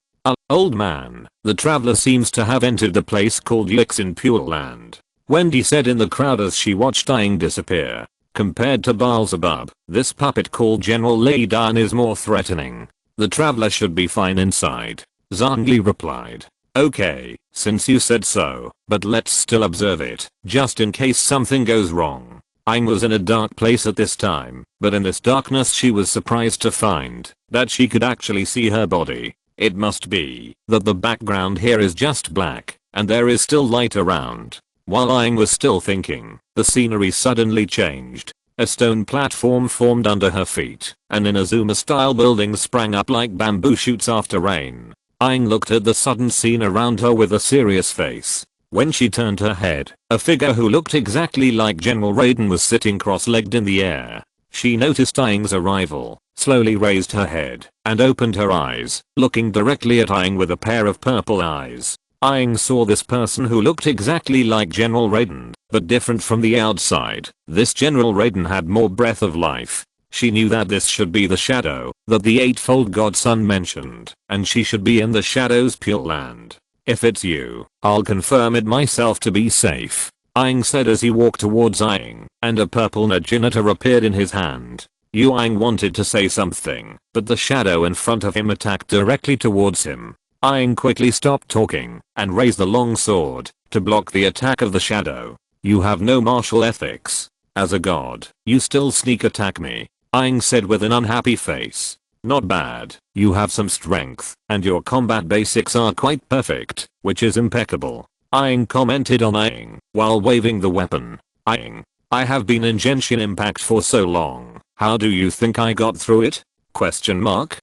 Old man, the traveler seems to have entered the place called Yix in Pure Land, Wendy said in the crowd as she watched Aang disappear. Compared to Beelzebub, this puppet called General Lei Dan is more threatening. The traveler should be fine inside. Zhongli replied. Okay, since you said so, but let's still observe it, just in case something goes wrong. Aang was in a dark place at this time, but in this darkness she was surprised to find that she could actually see her body. It must be that the background here is just black, and there is still light around. While Aang was still thinking, the scenery suddenly changed. A stone platform formed under her feet, and Inazuma-style buildings sprang up like bamboo shoots after rain. Aang looked at the sudden scene around her with a serious face. When she turned her head, a figure who looked exactly like General Raiden was sitting cross-legged in the air. She noticed Aang's arrival, slowly raised her head, and opened her eyes, looking directly at Aang with a pair of purple eyes. Aang saw this person who looked exactly like General Raiden, but different from the outside. This General Raiden had more breath of life. She knew that this should be the shadow that the Eightfold Godson mentioned, and she should be in the Shadow's Pure Land. If it's you, I'll confirm it myself to be safe, Aang said as he walked towards Aang, and a purple Najinata appeared in his hand. Aang wanted to say something, but the shadow in front of him attacked directly towards him. Aang quickly stopped talking, and raised the long sword, to block the attack of the shadow. You have no martial ethics. As a god, you still sneak attack me, Aang said with an unhappy face. Not bad, you have some strength, and your combat basics are quite perfect, which is impeccable. Aang commented on Aang, while waving the weapon. Aang, I have been in Genshin Impact for so long, how do you think I got through it? Question mark.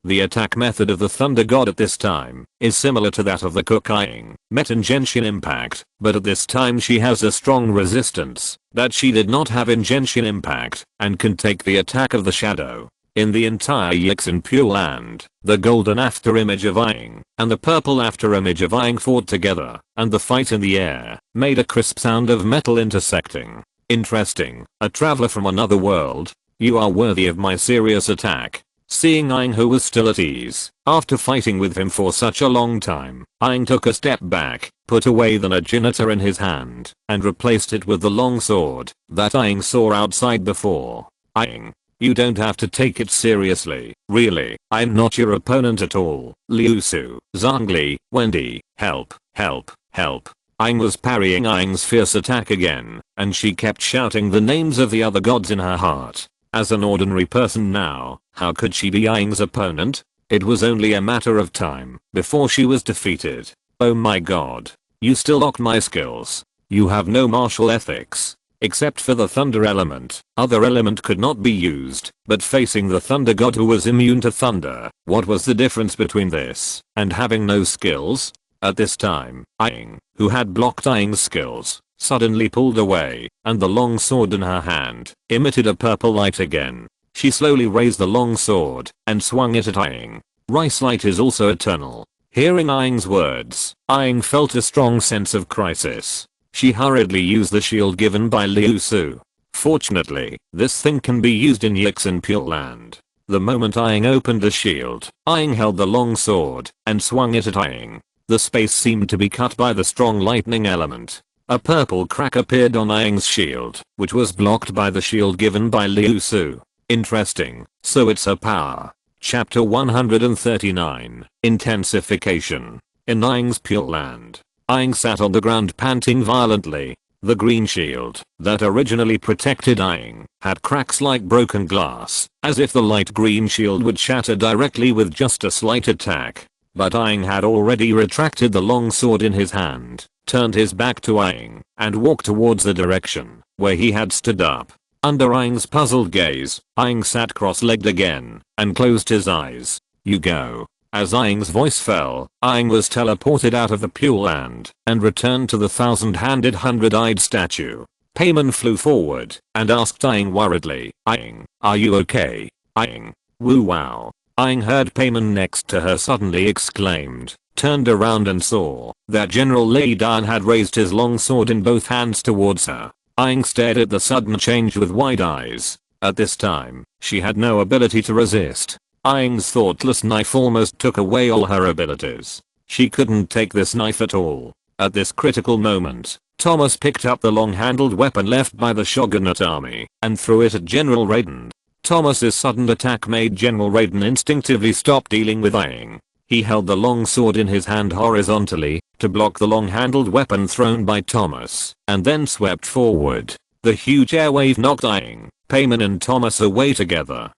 The attack method of the Thunder God at this time is similar to that of the cook Aang met in Genshin Impact, but at this time she has a strong resistance that she did not have in Genshin Impact, and can take the attack of the shadow. In the entire Yix in Pure Land, the golden afterimage of Aang and the purple afterimage of Aang fought together, and the fight in the air made a crisp sound of metal intersecting. Interesting, a traveler from another world. You are worthy of my serious attack. Seeing Aang, who was still at ease after fighting with him for such a long time, Aang took a step back, put away the Najinata in his hand, and replaced it with the long sword that Aang saw outside before. Aang, you don't have to take it seriously, really, I'm not your opponent at all. Liu Su, Zhongli, Wendy, help, help, help. Aang was parrying Aang's fierce attack again, and she kept shouting the names of the other gods in her heart. As an ordinary person now, how could she be Aang's opponent? It was only a matter of time before she was defeated. Oh my god. You still lock my skills. You have no martial ethics. Except for the thunder element, other element could not be used, but facing the thunder god who was immune to thunder, what was the difference between this and having no skills? At this time, Aang, who had blocked Aang's skills, suddenly pulled away, and the long sword in her hand emitted a purple light again. She slowly raised the long sword and swung it at Aang. Rice light is also eternal. Hearing Aang's words, Aang felt a strong sense of crisis. She hurriedly used the shield given by Liu Su. Fortunately, this thing can be used in Yixin Pure Land. The moment Aang opened the shield, Aang held the long sword and swung it at Aang. The space seemed to be cut by the strong lightning element. A purple crack appeared on Aang's shield, which was blocked by the shield given by Liu Su. Interesting, so it's her power. Chapter 139, Intensification. In Aang's Pure Land, Aang sat on the ground panting violently. The green shield that originally protected Aang had cracks like broken glass, as if the light green shield would shatter directly with just a slight attack. But Aang had already retracted the long sword in his hand, turned his back to Aang, and walked towards the direction where he had stood up. Under Aang's puzzled gaze, Aang sat cross-legged again and closed his eyes. You go. As Aang's voice fell, Aang was teleported out of the Pure Land and returned to the thousand-handed hundred-eyed statue. Payman flew forward and asked Aang worriedly, Aang, are you okay? Aang. Woo wow. Aang heard Payman next to her suddenly exclaimed, turned around and saw that General Lei Dan had raised his long sword in both hands towards her. Aang stared at the sudden change with wide eyes. At this time, she had no ability to resist. Aang's thoughtless knife almost took away all her abilities. She couldn't take this knife at all. At this critical moment, Thomas picked up the long-handled weapon left by the Shogunate army and threw it at General Raiden. Thomas's sudden attack made General Raiden instinctively stop dealing with Aang. He held the long sword in his hand horizontally to block the long-handled weapon thrown by Thomas, and then swept forward. The huge air wave knocked Aang, Payman and Thomas away together.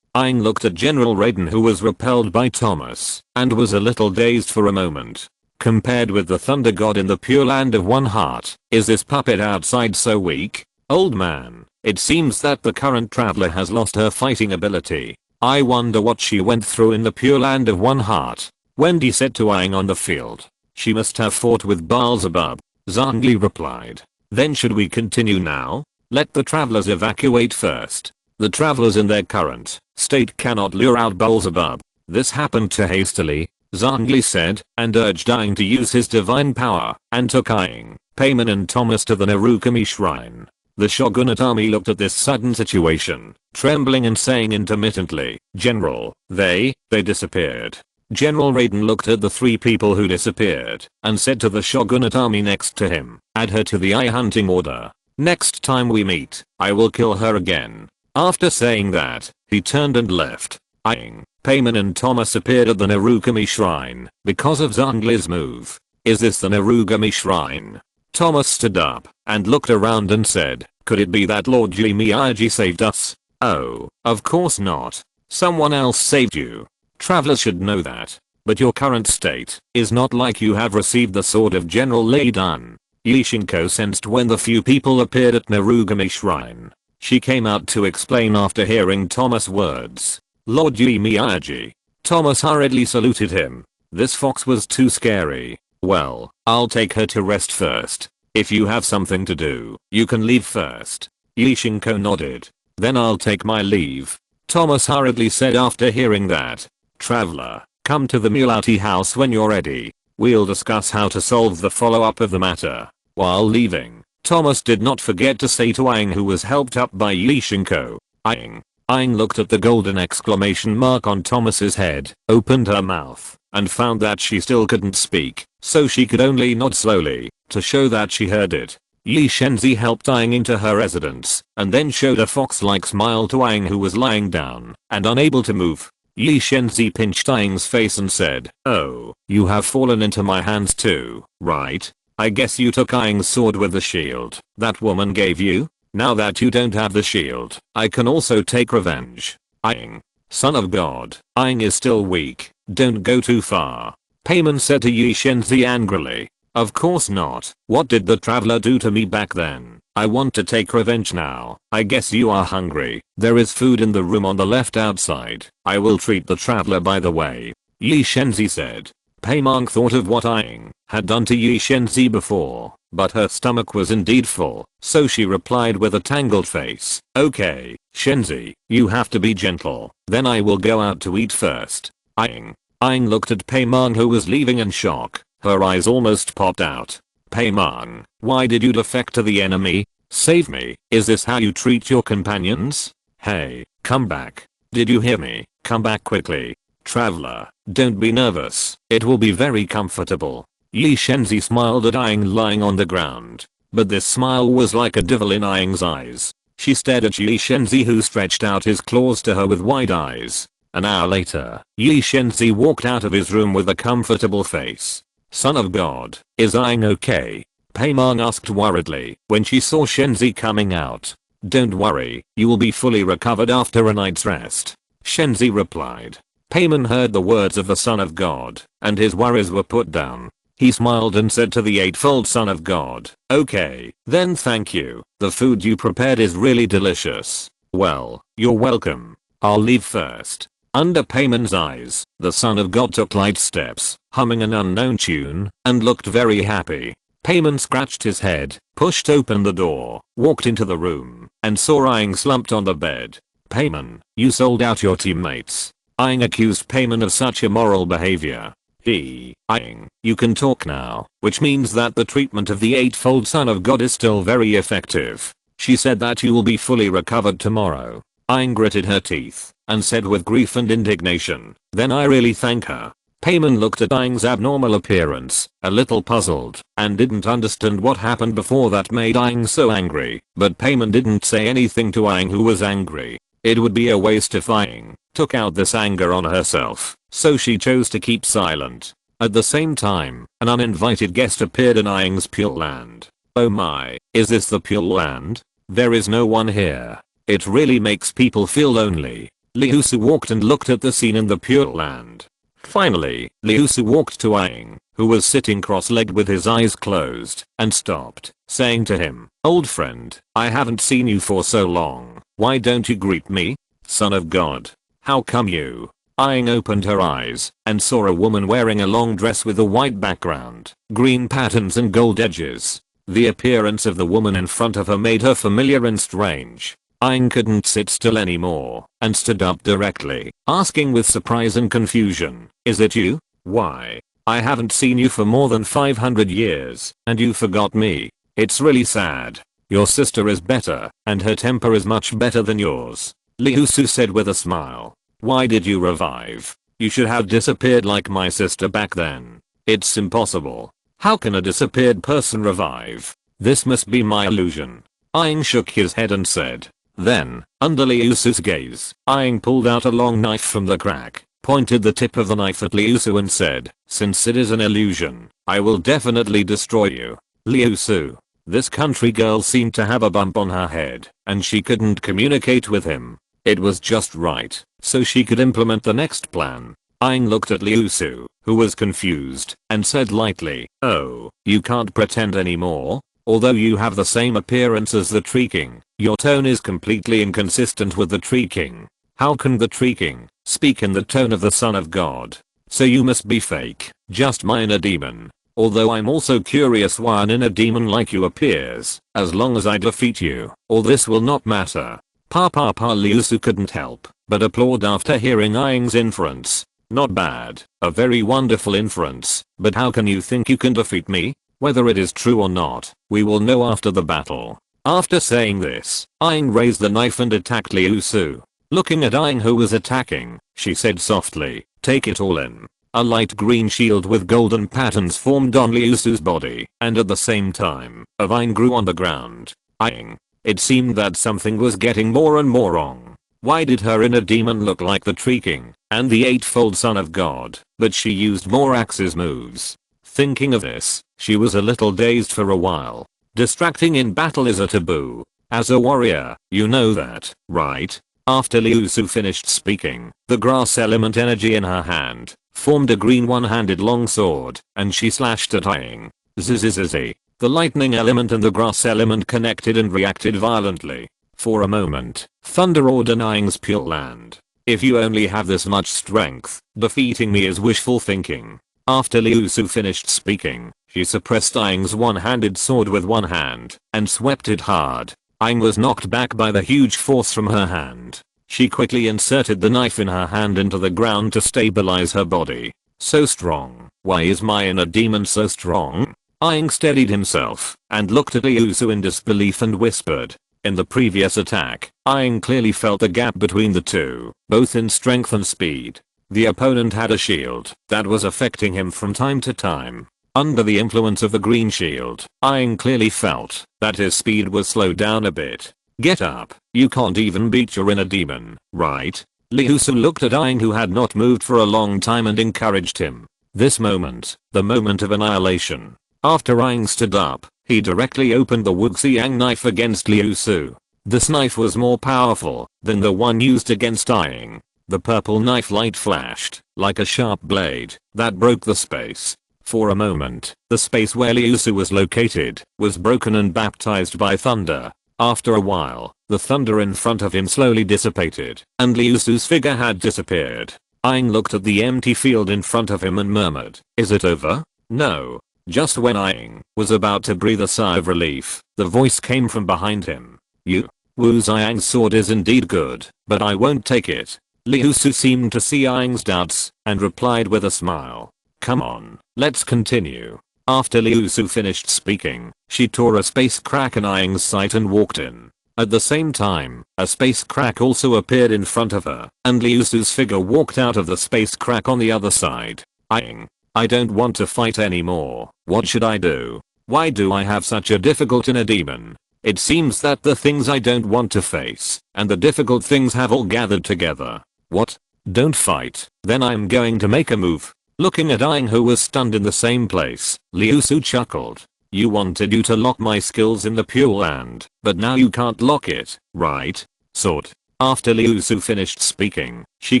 Aang looked at General Raiden, who was repelled by Thomas and was a little dazed for a moment. Compared with the Thunder God in the Pure Land of One Heart, is this puppet outside so weak? Old man, it seems that the current traveler has lost her fighting ability. I wonder what she went through in the Pure Land of One Heart. Wendy said to Aang on the field. She must have fought with Beelzebub. Zhongli replied. Then should we continue now? Let the travelers evacuate first. The travelers in their current state cannot lure out Beelzebub. This happened too hastily, Zhongli said, and urged Aang to use his divine power, and took Aang, Payman and Thomas to the Narukami shrine. The Shogunate army looked at this sudden situation, trembling and saying intermittently, General, they disappeared. General Raiden looked at the three people who disappeared, and said to the Shogunate army next to him, add her to the eye hunting order. Next time we meet, I will kill her again. After saying that, he turned and left. Aang, Payman and Thomas appeared at the Narukami shrine because of Zhongli's move. Is this the Narukami shrine? Thomas stood up and looked around and said, could it be that Lord Ji Miyagi saved us? Oh, of course not. Someone else saved you. Travelers should know that. But your current state is not like you have received the sword of General Lei Dan. Yishinko sensed when the few people appeared at Narukami shrine. She came out to explain after hearing Thomas' words. Lord Ji Miyagi. Thomas hurriedly saluted him. This fox was too scary. Well, I'll take her to rest first. If you have something to do, you can leave first. Yishinko nodded. Then I'll take my leave. Thomas hurriedly said after hearing that. Traveler, come to the Mulati house when you're ready. We'll discuss how to solve the follow-up of the matter. While leaving, Thomas did not forget to say to Aang, who was helped up by Yishinko, Aang. Aang looked at the golden exclamation mark on Thomas's head, opened her mouth, and found that she still couldn't speak, so she could only nod slowly, to show that she heard it. Yi Shenzi helped Aang into her residence, and then showed a fox-like smile to Aang, who was lying down, and unable to move. Yi Shenzi pinched Aang's face and said, oh, you have fallen into my hands too, right? I guess you took Aang's sword with the shield that woman gave you? Now that you don't have the shield, I can also take revenge. Aang. Son of God, Aang is still weak, don't go too far. Payman said to Yi Shenzi angrily. Of course not. What did the traveler do to me back then? I want to take revenge now. I guess you are hungry. There is food in the room on the left outside. I will treat the traveler by the way. Yi Shenzi said. Paimon thought of what Aang had done to Yi Shenzi before, but her stomach was indeed full, so she replied with a tangled face. Okay, Shenzi, you have to be gentle. Then I will go out to eat first. Aang. Aang looked at Paimon, who was leaving in shock. Her eyes almost popped out. Paimon, why did you defect to the enemy? Save me, is this how you treat your companions? Hey, come back. Did you hear me? Come back quickly. Traveler, don't be nervous, it will be very comfortable. Yi Shenzi smiled at Aang lying on the ground. But this smile was like a devil in Aang's eyes. She stared at Yi Shenzi, who stretched out his claws to her with wide eyes. An hour later, Yi Shenzi walked out of his room with a comfortable face. Son of God, is Aang okay? Paimon asked worriedly when she saw Shenzi coming out. Don't worry, you will be fully recovered after a night's rest. Shenzi replied. Paimon heard the words of the Son of God, and his worries were put down. He smiled and said to the eightfold Son of God, okay, then thank you, the food you prepared is really delicious. Well, you're welcome. I'll leave first. Under Payman's eyes, the Son of God took light steps, humming an unknown tune, and looked very happy. Payman scratched his head, pushed open the door, walked into the room, and saw Aang slumped on the bed. Payman, you sold out your teammates. Aang accused Payman of such immoral behavior. Aang, you can talk now, which means that the treatment of the eightfold Son of God is still very effective. She said that you will be fully recovered tomorrow. Aang gritted her teeth, and said with grief and indignation, then I really thank her. Payman looked at Aang's abnormal appearance, a little puzzled, and didn't understand what happened before that made Aang so angry, but Payman didn't say anything to Aang, who was angry. It would be a waste if Aang took out this anger on herself, so she chose to keep silent. At the same time, an uninvited guest appeared in Aang's Pure Land. Oh my, is this the Pure Land? There is no one here. It really makes people feel lonely. Liu Su walked and looked at the scene in the Pure Land. Finally, Liu Su walked to Aang, who was sitting cross-legged with his eyes closed, and stopped, saying to him, old friend, I haven't seen you for so long, why don't you greet me? Son of God, how come you? Aang opened her eyes, and saw a woman wearing a long dress with a white background, green patterns and gold edges. The appearance of the woman in front of her made her familiar and strange. Aang couldn't sit still anymore, and stood up directly, asking with surprise and confusion, is it you? Why? I haven't seen you for more than 500 years, and you forgot me. It's really sad. Your sister is better, and her temper is much better than yours. Liu Su said with a smile. Why did you revive? You should have disappeared like my sister back then. It's impossible. How can a disappeared person revive? This must be my illusion. Aang shook his head and said. Then, under Liu Su's gaze, Aang pulled out a long knife from the crack, pointed the tip of the knife at Liu Su and said, since it is an illusion, I will definitely destroy you. Liu Su. This country girl seemed to have a bump on her head, and she couldn't communicate with him. It was just right, so she could implement the next plan. Aang looked at Liu Su, who was confused, and said lightly, oh, you can't pretend anymore? Although you have the same appearance as the Tree King, your tone is completely inconsistent with the Tree King. How can the Tree King speak in the tone of the Son of God? So you must be fake, just minor demon. Although I'm also curious why an inner demon like you appears, as long as I defeat you, all this will not matter. Liu Su couldn't help but applaud after hearing Aang's inference. Not bad, a very wonderful inference, but how can you think you can defeat me? Whether it is true or not, we will know after the battle. After saying this, Aang raised the knife and attacked Liu Su. Looking at Aang, who was attacking, she said softly, take it all in. A light green shield with golden patterns formed on Liu Su's body, and at the same time, a vine grew on the ground. Aang. It seemed that something was getting more and more wrong. Why did her inner demon look like the Tree King and the eightfold Son of God, but she used more Axis moves? Thinking of this, she was a little dazed for a while. Distracting in battle is a taboo. As a warrior, you know that, right? After Liu Su finished speaking, the grass element energy in her hand formed a green one-handed long sword, and she slashed at Aang. Zzzz. The lightning element and the grass element connected and reacted violently. For a moment, thunder roared in Aang's Pure Land. If you only have this much strength, defeating me is wishful thinking. After Liu Su finished speaking, she suppressed Aang's one-handed sword with one hand, and swept it hard. Aang was knocked back by the huge force from her hand. She quickly inserted the knife in her hand into the ground to stabilize her body. So strong. Why is my inner demon so strong? Aang steadied himself and looked at Liu Su in disbelief and whispered. In the previous attack, Aang clearly felt the gap between the two, both in strength and speed. The opponent had a shield that was affecting him from time to time. Under the influence of the green shield, Aang clearly felt that his speed was slowed down a bit. Get up, you can't even beat your inner demon, right? Liu Su looked at Aang, who had not moved for a long time, and encouraged him. This moment, the moment of annihilation. After Aang stood up, he directly opened the Wuxiang knife against Liu Su. This knife was more powerful than the one used against Aang. The purple knife light flashed like a sharp blade that broke the space. For a moment, the space where Liu Su was located was broken and baptized by thunder. After a while, the thunder in front of him slowly dissipated, and Liu Su's figure had disappeared. Aang looked at the empty field in front of him and murmured, "Is it over?" "No." Just when Aang was about to breathe a sigh of relief, the voice came from behind him. Wu Xiang's sword is indeed good, but I won't take it." Liu Su seemed to see Aang's doubts and replied with a smile. "Come on, let's continue." After Liu Su finished speaking, she tore a space crack in Aang's sight and walked in. At the same time, a space crack also appeared in front of her, and Liu Su's figure walked out of the space crack on the other side. "Aang, I don't want to fight anymore. What should I do? Why do I have such a difficult inner demon? It seems that the things I don't want to face and the difficult things have all gathered together." "What? Don't fight, then I'm going to make a move." Looking at Aang, who was stunned in the same place, Liu Su chuckled. "You wanted to lock my skills in the Pure Land, but now you can't lock it, right? Sword." After Liu Su finished speaking, she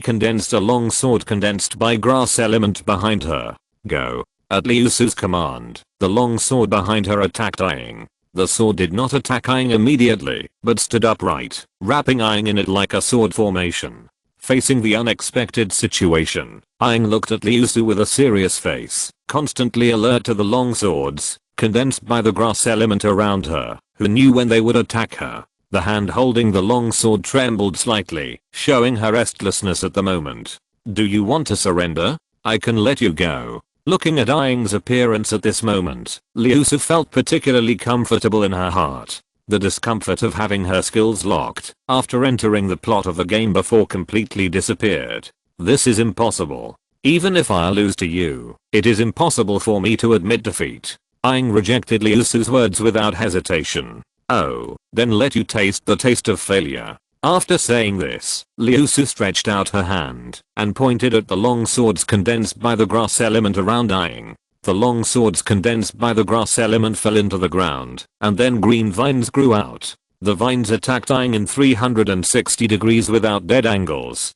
condensed a long sword condensed by grass element behind her. "Go." At Liu Su's command, the long sword behind her attacked Aang. The sword did not attack Aang immediately, but stood upright, wrapping Aang in it like a sword formation. Facing the unexpected situation, Aang looked at Liu Su with a serious face, constantly alert to the long swords, condensed by the grass element around her, who knew when they would attack her. The hand holding the long sword trembled slightly, showing her restlessness at the moment. "Do you want to surrender? I can let you go." Looking at Aang's appearance at this moment, Liu Su felt particularly comfortable in her heart. The discomfort of having her skills locked after entering the plot of the game before completely disappeared. "This is impossible. Even if I lose to you, it is impossible for me to admit defeat." Aang rejected Liu Su's words without hesitation. "Oh, then let you taste the taste of failure." After saying this, Liu Su stretched out her hand and pointed at the long swords condensed by the grass element around Aang. The long swords condensed by the grass element fell into the ground, and then green vines grew out. The vines attacked Aang in 360 degrees without dead angles.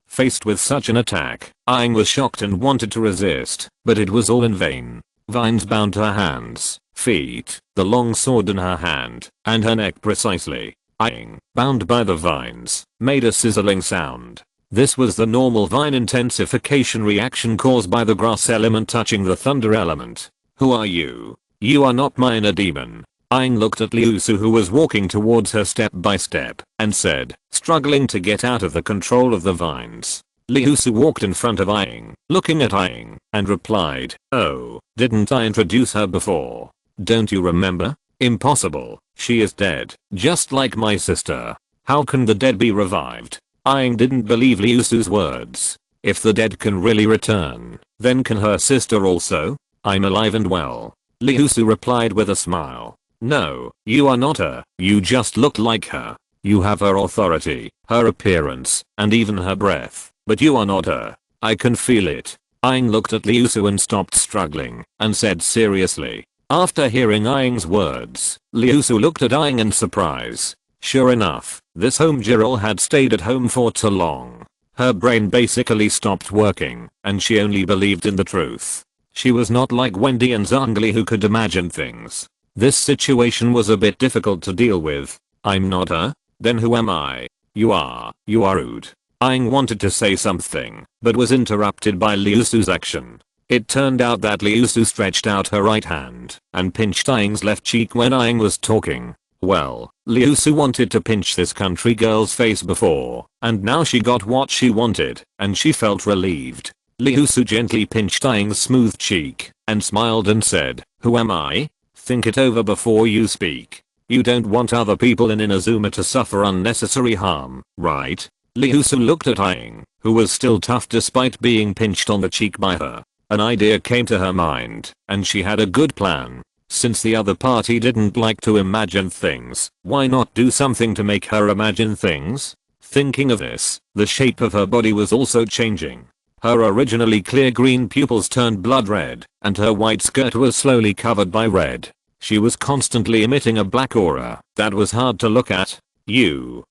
Faced with such an attack, Aang was shocked and wanted to resist, but it was all in vain. Vines bound her hands, feet, the long sword in her hand, and her neck precisely. Aang, bound by the vines, made a sizzling sound. This was the normal vine intensification reaction caused by the grass element touching the thunder element. "Who are you?" "You are not my inner demon." Aang looked at Liu Su, who was walking towards her step by step, and said, struggling to get out of the control of the vines. Liu Su walked in front of Aang, looking at Aang, and replied, "Oh, didn't I introduce her before? Don't you remember? Impossible, she is dead, just like my sister. How can the dead be revived?" Aang didn't believe Liu Su's words. If the dead can really return, then can her sister also? "I'm alive and well." Liu Su replied with a smile. "No, you are not her, you just look like her. You have her authority, her appearance, and even her breath, but you are not her. I can feel it." Aang looked at Liu Su and stopped struggling, and said seriously. After hearing Aang's words, Liu Su looked at Aang in surprise. Sure enough, this home girl had stayed at home for too long. Her brain basically stopped working, and she only believed in the truth. She was not like Wendy and Zhongli, who could imagine things. This situation was a bit difficult to deal with. "I'm not her? Then who am I?" You are rude." Aang wanted to say something, but was interrupted by Liu Su's action. It turned out that Liu Su stretched out her right hand and pinched Aang's left cheek when Aang was talking. Well, Liu Su wanted to pinch this country girl's face before, and now she got what she wanted, and she felt relieved. Liu Su gently pinched Aing's smooth cheek and smiled and said, "Who am I? Think it over before you speak. You don't want other people in Inazuma to suffer unnecessary harm, right?" Liu Su looked at Aing, who was still tough despite being pinched on the cheek by her. An idea came to her mind, and she had a good plan. Since the other party didn't like to imagine things, why not do something to make her imagine things? Thinking of this, the shape of her body was also changing. Her originally clear green pupils turned blood red, and her white skirt was slowly covered by red. She was constantly emitting a black aura that was hard to look at. You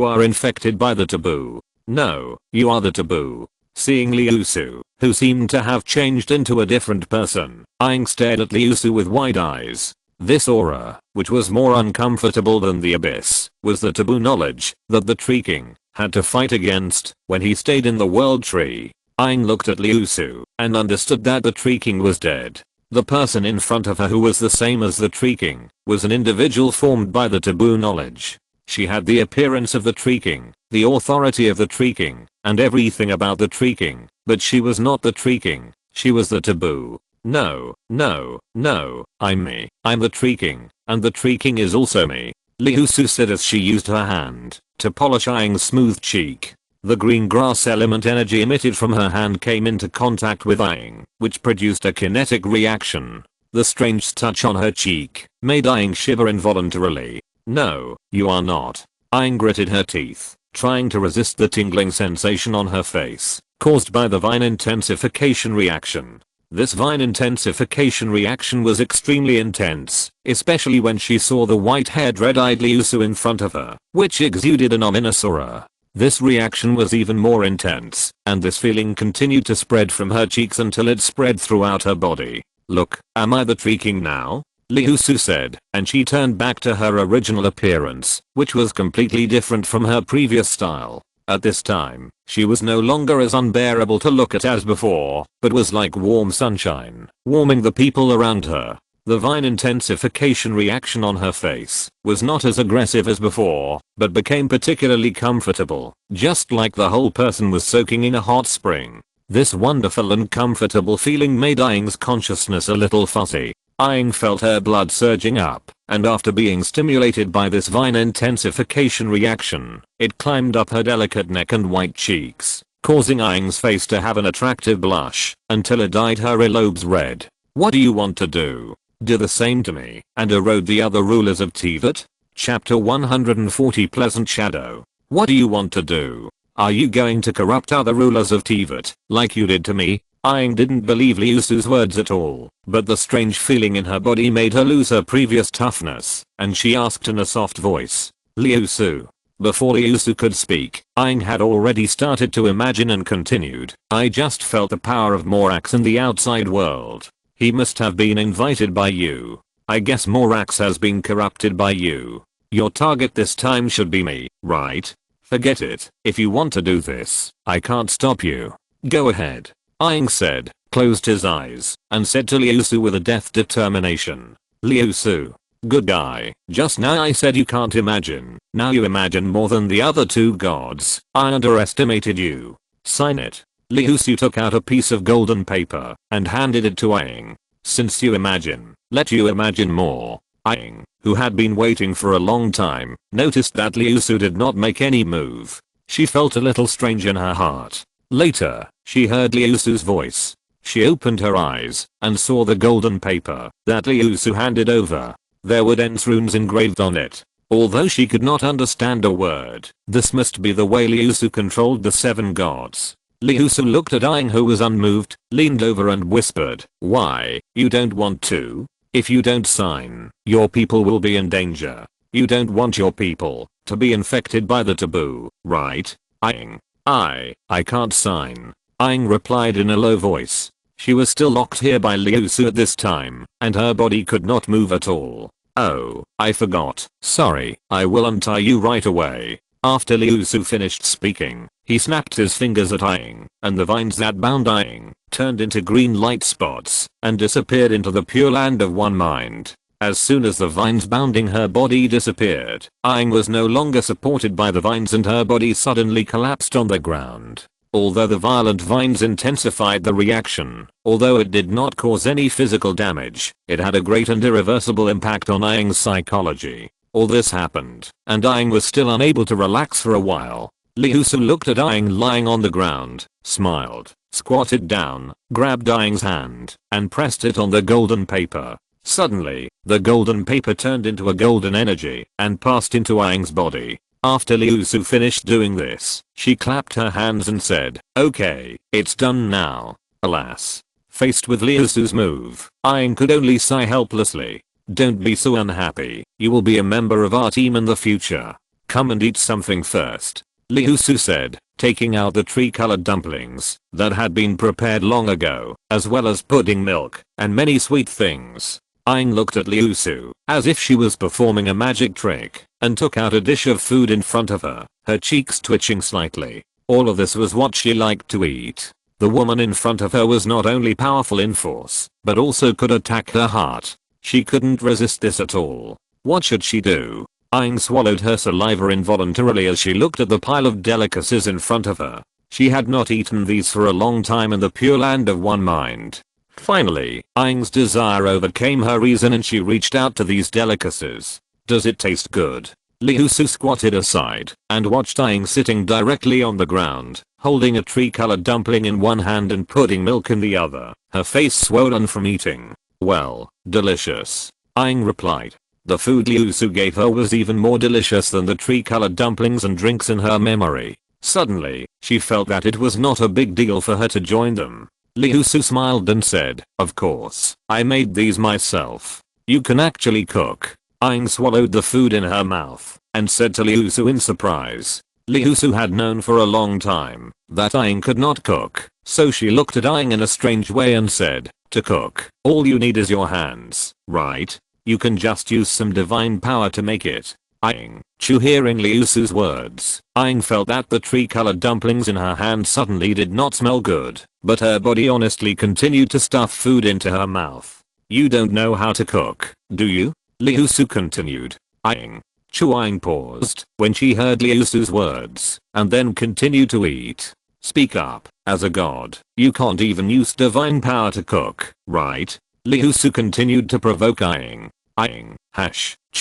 are infected by the taboo. No, you are the taboo." Seeing Liu Su, who seemed to have changed into a different person, Aang stared at Liu Su with wide eyes. This aura, which was more uncomfortable than the abyss, was the taboo knowledge that the Tree King had to fight against when he stayed in the World Tree. Aang looked at Liu Su and understood that the Tree King was dead. The person in front of her who was the same as the Tree King was an individual formed by the taboo knowledge. She had the appearance of the Tree King, the authority of the Tree King, and everything about the Tree King, but she was not the Tree King, she was the taboo. No, I'm me. I'm the Tree King, and the Tree King is also me. Liu Su said as she used her hand to polish Aang's smooth cheek. The green grass element energy emitted from her hand came into contact with Aang, which produced a kinetic reaction. The strange touch on her cheek made Aang shiver involuntarily. "No, you are not." Aang gritted her teeth, trying to resist the tingling sensation on her face, caused by the vine intensification reaction. This vine intensification reaction was extremely intense, especially when she saw the white-haired red-eyed Liu Su in front of her, which exuded an ominous aura. This reaction was even more intense, and this feeling continued to spread from her cheeks until it spread throughout her body. "Look, am I the Tree King now?" Liu Su said, and she turned back to her original appearance, which was completely different from her previous style. At this time, she was no longer as unbearable to look at as before, but was like warm sunshine, warming the people around her. The vine intensification reaction on her face was not as aggressive as before, but became particularly comfortable, just like the whole person was soaking in a hot spring. This wonderful and comfortable feeling made Aang's consciousness a little fuzzy. Aang felt her blood surging up, and after being stimulated by this vine intensification reaction, it climbed up her delicate neck and white cheeks, causing Aang's face to have an attractive blush, until it dyed her earlobes red. "What do you want to do? Do the same to me, and erode the other rulers of Teyvat?" Chapter 140 Pleasant Shadow. What do you want to do? Are you going to corrupt other rulers of Teyvat, like you did to me? Aang didn't believe Liu Su's words at all, but the strange feeling in her body made her lose her previous toughness, and she asked in a soft voice, "Liu Su." Before Liu Su could speak, Aang had already started to imagine and continued, "I just felt the power of Morax in the outside world. He must have been invited by you. I guess Morax has been corrupted by you. Your target this time should be me, right? Forget it. If you want to do this, I can't stop you. Go ahead." Aang said, closed his eyes, and said to Liu Su with a death determination, "Liu Su. Good guy. Just now I said you can't imagine. Now you imagine more than the other two gods. I underestimated you. Sign it." Liu Su took out a piece of golden paper and handed it to Aang. "Since you imagine, let you imagine more." Aang, who had been waiting for a long time, noticed that Liu Su did not make any move. She felt a little strange in her heart. Later, she heard Liu Su's voice. She opened her eyes and saw the golden paper that Liu Su handed over. There were dense runes engraved on it. Although she could not understand a word, this must be the way Liu Su controlled the 7 gods. Liu Su looked at Aang, who was unmoved, leaned over and whispered, "Why, you don't want to? If you don't sign, your people will be in danger. You don't want your people to be infected by the taboo, right, Aang?" I can't sign," Aang replied in a low voice. She was still locked here by Liu Su at this time, and her body could not move at all. "Oh, I forgot. Sorry, I will untie you right away." After Liu Su finished speaking, he snapped his fingers at Aang, and the vines that bound Aang turned into green light spots and disappeared into the pure land of one mind. As soon as the vines bounding her body disappeared, Aang was no longer supported by the vines and her body suddenly collapsed on the ground. Although the violent vines intensified the reaction, although it did not cause any physical damage, it had a great and irreversible impact on Aang's psychology. All this happened, and Aang was still unable to relax for a while. Liu Su looked at Aang lying on the ground, smiled, squatted down, grabbed Aang's hand, and pressed it on the golden paper. Suddenly, the golden paper turned into a golden energy and passed into Aang's body. After Liu Su finished doing this, she clapped her hands and said, "Okay, it's done now." Alas. Faced with Liu Su's move, Aang could only sigh helplessly. "Don't be so unhappy, you will be a member of our team in the future. Come and eat something first," Liu Su said, taking out the tree-colored dumplings that had been prepared long ago, as well as pudding milk and many sweet things. Aang looked at Liu Su as if she was performing a magic trick and took out a dish of food in front of her, her cheeks twitching slightly. All of this was what she liked to eat. The woman in front of her was not only powerful in force, but also could attack her heart. She couldn't resist this at all. What should she do? Aang swallowed her saliva involuntarily as she looked at the pile of delicacies in front of her. She had not eaten these for a long time in the Pure Land of One Mind. Finally, Aang's desire overcame her reason and she reached out to these delicacies. "Does it taste good?" Liu Su squatted aside and watched Aang sitting directly on the ground, holding a tree-colored dumpling in one hand and pudding milk in the other, her face swollen from eating. "Well, delicious," Aang replied. The food Liu Su gave her was even more delicious than the tree-colored dumplings and drinks in her memory. Suddenly, she felt that it was not a big deal for her to join them. Liu Su smiled and said, "Of course, I made these myself. You can actually cook." Aang swallowed the food in her mouth and said to Liu Su in surprise. Liu Su had known for a long time that Aang could not cook, so she looked at Aang in a strange way and said, "To cook, all you need is your hands, right? You can just use some divine power to make it." Aang, hearing Liu Su's words, Aang felt that the tree-colored dumplings in her hand suddenly did not smell good, but her body honestly continued to stuff food into her mouth. "You don't know how to cook, do you?" Liu Su continued. Aang. Aang paused when she heard Liu Su's words, and then continued to eat. "Speak up, as a god, you can't even use divine power to cook, right?" Liu Su continued to provoke Aang.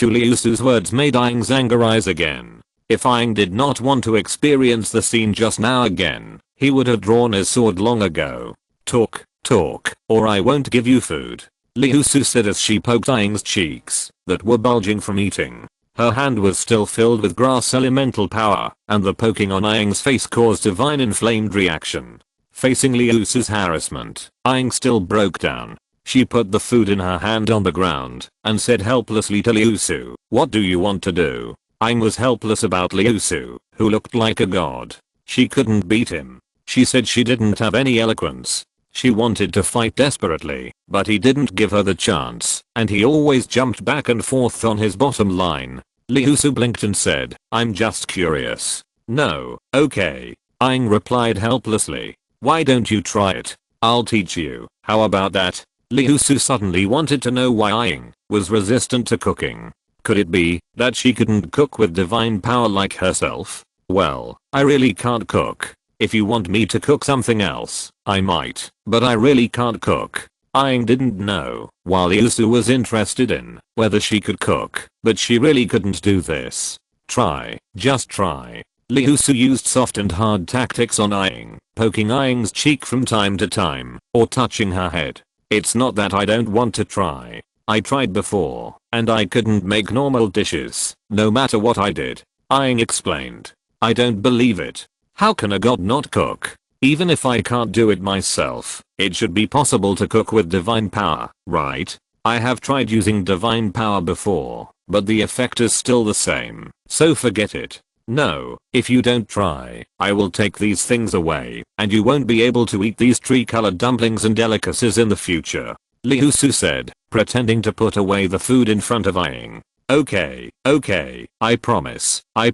Liu Su's words made Aang's anger rise again. If Aang did not want to experience the scene just now again, he would have drawn his sword long ago. Talk, or I won't give you food," Liu Su said as she poked Aang's cheeks that were bulging from eating. Her hand was still filled with grass elemental power, and the poking on Aang's face caused divine inflamed reaction. Facing Liu Su's harassment, Aang still broke down. She put the food in her hand on the ground and said helplessly to Liu Su, "What do you want to do?" Aang was helpless about Liu Su, who looked like a god. She couldn't beat him. She said she didn't have any eloquence. She wanted to fight desperately, but he didn't give her the chance, and he always jumped back and forth on his bottom line. Liu Su blinked and said, "I'm just curious." "No, okay," Aang replied helplessly. "Why don't you try it? I'll teach you, how about that?" Liu Su suddenly wanted to know why Aang was resistant to cooking. Could it be that she couldn't cook with divine power like herself? "Well, I really can't cook. If you want me to cook something else, I might, but I really can't cook." Aang didn't know, while Liu Su was interested in whether she could cook, but she really couldn't do this. "Try, just try." Liu Su used soft and hard tactics on Aang, poking Aang's cheek from time to time, or touching her head. "It's not that I don't want to try. I tried before, and I couldn't make normal dishes, no matter what I did," Aang explained. "I don't believe it. How can a god not cook? Even if I can't do it myself, it should be possible to cook with divine power, right? I have tried using divine power before, but the effect is still the same, so forget it. No, if you don't try, I will take these things away, and you won't be able to eat these tree-colored dumplings and delicacies in the future," Liu Su said, pretending to put away the food in front of Aang. Okay, I promise, I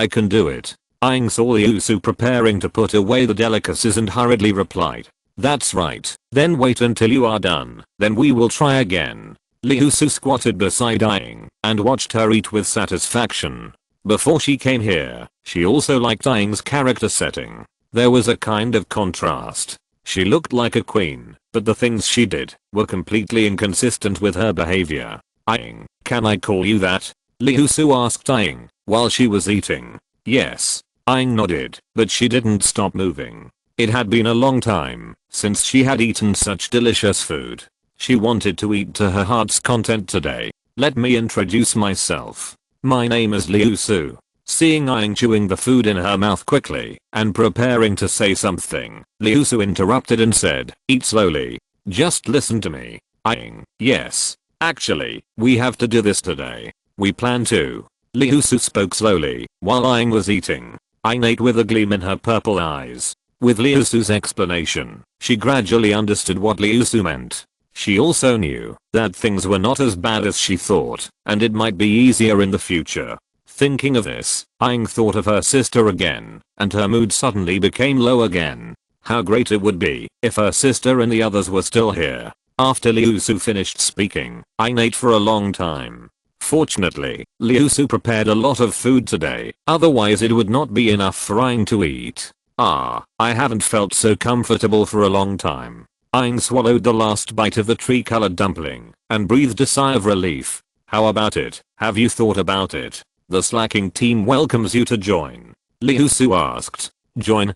can do it." Aang saw Liu Su preparing to put away the delicacies and hurriedly replied, "That's right, then wait until you are done, then we will try again." Liu Su squatted beside Aang and watched her eat with satisfaction. Before she came here, she also liked Aang's character setting. There was a kind of contrast. She looked like a queen, but the things she did were completely inconsistent with her behavior. Aang, can I call you that? Liu Su asked Aang while she was eating. Yes. Aang nodded, but she didn't stop moving. It had been a long time since she had eaten such delicious food. She wanted to eat to her heart's content today. Let me introduce myself. My name is Liu Su. Seeing Aang chewing the food in her mouth quickly and preparing to say something, Liu Su interrupted and said, eat slowly. Just listen to me. Aang, yes. Actually, we have to do this today. We plan to. Liu Su spoke slowly while Aang was eating. Aang ate with a gleam in her purple eyes. With Liu Su's explanation, she gradually understood what Liu Su meant. She also knew that things were not as bad as she thought, and it might be easier in the future. Thinking of this, Aang thought of her sister again, and her mood suddenly became low again. How great it would be if her sister and the others were still here. After Liu Su finished speaking, Aang ate for a long time. Fortunately, Liu Su prepared a lot of food today, otherwise it would not be enough for Aang to eat. I haven't felt so comfortable for a long time. Aang swallowed the last bite of the tree-colored dumpling and breathed a sigh of relief. How about it? Have you thought about it? The slacking team welcomes you to join. Liu Su asked. Join?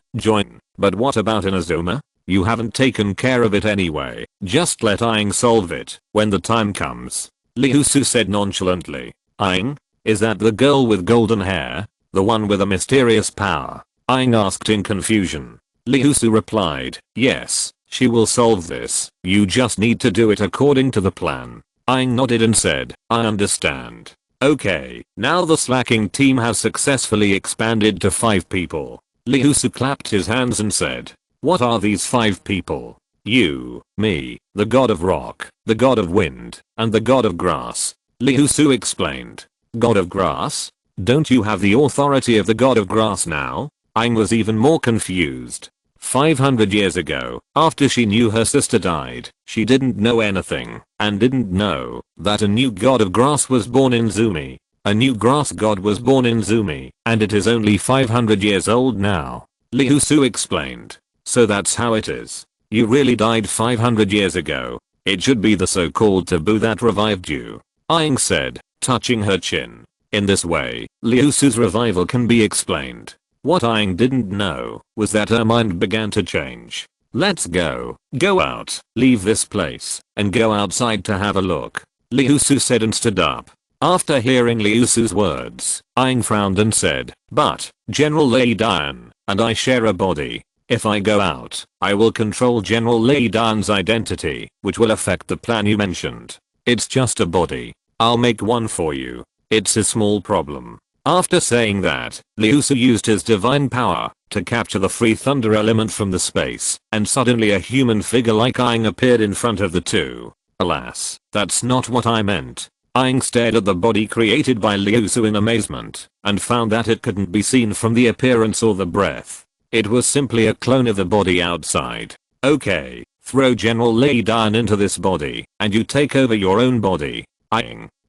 But what about Inazuma? You haven't taken care of it anyway. Just let Aang solve it when the time comes. Liu Su said nonchalantly. Aang? Is that the girl with golden hair? The one with a mysterious power? Aang asked in confusion. Liu Su replied, yes, she will solve this. You just need to do it according to the plan. Aang nodded and said, I understand. Okay, now the slacking team has successfully expanded to 5 people. Liu Su clapped his hands and said, what are these 5 people? You, me, the god of rock, the god of wind, and the god of grass. Liu Su explained. God of grass? Don't you have the authority of the god of grass now? Aang was even more confused. 500 years ago, after she knew her sister died, she didn't know anything, and didn't know that a new god of grass was born in Zumi. A new grass god was born in Zumi, and it is only 500 years old now. Liu Su explained. So that's how it is. You really died 500 years ago. It should be the so-called taboo that revived you. Aang said, touching her chin. In this way, Liu Su's revival can be explained. What Aang didn't know was that her mind began to change. Let's go. Go out, leave this place, and go outside to have a look. Liu Su said and stood up. After hearing Liu Su's words, Aang frowned and said, but, General Lei Dan, and I share a body. If I go out, I will control General Lei Dan's identity, which will affect the plan you mentioned. It's just a body. I'll make one for you. It's a small problem. After saying that, Liu Su used his divine power to capture the free thunder element from the space, and suddenly a human figure like Aang appeared in front of the two. Alas, that's not what I meant. Aang stared at the body created by Liu Su in amazement, and found that it couldn't be seen from the appearance or the breath. It was simply a clone of the body outside. Okay, throw General Lei Dan into this body, and you take over your own body.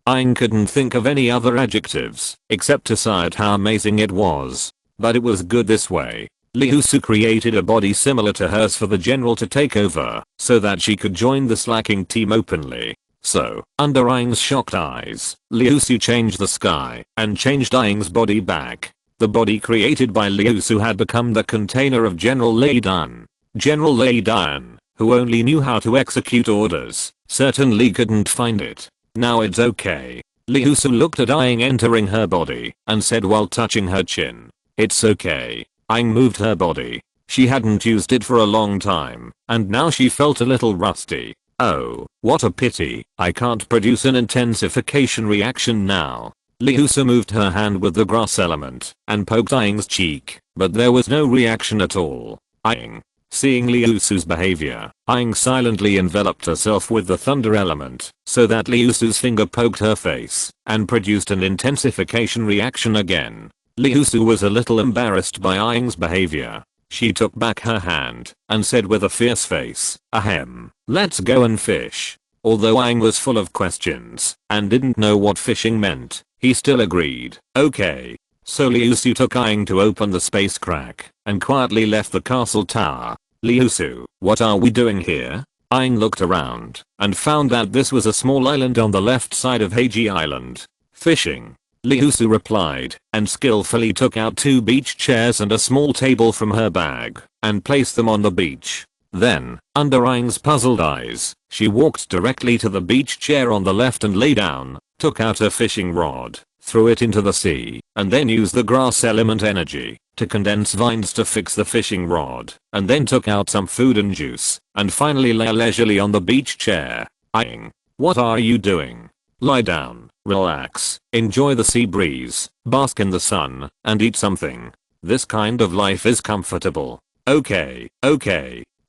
Aang couldn't think of any other adjectives, except to sigh at how amazing it was. But it was good this way. Liu Su created a body similar to hers for the general to take over, so that she could join the slacking team openly. So, under Aang's shocked eyes, Liu Su changed the sky, and changed Aang's body back. The body created by Liu Su had become the container of General Lei Dan. General Lei Dan, who only knew how to execute orders, certainly couldn't find it. Now it's okay. Liu Su looked at Aang entering her body, and said while touching her chin. It's okay. Aang moved her body. She hadn't used it for a long time, and now she felt a little rusty. Oh, what a pity, I can't produce an intensification reaction now. Liu Su moved her hand with the grass element, and poked Aang's cheek, but there was no reaction at all. Aang. Seeing Liu Su's behavior, Aang silently enveloped herself with the thunder element, so that Liu Su's finger poked her face, and produced an intensification reaction again. Liu Su was a little embarrassed by Aang's behavior. She took back her hand, and said with a fierce face, ahem, let's go and fish. Although Aang was full of questions, and didn't know what fishing meant, he still agreed. Okay. So Liusu took Aang to open the space crack and quietly left the castle tower. Liusu, what are we doing here? Aang looked around and found that this was a small island on the left side of Heiji Island. Fishing. Liusu replied and skillfully took out 2 beach chairs and a small table from her bag and placed them on the beach. Then, under Aang's puzzled eyes, she walked directly to the beach chair on the left and lay down, took out her fishing rod, threw it into the sea, and then used the grass element energy to condense vines to fix the fishing rod, and then took out some food and juice, and finally lay leisurely on the beach chair. Aang, what are you doing? Lie down, relax, enjoy the sea breeze, bask in the sun, and eat something. This kind of life is comfortable. Okay.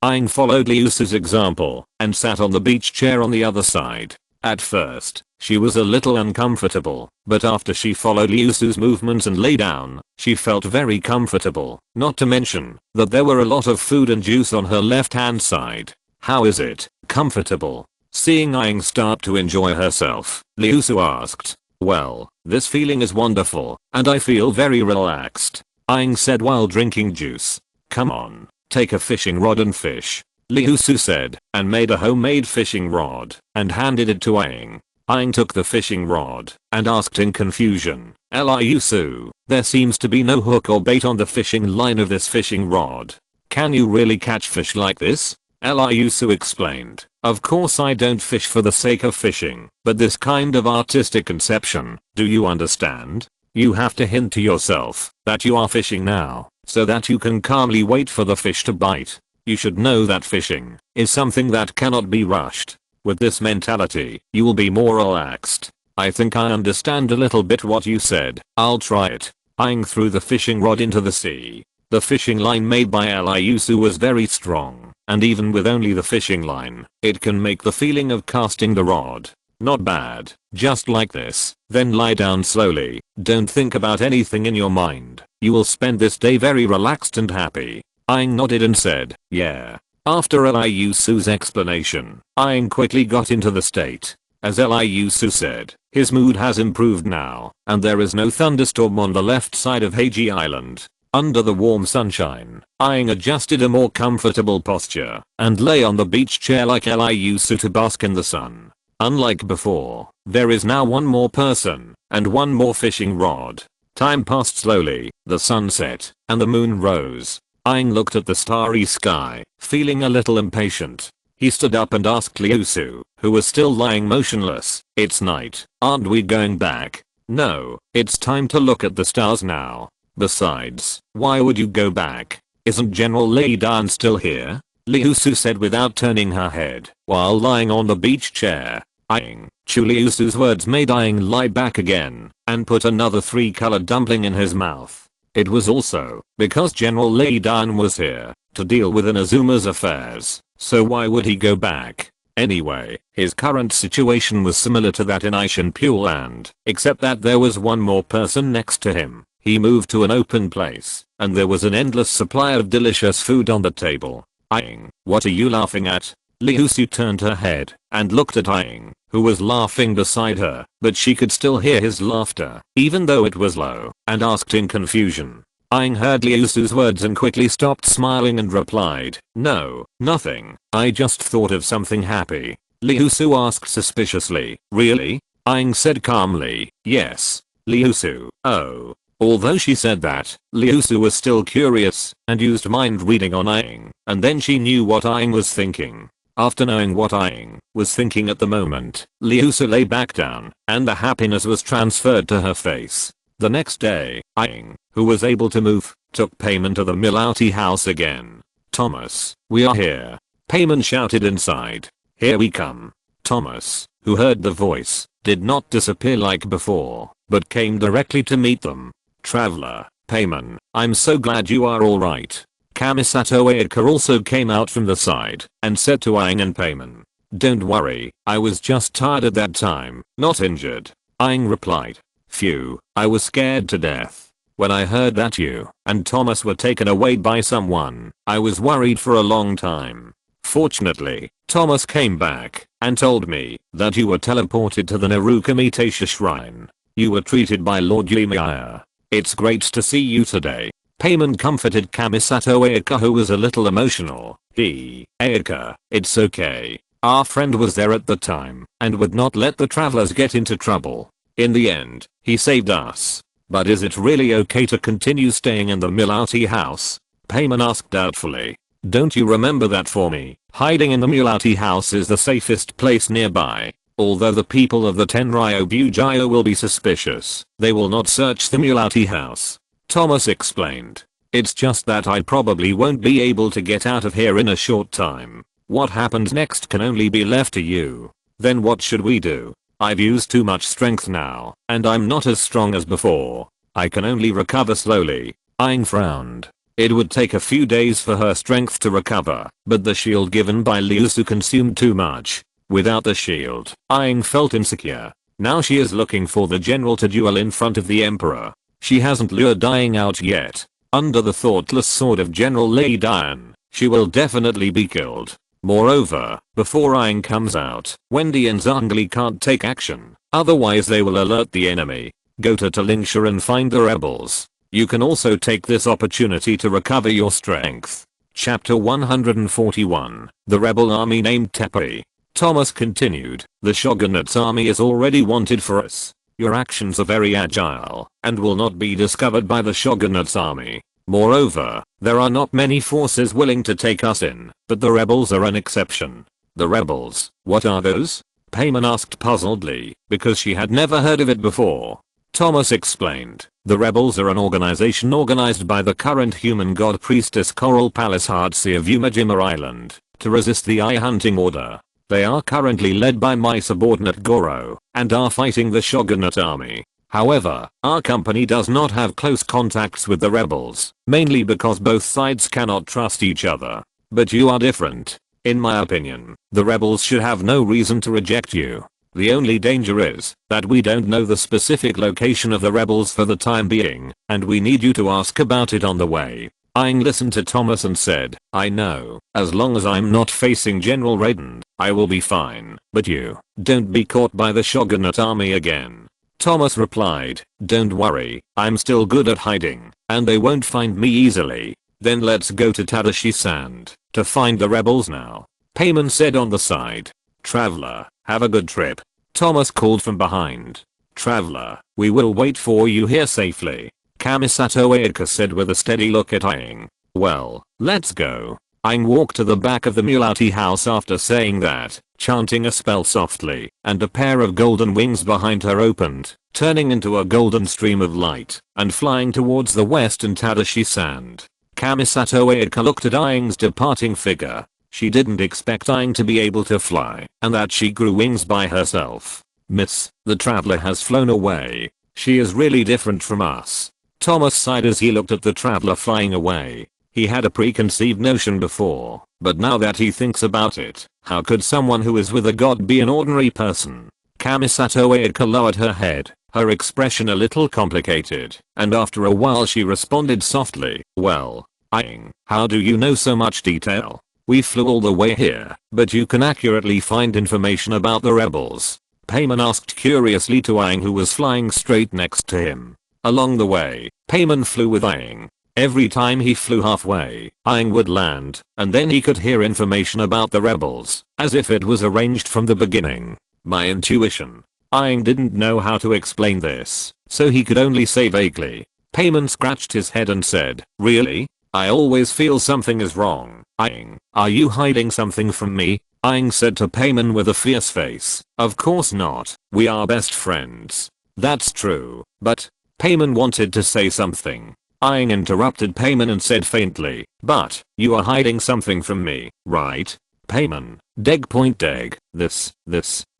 Aang followed Liusu's example and sat on the beach chair on the other side. At first, she was a little uncomfortable, but after she followed Liusu's movements and lay down, she felt very comfortable, not to mention that there were a lot of food and juice on her left hand side. How is it comfortable? Seeing Aang start to enjoy herself, Liusu asked. Well, this feeling is wonderful, and I feel very relaxed, Aang said while drinking juice. Come on, take a fishing rod and fish, Liusu said, and made a homemade fishing rod and handed it to Aang. Aang took the fishing rod and asked in confusion, Liusu, there seems to be no hook or bait on the fishing line of this fishing rod. Can you really catch fish like this? Liusu explained, of course I don't fish for the sake of fishing, but this kind of artistic conception, do you understand? You have to hint to yourself that you are fishing now, so that you can calmly wait for the fish to bite. You should know that fishing is something that cannot be rushed. With this mentality, you will be more relaxed. I think I understand a little bit what you said. I'll try it. Aang threw the fishing rod into the sea. The fishing line made by Liusu was very strong, and even with only the fishing line, it can make the feeling of casting the rod. Not bad. Just like this. Then lie down slowly. Don't think about anything in your mind. You will spend this day very relaxed and happy. Aang nodded and said, yeah. After Liusu's explanation, Aang quickly got into the state. As Liusu said, his mood has improved now, and there is no thunderstorm on the left side of Heiji Island. Under the warm sunshine, Aang adjusted a more comfortable posture and lay on the beach chair like Liusu to bask in the sun. Unlike before, there is now one more person and one more fishing rod. Time passed slowly, the sun set, and the moon rose. Aang looked at the starry sky, feeling a little impatient. He stood up and asked Liusu, who was still lying motionless, it's night, aren't we going back? No, it's time to look at the stars now. Besides, why would you go back? Isn't General Lei Dan still here? Liusu said without turning her head, while lying on the beach chair. Aang. Liusu's words made Aang lie back again, and put another 3-colored dumpling in his mouth. It was also because General Lei Dan was here to deal with Inazuma's affairs, so why would he go back? Anyway, his current situation was similar to that in Aishin Pure Land, except that there was one more person next to him. He moved to an open place, and there was an endless supply of delicious food on the table. Aang, what are you laughing at? Liusu turned her head and looked at Aang, who was laughing beside her, but she could still hear his laughter, even though it was low, and asked in confusion. Aang heard Liusu's words and quickly stopped smiling and replied, no, nothing, I just thought of something happy. Liusu asked suspiciously, really? Aang said calmly, yes. Liusu, oh. Although she said that, Liusu was still curious and used mind reading on Aang, and then she knew what Aang was thinking. After knowing what Aang was thinking at the moment, Liusu lay back down, and the happiness was transferred to her face. The next day, Aang, who was able to move, took Payman to the Milauti house again. Thomas, we are here. Payman shouted inside. Here we come. Thomas, who heard the voice, did not disappear like before, but came directly to meet them. Traveler, Payman, I'm so glad you are alright. Kamisato Ayaka also came out from the side and said to Aang and Payman, don't worry, I was just tired at that time, not injured. Aang replied, phew, I was scared to death. When I heard that you and Thomas were taken away by someone, I was worried for a long time. Fortunately, Thomas came back and told me that you were teleported to the Narukamitaisha shrine. You were treated by Lord Yemaya. It's great to see you today. Payman comforted Kamisato Ayaka, who was a little emotional. Ayaka, it's okay. Our friend was there at the time and would not let the travelers get into trouble. In the end, he saved us. But is it really okay to continue staying in the Mulati house? Payman asked doubtfully. Don't you remember that for me? Hiding in the Mulati house is the safest place nearby. Although the people of the Tenryo Bujaya will be suspicious, they will not search the Mulati house. Thomas explained. It's just that I probably won't be able to get out of here in a short time. What happens next can only be left to you. Then what should we do? I've used too much strength now, and I'm not as strong as before. I can only recover slowly. Aang frowned. It would take a few days for her strength to recover, but the shield given by Liu Su consumed too much. Without the shield, Aang felt insecure. Now she is looking for the general to duel in front of the emperor. She hasn't lured Aang out yet. Under the thoughtless sword of General Lei Dian, she will definitely be killed. Moreover, before Aang comes out, Wendy and Zhongli can't take action, otherwise they will alert the enemy. Go to Talingsha and find the rebels. You can also take this opportunity to recover your strength. Chapter 141, The Rebel Army named Tepe. Thomas continued, the Shogunate's army is already wanted for us. Your actions are very agile and will not be discovered by the Shogunate's army. Moreover, there are not many forces willing to take us in, but the rebels are an exception. The rebels, what are those? Payman asked puzzledly, because she had never heard of it before. Thomas explained, the rebels are an organization organized by the current human god priestess Coral Palace Hardsi of Umajima Island, to resist the Eye Hunting Order. They are currently led by my subordinate Goro, and are fighting the Shogunate army. However, our company does not have close contacts with the rebels, mainly because both sides cannot trust each other. But you are different. In my opinion, the rebels should have no reason to reject you. The only danger is that we don't know the specific location of the rebels for the time being, and we need you to ask about it on the way. Aang listened to Thomas and said, I know, as long as I'm not facing General Raiden, I will be fine, but you, don't be caught by the Shogunate army again. Thomas replied, don't worry, I'm still good at hiding, and they won't find me easily. Then let's go to Tadashi Sand, to find the rebels now. Payman said on the side. Traveler, have a good trip. Thomas called from behind. Traveler, we will wait for you here safely. Kamisato Ayaka said with a steady look at Aang. Well, let's go. Aang walked to the back of the Mulati house after saying that, chanting a spell softly, and a pair of golden wings behind her opened, turning into a golden stream of light, and flying towards the west and Tadashi Sand. Kamisato Ayaka looked at Aang's departing figure. She didn't expect Aang to be able to fly, and that she grew wings by herself. Miss, the traveler has flown away. She is really different from us. Thomas sighed as he looked at the traveler flying away. He had a preconceived notion before, but now that he thinks about it, how could someone who is with a god be an ordinary person? Kamisato Ayaka lowered her head, her expression a little complicated, and after a while she responded softly, well, Aang, how do you know so much detail? We flew all the way here, but you can accurately find information about the rebels. Payman asked curiously to Aang, who was flying straight next to him. Along the way, Payman flew with Aang. Every time he flew halfway, Aang would land, and then he could hear information about the rebels, as if it was arranged from the beginning. My intuition. Aang didn't know how to explain this, so he could only say vaguely. Payman scratched his head and said, really? I always feel something is wrong. Aang, are you hiding something from me? Aang said to Payman with a fierce face. Of course not, we are best friends. That's true, but... Payman wanted to say something. Aang interrupted Payman and said faintly, but, you are hiding something from me, right? Payman, deg.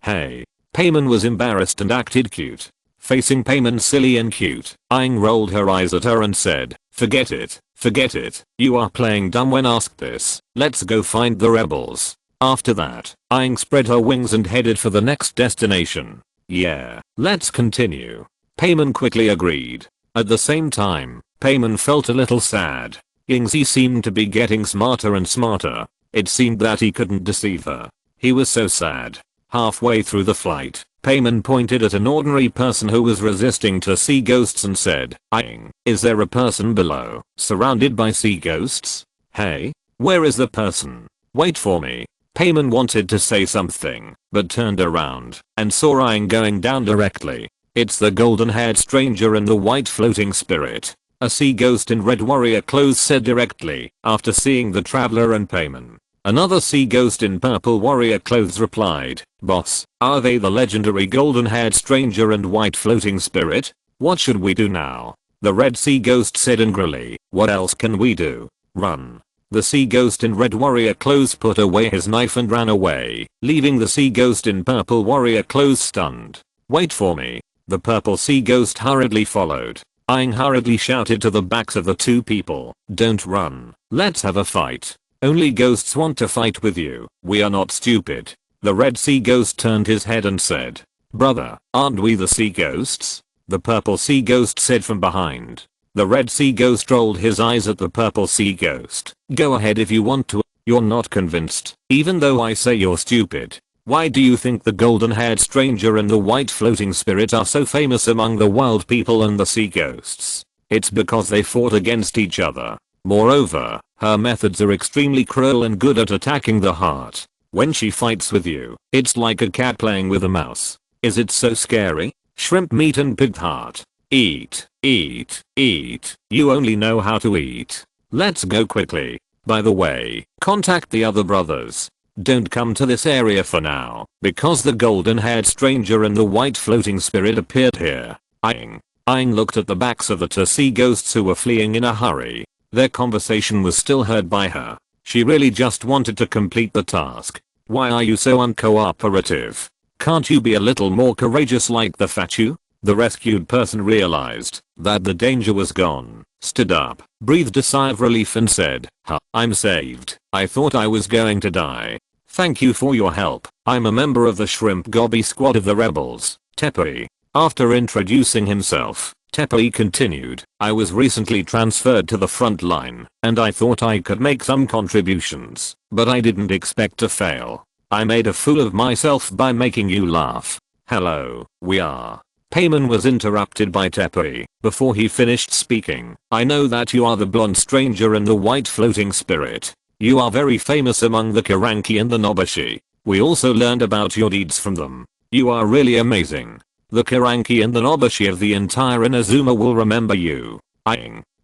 Hey. Payman was embarrassed and acted cute. Facing Payman silly and cute, Aang rolled her eyes at her and said, forget it, you are playing dumb when asked this, let's go find the rebels. After that, Aang spread her wings and headed for the next destination. Yeah, let's continue. Payman quickly agreed. At the same time, Payman felt a little sad. Yingzi seemed to be getting smarter and smarter. It seemed that he couldn't deceive her. He was so sad. Halfway through the flight, Payman pointed at an ordinary person who was resisting to sea ghosts and said, "Aing, is there a person below, surrounded by sea ghosts? Hey, where is the person? Wait for me." Payman wanted to say something, but turned around and saw Aing going down directly. "It's the golden-haired stranger and the white floating spirit," a sea ghost in red warrior clothes said directly after seeing the traveler and Payman. Another sea ghost in purple warrior clothes replied, "Boss, are they the legendary golden-haired stranger and white floating spirit? What should we do now?" The red sea ghost said angrily, "What else can we do? Run." The sea ghost in red warrior clothes put away his knife and ran away, leaving the sea ghost in purple warrior clothes stunned. "Wait for me." The purple sea ghost hurriedly followed. Aang hurriedly shouted to the backs of the two people, "Don't run. Let's have a fight. Only ghosts want to fight with you. We are not stupid." The red sea ghost turned his head and said, "Brother, aren't we the sea ghosts?" The purple sea ghost said from behind. The red sea ghost rolled his eyes at the purple sea ghost. "Go ahead if you want to. You're not convinced, even though I say you're stupid. Why do you think the golden-haired stranger and the white floating spirit are so famous among the wild people and the sea ghosts? It's because they fought against each other. Moreover, her methods are extremely cruel and good at attacking the heart. When she fights with you, it's like a cat playing with a mouse. Is it so scary? Shrimp meat and pig heart. Eat, eat, eat. You only know how to eat. Let's go quickly. By the way, contact the other brothers. Don't come to this area for now, because the golden-haired stranger and the white floating spirit appeared here." Aang looked at the backs of the two sea ghosts who were fleeing in a hurry. Their conversation was still heard by her. She really just wanted to complete the task. "Why are you so uncooperative? Can't you be a little more courageous like the Fachu?" The rescued person realized that the danger was gone, stood up, breathed a sigh of relief and said, I'm saved. I thought I was going to die. Thank you for your help. I'm a member of the Shrimp Gobby squad of the rebels, Tepe." After introducing himself, Tepe continued, "I was recently transferred to the front line, and I thought I could make some contributions, but I didn't expect to fail. I made a fool of myself by making you laugh. Hello, we are." Payman was interrupted by Tepe before he finished speaking. "I know that you are the blonde stranger and the white floating spirit. You are very famous among the Karanki and the Nobashi. We also learned about your deeds from them. You are really amazing. The Karanki and the Nobashi of the entire Inazuma will remember you."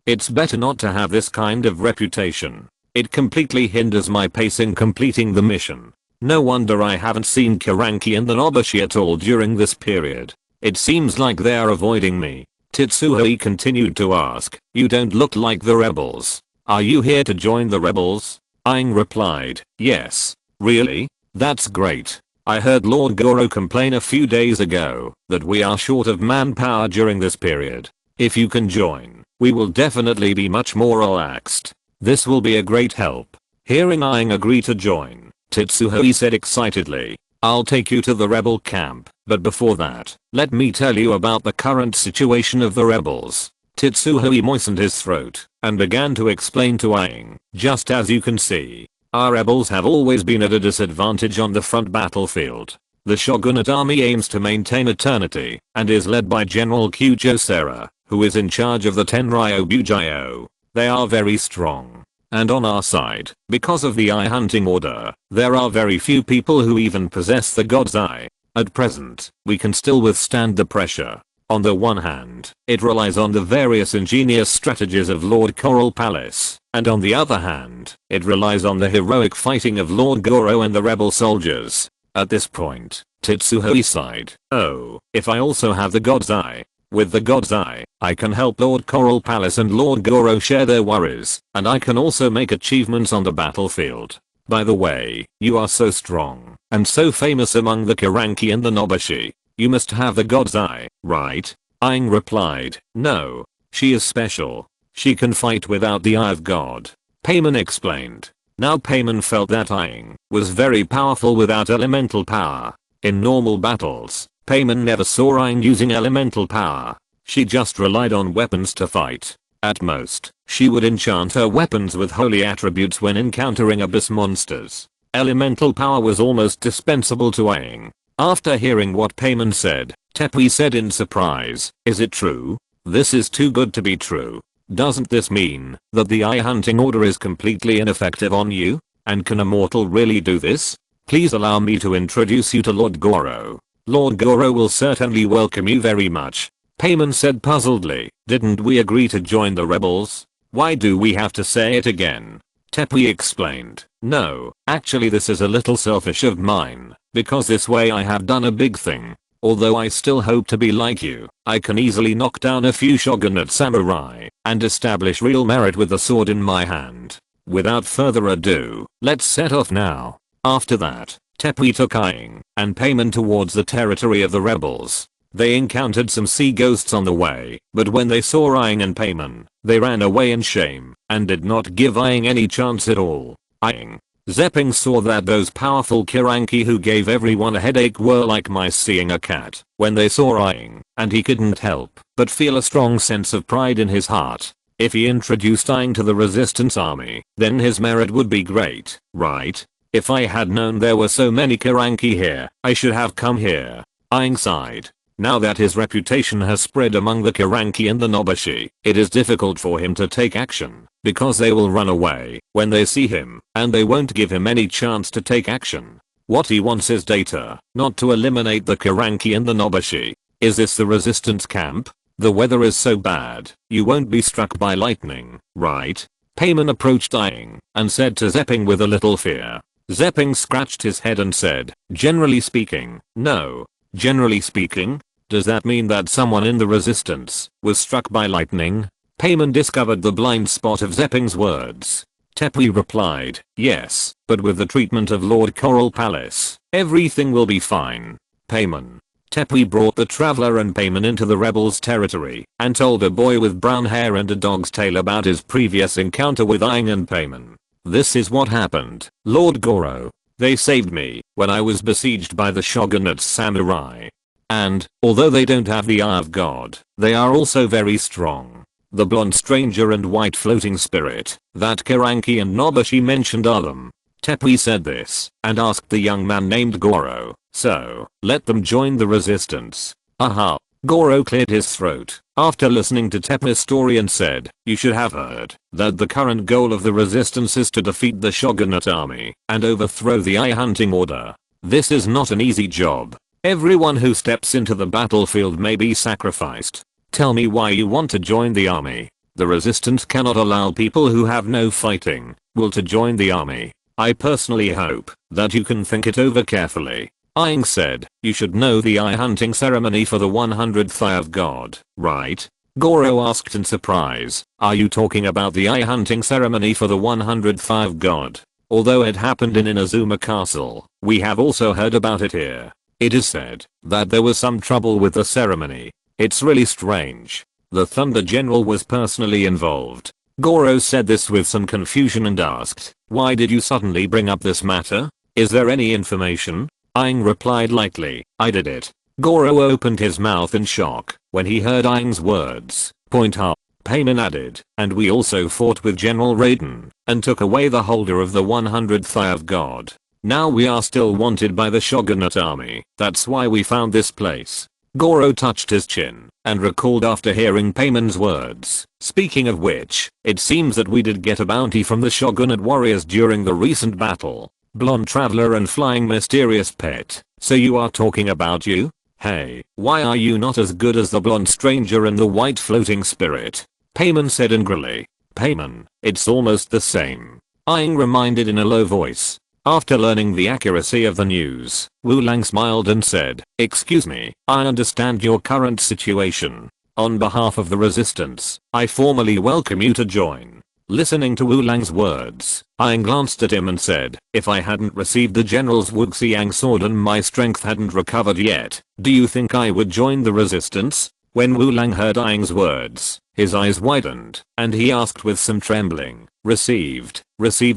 It's better not to have this kind of reputation. It completely hinders my pace in completing the mission. No wonder I haven't seen Karanki and the Nobashi at all during this period. It seems like they are avoiding me. Titsuhoi continued to ask, "You don't look like the rebels. Are you here to join the rebels?" Aang replied, "Yes." "Really? That's great. I heard Lord Goro complain a few days ago that we are short of manpower during this period. If you can join, we will definitely be much more relaxed. This will be a great help." Hearing Aang agree to join, Titsuhoi said excitedly, "I'll take you to the rebel camp, but before that, let me tell you about the current situation of the rebels." Titsuhoi moistened his throat and began to explain to Aang, "Just as you can see, our rebels have always been at a disadvantage on the front battlefield. The shogunate army aims to maintain eternity and is led by General Kyujo Sera, who is in charge of the Tenryo Bujio. They are very strong. And on our side, because of the Eye Hunting Order, there are very few people who even possess the God's Eye. At present, we can still withstand the pressure. On the one hand, it relies on the various ingenious strategies of Lord Coral Palace, and on the other hand, it relies on the heroic fighting of Lord Goro and the rebel soldiers." At this point, Titsuhoi sighed, "Oh, if I also have the God's Eye. With the God's Eye, I can help Lord Coral Palace and Lord Goro share their worries, and I can also make achievements on the battlefield. By the way, you are so strong, and so famous among the Karanki and the Nobashi. You must have the God's Eye, right?" Aang replied, "No. She is special. She can fight without the Eye of God." Payman explained. Now Payman felt that Aang was very powerful without elemental power. In normal battles, Payman never saw Aang using elemental power. She just relied on weapons to fight. At most, she would enchant her weapons with holy attributes when encountering abyss monsters. Elemental power was almost dispensable to Aang. After hearing what Payman said, Tepui said in surprise, "Is it true? This is too good to be true. Doesn't this mean that the eye hunting order is completely ineffective on you? And can a mortal really do this? Please allow me to introduce you to Lord Goro. Lord Goro will certainly welcome you very much." Payman said puzzledly, "Didn't we agree to join the rebels? Why do we have to say it again?" Tepui explained, "No, actually this is a little selfish of mine, because this way I have done a big thing. Although I still hope to be like you, I can easily knock down a few shogunate samurai and establish real merit with the sword in my hand. Without further ado, let's set off now." After that, Tepui took Aang and Payman towards the territory of the rebels. They encountered some sea ghosts on the way, but when they saw Aang and Payman, they ran away in shame and did not give Aang any chance at all. Aang Zepping saw that those powerful Kiranki who gave everyone a headache were like mice seeing a cat when they saw Aang, and he couldn't help but feel a strong sense of pride in his heart. If he introduced Aang to the resistance army, then his merit would be great, right? If I had known there were so many Kiranki here, I should have come here. Aang sighed. Now that his reputation has spread among the Kiranki and the Nobushi, it is difficult for him to take action, because they will run away when they see him, and they won't give him any chance to take action. What he wants is data, not to eliminate the Kiranki and the Nobushi. Is this the resistance camp? The weather is so bad, you won't be struck by lightning, right? Payman approached Aang and said to Zepping with a little fear. Zepping scratched his head and said, "Generally speaking, no." Generally speaking? Does that mean that someone in the resistance was struck by lightning? Payman discovered the blind spot of Zepping's words. Tepui replied, "Yes, but with the treatment of Lord Coral Palace, everything will be fine." Payman. Tepui brought the traveler and Payman into the rebels' territory and told a boy with brown hair and a dog's tail about his previous encounter with Aang and Payman. "This is what happened, Lord Goro. They saved me when I was besieged by the shogunate's samurai. And, although they don't have the eye of God, they are also very strong. The blonde stranger and white floating spirit that Kiranki and Nobushi mentioned are them." Tepui said this and asked the young man named Goro, "So, let them join the resistance?" Aha. Goro cleared his throat after listening to Tepui's story and said, "You should have heard that the current goal of the resistance is to defeat the shogunate army and overthrow the eye hunting order. This is not an easy job. Everyone who steps into the battlefield may be sacrificed. Tell me why you want to join the army. The resistance cannot allow people who have no fighting will to join the army. I personally hope that you can think it over carefully." Aang said, "You should know the eye hunting ceremony for the 100th eye of God, right?" Goro asked in surprise, "Are you talking about the eye hunting ceremony for the 100th eye of God? Although it happened in Inazuma Castle, we have also heard about it here. It is said that there was some trouble with the ceremony. It's really strange. The Thunder General was personally involved." Goro said this with some confusion and asked, "Why did you suddenly bring up this matter? Is there any information?" Aang replied lightly, "I did it." Goro opened his mouth in shock when he heard Aang's words. Point up. Payman added, "And we also fought with General Raiden and took away the holder of the 100th eye of God. Now we are still wanted by the shogunate army. That's why we found this place." Goro touched his chin and recalled after hearing Payman's words. "Speaking of which, it seems that we did get a bounty from the shogunate warriors during the recent battle. Blonde traveler and flying mysterious pet. So you are talking about you? Hey, why are you not as good as the blonde stranger and the white floating spirit?" Payman said angrily. "Payman, it's almost the same." Aang reminded in a low voice. After learning the accuracy of the news, Wu Lang smiled and said, "Excuse me, I understand your current situation. On behalf of the resistance, I formally welcome you to join." Listening to Wu Lang's words, Aang glanced at him and said, "If I hadn't received the general's Wuxiang sword and my strength hadn't recovered yet, do you think I would join the resistance?" When Wu Lang heard Aang's words, his eyes widened, and he asked with some trembling, Received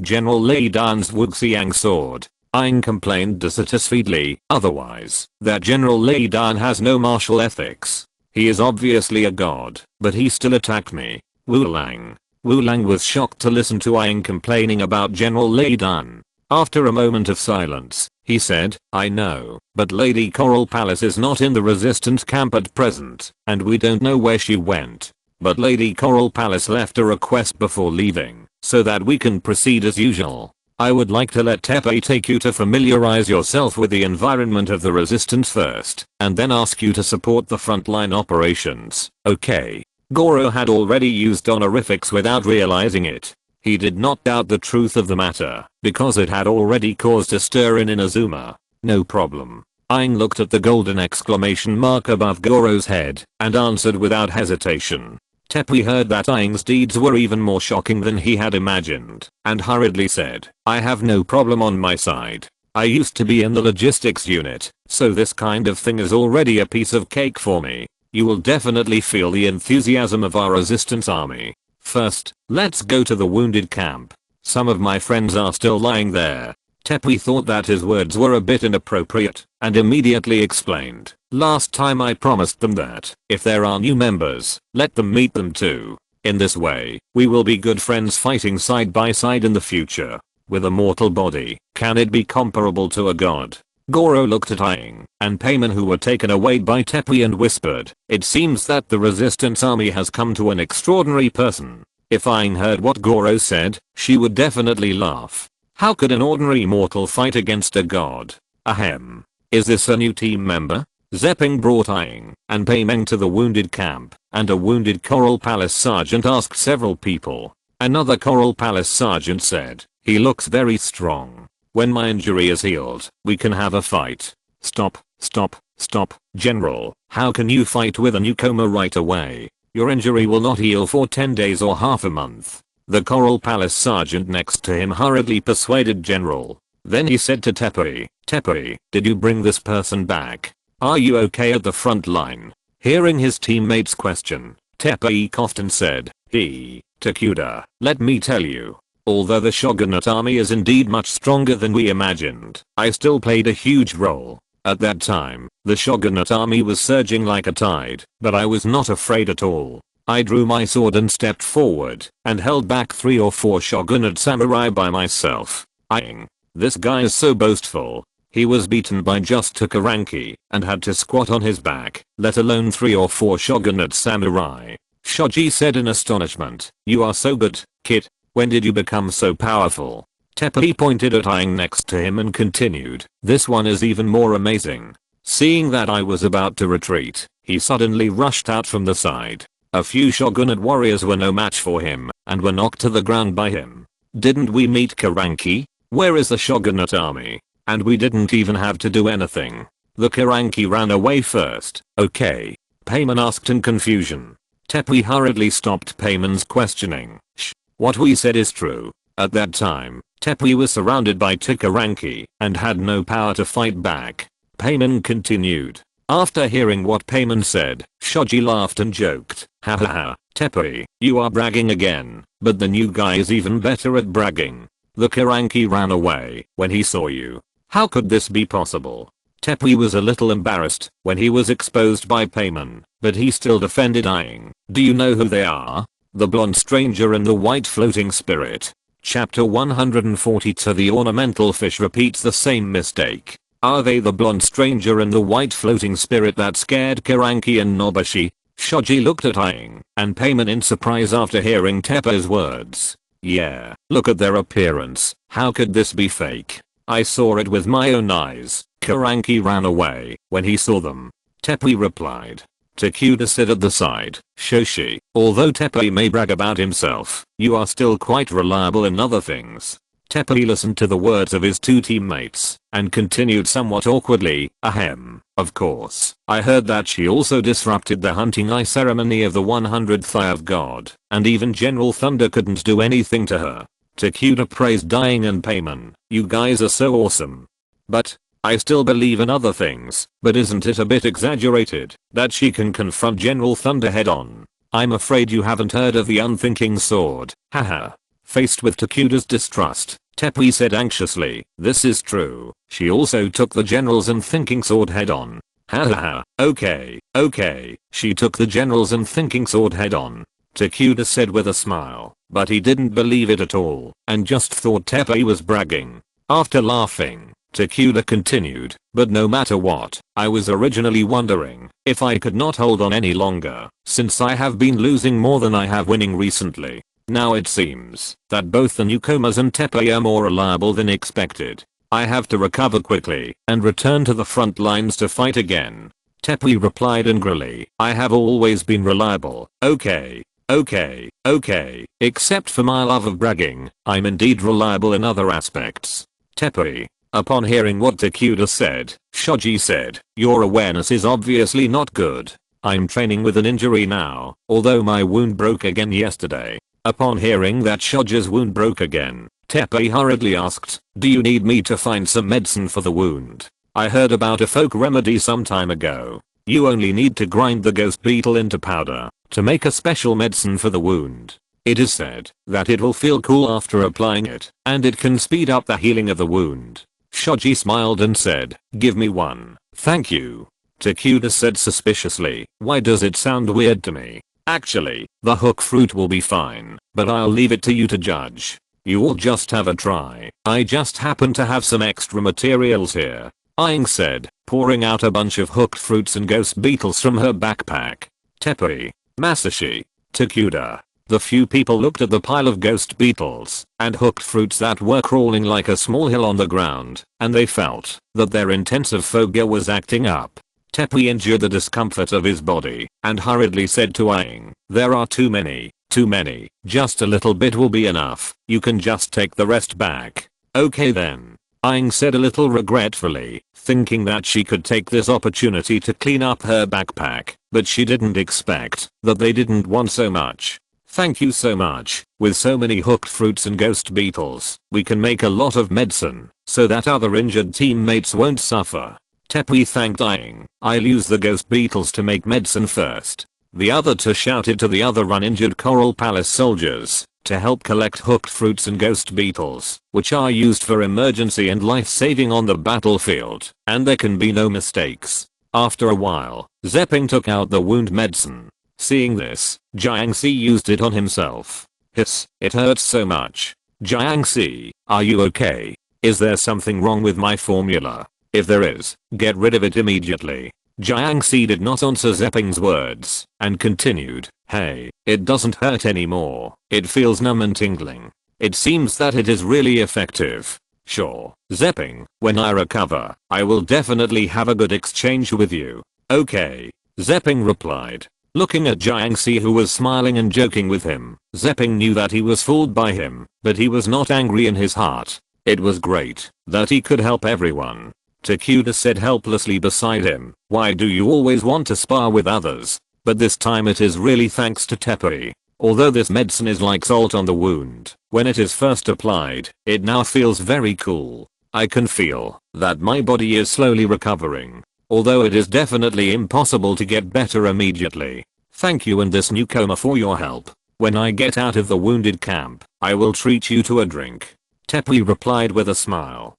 General Lei Dan's Wuxiang sword." Aang complained dissatisfiedly, "Otherwise, that General Lei Dan has no martial ethics. He is obviously a god, but he still attacked me." Wu Lang was shocked to listen to Aang complaining about General Lei Dan. After a moment of silence, He said, I know, but Lady Coral Palace is not in the resistance camp at present, and we don't know where she went. But Lady Coral Palace left a request before leaving, so that we can proceed as usual. I would like to let Tepe take you to familiarize yourself with the environment of the resistance first, and then ask you to support the frontline operations, okay? Goro had already used honorifics without realizing it. He did not doubt the truth of the matter, because it had already caused a stir in Inazuma. No problem. Aang looked at the golden exclamation mark above Goro's head, and answered without hesitation. Tepe heard that Aang's deeds were even more shocking than he had imagined, and hurriedly said, I have no problem on my side. I used to be in the logistics unit, so this kind of thing is already a piece of cake for me. You will definitely feel the enthusiasm of our resistance army. First, let's go to the wounded camp. Some of my friends are still lying there. Tepe thought that his words were a bit inappropriate, and immediately explained, last time I promised them that, if there are new members, let them meet them too. In this way, we will be good friends fighting side by side in the future. With a mortal body, can it be comparable to a god? Goro looked at Aang and Paimon, who were taken away by Tepe, and whispered, it seems that the resistance army has come to an extraordinary person. If Aang heard what Goro said, she would definitely laugh. How could an ordinary mortal fight against a god? Ahem. Is this a new team member? Zepping brought Aang and Paimon to the wounded camp, and a wounded Coral Palace sergeant asked several people. Another Coral Palace sergeant said, he looks very strong. When my injury is healed, we can have a fight. Stop, stop, stop, General, how can you fight with a newcomer right away? Your injury will not heal for 10 days or half a month. The Coral Palace sergeant next to him hurriedly persuaded General. Then he said to Tepe, Tepe, did you bring this person back? Are you okay at the front line? Hearing his teammate's question, Tepe coughed and said, Takuda, let me tell you. Although the Shogunate army is indeed much stronger than we imagined, I still played a huge role. At that time, the Shogunate army was surging like a tide, but I was not afraid at all. I drew my sword and stepped forward, and held back 3 or 4 Shogunate samurai by myself. Aang. This guy is so boastful. He was beaten by just Takaranki, and had to squat on his back, let alone 3 or 4 Shogunate samurai. Shoji said in astonishment, you are so good, kid. When did you become so powerful? Tepe pointed at Aang next to him and continued, this one is even more amazing. Seeing that I was about to retreat, he suddenly rushed out from the side. A few Shogunate warriors were no match for him, and were knocked to the ground by him. Didn't we meet Karanki? Where is the Shogunate army? And we didn't even have to do anything. The Karanki ran away first. Okay. Paimon asked in confusion. Tepe hurriedly stopped Paimon's questioning. What we said is true. At that time, Tepe was surrounded by Takaranki and had no power to fight back. Paimon continued. After hearing what Paimon said, Shoji laughed and joked, hahaha, Tepe, you are bragging again, but the new guy is even better at bragging. The Karanki ran away when he saw you. How could this be possible? Tepe was a little embarrassed when he was exposed by Paimon, but he still defended Aang. Do you know who they are? The blonde stranger and the white floating spirit. Chapter 142. The ornamental fish repeats the same mistake. Are they the blonde stranger and the white floating spirit that scared Karanki and Nobushi? Shoji looked at Aang and Paimon in surprise after hearing Tepe's words. Yeah, look at their appearance. How could this be fake? I saw it with my own eyes. Karanki ran away when he saw them. Tepe replied. Takuda said at the side, Shoshi, although Tepe may brag about himself, you are still quite reliable in other things. Tepe listened to the words of his 2 teammates, and continued somewhat awkwardly, ahem, of course, I heard that she also disrupted the hunting eye ceremony of the 100th Eye of God, and even General Thunder couldn't do anything to her. Takuda praised Aang and Paimon, you guys are so awesome. But, I still believe in other things, but isn't it a bit exaggerated that she can confront General Thunder head on? I'm afraid you haven't heard of the unthinking sword, haha. Faced with Takuda's distrust, Tepe said anxiously, this is true, she also took the general's unthinking sword head on. Hahaha, okay, she took the general's unthinking sword head on. Takuda said with a smile, but he didn't believe it at all, and just thought Tepe was bragging. After laughing, Takuda continued, but no matter what, I was originally wondering if I could not hold on any longer, since I have been losing more than I have winning recently. Now it seems that both the newcomers and Teppei are more reliable than expected. I have to recover quickly and return to the front lines to fight again. Teppei replied angrily, I have always been reliable. Okay, except for my love of bragging, I'm indeed reliable in other aspects. Teppei. Upon hearing what Takuda said, Shoji said, your awareness is obviously not good. I'm training with an injury now, although my wound broke again yesterday. Upon hearing that Shoji's wound broke again, Teppei hurriedly asked, do you need me to find some medicine for the wound? I heard about a folk remedy some time ago. You only need to grind the ghost beetle into powder to make a special medicine for the wound. It is said that it will feel cool after applying it, and it can speed up the healing of the wound. Shoji smiled and said, give me one, thank you. Takuda said suspiciously, why does it sound weird to me? Actually, the hook fruit will be fine, but I'll leave it to you to judge. You will just have a try. I just happen to have some extra materials here. Aang said, pouring out a bunch of hooked fruits and ghost beetles from her backpack. Teppei, Masashi, Takuda. The few people looked at the pile of ghost beetles and hooked fruits that were crawling like a small hill on the ground, and they felt that their intensive phobia was acting up. Teppei endured the discomfort of his body and hurriedly said to Aang, there are too many, just a little bit will be enough, you can just take the rest back. Okay then. Aang said a little regretfully, thinking that she could take this opportunity to clean up her backpack, but she didn't expect that they didn't want so much. Thank you so much. With so many hooked fruits and ghost beetles, we can make a lot of medicine so that other injured teammates won't suffer. Teppei thanked Aang. I'll use the ghost beetles to make medicine first. The other two shouted to the other uninjured Coral Palace soldiers to help collect hooked fruits and ghost beetles, which are used for emergency and life-saving on the battlefield, and there can be no mistakes. After a while, Zepping took out the wound medicine. Seeing this, Jiangxi used it on himself. Hiss, it hurts so much. Jiangxi, are you okay? Is there something wrong with my formula? If there is, get rid of it immediately. Jiangxi did not answer Zepping's words and continued, hey, it doesn't hurt anymore. It feels numb and tingling. It seems that it is really effective. Sure, Zepping, when I recover, I will definitely have a good exchange with you. Okay. Zepping replied. Looking at Jiangxi, who was smiling and joking with him, Zepping knew that he was fooled by him, but he was not angry in his heart. It was great that he could help everyone. Takuda said helplessly beside him, why do you always want to spar with others? But this time it is really thanks to Teppei. Although this medicine is like salt on the wound, when it is first applied, it now feels very cool. I can feel that my body is slowly recovering. Although it is definitely impossible to get better immediately. Thank you and this newcomer for your help. When I get out of the wounded camp, I will treat you to a drink. Teppei replied with a smile.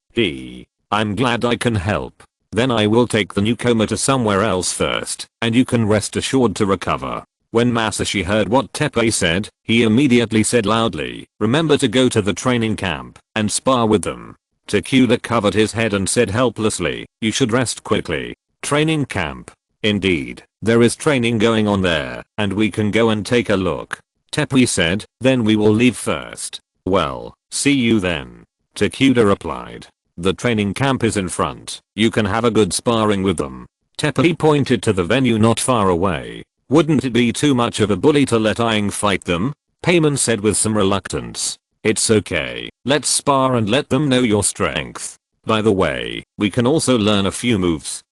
I'm glad I can help. Then I will take the newcomer to somewhere else first, and you can rest assured to recover. When Masashi heard what Teppei said, he immediately said loudly, remember to go to the training camp and spar with them. Takuda covered his head and said helplessly, you should rest quickly. Training camp. Indeed, there is training going on there, and we can go and take a look. Teppei said, then we will leave first. Well, see you then. Takuda replied. The training camp is in front. You can have a good sparring with them. Teppei pointed to the venue not far away. Wouldn't it be too much of a bully to let Aang fight them? Paimon said with some reluctance. It's okay. Let's spar and let them know your strength. By the way, we can also learn a few moves.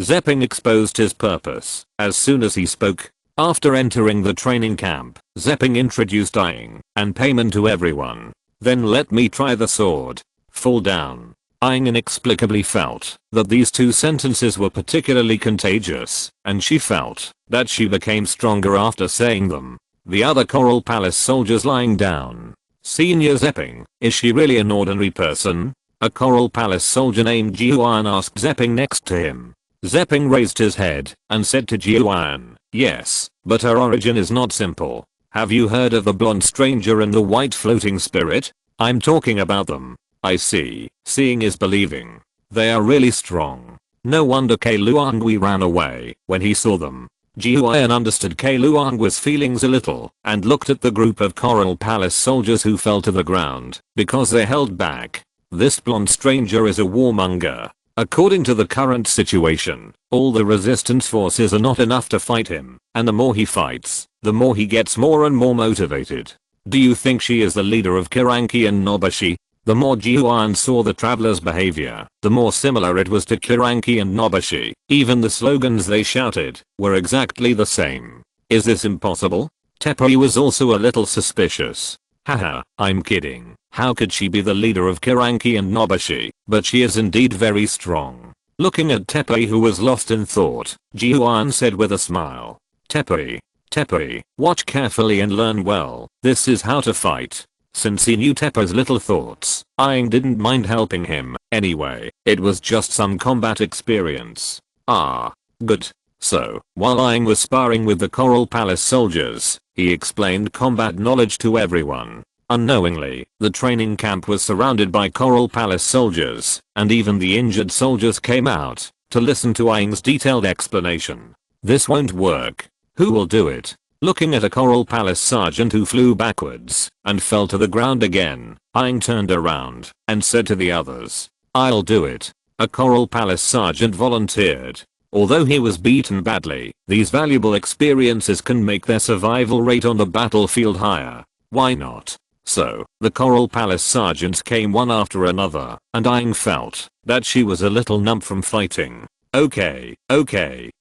Zepping exposed his purpose as soon as he spoke. After entering the training camp, Zepping introduced Aang and Paimon to everyone. Then let me try the sword. Fall down. Aang inexplicably felt that these two sentences were particularly contagious, and she felt that she became stronger after saying them. The other Coral Palace soldiers lying down. Senior Zepping, is she really an ordinary person? A Coral Palace soldier named Jiuan asked Zepping next to him. Zepping raised his head and said to Jiuan, yes, but her origin is not simple. Have you heard of the blonde stranger and the white floating spirit? I'm talking about them. I see. Seeing is believing. They are really strong. No wonder Kei Luangui ran away when he saw them. Ji Huan understood Kei Luangui's feelings a little and looked at the group of Coral Palace soldiers who fell to the ground because they held back. This blonde stranger is a warmonger. According to the current situation, all the resistance forces are not enough to fight him, and the more he fights, the more he gets more and more motivated. Do you think she is the leader of Kiranki and Nobushi? The more Ji Huan saw the travelers' behavior, the more similar it was to Kiranki and Nobushi. Even the slogans they shouted were exactly the same. Is this impossible? Teppei was also a little suspicious. Haha, I'm kidding. How could she be the leader of Kiranki and Nobushi? But she is indeed very strong. Looking at Teppei, who was lost in thought, Ji Huan said with a smile. Teppei, watch carefully and learn well. This is how to fight. Since he knew Teppei's little thoughts, Aang didn't mind helping him. Anyway, it was just some combat experience. Ah, good. So, while Aang was sparring with the Coral Palace soldiers, he explained combat knowledge to everyone. Unknowingly, the training camp was surrounded by Coral Palace soldiers, and even the injured soldiers came out to listen to Aang's detailed explanation. This won't work. Who will do it? Looking at a Coral Palace sergeant who flew backwards and fell to the ground again, Aang turned around and said to the others, I'll do it. A Coral Palace sergeant volunteered. Although he was beaten badly, these valuable experiences can make their survival rate on the battlefield higher. Why not? So, the Coral Palace sergeants came one after another, and Aang felt that she was a little numb from fighting. Okay,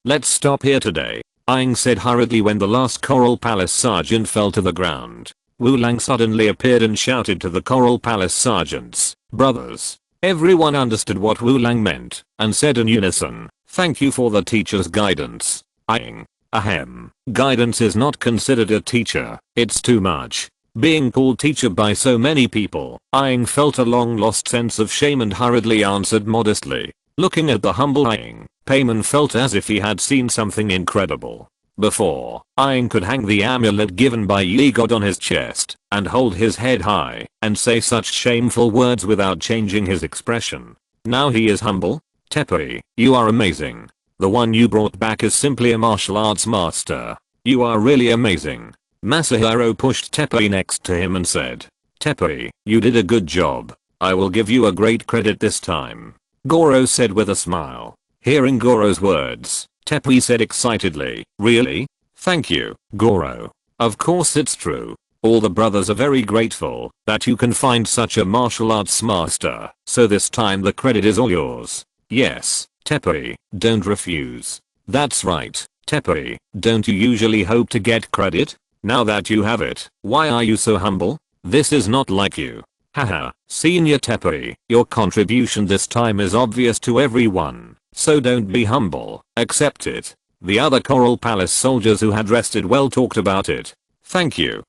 let's stop here today, Aang said hurriedly when the last Coral Palace sergeant fell to the ground. Wu Lang suddenly appeared and shouted to the Coral Palace sergeants, brothers. Everyone understood what Wu Lang meant, and said in unison, thank you for the teacher's guidance. Aang. Ahem. Guidance is not considered a teacher, it's too much. Being called teacher by so many people, Aang felt a long lost sense of shame and hurriedly answered modestly. Looking at the humble Aang, Payman felt as if he had seen something incredible. Before, Aang could hang the amulet given by Yi God on his chest, and hold his head high, and say such shameful words without changing his expression. Now he is humble? Teppei, you are amazing. The one you brought back is simply a martial arts master. You are really amazing. Masahiro pushed Teppei next to him and said, Teppei, you did a good job. I will give you a great credit this time. Goro said with a smile. Hearing Goro's words, Teppei said excitedly, really? Thank you, Goro. Of course it's true. All the brothers are very grateful that you can find such a martial arts master, so this time the credit is all yours. Yes, Teppei, don't refuse. That's right, Teppei, don't you usually hope to get credit? Now that you have it, why are you so humble? This is not like you. Haha, Senior Teppei, your contribution this time is obvious to everyone, so don't be humble, accept it. The other Coral Palace soldiers who had rested well talked about it. Thank you,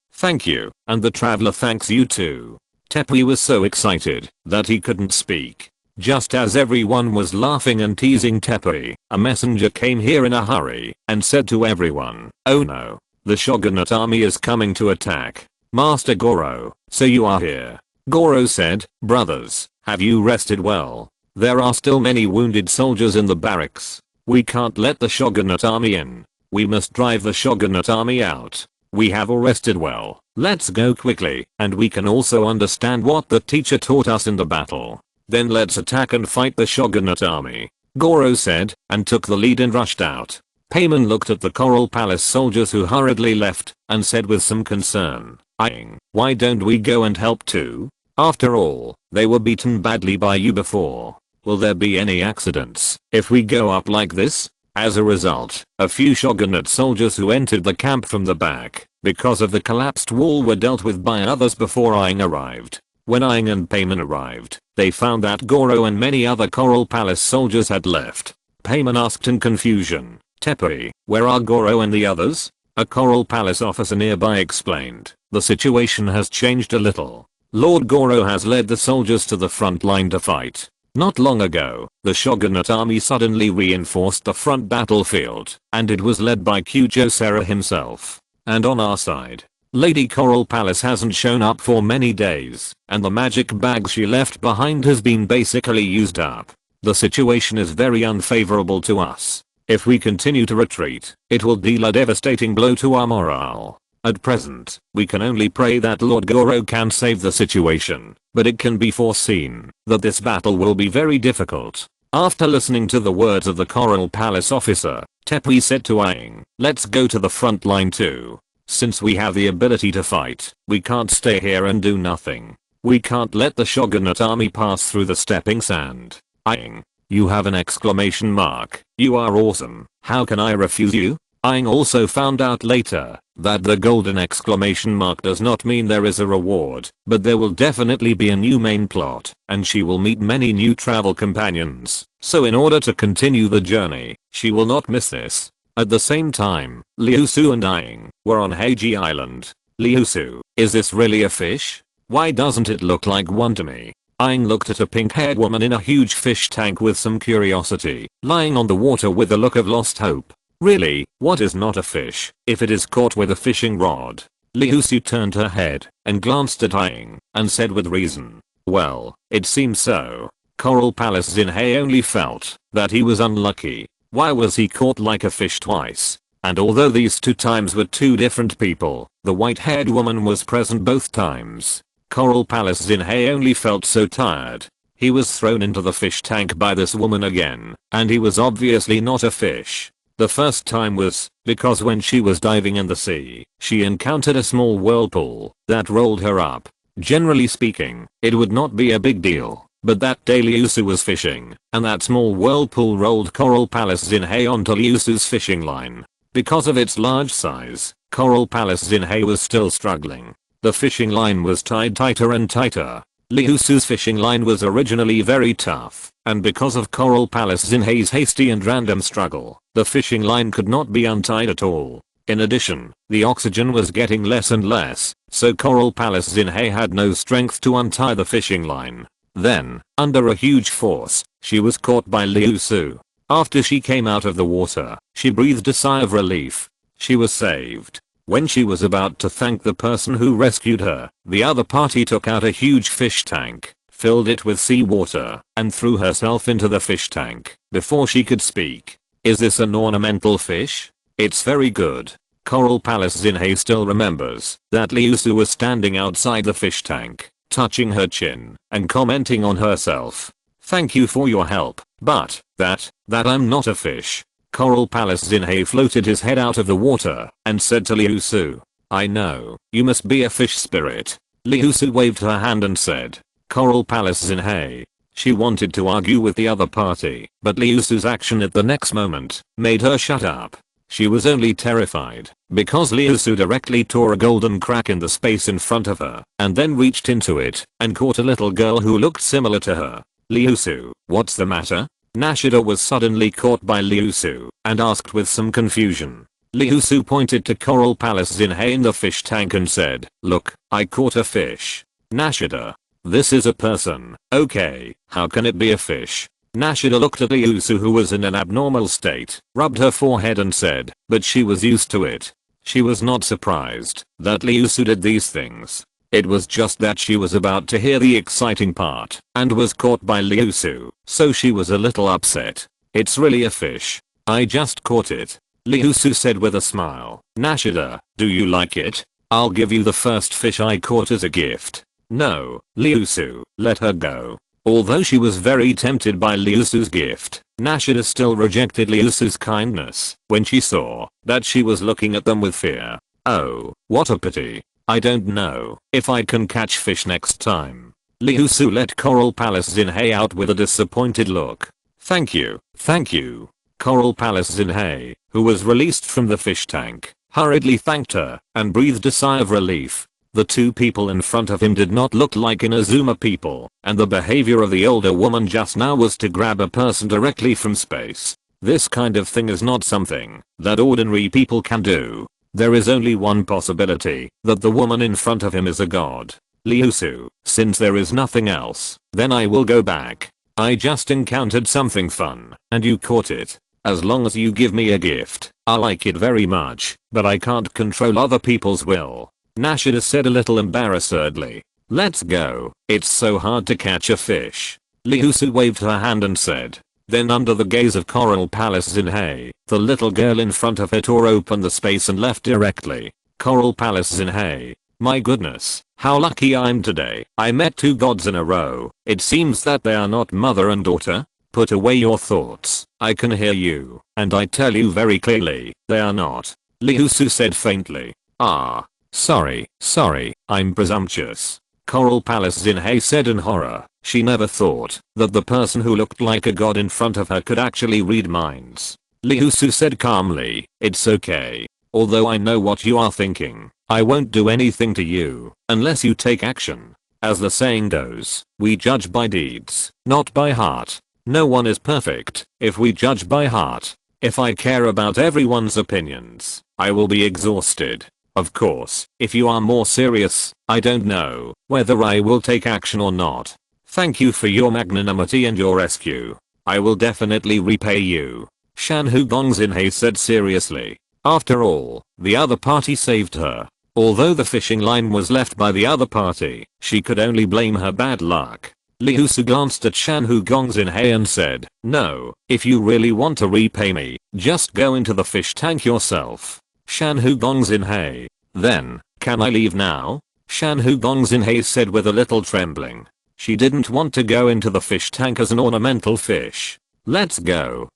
and the traveler thanks you too. Teppei was so excited that he couldn't speak. Just as everyone was laughing and teasing Teppei, a messenger came here in a hurry and said to everyone, oh no. The Shogunate army is coming to attack. Master Goro, so you are here. Goro said, brothers, have you rested well? There are still many wounded soldiers in the barracks. We can't let the Shogunate army in. We must drive the Shogunate army out. We have all rested well. Let's go quickly, and we can also understand what the teacher taught us in the battle. Then let's attack and fight the Shogunate army. Goro said, and took the lead and rushed out. Payman looked at the Coral Palace soldiers who hurriedly left and said with some concern, Aang, why don't we go and help too? After all, they were beaten badly by you before. Will there be any accidents if we go up like this? As a result, a few Shogunate soldiers who entered the camp from the back because of the collapsed wall were dealt with by others before Aang arrived. When Aang and Payman arrived, they found that Goro and many other Coral Palace soldiers had left. Payman asked in confusion, Teppei, where are Goro and the others? A Coral Palace officer nearby explained, the situation has changed a little. Lord Goro has led the soldiers to the front line to fight. Not long ago, the Shogunate army suddenly reinforced the front battlefield, and it was led by Kyujo Sera himself. And on our side, Lady Coral Palace hasn't shown up for many days, and the magic bag she left behind has been basically used up. The situation is very unfavorable to us. If we continue to retreat, it will deal a devastating blow to our morale. At present, we can only pray that Lord Goro can save the situation, but it can be foreseen that this battle will be very difficult. After listening to the words of the Coral Palace officer, Tepi said to Aang, let's go to the front line too. Since we have the ability to fight, we can't stay here and do nothing. We can't let the shogunate army pass through the stepping sand. Aang, you have an exclamation mark. You are awesome. How can I refuse you? Aang also found out later that the golden exclamation mark does not mean there is a reward, but there will definitely be a new main plot, and she will meet many new travel companions. So in order to continue the journey, she will not miss this. At the same time, Liu Su and Aang were on Heiji Island. Liu Su, is this really a fish? Why doesn't it look like one to me? Aang looked at a pink-haired woman in a huge fish tank with some curiosity, lying on the water with a look of lost hope. Really, what is not a fish, if it is caught with a fishing rod? Liu Su turned her head and glanced at Aang and said with reason, well, it seems so. Coral Palace Xinhei only felt that he was unlucky. Why was he caught like a fish twice? And although these 2 times were 2 different people, the white-haired woman was present both times. Coral Palace Xinhei only felt so tired. He was thrown into the fish tank by this woman again, and he was obviously not a fish. The first time was because when she was diving in the sea, she encountered a small whirlpool that rolled her up. Generally speaking, it would not be a big deal, but that day Liu Su was fishing, and that small whirlpool rolled Coral Palace Xinhei onto Liu Su's fishing line. Because of its large size, Coral Palace Xinhei was still struggling. The fishing line was tied tighter and tighter. Liu Su's fishing line was originally very tough, and because of Coral Palace Xinhei's hasty and random struggle, the fishing line could not be untied at all. In addition, the oxygen was getting less and less, so Coral Palace Xinhei had no strength to untie the fishing line. Then, under a huge force, she was caught by Liu Su. After she came out of the water, she breathed a sigh of relief. She was saved. When she was about to thank the person who rescued her, the other party took out a huge fish tank, filled it with seawater, and threw herself into the fish tank before she could speak. Is this an ornamental fish? It's very good. Coral Palace Xinhei still remembers that Liu Su was standing outside the fish tank, touching her chin and commenting on herself. Thank you for your help, but that I'm not a fish. Coral Palace Xinhei floated his head out of the water and said to Liu Su, I know, you must be a fish spirit. Liu Su waved her hand and said, Coral Palace Xinhei. She wanted to argue with the other party, but Liu Su's action at the next moment made her shut up. She was only terrified because Liu Su directly tore a golden crack in the space in front of her and then reached into it and caught a little girl who looked similar to her. Liu Su, what's the matter? Nashida was suddenly caught by Liu Su and asked with some confusion. Liu Su pointed to Coral Palace Xinhei in the fish tank and said, look, I caught a fish. Nashida. This is a person. Okay, how can it be a fish? Nashida looked at Liu Su, who was in an abnormal state, rubbed her forehead and said, but she was used to it. She was not surprised that Liu Su did these things. It was just that she was about to hear the exciting part and was caught by Liu Su, so she was a little upset. It's really a fish. I just caught it. Liu Su said with a smile. Nashida, do you like it? I'll give you the first fish I caught as a gift. No, Liu Su, let her go. Although she was very tempted by Liu Su's gift, Nashida still rejected Liu Su's kindness when she saw that she was looking at them with fear. Oh, what a pity. I don't know if I can catch fish next time. Liu Su let Coral Palace Xinhei out with a disappointed look. Thank you, thank you. Coral Palace Xinhei, who was released from the fish tank, hurriedly thanked her and breathed a sigh of relief. The 2 people in front of him did not look like Inazuma people, and the behavior of the older woman just now was to grab a person directly from space. This kind of thing is not something that ordinary people can do. There is only one possibility, that the woman in front of him is a god. Liu Su, since there is nothing else, then I will go back. I just encountered something fun, and you caught it. As long as you give me a gift, I like it very much, but I can't control other people's will. Nashida said a little embarrassedly. Let's go. It's so hard to catch a fish. Liusu waved her hand and said. Then under the gaze of Coral Palace Zinhei, the little girl in front of her tore open the space and left directly. Coral Palace Zinhei. My goodness, how lucky I'm today. I met 2 gods in a row. It seems that they are not mother and daughter. Put away your thoughts. I can hear you, and I tell you very clearly, they are not. Liusu said faintly. Ah. Sorry, I'm presumptuous. Coral Palace Zinhei said in horror. She never thought that the person who looked like a god in front of her could actually read minds. Liusu said calmly, it's okay. Although I know what you are thinking, I won't do anything to you unless you take action. As the saying goes, we judge by deeds, not by heart. No one is perfect if we judge by heart. If I care about everyone's opinions, I will be exhausted. Of course, if you are more serious, I don't know whether I will take action or not. Thank you for your magnanimity and your rescue. I will definitely repay you. Shan Hugong Zinhei said seriously. After all, the other party saved her. Although the fishing line was left by the other party, she could only blame her bad luck. Liusu glanced at Shan Hugong Zinhei and said, no, if you really want to repay me, just go into the fish tank yourself. Shan Hugong Zinhei. Then, can I leave now? Shan Hugong Zinhei said with a little trembling. She didn't want to go into the fish tank as an ornamental fish. Let's go.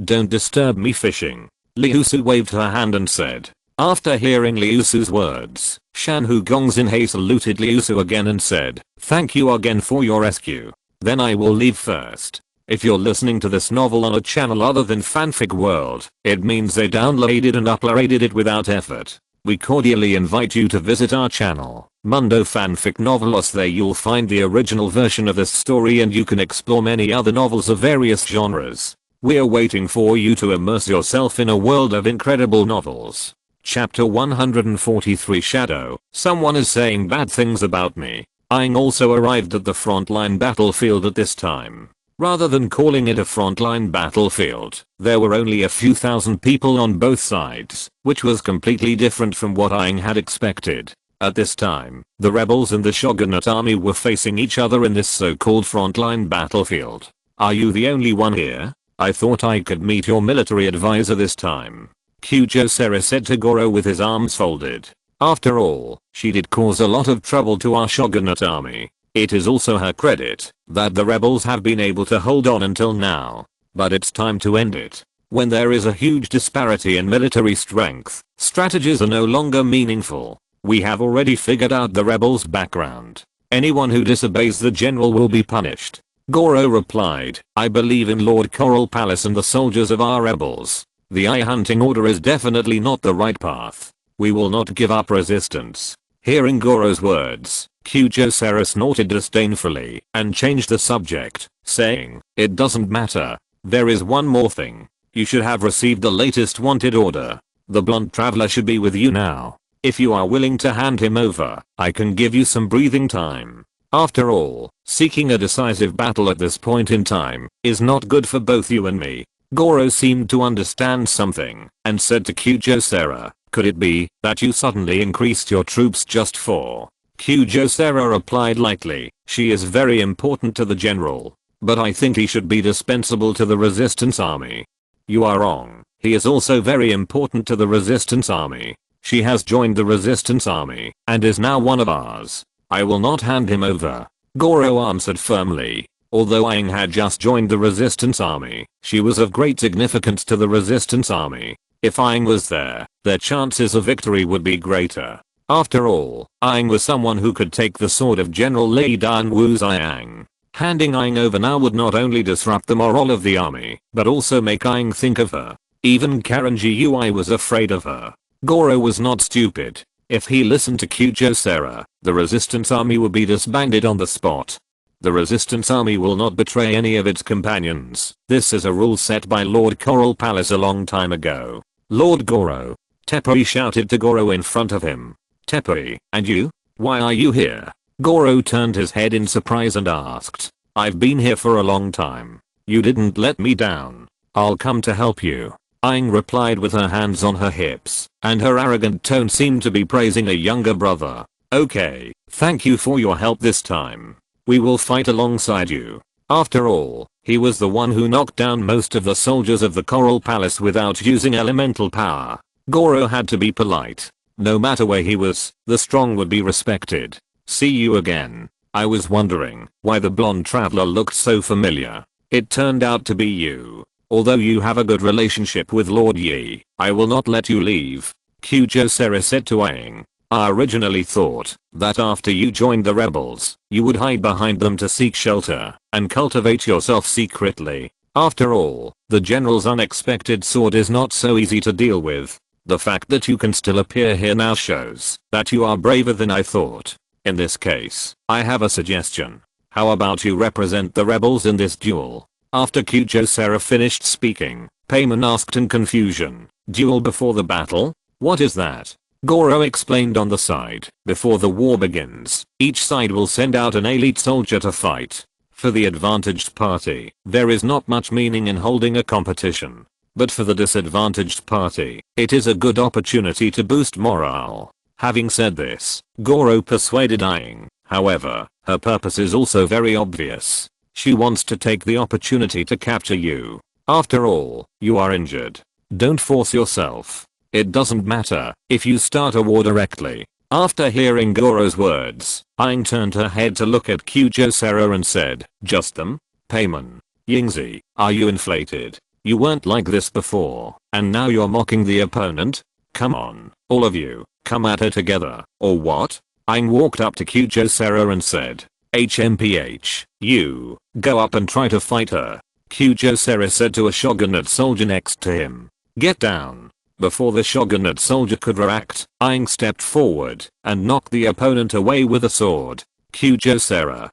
Don't disturb me fishing. Liusu waved her hand and said. After hearing Liusu's words, Shan Hugong Zinhei saluted Liusu again and said, thank you again for your rescue. Then I will leave first. If you're listening to this novel on a channel other than Fanfic World, it means they downloaded and uploaded it without effort. We cordially invite you to visit our channel, Mundo Fanfic Novelos. There you'll find the original version of this story and you can explore many other novels of various genres. We're waiting for you to immerse yourself in a world of incredible novels. Chapter 143 Shadow. Someone is saying bad things about me. Aang also arrived at the frontline battlefield at this time. Rather than calling it a frontline battlefield, there were only a few thousand people on both sides, which was completely different from what Aang had expected. At this time, the rebels and the shogunate army were facing each other in this so-called frontline battlefield. Are you the only one here? I thought I could meet your military advisor this time. Kyujosera said to Goro with his arms folded. After all, she did cause a lot of trouble to our shogunate army. It is also her credit that the rebels have been able to hold on until now. But it's time to end it. When there is a huge disparity in military strength, strategies are no longer meaningful. We have already figured out the rebels' background. Anyone who disobeys the general will be punished. Goro replied, I believe in Lord Coral Palace and the soldiers of our rebels. The eye hunting order is definitely not the right path. We will not give up resistance. Hearing Goro's words, Kyujosera snorted disdainfully and changed the subject, saying, it doesn't matter. There is one more thing. You should have received the latest wanted order. The blunt traveler should be with you now. If you are willing to hand him over, I can give you some breathing time. After all, seeking a decisive battle at this point in time is not good for both you and me. Goro seemed to understand something and said to Kyujosera, could it be that you suddenly increased your troops just for? Kyujosera replied lightly, she is very important to the general. But I think he should be dispensable to the resistance army. You are wrong. He is also very important to the resistance army. She has joined the resistance army and is now one of ours. I will not hand him over. Goro answered firmly. Although Aang had just joined the resistance army, she was of great significance to the resistance army. If Aang was there, their chances of victory would be greater. After all, Aang was someone who could take the sword of General Lei Dan Wu's Aang. Handing Aang over now would not only disrupt the morale of the army, but also make Aang think of her. Even Karanji Ui was afraid of her. Goro was not stupid. If he listened to Kyujosera, the resistance army would be disbanded on the spot. The resistance army will not betray any of its companions. This is a rule set by Lord Coral Palace a long time ago. Lord Goro. Teppei shouted to Goro in front of him. Teppei, and you? Why are you here? Goro turned his head in surprise and asked. I've been here for a long time. You didn't let me down. I'll come to help you. Aang replied with her hands on her hips, and her arrogant tone seemed to be praising a younger brother. Okay, thank you for your help this time. We will fight alongside you. After all, he was the one who knocked down most of the soldiers of the Coral Palace without using elemental power. Goro had to be polite. No matter where he was, the strong would be respected. See you again. I was wondering why the blonde traveler looked so familiar. It turned out to be you. Although you have a good relationship with Lord Yi, I will not let you leave. Kyujosera said to Aang. I originally thought that after you joined the rebels, you would hide behind them to seek shelter and cultivate yourself secretly. After all, the general's unexpected sword is not so easy to deal with. The fact that you can still appear here now shows that you are braver than I thought. In this case, I have a suggestion. How about you represent the rebels in this duel? After Kyujosera finished speaking, Paimon asked in confusion, duel before the battle? What is that? Goro explained on the side. Before the war begins, each side will send out an elite soldier to fight. For the advantaged party, there is not much meaning in holding a competition. But for the disadvantaged party, it is a good opportunity to boost morale. Having said this, Goro persuaded Aang. However, her purpose is also very obvious. She wants to take the opportunity to capture you. After all, you are injured. Don't force yourself. It doesn't matter if you start a war directly. After hearing Goro's words, Aang turned her head to look at Kyujosera and said, just them? Paimon. Yingzi, are you inflated? You weren't like this before, and now you're mocking the opponent? Come on, all of you, come at her together, or what? Aang walked up to Kyujosera and said, HMPH, you, go up and try to fight her. Kyujosera said to a shogunate soldier next to him. Get down. Before the shogunate soldier could react, Aang stepped forward and knocked the opponent away with a sword. Kyujosera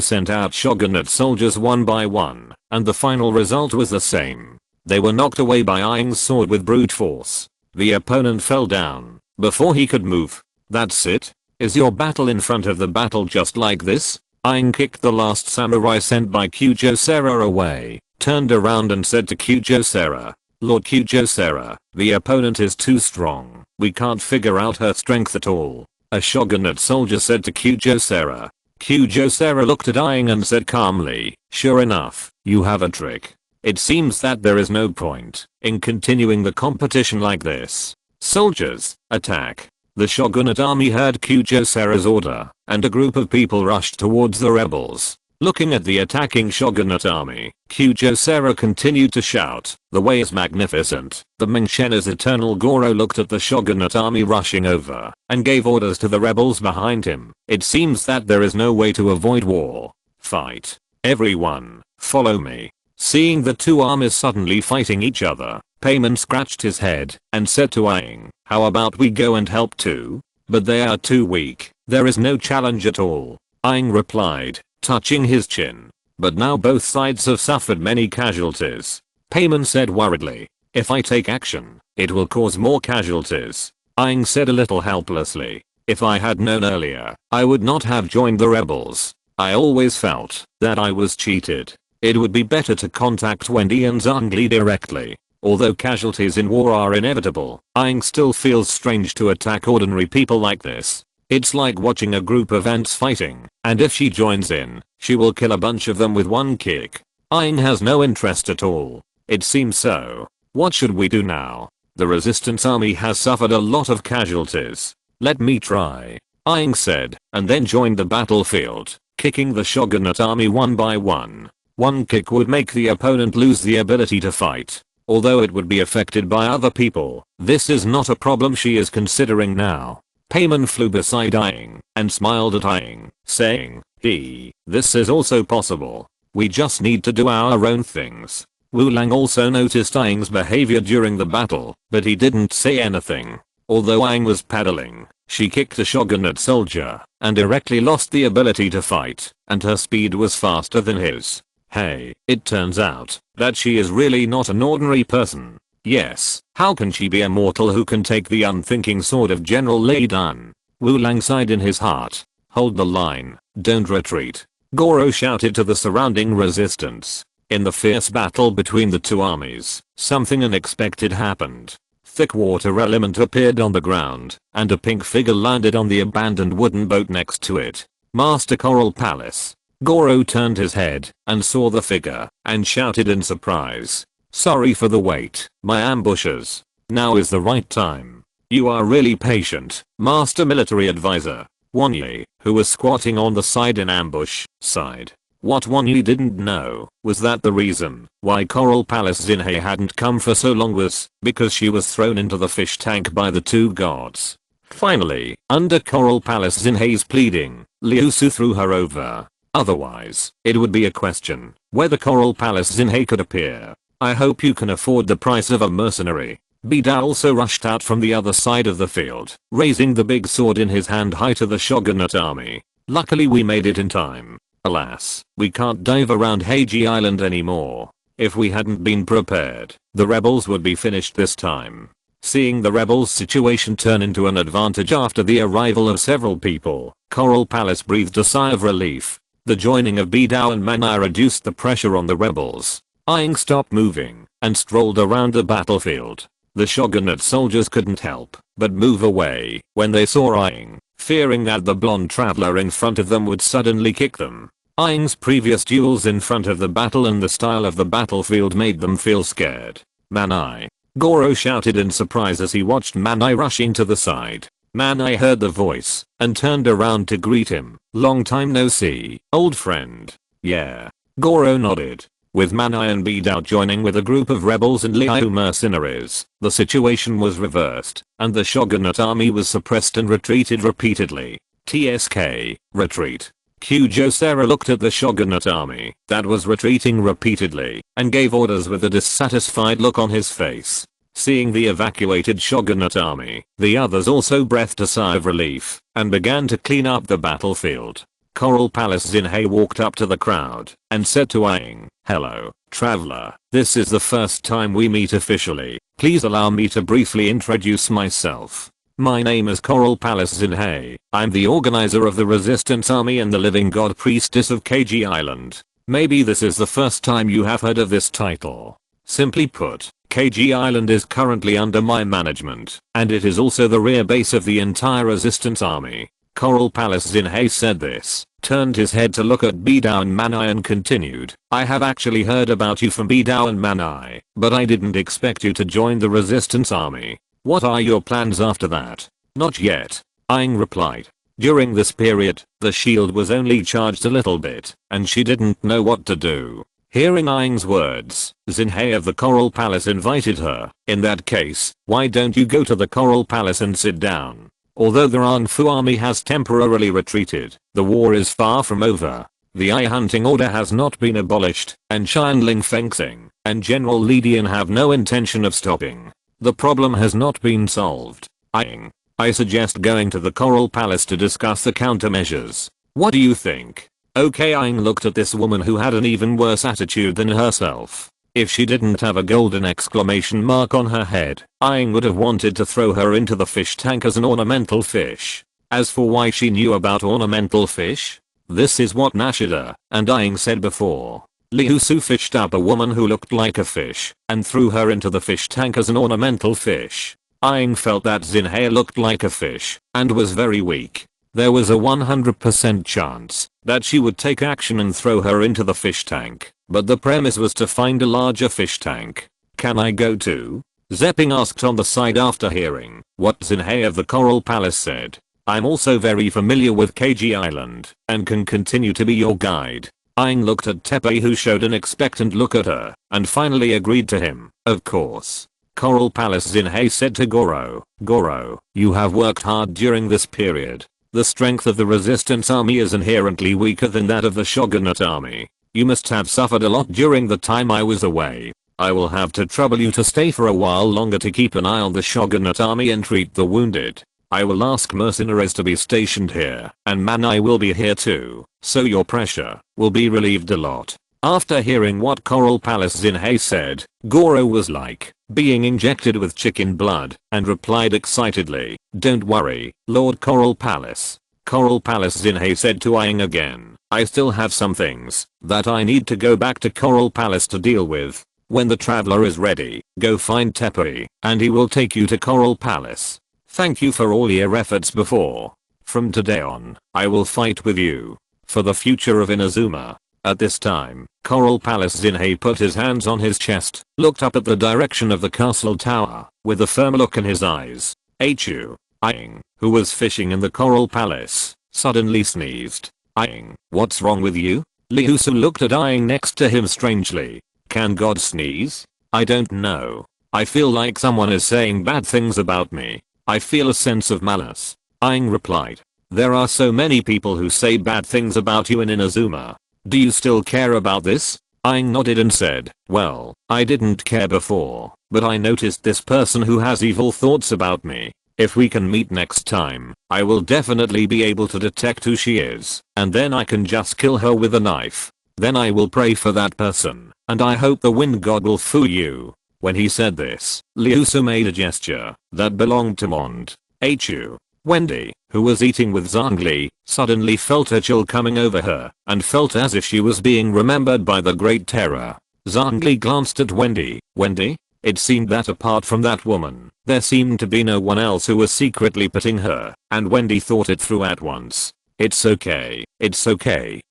sent out shogunate soldiers one by one, and the final result was the same. They were knocked away by Aang's sword with brute force. The opponent fell down before he could move. That's it? Is your battle in front of the battle just like this? Aang kicked the last samurai sent by Kyujosera away, turned around and said to Kyujosera, Lord Kyujosera, the opponent is too strong. We can't figure out her strength at all. A shogunate soldier said to Kyujosera. Kyujosera looked at Aang and said calmly, sure enough, you have a trick. It seems that there is no point in continuing the competition like this. Soldiers, attack. The shogunate army heard Kyujosera's order, and a group of people rushed towards the rebels. Looking at the attacking shogunate army, Kyujosera continued to shout, the way is magnificent. The Mengshena's eternal Goro looked at the shogunate army rushing over, and gave orders to the rebels behind him. It seems that there is no way to avoid war. Fight. Everyone, follow me. Seeing the two armies suddenly fighting each other, Paimon scratched his head, and said to Aang, how about we go and help too? But they are too weak, there is no challenge at all. Aang replied, touching his chin. But now both sides have suffered many casualties. Paimon said worriedly, if I take action, it will cause more casualties. Aang said a little helplessly, if I had known earlier, I would not have joined the rebels. I always felt that I was cheated. It would be better to contact Wendy and Zhongli directly. Although casualties in war are inevitable, Aang still feels strange to attack ordinary people like this. It's like watching a group of ants fighting, and if she joins in, she will kill a bunch of them with one kick. Aang has no interest at all. It seems so. What should we do now? The resistance army has suffered a lot of casualties. Let me try. Aang said, and then joined the battlefield, kicking the shogunate army one by one. One kick would make the opponent lose the ability to fight. Although it would be affected by other people, this is not a problem she is considering now. Paimon flew beside Aang and smiled at Aang, saying, this is also possible. We just need to do our own things. Wu Lang also noticed Aang's behavior during the battle, but he didn't say anything. Although Aang was paddling, she kicked a shogunate soldier and directly lost the ability to fight, and her speed was faster than his. Hey, it turns out that she is really not an ordinary person. Yes, how can she be a mortal who can take the unthinking sword of General Lei Dan? Wu Lang sighed in his heart. Hold the line, don't retreat. Goro shouted to the surrounding resistance. In the fierce battle between the two armies, something unexpected happened. Thick water element appeared on the ground, and a pink figure landed on the abandoned wooden boat next to it. Master Coral Palace. Goro turned his head and saw the figure and shouted in surprise. Sorry for the wait, my ambushers. Now is the right time. You are really patient, Master Military Advisor. Wonyi, who was squatting on the side in ambush, sighed. What Wonyi didn't know was that the reason why Coral Palace Xinhe hadn't come for so long was because she was thrown into the fish tank by the two gods. Finally, under Coral Palace Xinhe's pleading, Liu Su threw her over. Otherwise, it would be a question whether Coral Palace Xinhe could appear. I hope you can afford the price of a mercenary. Bida also rushed out from the other side of the field, raising the big sword in his hand high to the shogunate army. Luckily we made it in time. Alas, we can't dive around Heiji Island anymore. If we hadn't been prepared, the rebels would be finished this time. Seeing the rebels' situation turn into an advantage after the arrival of several people, Coral Palace breathed a sigh of relief. The joining of Bidao and Manai reduced the pressure on the rebels. Aang stopped moving and strolled around the battlefield. The shogunate soldiers couldn't help but move away when they saw Aang, fearing that the blonde traveler in front of them would suddenly kick them. Aang's previous duels in front of the battle and the style of the battlefield made them feel scared. Manai. Goro shouted in surprise as he watched Manai rushing to the side. Manai heard the voice and turned around to greet him. Long time no see, old friend. Yeah. Goro nodded. With Manai and Bidao joining with a group of rebels and Liu mercenaries, the situation was reversed, and the shogunate army was suppressed and retreated repeatedly. TSK, retreat. Kyujosera looked at the shogunate army that was retreating repeatedly and gave orders with a dissatisfied look on his face. Seeing the evacuated shogunate army, the others also breathed a sigh of relief and began to clean up the battlefield. Coral Palace Xinhe walked up to the crowd and said to Aang, "Hello, traveler. This is the first time we meet officially. Please allow me to briefly introduce myself. My name is Coral Palace Xinhe. I'm the organizer of the resistance army and the living god priestess of KG Island. Maybe this is the first time you have heard of this title. Simply put, KG Island is currently under my management, and it is also the rear base of the entire resistance army." Coral Palace Xinhe said this, turned his head to look at Bidao and Manai and continued, "I have actually heard about you from Bidao and Manai, but I didn't expect you to join the resistance army. What are your plans after that?" "Not yet," Aang replied. During this period, the shield was only charged a little bit, and she didn't know what to do. Hearing Aang's words, Xinhe of the Coral Palace invited her. "In that case, why don't you go to the Coral Palace and sit down? Although the Ranfu army has temporarily retreated, the war is far from over. The eye hunting order has not been abolished, and Qianling Fengxing and General Li Dian have no intention of stopping. The problem has not been solved. Aang, I suggest going to the Coral Palace to discuss the countermeasures. What do you think?" Okay, Aang looked at this woman who had an even worse attitude than herself. If she didn't have a golden exclamation mark on her head, Aang would have wanted to throw her into the fish tank as an ornamental fish. As for why she knew about ornamental fish, this is what Nashida and Aang said before. Liu Su fished up a woman who looked like a fish and threw her into the fish tank as an ornamental fish. Aang felt that Xinhe looked like a fish and was very weak. There was a 100% chance that she would take action and throw her into the fish tank, but the premise was to find a larger fish tank. "Can I go too?" Zepping asked on the side after hearing what Xinhe of the Coral Palace said. "I'm also very familiar with KG Island and can continue to be your guide." Aang looked at Tepe, who showed an expectant look at her, and finally agreed to him. "Of course." Coral Palace Xinhe said to Goro, "Goro, you have worked hard during this period. The strength of the resistance army is inherently weaker than that of the shogunate army. You must have suffered a lot during the time I was away. I will have to trouble you to stay for a while longer to keep an eye on the shogunate army and treat the wounded. I will ask mercenaries to be stationed here, and Manai will be here too, so your pressure will be relieved a lot." After hearing what Coral Palace Xinhe said, Goro was like being injected with chicken blood and replied excitedly, "Don't worry, Lord Coral Palace." Coral Palace Xinhe said to Aang again, I still have some things that I need to go back to Coral Palace to deal with. When the traveler is ready, go find Teppei, and he will take you to Coral Palace. Thank you for all your efforts before. From today on, I will fight with you. For the future of Inazuma. At this time, Coral Palace Zinhei put his hands on his chest, looked up at the direction of the castle tower, with a firm look in his eyes. Chu Aing, who was fishing in the Coral Palace, suddenly sneezed. Aing, what's wrong with you? Liusu looked at Aing next to him strangely. Can God sneeze? I don't know. I feel like someone is saying bad things about me. I feel a sense of malice. Aing replied. There are so many people who say bad things about you in Inazuma. Do you still care about this? Aing nodded and said, well, I didn't care before, but I noticed this person who has evil thoughts about me. If we can meet next time, I will definitely be able to detect who she is, and then I can just kill her with a knife. Then I will pray for that person, and I hope the wind god will fool you. When he said this, Liusu made a gesture that belonged to Mond. Chu Wendy, who was eating with Zhongli, suddenly felt a chill coming over her and felt as if she was being remembered by the Great Terror. Zhongli glanced at Wendy. Wendy? It seemed that apart from that woman, there seemed to be no one else who was secretly pitying her, and Wendy thought it through at once. It's okay,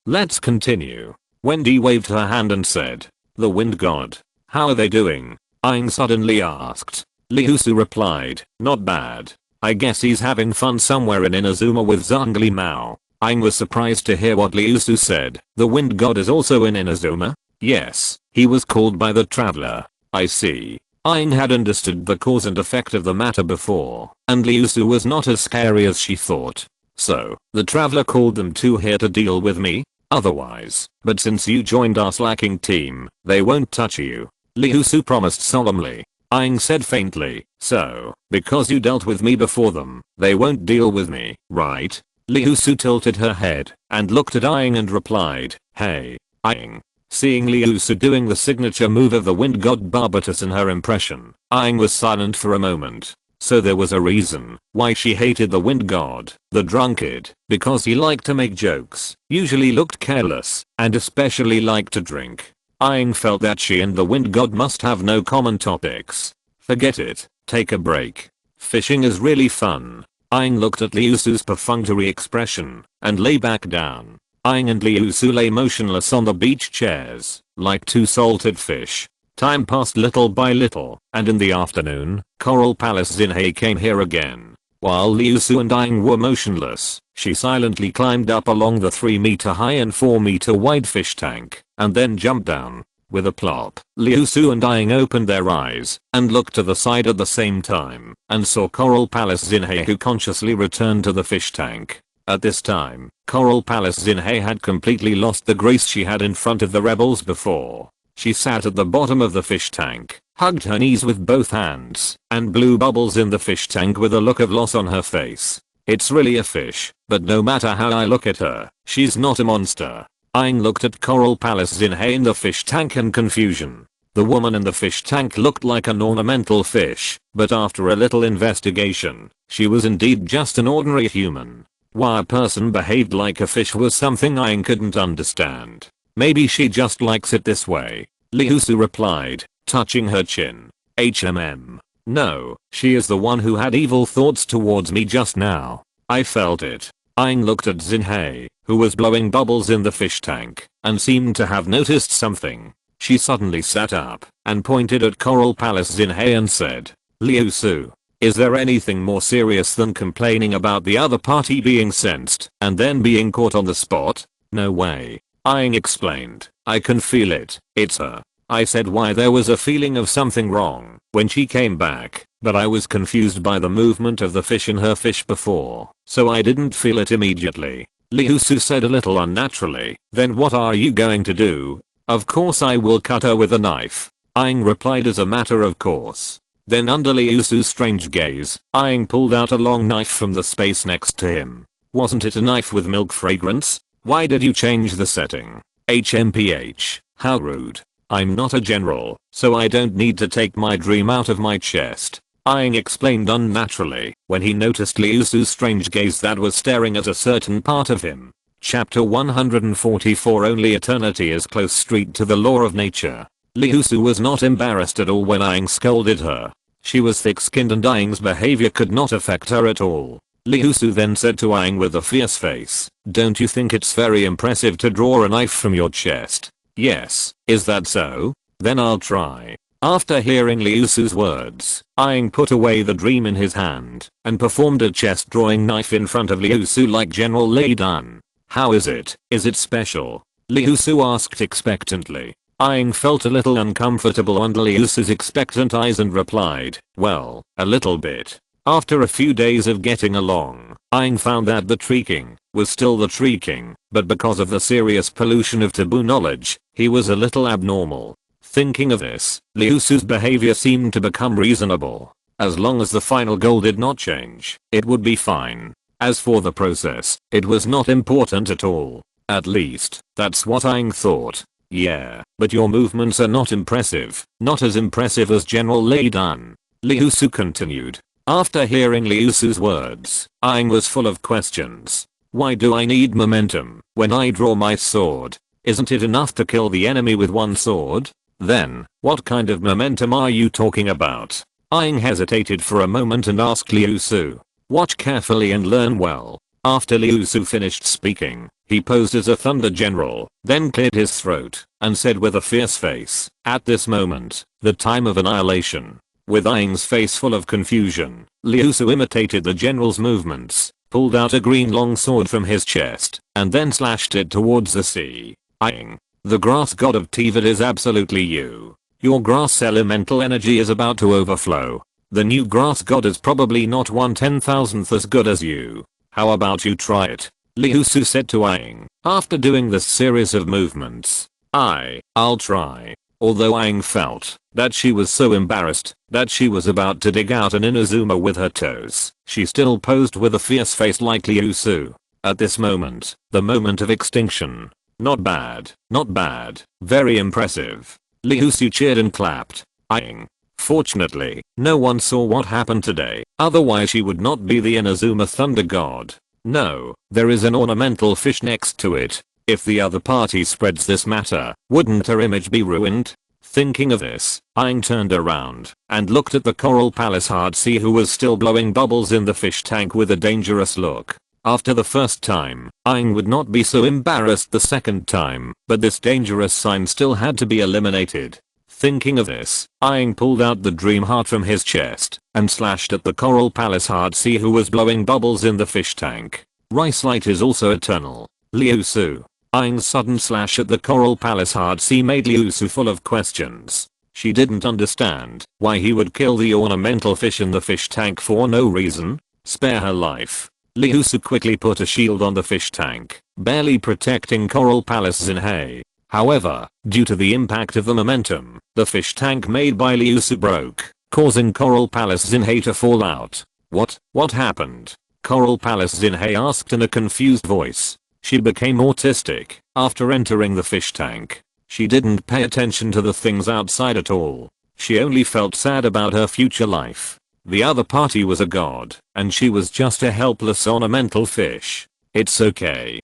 let's continue. Wendy waved her hand and said, the wind god. How are they doing? Aang suddenly asked. Liusu replied, not bad. I guess he's having fun somewhere in Inazuma with Zhongli Mao. Aang was surprised to hear what Liusu said. The wind god is also in Inazuma? Yes, he was called by the traveler. I see. Aang had understood the cause and effect of the matter before, and Liusu was not as scary as she thought. So, the traveler called them two here to deal with me? Otherwise, but since you joined our slacking team, they won't touch you. Liusu promised solemnly. Aang said faintly, so, because you dealt with me before them, they won't deal with me, right? Liusu tilted her head and looked at Aang and replied, hey, Aang. Seeing Liusu doing the signature move of the wind god Barbatus in her impression, Aang was silent for a moment. So there was a reason why she hated the wind god, the drunkard, because he liked to make jokes, usually looked careless, and especially liked to drink. Aang felt that she and the wind god must have no common topics. Forget it, take a break. Fishing is really fun. Aang looked at Liusu's perfunctory expression and lay back down. Aang and Liusu lay motionless on the beach chairs, like two salted fish. Time passed little by little, and in the afternoon, Coral Palace Zinhei came here again. While Liusu and Aang were motionless, she silently climbed up along the 3-meter high and 4-meter wide fish tank, and then jumped down. With a plop, Liusu and Aang opened their eyes, and looked to the side at the same time, and saw Coral Palace Zinhei who consciously returned to the fish tank. At this time, Coral Palace Zinhei had completely lost the grace she had in front of the rebels before. She sat at the bottom of the fish tank, hugged her knees with both hands, and blew bubbles in the fish tank with a look of loss on her face. It's really a fish, but no matter how I look at her, she's not a monster. Aang looked at Coral Palace Zinhei in the fish tank in confusion. The woman in the fish tank looked like an ornamental fish, but after a little investigation, she was indeed just an ordinary human. Why a person behaved like a fish was something Aang couldn't understand. Maybe she just likes it this way. Liusu replied, touching her chin. No, she is the one who had evil thoughts towards me just now. I felt it. Aang looked at Zinhei, who was blowing bubbles in the fish tank, and seemed to have noticed something. She suddenly sat up, and pointed at Coral Palace Zinhei and said, Liusu, is there anything more serious than complaining about the other party being sensed, and then being caught on the spot? No way. Aang explained, I can feel it, it's her. I said why there was a feeling of something wrong when she came back, but I was confused by the movement of the fish in her fish before, so I didn't feel it immediately. Liusu said a little unnaturally, then what are you going to do? Of course I will cut her with a knife. Aang replied as a matter of course. Then under Liusu's strange gaze, Aang pulled out a long knife from the space next to him. Wasn't it a knife with milk fragrance? Why did you change the setting? HMPH, how rude. I'm not a general, so I don't need to take my dream out of my chest. Aang explained unnaturally when he noticed Liusu's strange gaze that was staring at a certain part of him. Chapter 144 Only eternity is close street to the law of nature. Liusu was not embarrassed at all when Aang scolded her. She was thick-skinned and Aang's behavior could not affect her at all. Liusu then said to Aang with a fierce face, "Don't you think it's very impressive to draw a knife from your chest?" "Yes, is that so? Then I'll try." After hearing Liusu's words, Aang put away the dream in his hand and performed a chest drawing knife in front of Liusu like General Lei Dan. "How is it? Is it special?" Liusu asked expectantly. Aang felt a little uncomfortable under Liusu's expectant eyes and replied, "Well, a little bit." After a few days of getting along, Aang found that the Tree King was still the Tree King, but because of the serious pollution of taboo knowledge, he was a little abnormal. Thinking of this, Liusu's behavior seemed to become reasonable. As long as the final goal did not change, it would be fine. As for the process, it was not important at all. At least, that's what Aang thought. "Yeah, but your movements are not impressive, not as impressive as General Lei Dan," Liusu continued. After hearing Liusu's words, Aang was full of questions. "Why do I need momentum when I draw my sword? Isn't it enough to kill the enemy with one sword? Then, what kind of momentum are you talking about?" Aang hesitated for a moment and asked Liusu. "Watch carefully and learn well." After Liusu finished speaking, he posed as a thunder general, then cleared his throat, and said with a fierce face, "At this moment, the time of annihilation." With Aang's face full of confusion, Liusu imitated the general's movements, pulled out a green long sword from his chest, and then slashed it towards the sea. "Aang, the grass god of Teyvat is absolutely you. Your grass elemental energy is about to overflow. The new grass god is probably not 1/10,000th as good as you. How about you try it?" Liusu said to Aang, after doing this series of movements. I'll try." Although Aang felt that she was so embarrassed that she was about to dig out an Inazuma with her toes, she still posed with a fierce face like Liusu. At this moment, the moment of extinction. "Not bad, not bad, very impressive." Liusu cheered and clapped. Aang. Fortunately, no one saw what happened today, otherwise she would not be the Inazuma Thunder God. No, there is an ornamental fish next to it. If the other party spreads this matter, wouldn't her image be ruined? Thinking of this, Aang turned around and looked at the Coral Palace Hard Sea who was still blowing bubbles in the fish tank with a dangerous look. After the first time, Aang would not be so embarrassed the second time, but this dangerous sign still had to be eliminated. Thinking of this, Aang pulled out the dream heart from his chest and slashed at the Coral Palace Hard Sea who was blowing bubbles in the fish tank. Rice light is also eternal. Liusu. Aang's sudden slash at the Coral Palace Hard Sea made Liusu full of questions. She didn't understand why he would kill the ornamental fish in the fish tank for no reason. Spare her life. Liusu quickly put a shield on the fish tank, barely protecting Coral Palace Xinhei. However, due to the impact of the momentum, the fish tank made by Liusu broke, causing Coral Palace Xinhei to fall out. What happened?" Coral Palace Xinhei asked in a confused voice. She became autistic after entering the fish tank. She didn't pay attention to the things outside at all. She only felt sad about her future life. The other party was a god, and she was just a helpless ornamental fish. It's okay.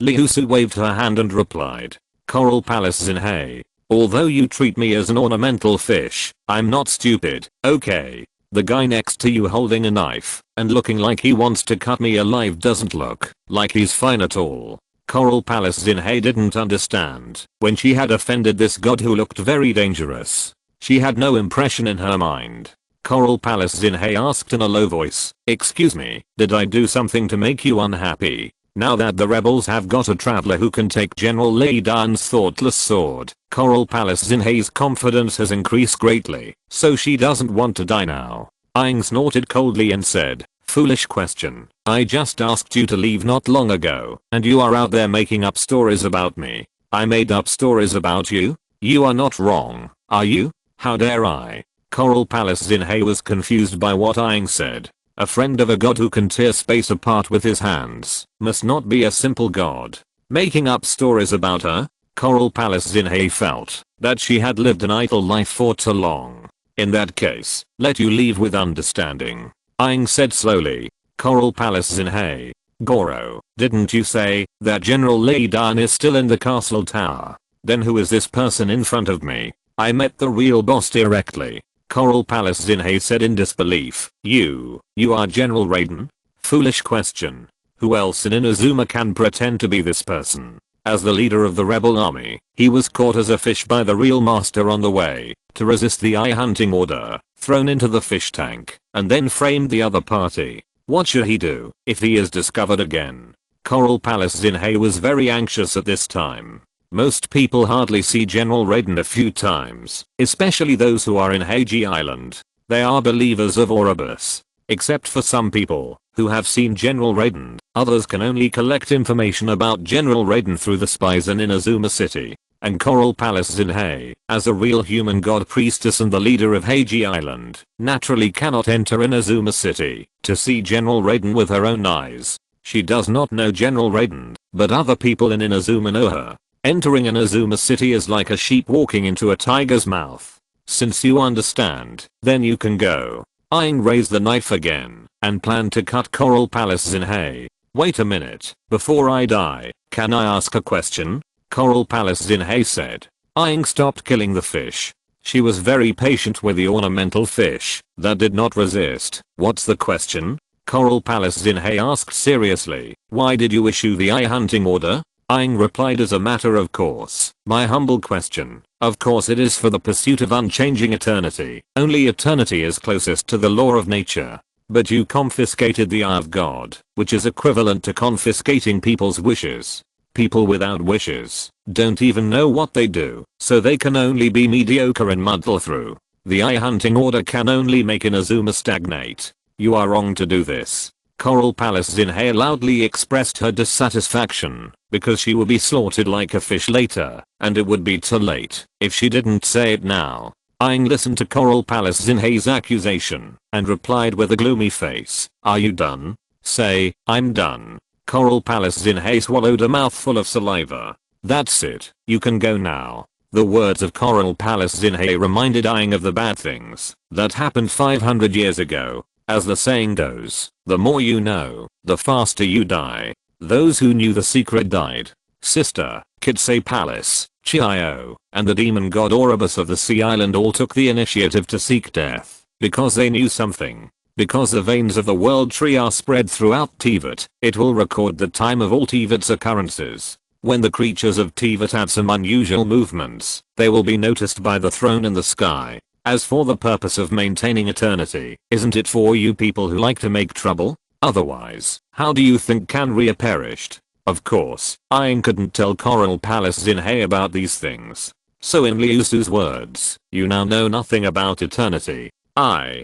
Liusu waved her hand and replied. "Coral Palace Xinhei. Although you treat me as an ornamental fish, I'm not stupid, okay? The guy next to you holding a knife and looking like he wants to cut me alive doesn't look like he's fine at all." Coral Palace Xinhei didn't understand when she had offended this god who looked very dangerous. She had no impression in her mind. Coral Palace Xinhei asked in a low voice, "Excuse me, did I do something to make you unhappy? Now that the rebels have got a traveler who can take General Lei Dan's thoughtless sword, Coral Palace Xinhei's confidence has increased greatly, so she doesn't want to die now." Aang snorted coldly and said, "Foolish question. I just asked you to leave not long ago, and you are out there making up stories about me." "I made up stories about you? You are not wrong, are you? How dare I?" Coral Palace Xinhei was confused by what Aang said. A friend of a god who can tear space apart with his hands must not be a simple god. Making up stories about her? Coral Palace Xinhei felt that she had lived an idle life for too long. "In that case, let you leave with understanding," Aang said slowly. Coral Palace Xinhei. Goro, didn't you say that General Lei Dan is still in the castle tower? Then who is this person in front of me? I met the real boss directly. Coral Palace Zinhei said in disbelief. You are General Raiden? Foolish question. Who else in Inazuma can pretend to be this person? As the leader of the rebel army, he was caught as a fish by the real master on the way to resist the eye hunting order, thrown into the fish tank, and then framed the other party. What should he do if he is discovered again? Coral Palace Zinhei was very anxious at this time. Most people hardly see General Raiden a few times, especially those who are in Heiji Island. They are believers of Ouroboros. Except for some people who have seen General Raiden, others can only collect information about General Raiden through the spies in Inazuma City. And Coral Palace Zinhei, as a real human god priestess and the leader of Heiji Island, naturally cannot enter Inazuma City to see General Raiden with her own eyes. She does not know General Raiden, but other people in Inazuma know her. Entering Inazuma City is like a sheep walking into a tiger's mouth. Since you understand, then you can go. Aang raised the knife again and planned to cut Coral Palace Zinhei. Wait a minute, before I die, can I ask a question? Coral Palace Zinhei said. Aang stopped killing the fish. She was very patient with the ornamental fish that did not resist. What's the question? Coral Palace Zinhei asked seriously. Why did you issue the eye hunting order? Aang replied as a matter of course. My humble question. Of course it is for the pursuit of unchanging eternity. Only eternity is closest to the law of nature. But you confiscated the eye of God, which is equivalent to confiscating people's wishes. People without wishes don't even know what they do, so they can only be mediocre and muddle through. The eye hunting order can only make Inazuma stagnate. You are wrong to do this. Coral Palace Zinhei loudly expressed her dissatisfaction because she would be slaughtered like a fish later, and it would be too late if she didn't say it now. Aang listened to Coral Palace Zinhei's accusation and replied with a gloomy face. Are you done? Say, I'm done. Coral Palace Zinhei swallowed a mouthful of saliva. That's it, you can go now. The words of Coral Palace Zinhei reminded Aang of the bad things that happened 500 years ago. As the saying goes, the more you know, the faster you die. Those who knew the secret died. Sister, Kitsei Palace, Chiio, and the demon god Ouroboros of the Sea Island all took the initiative to seek death, because they knew something. Because the veins of the world tree are spread throughout Teyvat, it will record the time of all Teyvat's occurrences. When the creatures of Teyvat have some unusual movements, they will be noticed by the throne in the sky. As for the purpose of maintaining eternity, isn't it for you people who like to make trouble? Otherwise, how do you think Kanria perished? Of course, Aang couldn't tell Coral Palace Zinhei about these things. So in Liusu's words, you now know nothing about eternity. Coral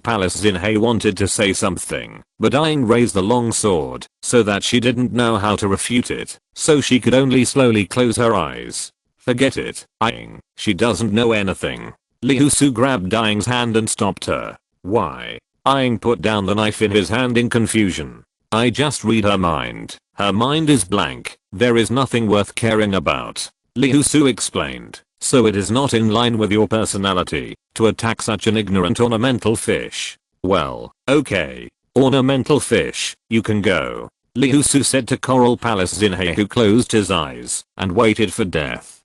Palace Zinhei wanted to say something, but Aang raised the long sword so that she didn't know how to refute it, so she could only slowly close her eyes. Forget it, Aang, she doesn't know anything. Liusu grabbed Aang's hand and stopped her. Why? Aang put down the knife in his hand in confusion. I just read her mind. Her mind is blank. There is nothing worth caring about. Liusu explained. So it is not in line with your personality to attack such an ignorant ornamental fish. Well, okay. Ornamental fish, you can go. Liusu said to Coral Palace Zinhei, who closed his eyes and waited for death.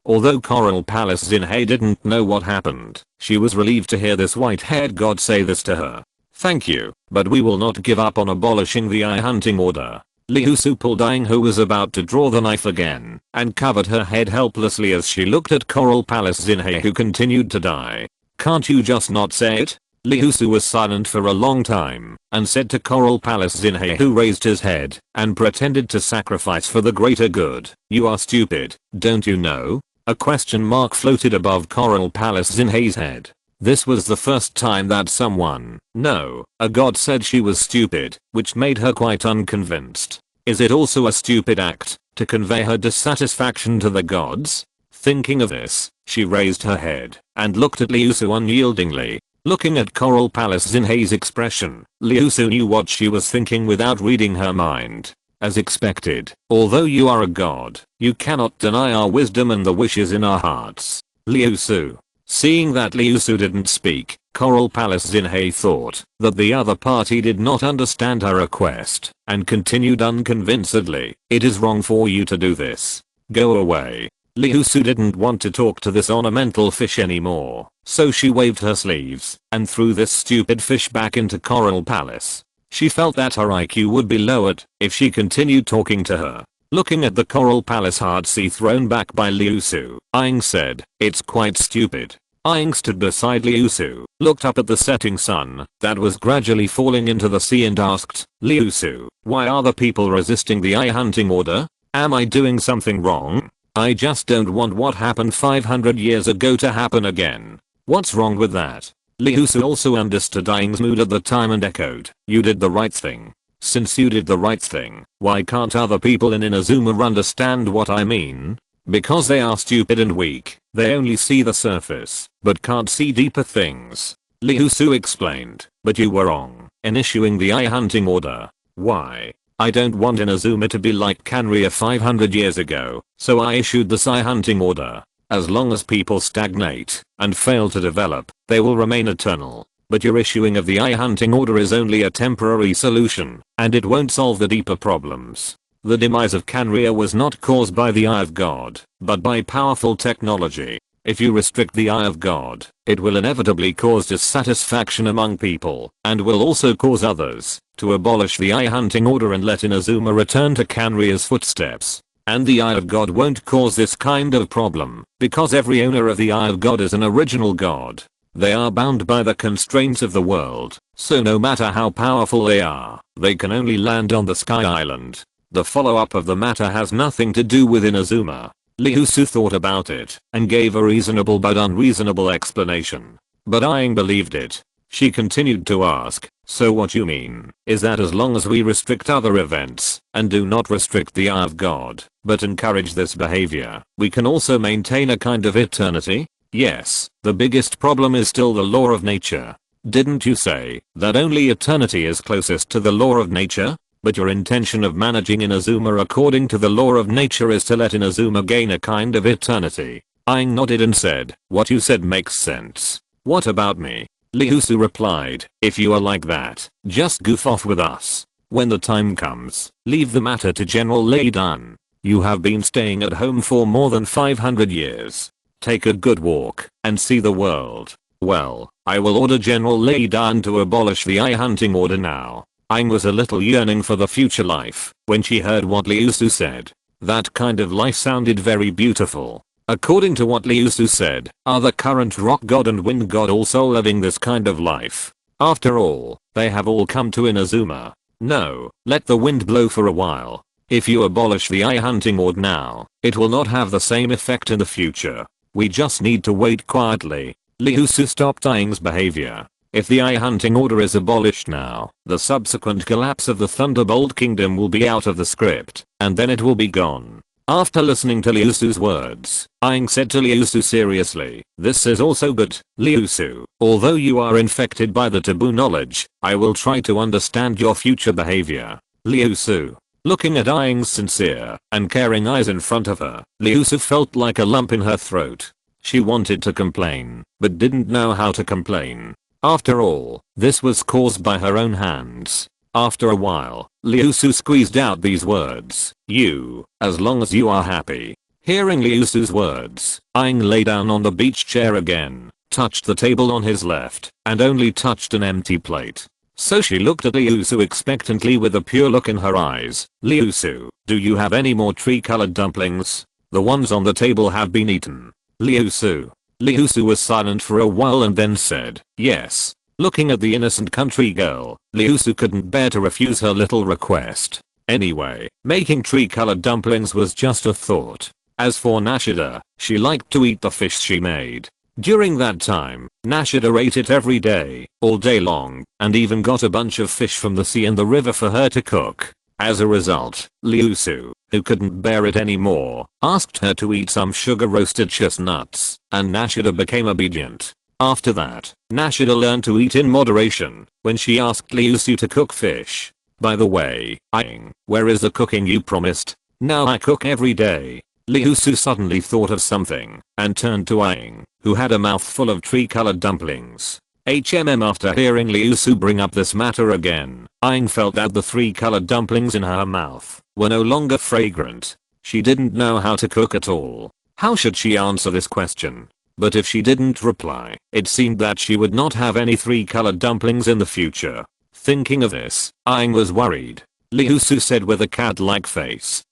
Although Coral Palace Zinhei didn't know what happened, she was relieved to hear this white-haired god say this to her. Thank you, but we will not give up on abolishing the eye hunting order. Liusu pulled Aang, who was about to draw the knife again, and covered her head helplessly as she looked at Coral Palace Zinhei, who continued to die. Can't you just not say it? Liusu was silent for a long time and said to Coral Palace Zinhei, who raised his head and pretended to sacrifice for the greater good, you are stupid, don't you know? A question mark floated above Coral Palace Zinhei's head. This was the first time that someone, no, a god, said she was stupid, which made her quite unconvinced. Is it also a stupid act to convey her dissatisfaction to the gods? Thinking of this, she raised her head and looked at Liusu unyieldingly. Looking at Coral Palace Zinhei's expression, Liusu knew what she was thinking without reading her mind. As expected, although you are a god, you cannot deny our wisdom and the wishes in our hearts. Liusu. Seeing that Liusu didn't speak, Coral Palace Zinhei thought that the other party did not understand her request and continued unconvincedly, "It is wrong for you to do this. Go away." Liusu didn't want to talk to this ornamental fish anymore, so she waved her sleeves and threw this stupid fish back into Coral Palace. She felt that her IQ would be lowered if she continued talking to her. Looking at the Coral Palace hard sea thrown back by Liusu, Aang said, "It's quite stupid." Aang stood beside Liusu, looked up at the setting sun that was gradually falling into the sea and asked, "Liusu, why are the people resisting the eye hunting order? Am I doing something wrong? I just don't want what happened 500 years ago to happen again. What's wrong with that?" Liusu also understood Aang's mood at the time and echoed, "You did the right thing. Since you did the right thing, why can't other people in Inazuma understand what I mean? Because they are stupid and weak. They only see the surface, but can't see deeper things." Liusu explained, "But you were wrong in issuing the eye hunting order. Why? I don't want Inazuma to be like Canria 500 years ago, so I issued this eye hunting order. As long as people stagnate and fail to develop, they will remain eternal. But your issuing of the eye hunting order is only a temporary solution, and it won't solve the deeper problems. The demise of Canria was not caused by the Eye of God, but by powerful technology. If you restrict the Eye of God, it will inevitably cause dissatisfaction among people, and will also cause others to abolish the eye hunting order and let Inazuma return to Canria's footsteps. And the Eye of God won't cause this kind of problem, because every owner of the Eye of God is an original God. They are bound by the constraints of the world, so no matter how powerful they are, they can only land on the Sky Island. The follow-up of the matter has nothing to do with Inazuma." Liusu thought about it and gave a reasonable but unreasonable explanation. But Aang believed it. She continued to ask, "So what you mean is that as long as we restrict other events and do not restrict the Eye of God, but encourage this behavior, we can also maintain a kind of eternity?" "Yes, the biggest problem is still the law of nature. Didn't you say that only eternity is closest to the law of nature? But your intention of managing Inazuma according to the law of nature is to let Inazuma gain a kind of eternity." Aang nodded and said, "What you said makes sense. What about me?" Liusu replied, "If you are like that, just goof off with us. When the time comes, leave the matter to General Lei Dan. You have been staying at home for more than 500 years. Take a good walk and see the world. Well, I will order General Lei Dan to abolish the eye hunting order now." Aang was a little yearning for the future life when she heard what Liusu said. That kind of life sounded very beautiful. According to what Liusu said, are the current rock god and wind god also living this kind of life? After all, they have all come to Inazuma. No, let the wind blow for a while. If you abolish the eye hunting order now, it will not have the same effect in the future. We just need to wait quietly. Liusu stopped Aang's behavior. If the eye hunting order is abolished now, the subsequent collapse of the Thunderbolt Kingdom will be out of the script, and then it will be gone. After listening to Liusu's words, Aang said to Liusu seriously, "This is also good, Liusu. Although you are infected by the taboo knowledge, I will try to understand your future behavior." Liusu. Looking at Aang's sincere and caring eyes in front of her, Liusu felt like a lump in her throat. She wanted to complain, but didn't know how to complain. After all, this was caused by her own hands. After a while, Liusu squeezed out these words, "You, as long as you are happy." Hearing Liusu's words, Aang lay down on the beach chair again, touched the table on his left, and only touched an empty plate. So she looked at Liusu expectantly with a pure look in her eyes. "Liusu, do you have any more tree-colored dumplings? The ones on the table have been eaten." Liusu. Liusu was silent for a while and then said, "Yes." Looking at the innocent country girl, Liusu couldn't bear to refuse her little request. Anyway, making tree-colored dumplings was just a thought. As for Nashida, she liked to eat the fish she made. During that time, Nashida ate it every day, all day long, and even got a bunch of fish from the sea and the river for her to cook. As a result, Liusu, who couldn't bear it anymore, asked her to eat some sugar-roasted chestnuts, and Nashida became obedient. After that, Nashida learned to eat in moderation when she asked Liusu to cook fish. "By the way, Aang, where is the cooking you promised? Now I cook every day." Liusu suddenly thought of something and turned to Aang, who had a mouthful of tree-colored dumplings. After hearing Liu Su bring up this matter again, Aang felt that the 3 colored dumplings in her mouth were no longer fragrant. She didn't know how to cook at all. How should she answer this question? But if she didn't reply, it seemed that she would not have any 3 colored dumplings in the future. Thinking of this, Aang was worried. Liu Su said with a cat-like face,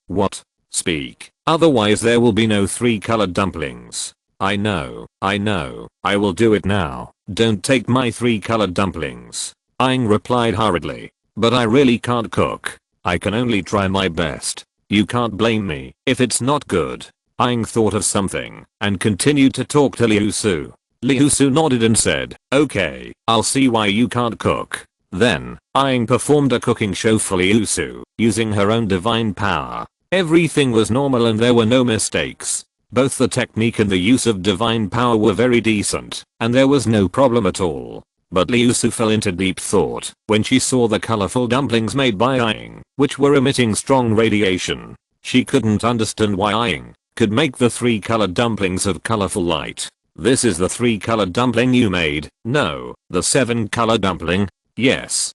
What? Speak, otherwise there will be no 3 colored dumplings. I know, I will do it now. Don't take my 3 colored dumplings. Aang replied hurriedly. But I really can't cook. I can only try my best. You can't blame me if it's not good. Aang thought of something and continued to talk to Liu Su. Liu Su nodded and said, okay, I'll see why you can't cook. Then, Aang performed a cooking show for Liu Su, using her own divine power. Everything was normal and there were no mistakes. Both the technique and the use of divine power were very decent, and there was no problem at all. But Liu Su fell into deep thought when she saw the colorful dumplings made by Aang, which were emitting strong radiation. She couldn't understand why Aang could make the 3 colored dumplings of colorful light. This is the 3 colored dumpling you made. No, the 7 color dumpling. Yes,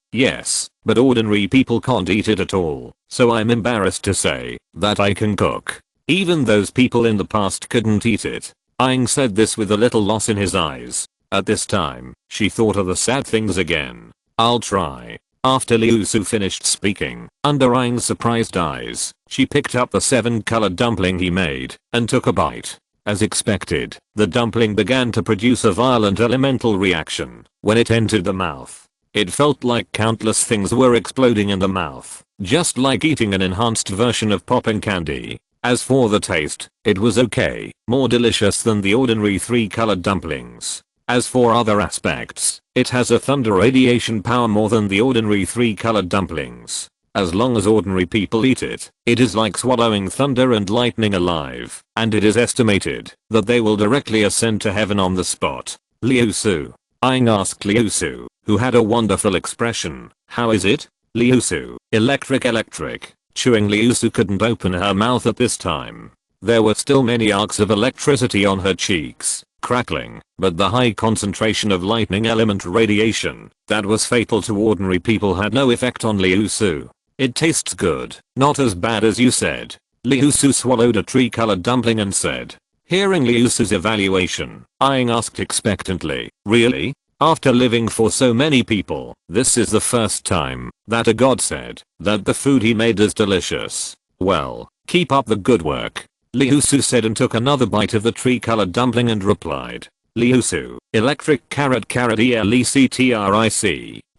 but ordinary people can't eat it at all, so I'm embarrassed to say that I can cook. Even those people in the past couldn't eat it. Aang said this with a little loss in his eyes. At this time, she thought of the sad things again. I'll try. After Liu Su finished speaking, under Aang's surprised eyes, she picked up the 7 colored dumpling he made and took a bite. As expected, the dumpling began to produce a violent elemental reaction when it entered the mouth. It felt like countless things were exploding in the mouth, just like eating an enhanced version of popping candy. As for the taste, it was okay, more delicious than the ordinary 3 colored dumplings. As for other aspects, it has a thunder radiation power more than the ordinary 3 colored dumplings. As long as ordinary people eat it, it is like swallowing thunder and lightning alive, and it is estimated that they will directly ascend to heaven on the spot. Liu Su. Aang asked Liu Su, who had a wonderful expression, how is it? Liu Su. Electric. Chewing Liu Su couldn't open her mouth at this time. There were still many arcs of electricity on her cheeks, crackling, but the high concentration of lightning element radiation that was fatal to ordinary people had no effect on Liu Su. It tastes good, not as bad as you said. Liu Su swallowed a 3-colored dumpling and said. Hearing Liu Su's evaluation, Aang asked expectantly, really? After living for so many people, this is the first time that a god said that the food he made is delicious. Well, keep up the good work. Liu Su said and took another bite of the 3-colored dumpling and replied. Liu Su, electric electric,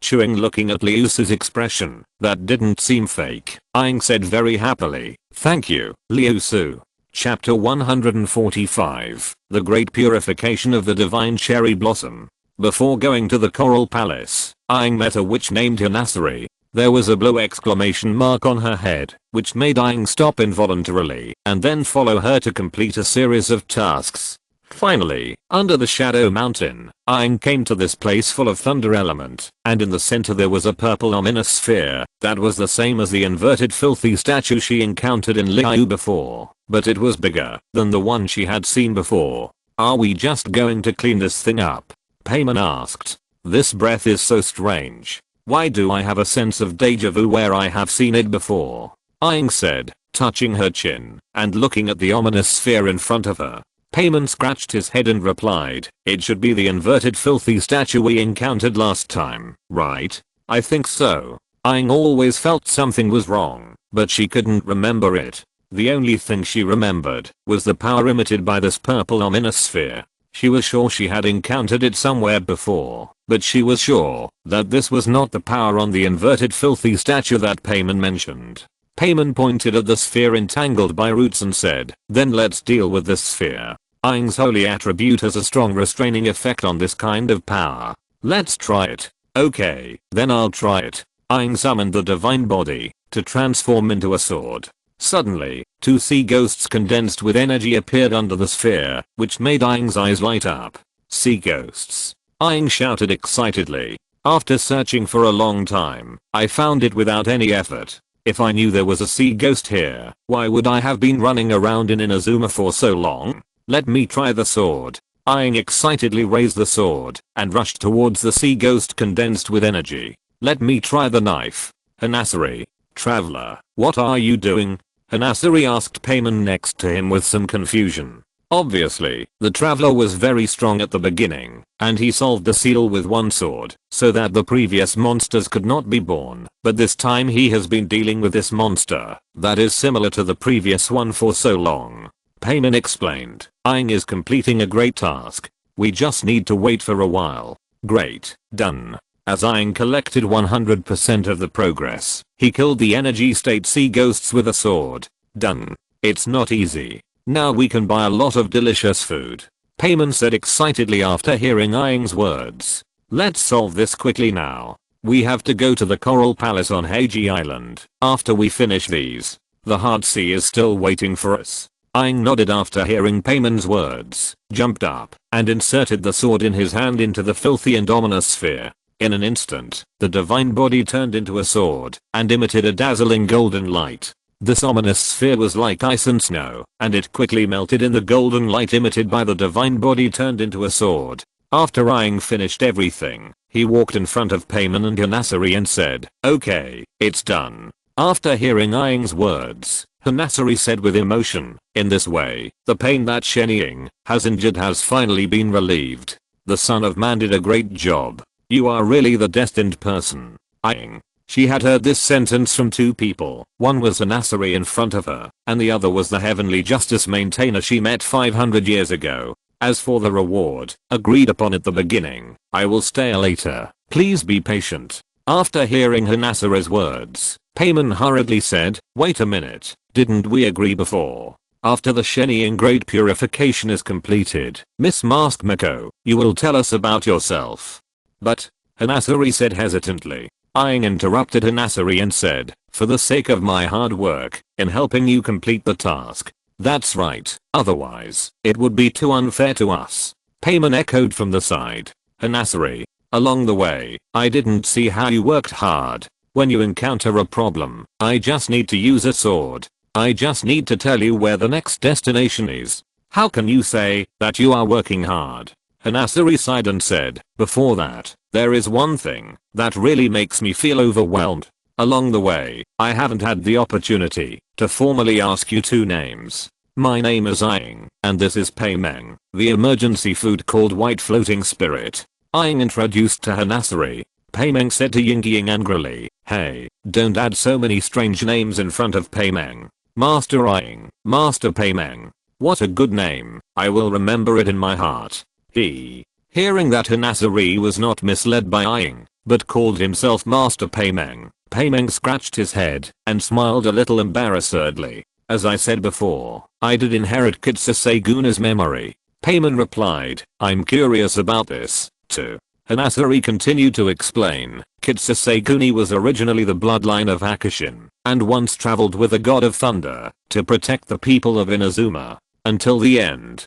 chewing looking at Liu Su's expression that didn't seem fake. Aang said very happily, thank you, Liu Su. Chapter 145, The Great Purification of the Divine Cherry Blossom. Before going to the Coral Palace, Aang met a witch named Hinasari. There was a blue exclamation mark on her head, which made Aang stop involuntarily and then follow her to complete a series of tasks. Finally, under the Shadow Mountain, Aang came to this place full of thunder element, and in the center there was a purple ominous sphere that was the same as the inverted filthy statue she encountered in Liu before, but it was bigger than the one she had seen before. Are we just going to clean this thing up? Payman asked. This breath is so strange. Why do I have a sense of deja vu where I have seen it before? Aang said, touching her chin and looking at the ominous sphere in front of her. Payman scratched his head and replied, it should be the inverted filthy statue we encountered last time, right? I think so. Aang always felt something was wrong, but she couldn't remember it. The only thing she remembered was the power emitted by this purple ominous sphere. She was sure she had encountered it somewhere before, but she was sure that this was not the power on the inverted filthy statue that Payman mentioned. Payman pointed at the sphere entangled by roots and said, then let's deal with this sphere. Aang's holy attribute has a strong restraining effect on this kind of power. Let's try it. Okay, then I'll try it. Aang summoned the divine body to transform into a sword. Suddenly, 2 sea ghosts condensed with energy appeared under the sphere, which made Aang's eyes light up. Sea ghosts. Aang shouted excitedly. After searching for a long time, I found it without any effort. If I knew there was a sea ghost here, why would I have been running around in Inazuma for so long? Let me try the sword. Aang excitedly raised the sword and rushed towards the sea ghost condensed with energy. Let me try the knife. Hanasari. Traveler, what are you doing? Hanasari asked Payman next to him with some confusion. Obviously, the traveler was very strong at the beginning, and he solved the seal with one sword, so that the previous monsters could not be born. But this time he has been dealing with this monster that is similar to the previous one for so long. Payman explained, Aang is completing a great task. We just need to wait for a while. Great, done. As Aang collected 100% of the progress, he killed the energy state sea ghosts with a sword. Done. It's not easy. Now we can buy a lot of delicious food. Payman said excitedly after hearing Aang's words. Let's solve this quickly now. We have to go to the Coral Palace on Heiji Island. After we finish these, the Heart Sea is still waiting for us. Aang nodded after hearing Payman's words, jumped up, and inserted the sword in his hand into the filthy and ominous sphere. In an instant, the divine body turned into a sword and emitted a dazzling golden light. This ominous sphere was like ice and snow, and it quickly melted in the golden light emitted by the divine body turned into a sword. After Aang finished everything, he walked in front of Payman and Hanasari and said, okay, it's done. After hearing Aang's words, Hanasari said with emotion, in this way, the pain that Shen Ying has injured has finally been relieved. The Son of Man did a great job. You are really the destined person. Aang. She had heard this sentence from two people. One was Hanasari in front of her, and the other was the heavenly justice maintainer she met 500 years ago. As for the reward, agreed upon at the beginning, I will stay later. Please be patient. After hearing Hanasari's words, Payman hurriedly said, wait a minute, didn't we agree before? After the Shen Ying Great Purification is completed, Miss Mask Mako, you will tell us about yourself. But, Hanasari said hesitantly. Aang interrupted Hanasari and said, for the sake of my hard work in helping you complete the task. That's right, otherwise, it would be too unfair to us. Payman echoed from the side. Hanasari, along the way, I didn't see how you worked hard. When you encounter a problem, I just need to use a sword. I just need to tell you where the next destination is. How can you say that you are working hard? Hanasari sighed and said, before that, there is one thing that really makes me feel overwhelmed. Along the way, I haven't had the opportunity to formally ask you two names. My name is Aang, and this is Payman, the emergency food called White Floating Spirit. Aang introduced to Hanasari. Payman said to Ying angrily, hey, don't add so many strange names in front of Payman. Master Aang, Master Payman. What a good name, I will remember it in my heart. Hearing that Hanasari was not misled by Aang, but called himself Master Payman, Payman scratched his head and smiled a little embarrassedly. As I said before, I did inherit Kitsuseguna's memory. Payman replied, I'm curious about this, too. Hanasari continued to explain, Kitsuseguni was originally the bloodline of Hakushin, and once traveled with the god of thunder to protect the people of Inazuma. Until the end,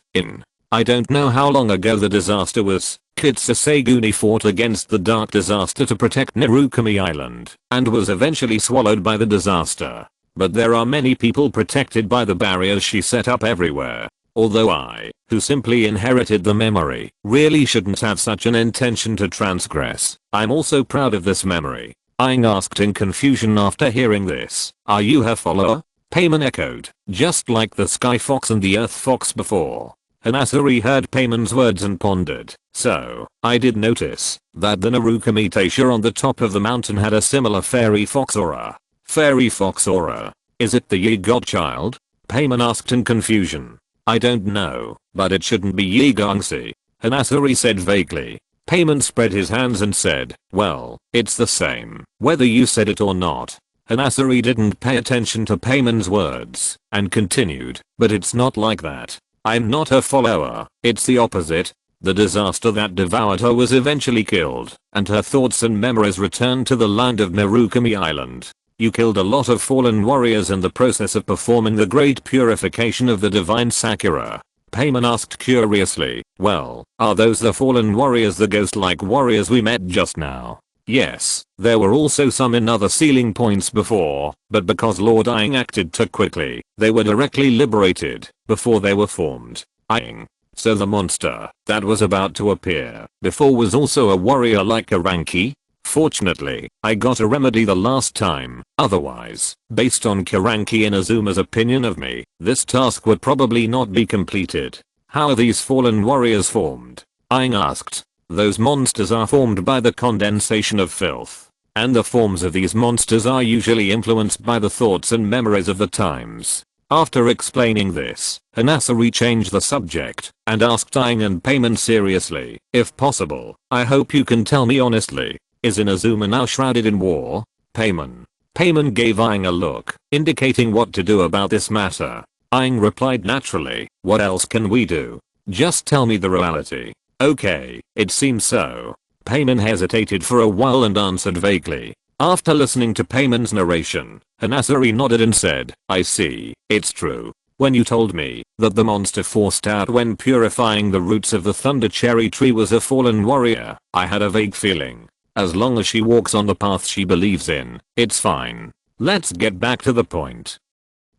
I don't know how long ago the disaster was. Kitsuseguni fought against the dark disaster to protect Narukami Island, and was eventually swallowed by the disaster. But there are many people protected by the barriers she set up everywhere. Although I, who simply inherited the memory, really shouldn't have such an intention to transgress, I'm also proud of this memory. Aang asked in confusion after hearing this, are you her follower? Payman echoed, just like the Sky Fox and the Earth Fox before. Hanasari heard Payman's words and pondered. So, I did notice that the Narukami Taisha on the top of the mountain had a similar fairy fox aura. Fairy fox aura? Is it the Yi godchild? Payman asked in confusion. I don't know, but it shouldn't be Yi Gongsi. Hanasari said vaguely. Payman spread his hands and said, well, it's the same, whether you said it or not. Hanasari didn't pay attention to Payman's words, and continued, but it's not like that. I'm not her follower, it's the opposite. The disaster that devoured her was eventually killed, and her thoughts and memories returned to the land of Narukami Island. You killed a lot of fallen warriors in the process of performing the great purification of the divine Sakura. Payman asked curiously, well, are those the fallen warriors, the ghost-like warriors we met just now? Yes, there were also some in other sealing points before, but because Lord Aang acted too quickly, they were directly liberated before they were formed. Aang. So the monster that was about to appear before was also a warrior like Kiranki? Fortunately, I got a remedy the last time, otherwise, based on Kiranki and Azuma's opinion of me, this task would probably not be completed. How are these fallen warriors formed? Aang asked. Those monsters are formed by the condensation of filth. And the forms of these monsters are usually influenced by the thoughts and memories of the times. After explaining this, Hanasari changed the subject and asked Aang and Payman seriously, if possible, I hope you can tell me honestly, is Inazuma now shrouded in war? Payman gave Aang a look, indicating what to do about this matter. Aang replied naturally, what else can we do? Just tell me the reality. Okay, it seems so. Payman hesitated for a while and answered vaguely. After listening to Payman's narration, Hanasari nodded and said, I see, it's true. When you told me that the monster forced out when purifying the roots of the Thunder Cherry Tree was a fallen warrior, I had a vague feeling. As long as she walks on the path she believes in, it's fine. Let's get back to the point.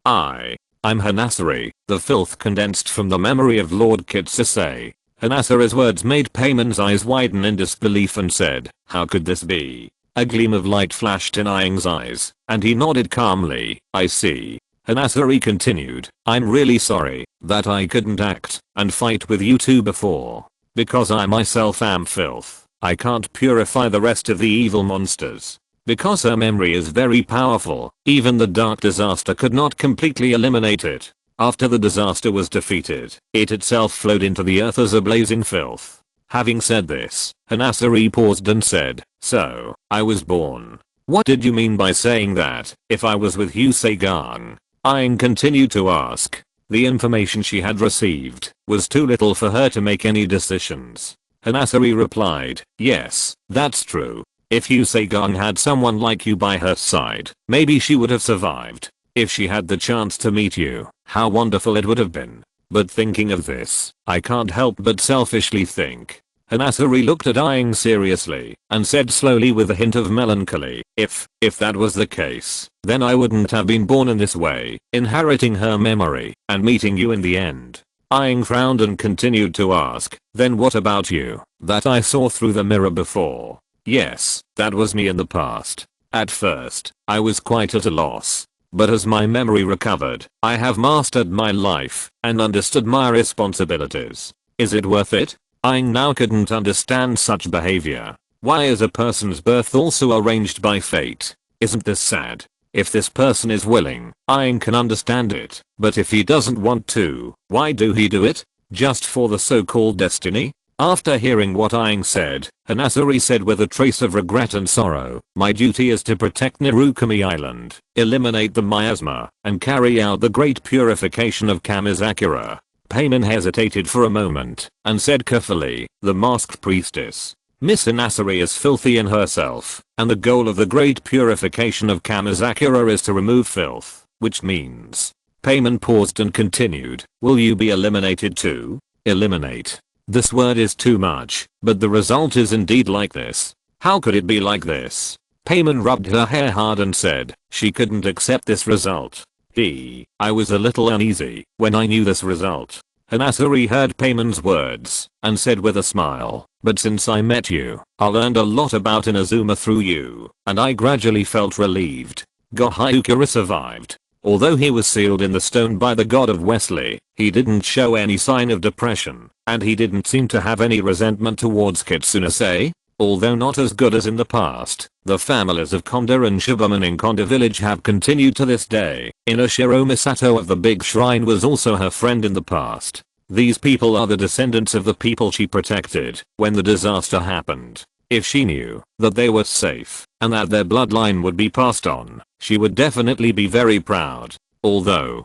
I'm Hanasari, the filth condensed from the memory of Lord Kitsuse. Hanasari's words made Payman's eyes widen in disbelief and said, how could this be? A gleam of light flashed in Aang's eyes, and he nodded calmly, I see. Hanasari continued, I'm really sorry that I couldn't act and fight with you two before. Because I myself am filth, I can't purify the rest of the evil monsters. Because her memory is very powerful, even the dark disaster could not completely eliminate it. After the disaster was defeated, it itself flowed into the earth as a blazing filth. Having said this, Hanasari paused and said, so, I was born. What did you mean by saying that, if I was with Yusegan? Aang continued to ask. The information she had received was too little for her to make any decisions. Hanasari replied, yes, that's true. If Yusegan had someone like you by her side, maybe she would have survived. If she had the chance to meet you, how wonderful it would have been. But thinking of this, I can't help but selfishly think. Hanasari looked at Aang seriously and said slowly with a hint of melancholy, if that was the case, then I wouldn't have been born in this way, inheriting her memory and meeting you in the end. Aang frowned and continued to ask, then what about you, that I saw through the mirror before? Yes, that was me in the past. At first, I was quite at a loss. But as my memory recovered, I have mastered my life and understood my responsibilities. Is it worth it? Aang now couldn't understand such behavior. Why is a person's birth also arranged by fate? Isn't this sad? If this person is willing, Aang can understand it. But if he doesn't want to, why do he do it? Just for the so-called destiny? After hearing what Aang said, Hanasari said with a trace of regret and sorrow, my duty is to protect Narukami Island, eliminate the miasma, and carry out the great purification of Kamizakura. Payman hesitated for a moment, and said carefully, the masked priestess. Miss Hanasari is filthy in herself, and the goal of the great purification of Kamizakura is to remove filth, which means. Payman paused and continued, will you be eliminated too? Eliminate. This word is too much, but the result is indeed like this. How could it be like this? Payman rubbed her hair hard and said, she couldn't accept this result. I was a little uneasy when I knew this result. Hanasari heard Payman's words and said with a smile, but since I met you, I learned a lot about Inazuma through you, and I gradually felt relieved. Gohyukura survived. Although he was sealed in the stone by the god of Wesley, he didn't show any sign of depression, and he didn't seem to have any resentment towards Kitsunase. Although not as good as in the past, the families of Konda and Shibuman in Konda village have continued to this day. Inoshiro Misato of the big shrine was also her friend in the past. These people are the descendants of the people she protected when the disaster happened. If she knew that they were safe and that their bloodline would be passed on, she would definitely be very proud. Although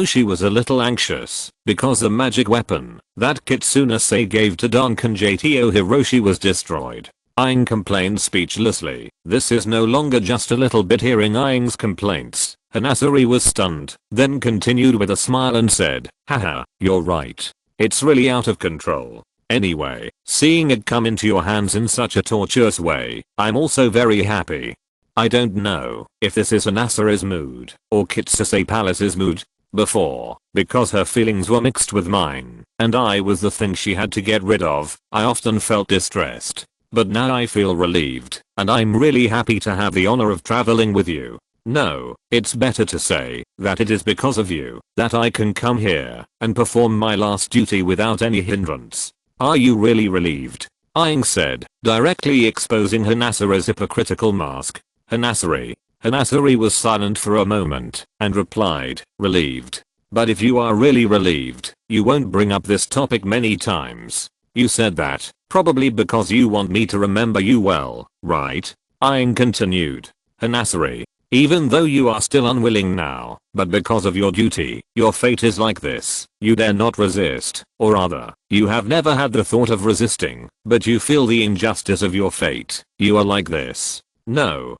she was a little anxious because the magic weapon that Kitsunase gave to Duncan JTO Hiroshi was destroyed. Aang complained speechlessly. This is no longer just a little bit. Hearing Aang's complaints, Hanasari was stunned, then continued with a smile and said, haha, you're right. It's really out of control. Anyway, seeing it come into your hands in such a tortuous way, I'm also very happy. I don't know if this is Hanasari's mood or Kitsuse Palace's mood. Before, because her feelings were mixed with mine, and I was the thing she had to get rid of, I often felt distressed. But now I feel relieved, and I'm really happy to have the honor of traveling with you. No, it's better to say that it is because of you that I can come here and perform my last duty without any hindrance. Are you really relieved? Aang said, directly exposing Hanasari's hypocritical mask. Hanasari was silent for a moment and replied, relieved. But if you are really relieved, you won't bring up this topic many times. You said that, probably because you want me to remember you well, right? Aang continued. Hanasari, even though you are still unwilling now, but because of your duty, your fate is like this. You dare not resist, or rather, you have never had the thought of resisting, but you feel the injustice of your fate. You are like this. No,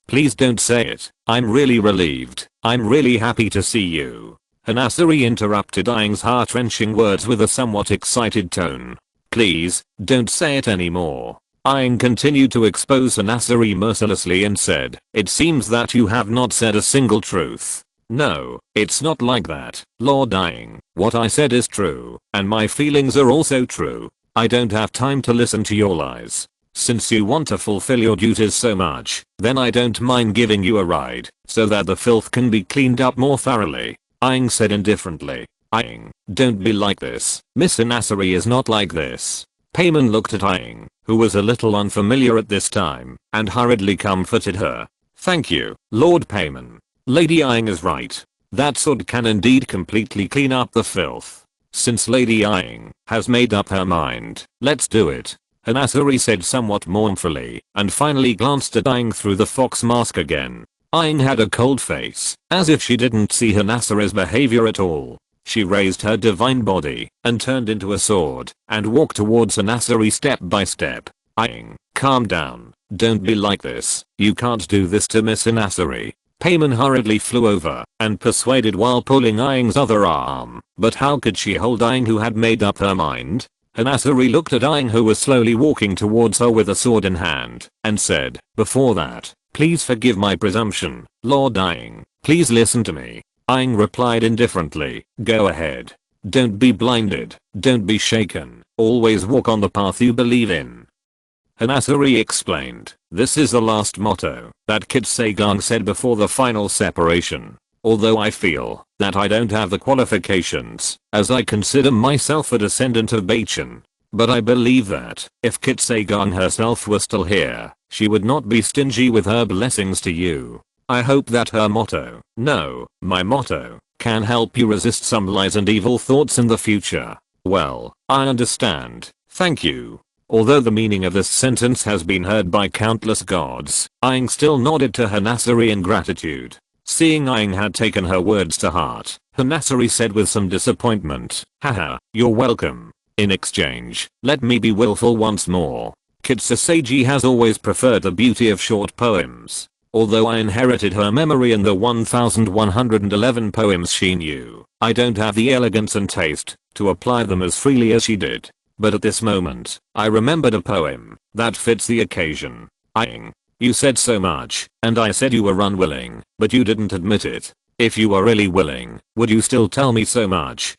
please don't say it. I'm really relieved. I'm really happy to see you. Hanasari interrupted Aang's heart-wrenching words with a somewhat excited tone. Please, don't say it anymore. Aang continued to expose Hanasari mercilessly and said, it seems that you have not said a single truth. No, it's not like that, Lord Aang. What I said is true, and my feelings are also true. I don't have time to listen to your lies. Since you want to fulfill your duties so much, then I don't mind giving you a ride, so that the filth can be cleaned up more thoroughly. Aang said indifferently. Aang, don't be like this. Miss Hanasari is not like this. Paimon looked at Aang, who was a little unfamiliar at this time, and hurriedly comforted her. Thank you, Lord Paimon. Lady Aang is right. That sword can indeed completely clean up the filth. Since Lady Aang has made up her mind, let's do it. Hanasari said somewhat mournfully, and finally glanced at Aang through the fox mask again. Aang had a cold face, as if she didn't see Hanasari's behavior at all. She raised her divine body and turned into a sword and walked towards Hanasari step by step. Aang, calm down. Don't be like this. You can't do this to Miss Hanasari. Paimon hurriedly flew over and persuaded while pulling Aang's other arm, but how could she hold Aang who had made up her mind? Hanasari looked at Aang who was slowly walking towards her with a sword in hand, and said, before that, please forgive my presumption, Lord Aang. Please listen to me. Aang replied indifferently, go ahead. Don't be blinded, don't be shaken, always walk on the path you believe in. Hanasari explained, this is the last motto that Kid Sagang said before the final separation. Although I feel that I don't have the qualifications, as I consider myself a descendant of Bachan. But I believe that, if Kit Sagang herself were still here, she would not be stingy with her blessings to you. I hope that her motto, no, my motto, can help you resist some lies and evil thoughts in the future. Well, I understand, thank you. Although the meaning of this sentence has been heard by countless gods, Aang still nodded to Hanasari in gratitude. Seeing Aang had taken her words to heart, Hanasari said with some disappointment, haha, you're welcome. In exchange, let me be willful once more. Kid Sasagi has always preferred the beauty of short poems. Although I inherited her memory and the 1111 poems she knew, I don't have the elegance and taste to apply them as freely as she did. But at this moment, I remembered a poem that fits the occasion. Aang, you said so much, and I said you were unwilling, but you didn't admit it. If you were really willing, would you still tell me so much?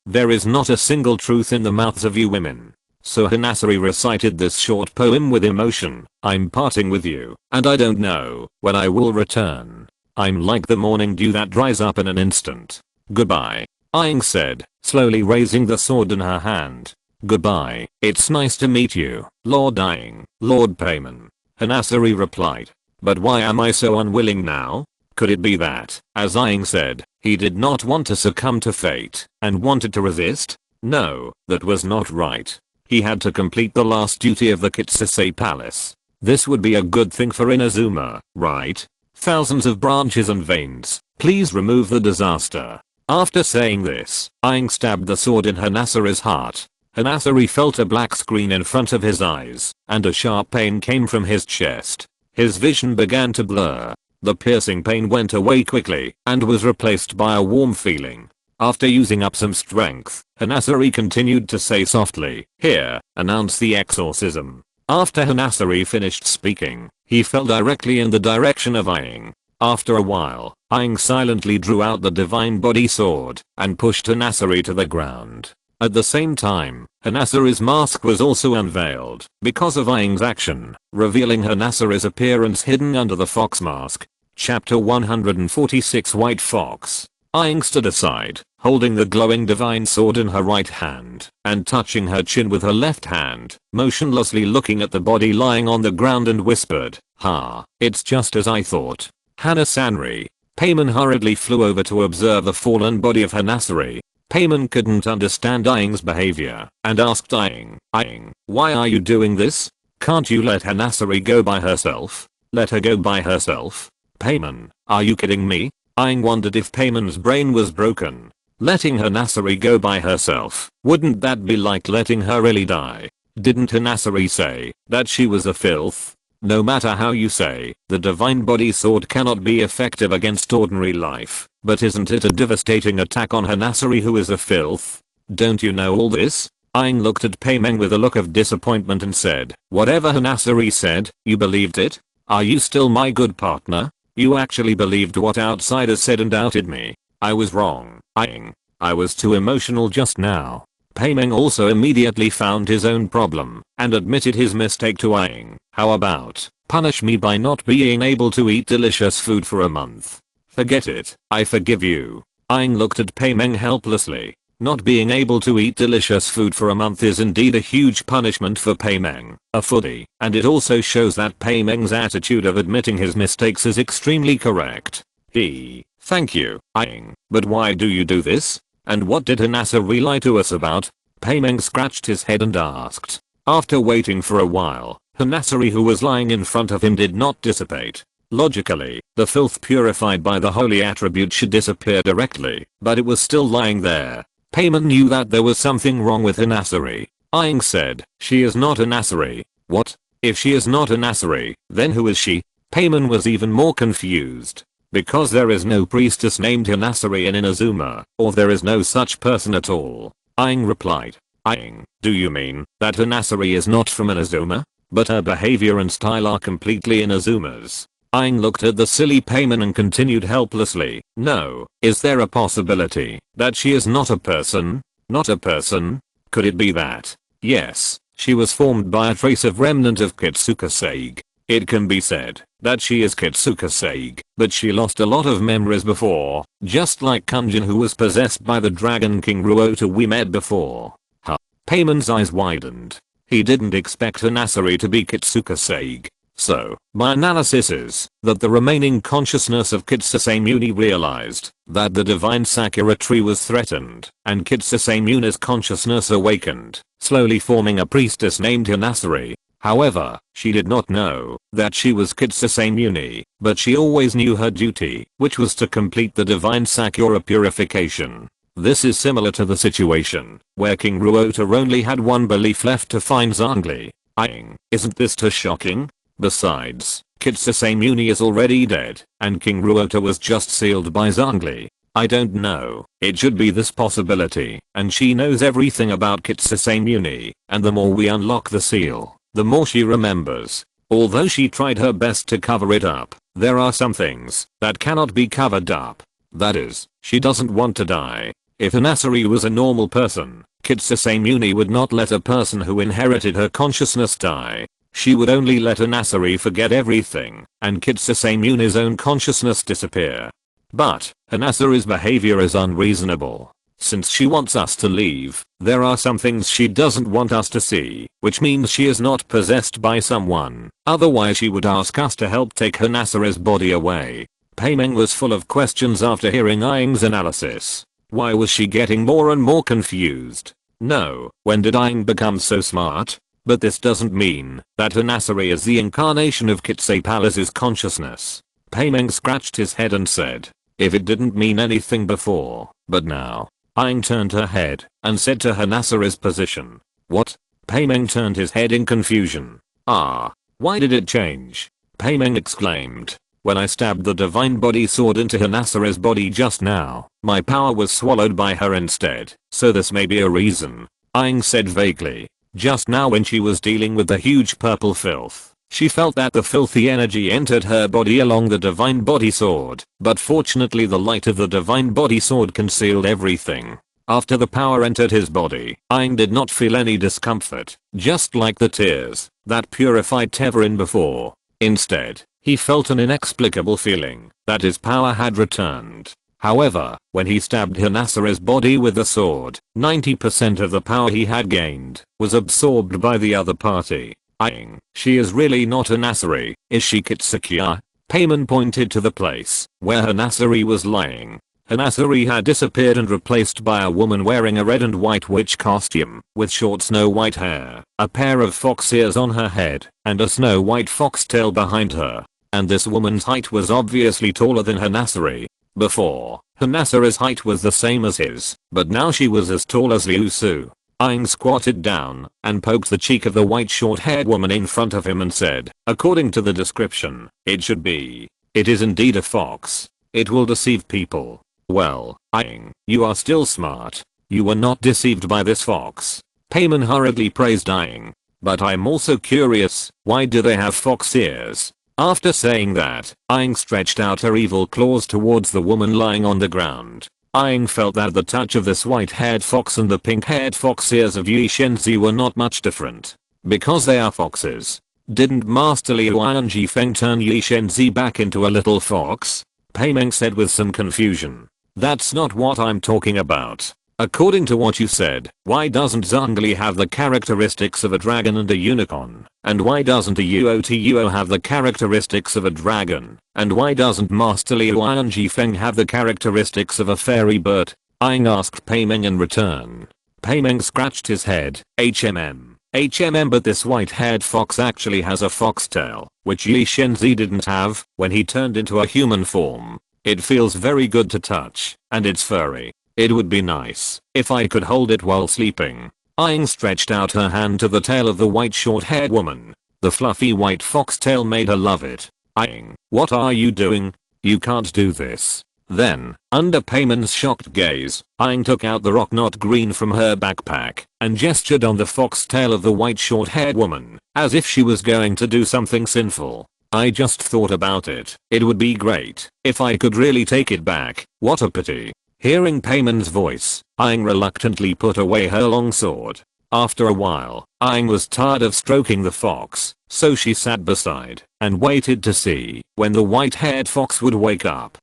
There is not a single truth in the mouths of you women. So Hanasari recited this short poem with emotion. I'm parting with you, and I don't know when I will return. I'm like the morning dew that dries up in an instant. Goodbye. Aang said, slowly raising the sword in her hand. Goodbye, it's nice to meet you, Lord Aang, Lord Paimon. Hanasari replied. But why am I so unwilling now? Could it be that, as Aang said, he did not want to succumb to fate, and wanted to resist? No, that was not right. He had to complete the last duty of the Kitsuse Palace. This would be a good thing for Inazuma, right? Thousands of branches and veins, please remove the disaster. After saying this, Aang stabbed the sword in Hanasari's heart. Hanasari felt a black screen in front of his eyes, and a sharp pain came from his chest. His vision began to blur. The piercing pain went away quickly, and was replaced by a warm feeling. After using up some strength, Hanasari continued to say softly, here, announce the exorcism. After Hanasari finished speaking, he fell directly in the direction of Aang. After a while, Aang silently drew out the divine body sword and pushed Hanasari to the ground. At the same time, Hanasari's mask was also unveiled because of Aang's action, revealing Hanasari's appearance hidden under the fox mask. Chapter 146 White Fox. Aang stood aside, holding the glowing divine sword in her right hand and touching her chin with her left hand, motionlessly looking at the body lying on the ground and whispered, "Ha, it's just as I thought. Hanasari." Paimon hurriedly flew over to observe the fallen body of Hanasari. Paimon couldn't understand Aang's behavior and asked Aang, why are you doing this? Can't you let Hanasari go by herself? Let her go by herself? Paimon, are you kidding me?" Aang wondered if Paimon's brain was broken. Letting Hanasari go by herself, wouldn't that be like letting her really die? Didn't Hanasari say that she was a filth? No matter how you say, the divine body sword cannot be effective against ordinary life, but isn't it a devastating attack on Hanasari who is a filth? Don't you know all this? Aang looked at Paimon with a look of disappointment and said, "Whatever Hanasari said, you believed it? Are you still my good partner? You actually believed what outsiders said and doubted me. I was wrong, Aang. I was too emotional just now." Paimon also immediately found his own problem and admitted his mistake to Aang. "How about punish me by not being able to eat delicious food for a month? Forget it, I forgive you." Aang looked at Paimon helplessly. Not being able to eat delicious food for a month is indeed a huge punishment for Paimon, a foodie, and it also shows that Paimon's attitude of admitting his mistakes is extremely correct. Thank you, Aang, but why do you do this? And what did Hanasari lie to us about?" Paimon scratched his head and asked. After waiting for a while, Hanasari who was lying in front of him did not dissipate. Logically, the filth purified by the holy attribute should disappear directly, but it was still lying there. Paimon knew that there was something wrong with Hanasari. Aang said, "She is not Hanasari." "What? If she is not Hanasari, then who is she?" Paimon was even more confused. "Because there is no priestess named Hanasari in Inazuma, or there is no such person at all," Aang replied. "Aang, do you mean that Hanasari is not from Inazuma? But her behavior and style are completely Inazuma's." Aang looked at the silly Paimon and continued helplessly, "No, is there a possibility that she is not a person? Not a person? Could it be that? Yes, she was formed by a trace of remnant of Kitsuka Sage. It can be said that she is Kitsuka Sage, but she lost a lot of memories before, just like Kunjin who was possessed by the Dragon King Ruota we met before." Huh. Paimon's eyes widened. He didn't expect Hanasari to be Kitsuka Sage. So, my analysis is that the remaining consciousness of Kitsune Muni realized that the divine Sakura tree was threatened, and Kitsune Muni's consciousness awakened, slowly forming a priestess named Hanasari. However, she did not know that she was Kitsune Muni, but she always knew her duty, which was to complete the divine Sakura purification. This is similar to the situation where King Ruota only had one belief left to find Zhongli. Aang, isn't this too shocking? Besides, Kitsune Muni is already dead, and King Ruota was just sealed by Zhongli. I don't know, it should be this possibility, and she knows everything about Kitsune Muni, and the more we unlock the seal, the more she remembers. Although she tried her best to cover it up, there are some things that cannot be covered up. That is, she doesn't want to die. If Hanasari was a normal person, Kitsune Muni would not let a person who inherited her consciousness die. She would only let Hanasari forget everything, and Kitsune Muni's own consciousness disappear. But, Hanasari's behavior is unreasonable. Since she wants us to leave, there are some things she doesn't want us to see, which means she is not possessed by someone, otherwise she would ask us to help take Hanasari's body away. Paimon was full of questions after hearing Aang's analysis. Why was she getting more and more confused? No, when did Aang become so smart? But this doesn't mean that Hanasari is the incarnation of Kitsune Palace's consciousness. Paimon scratched his head and said, "If it didn't mean anything before, but now." Aang turned her head and said to Hanasari's position. "What?" Paimon turned his head in confusion. "Ah, why did it change?" Paimon exclaimed. "When I stabbed the divine body sword into Hanasari's body just now, my power was swallowed by her instead, so this may be a reason," Aang said vaguely. "Just now when she was dealing with the huge purple filth, She felt that the filthy energy entered her body along the divine body sword, but fortunately the light of the divine body sword concealed everything. After the power entered his body, Aang did not feel any discomfort, just like the tears that purified Teyvat before. Instead, he felt an inexplicable feeling that his power had returned. However, when he stabbed Hinasara's body with the sword, 90% of the power he had gained was absorbed by the other party. Aang, she is really not Hinasari, is she Kitsukiya? Paimon pointed to the place where Hinasari was lying. Hinasari had disappeared and replaced by a woman wearing a red and white witch costume, with short snow white hair, a pair of fox ears on her head, and a snow white fox tail behind her. And this woman's height was obviously taller than Hinasari. Before, Hinasara's height was the same as his, but now she was as tall as Liu Su. Aang squatted down and poked the cheek of the white short-haired woman in front of him and said, according to the description, it should be. It is indeed a fox. It will deceive people. Well, Aang, you are still smart. You were not deceived by this fox. Paimon hurriedly praised Aang. But I'm also curious, why do they have fox ears? After saying that, Aang stretched out her evil claws towards the woman lying on the ground. Aang felt that the touch of this white-haired fox and the pink-haired fox ears of Yi Shenzi were not much different. Because they are foxes. Didn't Master Liu Yifeng turn Yi Shenzi back into a little fox? Paimon said with some confusion. That's not what I'm talking about. According to what you said, why doesn't Zhongli have the characteristics of a dragon and a unicorn? And why doesn't a Uotuo have the characteristics of a dragon? And why doesn't Master Liu Yifeng have the characteristics of a fairy bird? Aang asked Paimon in return. Paimon scratched his head. HMM, but this white-haired fox actually has a foxtail, which Yi Shenzi didn't have when he turned into a human form. It feels very good to touch, and it's furry. It would be nice if I could hold it while sleeping. Aang stretched out her hand to the tail of the white short-haired woman. The fluffy white foxtail made her love it. Aang, what are you doing? You can't do this. Then, under Paimon's shocked gaze, Aang took out the rock knot green from her backpack and gestured on the foxtail of the white short-haired woman, as if she was going to do something sinful. I just thought about it. It would be great if I could really take it back. What a pity. Hearing Paimon's voice, Aang reluctantly put away her long sword. After a while, Aang was tired of stroking the fox, so she sat beside and waited to see when the white-haired fox would wake up.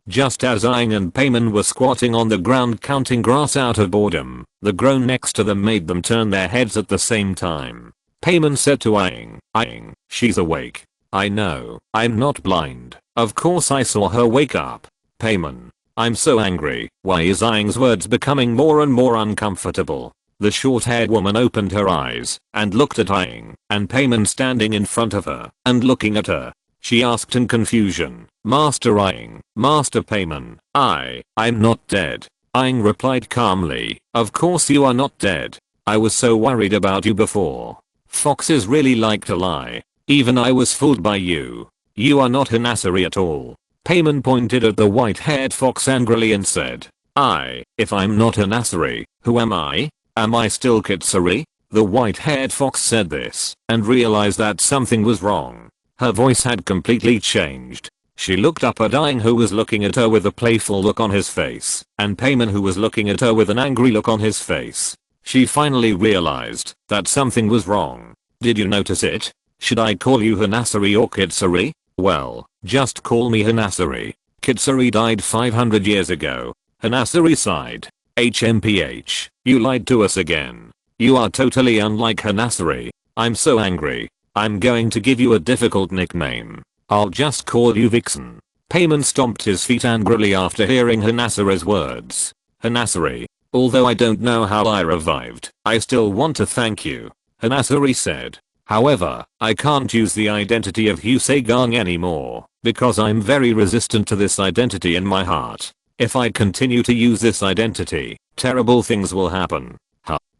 Just as Aang and Paimon were squatting on the ground counting grass out of boredom, the drone next to them made them turn their heads at the same time. Paimon said to Aang, Aang, she's awake. I know, I'm not blind. Of course I saw her wake up. Paimon, I'm so angry. Why is Aang's words becoming more and more uncomfortable? The short-haired woman opened her eyes and looked at Aang and Paimon standing in front of her and looking at her. She asked in confusion, Master Aang, Master Paimon, I'm not dead. Aang replied calmly, of course you are not dead. I was so worried about you before. Foxes really like to lie. Even I was fooled by you. You are not Hinasari at all. Paimon pointed at the white-haired fox angrily and said, if I'm not Hinasari, who am I? Am I still Kitsari? The white-haired fox said this and realized that something was wrong. Her voice had completely changed. She looked up at Aang, who was looking at her with a playful look on his face, and Paimon, who was looking at her with an angry look on his face. She finally realized that something was wrong. Did you notice it? Should I call you Hinasari or Kitsari? Well, just call me Hinasari. Kitsari died 500 years ago. Hinasari sighed. HMPH, you lied to us again. You are totally unlike Hinasari. I'm so angry. I'm going to give you a difficult nickname. I'll just call you Vixen. Paimon stomped his feet angrily after hearing Hinasari's words. Hinasari, although I don't know how I revived, I still want to thank you. Hinasari said. However, I can't use the identity of Husagang anymore, because I'm very resistant to this identity in my heart. If I continue to use this identity, terrible things will happen.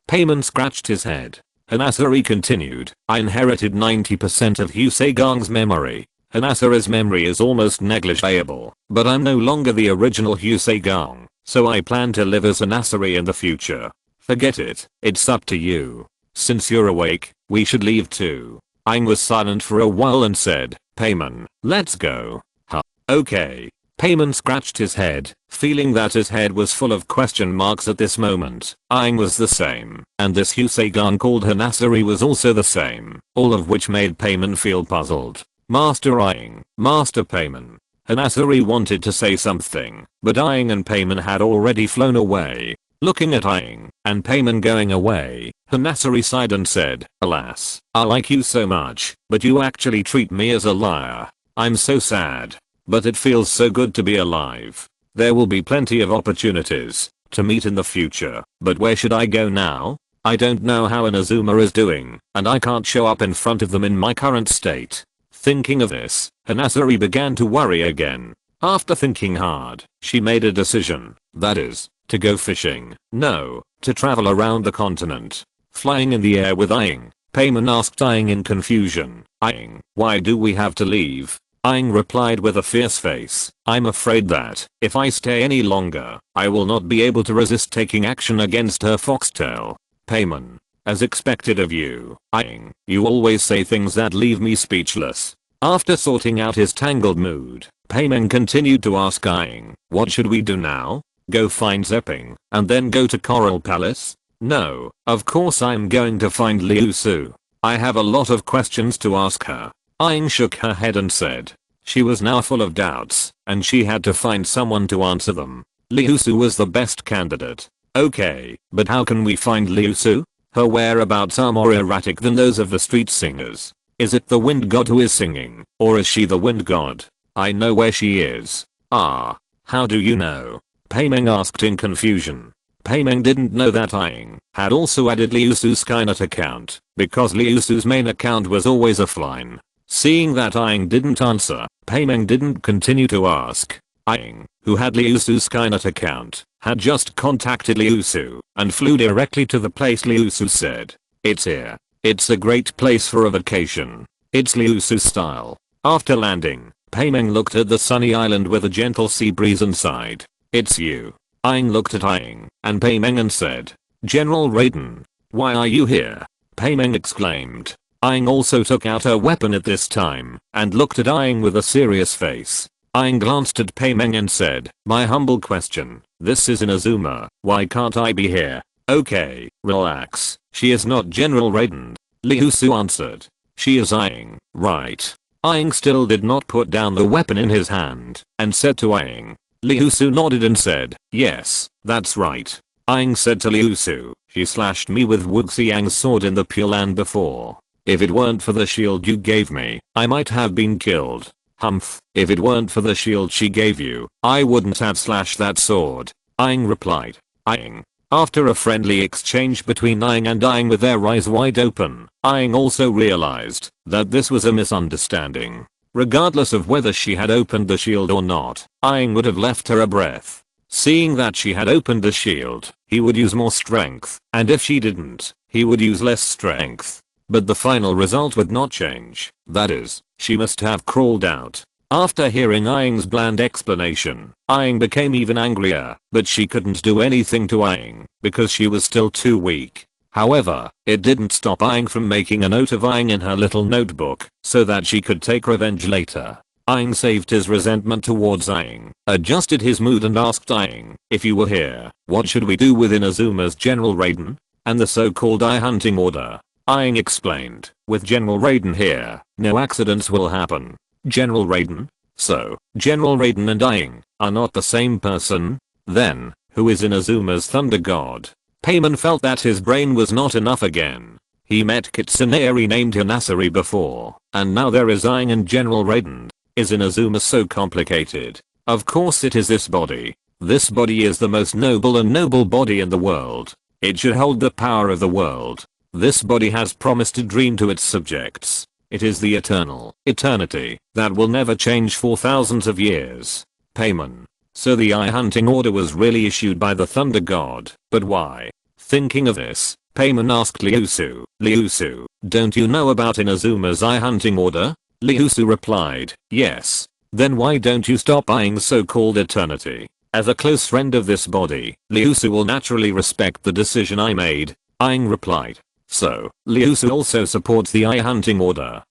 Paimon scratched his head. Hinasari continued, I inherited 90% of Husagang's memory. Hinasari's memory is almost negligible, but I'm no longer the original Husagang, so I plan to live as Hinasari in the future. Forget it, it's up to you. Since you're awake, we should leave too. Aang was silent for a while and said, Payman, let's go. Huh. Okay. Payman scratched his head, feeling that his head was full of question marks at this moment. Aang was the same, and this Husagan called Hanasari was also the same, all of which made Payman feel puzzled. Master Aang, Master Payman. Hanasari wanted to say something, but Aang and Payman had already flown away. Looking at Aang and Payman going away, Hanasari sighed and said, alas, I like you so much, but you actually treat me as a liar. I'm so sad. But it feels so good to be alive. There will be plenty of opportunities to meet in the future, but where should I go now? I don't know how Inazuma is doing, and I can't show up in front of them in my current state. Thinking of this, Hanasari began to worry again. After thinking hard, she made a decision, that is, to go fishing. No, to travel around the continent. Flying in the air with Aang, Payman asked Aang in confusion, Aang, why do we have to leave? Aang replied with a fierce face, I'm afraid that, if I stay any longer, I will not be able to resist taking action against her foxtail. Payman. As expected of you, Aang, you always say things that leave me speechless. After sorting out his tangled mood, Payman continued to ask Aang, what should we do now? Go find Zepping, and then go to Coral Palace? No, of course I'm going to find Liu Su. I have a lot of questions to ask her. Aang shook her head and said. She was now full of doubts, and she had to find someone to answer them. Liu Su was the best candidate. Okay, but how can we find Liu Su? Her whereabouts are more erratic than those of the street singers. Is it the wind god who is singing, or is she the wind god? I know where she is. Ah, how do you know? Payman asked in confusion. Payman didn't know that Aang had also added Liu Su's Skynet account, because Liu Su's main account was always offline. Seeing that Aang didn't answer, Payman didn't continue to ask. Aang, who had Liu Su's Skynet account, had just contacted Liu Su and flew directly to the place Liu Su said. It's here. It's a great place for a vacation. It's Liu Su style. After landing, Payman looked at the sunny island with a gentle sea breeze and sighed. It's you. Aang looked at Aang and Payman and said, General Raiden, why are you here? Payman exclaimed. Aang also took out her weapon at this time and looked at Aang with a serious face. Aang glanced at Payman and said, my humble question, this is Inazuma, why can't I be here? Okay, relax, she is not General Raiden. Liu Su answered. She is Aang, right? Aang still did not put down the weapon in his hand and said to Aang. Liu Su nodded and said, yes, that's right. Aang said to Liu Su, she slashed me with Wuxiang's sword in the Pure Land before. If it weren't for the shield you gave me, I might have been killed. Humph, if it weren't for the shield she gave you, I wouldn't have slashed that sword. Aang replied. Aang. After a friendly exchange between Aang and Aang with their eyes wide open, Aang also realized that this was a misunderstanding. Regardless of whether she had opened the shield or not, Aang would have left her a breath. Seeing that she had opened the shield, he would use more strength, and if she didn't, he would use less strength. But the final result would not change, that is, she must have crawled out. After hearing Aang's bland explanation, Aang became even angrier, but she couldn't do anything to Aang, because she was still too weak. However, it didn't stop Aang from making a note of Aang in her little notebook, so that she could take revenge later. Aang saved his resentment towards Aang, adjusted his mood and asked Aang, if you were here, what should we do with Inazuma's General Raiden? And the so-called eye hunting order. Aang explained, with General Raiden here, no accidents will happen. General Raiden? So, General Raiden and Aang are not the same person? Then, who is Inazuma's Thunder God? Payman felt that his brain was not enough again. He met Kitsuneri named Hanasari before, and now there is Aang and General Raiden. Is Inazuma so complicated? Of course it is this body. This body is the most noble and noble body in the world. It should hold the power of the world. This body has promised a dream to its subjects. It is the eternity, that will never change for thousands of years. Payman. So the eye hunting order was really issued by the Thunder God, but why? Thinking of this, Payman asked Liu Su, don't you know about Inazuma's eye hunting order? Liu Su replied, yes. Then why don't you stop eyeing so-called eternity? As a close friend of this body, Liu Su will naturally respect the decision I made. Aang replied. So, Liusu also supports the eye hunting order.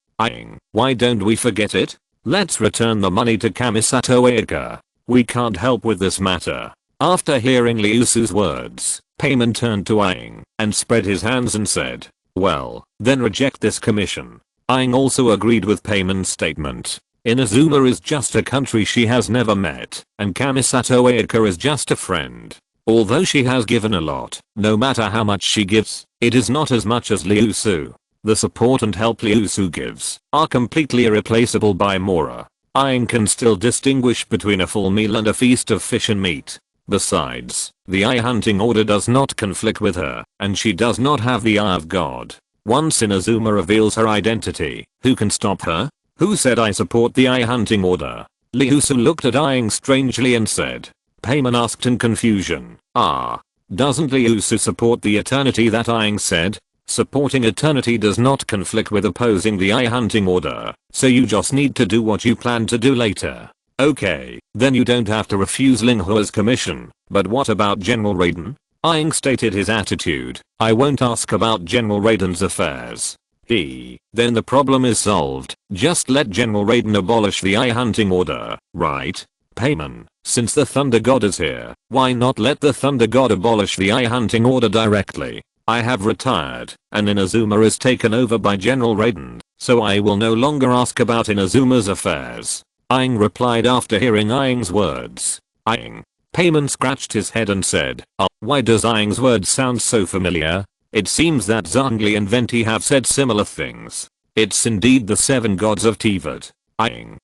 Why don't we forget it? Let's return the money to Kamisato Ayaka. We can't help with this matter. After hearing Liusu's words, Payman turned to Aang and spread his hands and said, well, then reject this commission. Aang also agreed with Payman's statement. Inazuma is just a country she has never met, and Kamisato Ayaka is just a friend. Although she has given a lot, no matter how much she gives, it is not as much as Liusu. The support and help Liusu gives are completely irreplaceable by Mora. Aang can still distinguish between a full meal and a feast of fish and meat. Besides, the eye hunting order does not conflict with her, and she does not have the eye of God. Once Inazuma reveals her identity, who can stop her? Who said I support the eye hunting order? Liusu looked at Aang strangely and said. Payman asked in confusion. Doesn't Liusu support the eternity that Aang said? Supporting eternity does not conflict with opposing the eye hunting order, so you just need to do what you plan to do later. Okay, then you don't have to refuse Linghua's commission, but what about General Raiden? Aang stated his attitude. I won't ask about General Raiden's affairs. Then the problem is solved. Just let General Raiden abolish the eye hunting order, right? Payman, since the Thunder God is here, why not let the Thunder God abolish the eye hunting order directly? I have retired, and Inazuma is taken over by General Raiden, so I will no longer ask about Inazuma's affairs. Aang replied after hearing Aang's words. Payman scratched his head and said, why does Aang's words sound so familiar? It seems that Zhongli and Venti have said similar things. It's indeed the 7 gods of Teyvat.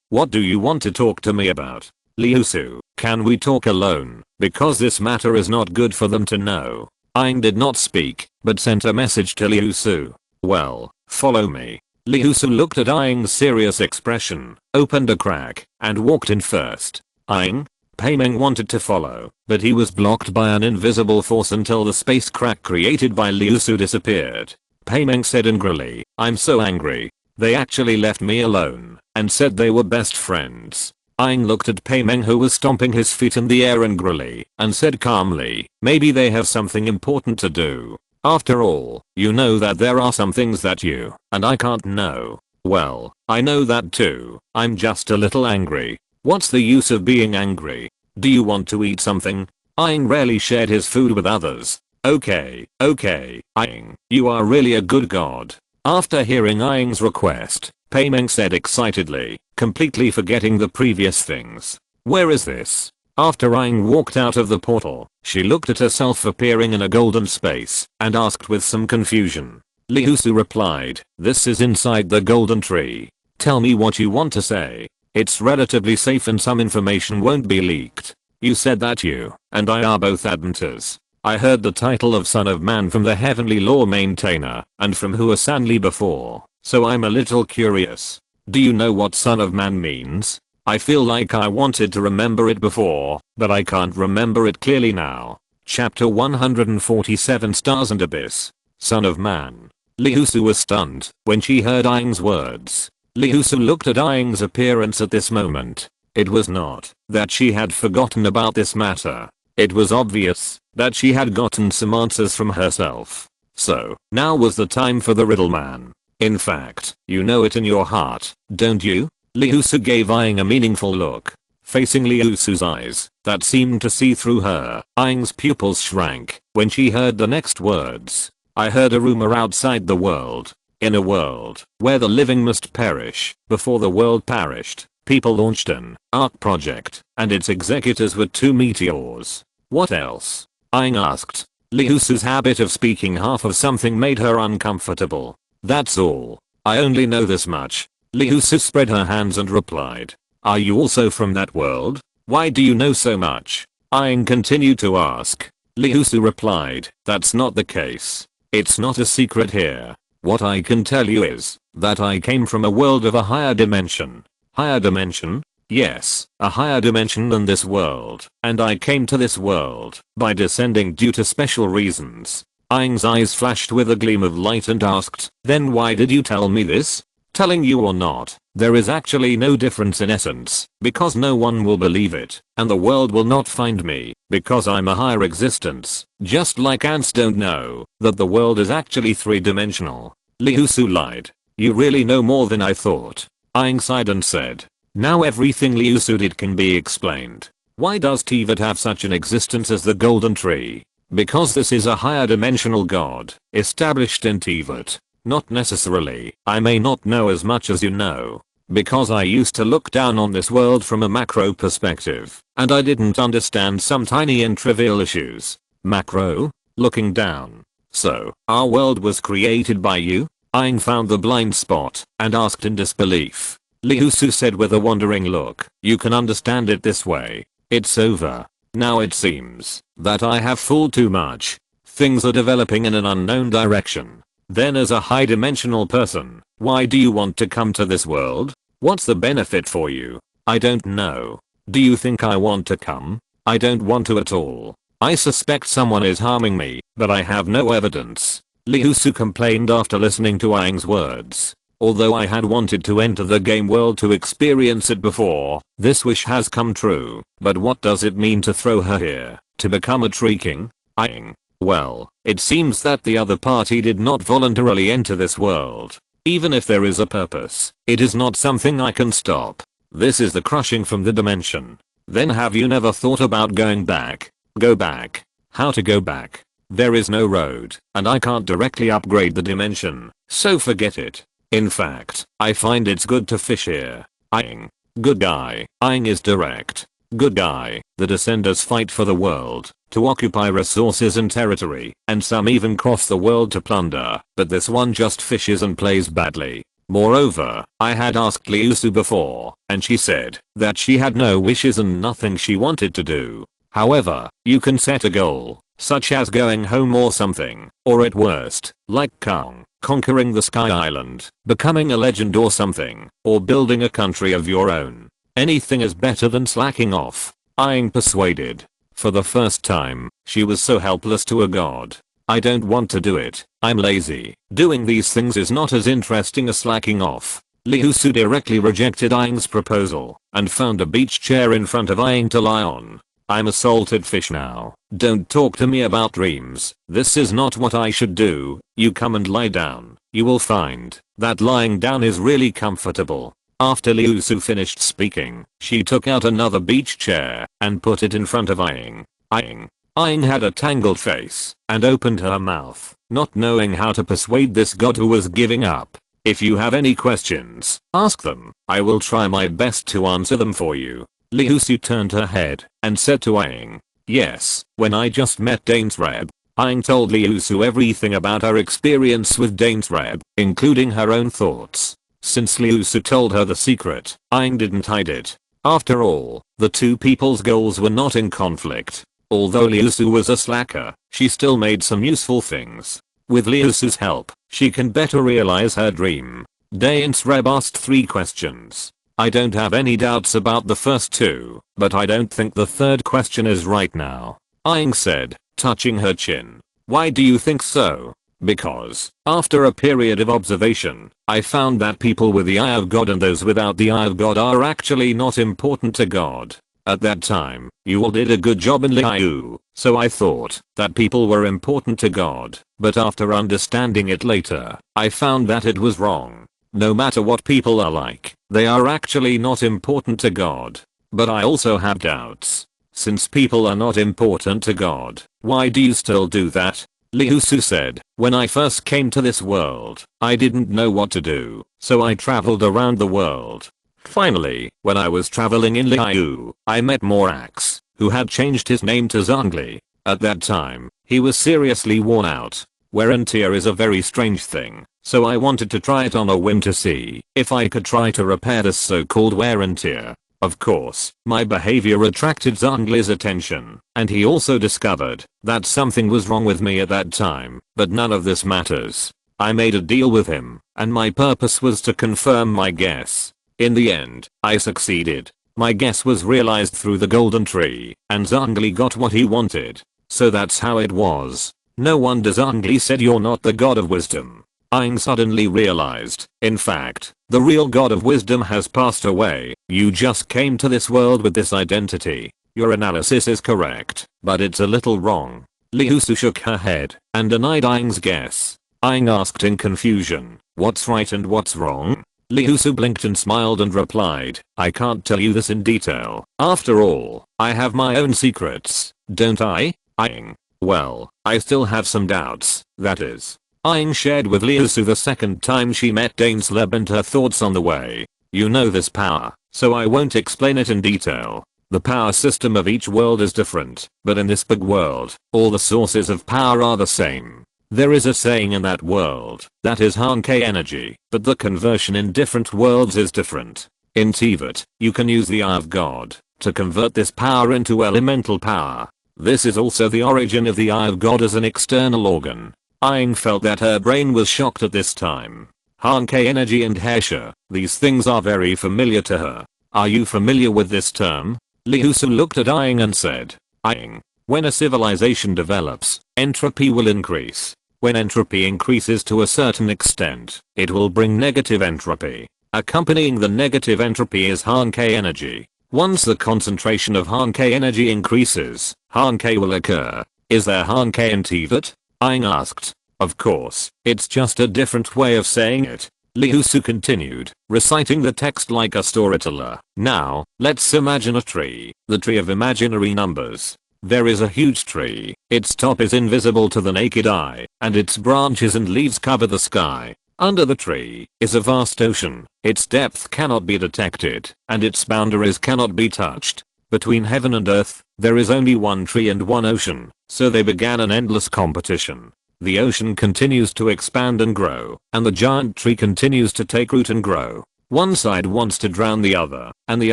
What do you want to talk to me about? Liusu, can we talk alone, because this matter is not good for them to know. Aang did not speak, but sent a message to Liusu. Well, follow me. Liusu looked at Aang's serious expression, opened a crack, and walked in first. Paimeng wanted to follow, but he was blocked by an invisible force until the space crack created by Liusu disappeared. Paimeng said angrily, I'm so angry. They actually left me alone, and said they were best friends. Aang looked at Paimeng who was stomping his feet in the air angrily, and said calmly, maybe they have something important to do. After all, you know that there are some things that you and I can't know. Well, I know that too. I'm just a little angry. What's the use of being angry? Do you want to eat something? Aang rarely shared his food with others. Okay, Aang, you are really a good god. After hearing Aang's request, Paimeng said excitedly, completely forgetting the previous things. Where is this? After Aang walked out of the portal, she looked at herself appearing in a golden space, and asked with some confusion. Liusu replied, this is inside the golden tree. Tell me what you want to say. It's relatively safe and some information won't be leaked. You said that you and I are both Adventers. I heard the title of Son of Man from the Heavenly Law Maintainer, and from Hua Sanli before, so I'm a little curious. Do you know what Son of Man means? I feel like I wanted to remember it before, but I can't remember it clearly now. Chapter 147 Stars and Abyss. Son of Man. Liusu was stunned when she heard Aang's words. Liusu looked at Aang's appearance at this moment. It was not that she had forgotten about this matter. It was obvious that she had gotten some answers from herself. So, now was the time for the riddle man. In fact, you know it in your heart, don't you? Liusu gave Aang a meaningful look. Facing Liusu's eyes, that seemed to see through her, Aang's pupils shrank when she heard the next words. I heard a rumor outside the world. In a world where the living must perish before the world perished, people launched an Ark project, and its executors were 2 meteors. What else? Aang asked. Liusu's habit of speaking half of something made her uncomfortable. That's all. I only know this much. Liusu spread her hands and replied. Are you also from that world? Why do you know so much? Aang continued to ask. Liusu replied, that's not the case. It's not a secret here. What I can tell you is that I came from a world of a higher dimension. Higher dimension? Yes, a higher dimension than this world, and I came to this world by descending due to special reasons. Aang's eyes flashed with a gleam of light and asked, then why did you tell me this? Telling you or not, there is actually no difference in essence, because no one will believe it, and the world will not find me, because I'm a higher existence, just like ants don't know that the world is actually three-dimensional. Liu Su lied. You really know more than I thought. Aang sighed and said. Now everything Liu Su did can be explained. Why does Teyvat have such an existence as the golden tree? Because this is a higher dimensional god, established in Teyvat. Not necessarily. I may not know as much as you know. Because I used to look down on this world from a macro perspective, and I didn't understand some tiny and trivial issues. Macro? Looking down. So, our world was created by you? Aang found the blind spot, and asked in disbelief. Liu Su said with a wondering look, you can understand it this way. It's over. Now it seems that I have fooled too much. Things are developing in an unknown direction. Then as a high dimensional person, why do you want to come to this world? What's the benefit for you? I don't know. Do you think I want to come? I don't want to at all. I suspect someone is harming me, but I have no evidence. Liu Su complained after listening to Aang's words. Although I had wanted to enter the game world to experience it before, this wish has come true. But what does it mean to throw her here, to become a tree king? Aang. Well, it seems that the other party did not voluntarily enter this world. Even if there is a purpose, it is not something I can stop. This is the crushing from the dimension. Then have you never thought about going back? Go back. How to go back? There is no road, and I can't directly upgrade the dimension, so forget it. In fact, I find it's good to fish here. Aang. Good guy. Aang is direct. Good guy. The descendants fight for the world, to occupy resources and territory, and some even cross the world to plunder, but this one just fishes and plays badly. Moreover, I had asked Liu Su before, and she said that she had no wishes and nothing she wanted to do. However, you can set a goal, such as going home or something, or at worst, like Kang, conquering the Sky Island, becoming a legend or something, or building a country of your own. Anything is better than slacking off. Aang persuaded. For the first time, she was so helpless to a god. I don't want to do it. I'm lazy. Doing these things is not as interesting as slacking off. Liu Su directly rejected Aang's proposal, and found a beach chair in front of Aang to lie on. I'm a salted fish now. Don't talk to me about dreams. This is not what I should do. You come and lie down. You will find that lying down is really comfortable. After Liu Su finished speaking, she took out another beach chair and put it in front of Aang. Aang had a tangled face and opened her mouth, not knowing how to persuade this god who was giving up. If you have any questions, ask them. I will try my best to answer them for you. Liu Su turned her head and said to Aang, yes, when I just met Dainsreb. Aang told Liu Su everything about her experience with Dainsreb, including her own thoughts. Since Liu Su told her the secret, Aang didn't hide it. After all, the two people's goals were not in conflict. Although Liu Su was a slacker, she still made some useful things. With Liu Su's help, she can better realize her dream. Dainsreb asked 3 questions. I don't have any doubts about the first 2, but I don't think the third question is right now. Aang said, touching her chin. Why do you think so? Because, after a period of observation, I found that people with the eye of God and those without the eye of God are actually not important to God. At that time, you all did a good job in Liu, so I thought that people were important to God, but after understanding it later, I found that it was wrong. No matter what people are like, they are actually not important to God. But I also have doubts. Since people are not important to God, why do you still do that? Liu Su said, when I first came to this world, I didn't know what to do, so I traveled around the world. Finally, when I was traveling in Liu, I met Morax, who had changed his name to Zhongli. At that time, he was seriously worn out. Wear and tear is a very strange thing, so I wanted to try it on a whim to see if I could try to repair this so-called wear and tear. Of course, my behavior attracted Zhongli's attention, and he also discovered that something was wrong with me at that time, but none of this matters. I made a deal with him, and my purpose was to confirm my guess. In the end, I succeeded. My guess was realized through the golden tree, and Zhongli got what he wanted. So that's how it was. No wonder Zhongli said you're not the god of wisdom. Aang suddenly realized, in fact, The real god of wisdom has passed away. You just came to this world with this identity. Your analysis is correct, but it's a little wrong. Liusu shook her head and denied Aang's guess. Aang asked in confusion, what's right and what's wrong? Liusu blinked and smiled and replied, I can't tell you this in detail. After all, I have my own secrets, don't I? Aang. Well, I still have some doubts, that is. Aang shared with Liusu the second time she met Dainsleb and her thoughts on the way. You know this power, so I won't explain it in detail. The power system of each world is different, but in this big world, all the sources of power are the same. There is a saying in that world, that is Hanke energy, but the conversion in different worlds is different. In Teyvat, you can use the Eye of God to convert this power into elemental power. This is also the origin of the Eye of God as an external organ. Aang felt that her brain was shocked at this time. Hanke energy and Hesha, these things are very familiar to her. Are you familiar with this term? Liusu looked at Aang and said, Aang, when a civilization develops, entropy will increase. When entropy increases to a certain extent, it will bring negative entropy. Accompanying the negative entropy is Hanke energy. Once the concentration of Hanke energy increases, Hanke will occur. Is there Hanke in Teyvat? Aang asked. Of course, it's just a different way of saying it. Liusu continued, reciting the text like a storyteller. Now, let's imagine a tree, the tree of imaginary numbers. There is a huge tree, its top is invisible to the naked eye, and its branches and leaves cover the sky. Under the tree is a vast ocean, its depth cannot be detected, and its boundaries cannot be touched. Between heaven and earth, there is only one tree and one ocean, so they began an endless competition. The ocean continues to expand and grow, and the giant tree continues to take root and grow. One side wants to drown the other, and the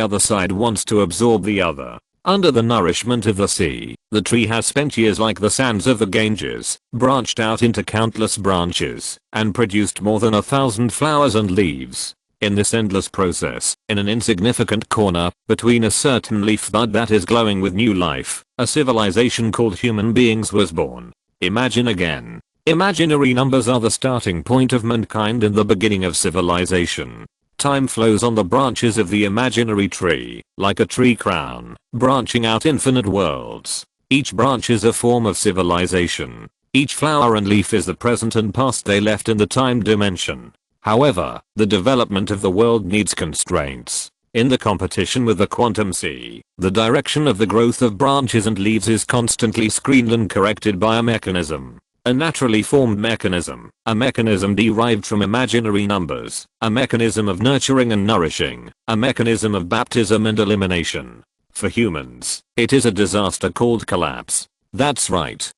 other side wants to absorb the other. Under the nourishment of the sea, the tree has spent years like the sands of the Ganges, branched out into countless branches, and produced more than 1,000 flowers and leaves. In this endless process, in an insignificant corner, between a certain leaf bud that is glowing with new life, a civilization called human beings was born. Imagine again. Imaginary numbers are the starting point of mankind and the beginning of civilization. Time flows on the branches of the imaginary tree, like a tree crown, branching out infinite worlds. Each branch is a form of civilization. Each flower and leaf is the present and past they left in the time dimension. However, the development of the world needs constraints. In the competition with the quantum sea, the direction of the growth of branches and leaves is constantly screened and corrected by a mechanism. A naturally formed mechanism, a mechanism derived from imaginary numbers, a mechanism of nurturing and nourishing, a mechanism of baptism and elimination. For humans, it is a disaster called collapse. That's right.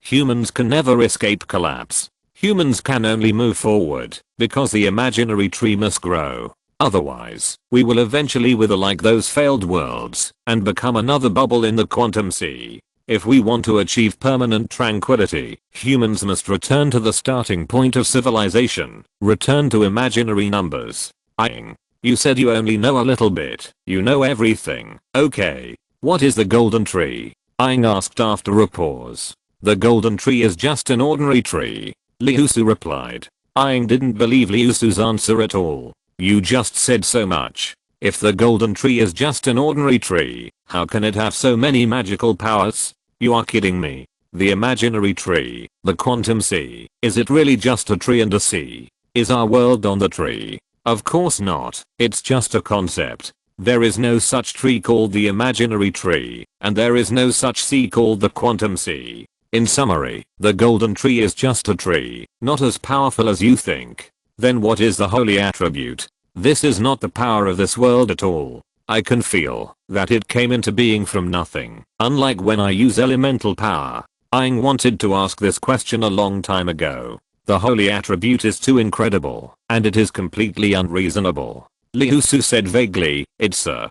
Humans can never escape collapse. Humans can only move forward, because the imaginary tree must grow. Otherwise, we will eventually wither like those failed worlds, and become another bubble in the quantum sea. If we want to achieve permanent tranquility, humans must return to the starting point of civilization, return to imaginary numbers. Aang, you said you only know a little bit, you know everything. Okay. What is the golden tree? Aang asked after a pause. The golden tree is just an ordinary tree. Liusu replied. Aang didn't believe Liusu's answer at all. You just said so much. If the golden tree is just an ordinary tree, how can it have so many magical powers? You are kidding me. The imaginary tree, the quantum sea, is it really just a tree and a sea? Is our world on the tree? Of course not, it's just a concept. There is no such tree called the imaginary tree, and there is no such sea called the quantum sea. In summary, the golden tree is just a tree, not as powerful as you think. Then what is the holy attribute? This is not the power of this world at all. I can feel that it came into being from nothing, unlike when I use elemental power. Aang wanted to ask this question a long time ago. The holy attribute is too incredible, and it is completely unreasonable. Liusu said vaguely, it's a,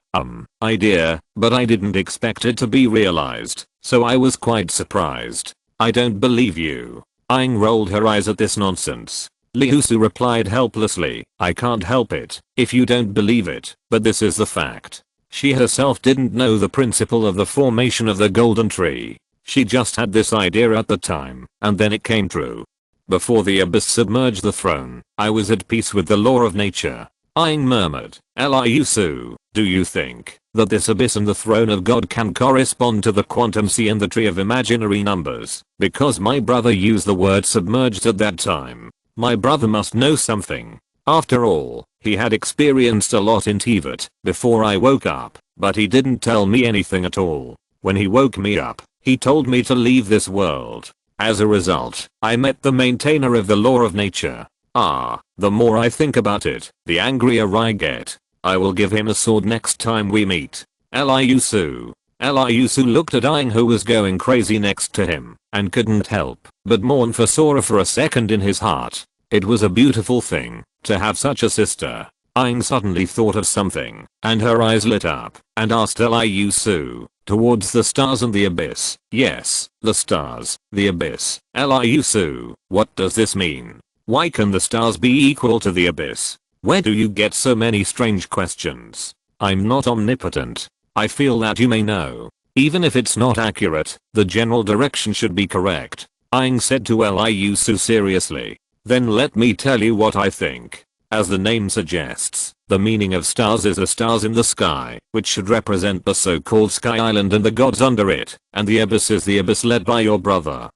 idea, but I didn't expect it to be realized, so I was quite surprised. I don't believe you. Aang rolled her eyes at this nonsense. Liusu replied helplessly, I can't help it, if you don't believe it, but this is the fact. She herself didn't know the principle of the formation of the golden tree. She just had this idea at the time, and then it came true. Before the abyss submerged the throne, I was at peace with the law of nature. Aang murmured, Liusu, do you think that this abyss and the throne of God can correspond to the quantum sea and the tree of imaginary numbers? Because my brother used the word submerged at that time. My brother must know something. After all, he had experienced a lot in Teyvat before I woke up, but he didn't tell me anything at all. When he woke me up, he told me to leave this world. As a result, I met the maintainer of the law of nature. The more I think about it, the angrier I get. I will give him a sword next time we meet. Liusu. Liusu looked at Aang, who was going crazy next to him, and couldn't help but mourn for Sora for a second in his heart. It was a beautiful thing to have such a sister. Aang suddenly thought of something, and her eyes lit up, and asked Liusu, towards the stars and the abyss. Yes, the stars, the abyss. Liusu, what does this mean? Why can the stars be equal to the abyss? Where do you get so many strange questions? I'm not omnipotent. I feel that you may know. Even if it's not accurate, the general direction should be correct. Aang said to Liusu seriously. Then let me tell you what I think. As the name suggests, the meaning of stars is the stars in the sky, which should represent the so-called Sky Island and the gods under it, and the abyss is the abyss led by your brother.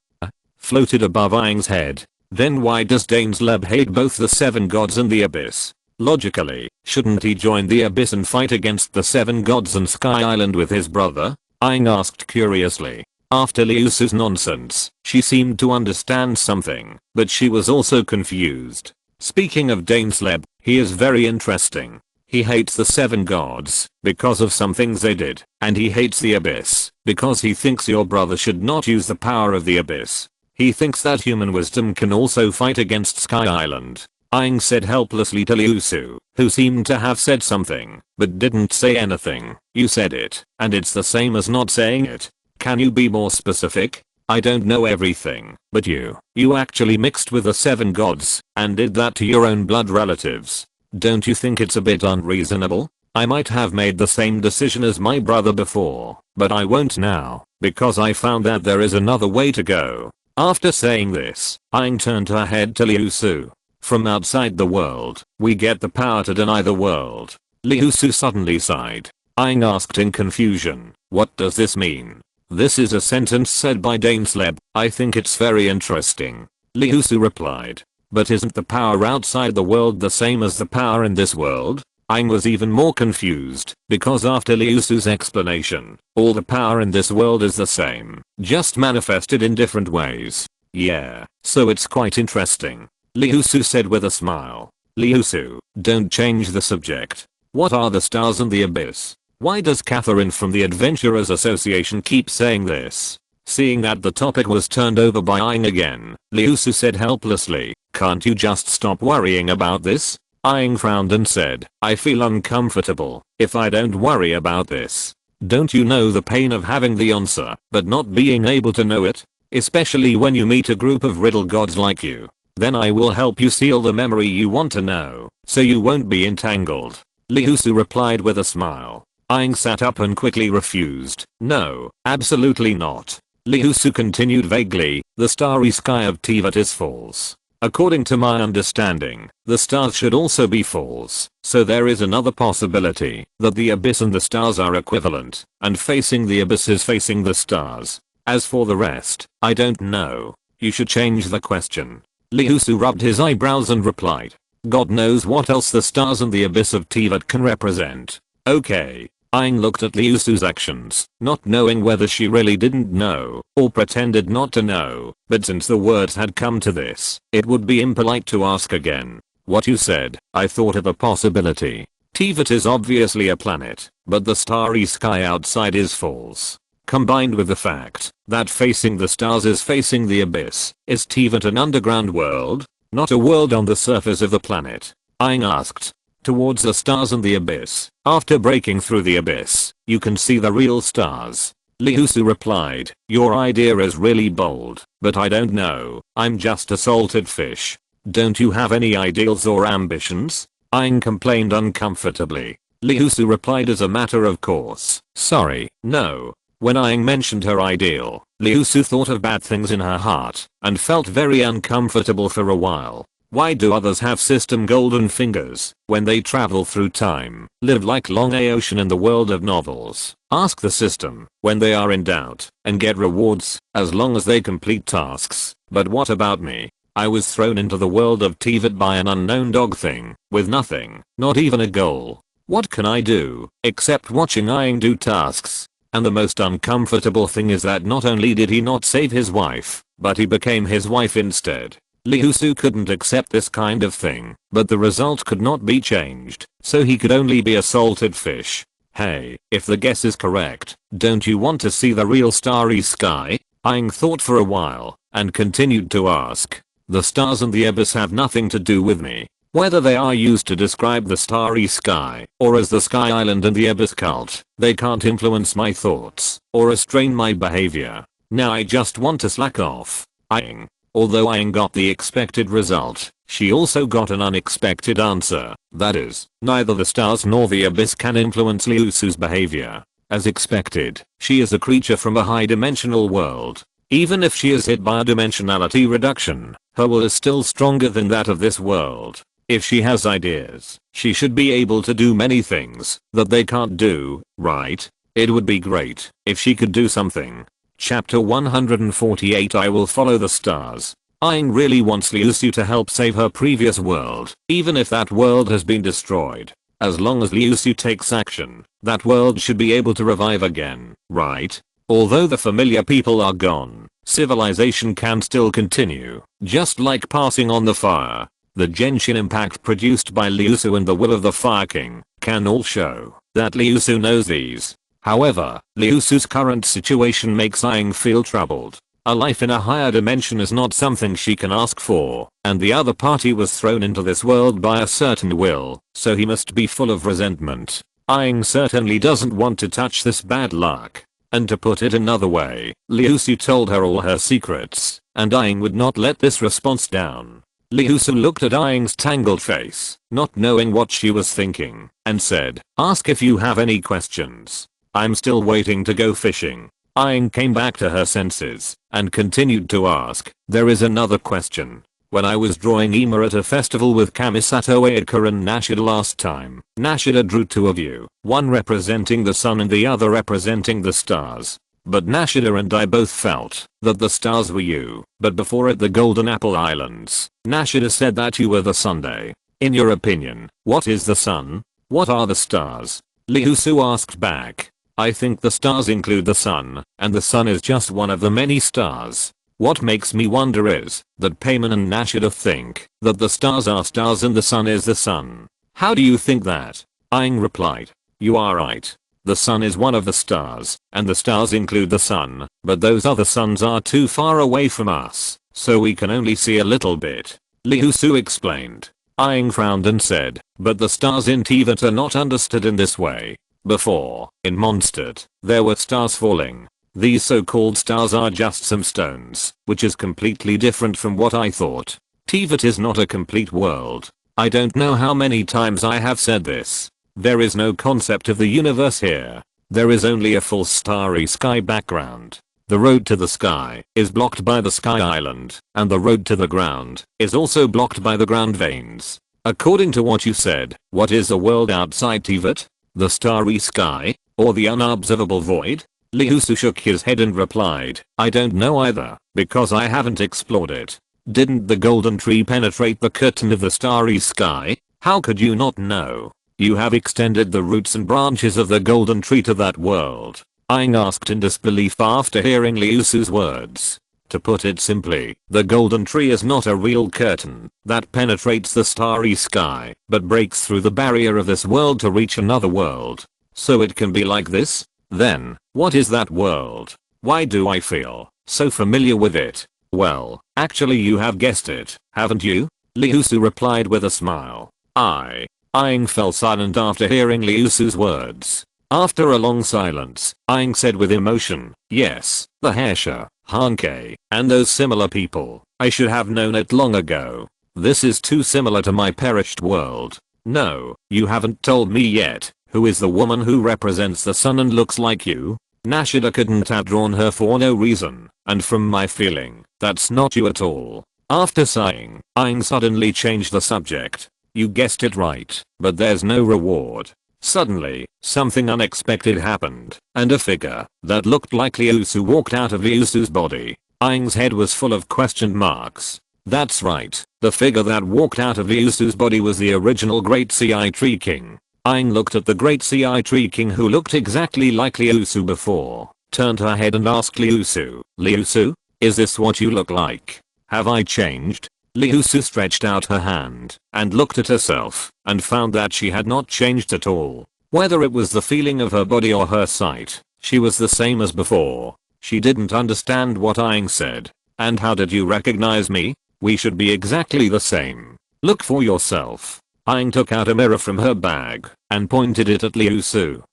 Floated above Aang's head. Then why does Dainsleib hate both the 7 gods and the abyss? Logically, shouldn't he join the abyss and fight against the 7 gods and Sky Island with his brother? Aang asked curiously. After Liusu's nonsense, she seemed to understand something, but she was also confused. Speaking of Dainsleib, he is very interesting. He hates the 7 gods because of some things they did, and he hates the abyss because he thinks your brother should not use the power of the abyss. He thinks that human wisdom can also fight against Sky Island. Aang said helplessly to Liusu, who seemed to have said something, but didn't say anything. You said it, and it's the same as not saying it. Can you be more specific? I don't know everything, but you actually mixed with the 7 gods, and did that to your own blood relatives. Don't you think it's a bit unreasonable? I might have made the same decision as my brother before, but I won't now, because I found that there is another way to go. After saying this, Aang turned her head to Liusu. From outside the world, we get the power to deny the world. Liusu suddenly sighed. Aang asked in confusion, what does this mean? This is a sentence said by Dainsleib. I think it's very interesting. Liusu replied. But isn't the power outside the world the same as the power in this world? Aang was even more confused, because after Liusu's explanation, all the power in this world is the same, just manifested in different ways. Yeah, so it's quite interesting. Liusu said with a smile. Liusu, don't change the subject. What are the stars and the abyss? Why does Catherine from the Adventurers Association keep saying this? Seeing that the topic was turned over by Aang again, Liusu said helplessly, can't you just stop worrying about this? Aang frowned and said, I feel uncomfortable if I don't worry about this. Don't you know the pain of having the answer, but not being able to know it? Especially when you meet a group of riddle gods like you. Then I will help you seal the memory you want to know, so you won't be entangled. Liusu replied with a smile. Aang sat up and quickly refused. No, absolutely not. Liusu continued vaguely, the starry sky of Teyvat is false. According to my understanding, the stars should also be false, so there is another possibility that the abyss and the stars are equivalent, and facing the abyss is facing the stars. As for the rest, I don't know. You should change the question. Liusu rubbed his eyebrows and replied. God knows what else the stars and the abyss of Teyvat can represent. Okay. Aang looked at Liusu's actions, not knowing whether she really didn't know, or pretended not to know, but since the words had come to this, it would be impolite to ask again. What you said, I thought of a possibility. Teyvat is obviously a planet, but the starry sky outside is false. Combined with the fact that facing the stars is facing the abyss, is Teyvat an underground world? Not a world on the surface of the planet? Aang asked. Towards the stars and the abyss. After breaking through the abyss, you can see the real stars. Liusu replied, your idea is really bold, but I don't know, I'm just a salted fish. Don't you have any ideals or ambitions? Aang complained uncomfortably. Liusu replied as a matter of course, sorry, no. When Aang mentioned her ideal, Liu Su thought of bad things in her heart and felt very uncomfortable for a while. Why do others have system golden fingers when they travel through time, live like Long Ocean in the world of novels, ask the system when they are in doubt, and get rewards as long as they complete tasks? But what about me? I was thrown into the world of Teyvat by an unknown dog thing, with nothing, not even a goal. What can I do, except watching Aang do tasks? And the most uncomfortable thing is that not only did he not save his wife, but he became his wife instead. Liu Su couldn't accept this kind of thing, but the result could not be changed, so he could only be a salted fish. Hey, if the guess is correct, don't you want to see the real starry sky? Aang thought for a while, and continued to ask. The stars and the abyss have nothing to do with me. Whether they are used to describe the starry sky, or as the Sky Island and the Abyss cult, they can't influence my thoughts, or restrain my behavior. Now I just want to slack off. Aang. Although Aang got the expected result, she also got an unexpected answer. That is, neither the stars nor the abyss can influence Liu Su's behavior. As expected, she is a creature from a high-dimensional world. Even if she is hit by a dimensionality reduction, her will is still stronger than that of this world. If she has ideas, she should be able to do many things that they can't do, right? It would be great if she could do something. Chapter 148 I will follow the stars. Aang really wants Liu Su to help save her previous world, even if that world has been destroyed. As long as Liu Su takes action, that world should be able to revive again, right? Although the familiar people are gone, civilization can still continue, just like passing on the fire. The Genshin impact produced by Liu Su and the will of the Fire King can all show that Liu Su knows these. However, Liu Su's current situation makes Aang feel troubled. A life in a higher dimension is not something she can ask for, and the other party was thrown into this world by a certain will, so he must be full of resentment. Aang certainly doesn't want to touch this bad luck. And to put it another way, Liu Su told her all her secrets, and Aang would not let this response down. Liu Su looked at Aang's tangled face, not knowing what she was thinking, and said, "Ask if you have any questions. I'm still waiting to go fishing." Aang came back to her senses, and continued to ask, "There is another question. When I was drawing Ymir at a festival with Kamisato Ayaka and Nashida last time, Nashida drew two of you, one representing the sun and the other representing the stars. But Nashida and I both felt that the stars were you, but before at the Golden Apple Islands, Nashida said that you were the Sunday. In your opinion, what is the sun? What are the stars?" Liu Su asked back. "I think the stars include the sun, and the sun is just one of the many stars. What makes me wonder is that Payman and Nashida think that the stars are stars and the sun is the sun. How do you think that?" Aang replied. "You are right. The sun is one of the stars, and the stars include the sun, but those other suns are too far away from us, so we can only see a little bit," Liu Su explained. Aang frowned and said, "But the stars in Teyvat are not understood in this way. Before, in Mondstadt, there were stars falling. These so-called stars are just some stones, which is completely different from what I thought. Teyvat is not a complete world. I don't know how many times I have said this. There is no concept of the universe here. There is only a full starry sky background. The road to the sky is blocked by the Sky Island, and the road to the ground is also blocked by the ground veins. According to what you said, what is the world outside Teyvat? The starry sky, or the unobservable void?" Liu Su shook his head and replied, "I don't know either, because I haven't explored it. Didn't the golden tree penetrate the curtain of the starry sky? How could you not know? You have extended the roots and branches of the golden tree to that world." Aang asked in disbelief after hearing Liu Su's words. To put it simply, the golden tree is not a real curtain that penetrates the starry sky, but breaks through the barrier of this world to reach another world. So it can be like this? Then, what is that world? Why do I feel so familiar with it? Well, actually you have guessed it, haven't you? Liu Su replied with a smile. Aang fell silent after hearing Liu Su's words. After a long silence, Aang said with emotion, "Yes, the Hesha, Hankei, and those similar people. I should have known it long ago. This is too similar to my perished world. No, you haven't told me yet. Who is the woman who represents the sun and looks like you?" Nashida couldn't have drawn her for no reason, and from my feeling, that's not you at all. After sighing, Aang suddenly changed the subject. You guessed it right, but there's no reward. Suddenly, something unexpected happened, and a figure that looked like Liusu walked out of Liusu's body. Aang's head was full of question marks. That's right, the figure that walked out of Liusu's body was the original Great Sea Tree King. Aang looked at the Great Sea Tree King, who looked exactly like Liusu before, turned her head and asked Liusu, "Liusu, is this what you look like? Have I changed?" Liusu stretched out her hand and looked at herself and found that she had not changed at all. Whether it was the feeling of her body or her sight, she was the same as before. She didn't understand what Aang said. "And how did you recognize me? We should be exactly the same. Look for yourself." Aang took out a mirror from her bag and pointed it at Liusu.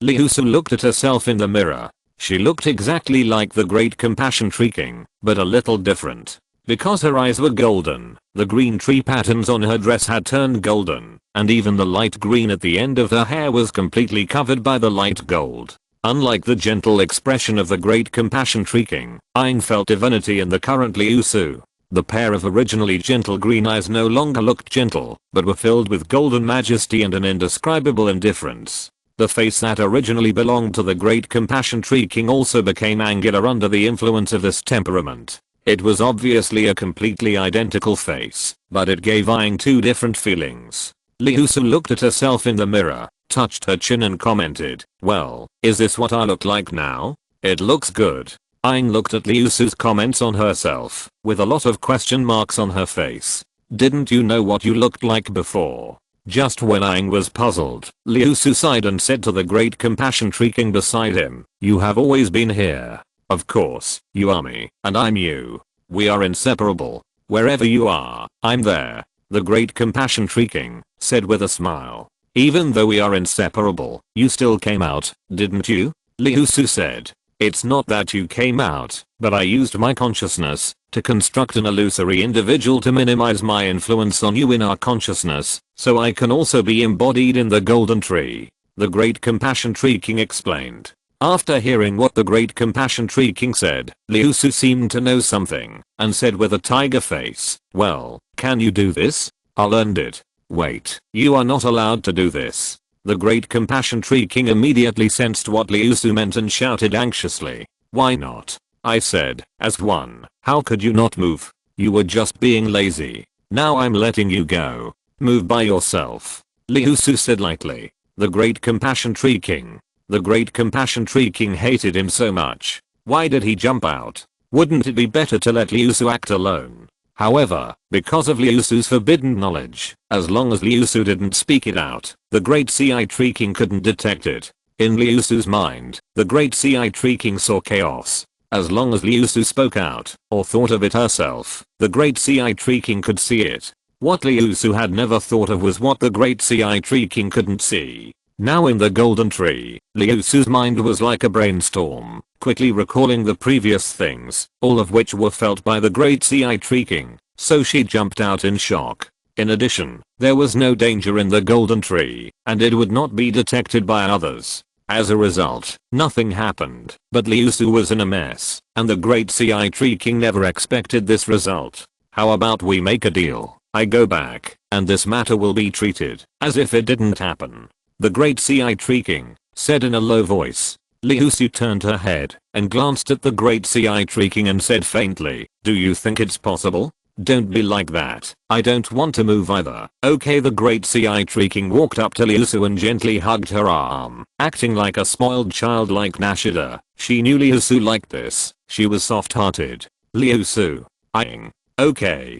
Liusu looked at herself in the mirror. She looked exactly like the Great Compassion Tree King, but a little different. Because her eyes were golden, the green tree patterns on her dress had turned golden, and even the light green at the end of her hair was completely covered by the light gold. Unlike the gentle expression of the Great Compassion Tree King, Aang felt divinity in the current Liusu. The pair of originally gentle green eyes no longer looked gentle, but were filled with golden majesty and an indescribable indifference. The face that originally belonged to the Great Compassion Tree King also became angular under the influence of this temperament. It was obviously a completely identical face, but it gave Aang two different feelings. Liusu looked at herself in the mirror, touched her chin and commented, "Well, is this what I look like now? It looks good." Aang looked at Liusu's comments on herself, with a lot of question marks on her face. "Didn't you know what you looked like before?" Just when Aang was puzzled, Liusu sighed and said to the Great Compassion Tree King beside him, "You have always been here. Of course, you are me, and I'm you. We are inseparable. Wherever you are, I'm there," the Great Compassion Tree King said with a smile. "Even though we are inseparable, you still came out, didn't you?" Liusu said. "It's not that you came out, but I used my consciousness to construct an illusory individual to minimize my influence on you in our consciousness, so I can also be embodied in the golden tree," the Great Compassion Tree King explained. After hearing what the Great Compassion Tree King said, Liusu seemed to know something, and said with a tiger face, "Well, can you do this? I learned it." "Wait, you are not allowed to do this." The Great Compassion Tree King immediately sensed what Liusu meant and shouted anxiously, "Why not?" I said, as one. "How could you not move? You were just being lazy. Now I'm letting you go. Move by yourself," Liusu said lightly. The Great Compassion Tree King. The Great Compassion Tree King hated him so much. Why did he jump out? Wouldn't it be better to let Liusu act alone? However, because of Liusu's forbidden knowledge, as long as Liusu didn't speak it out, the Great Sea Tree King couldn't detect it. In Liusu's mind, the Great Sea Tree King saw chaos. As long as Liusu spoke out, or thought of it herself, the Great Sea Tree King could see it. What Liusu had never thought of was what the Great Sea Tree King couldn't see. Now in the golden tree, Liusu's mind was like a brainstorm, quickly recalling the previous things, all of which were felt by the Great Sea Tree King, so she jumped out in shock. In addition, there was no danger in the golden tree, and it would not be detected by others. As a result, nothing happened, but Liusu was in a mess, and the Great Sea Tree King never expected this result. "How about we make a deal? I go back, and this matter will be treated as if it didn't happen," the Great Sea Tree King said in a low voice. Liusu turned her head and glanced at the Great Sea Tree King and said faintly, "Do you think it's possible? Don't be like that. I don't want to move either." "Okay." The Great Sea Tree King walked up to Liusu and gently hugged her arm, acting like a spoiled child like Nashida. She knew Liusu liked this. She was soft-hearted. Liusu. Aang. Okay.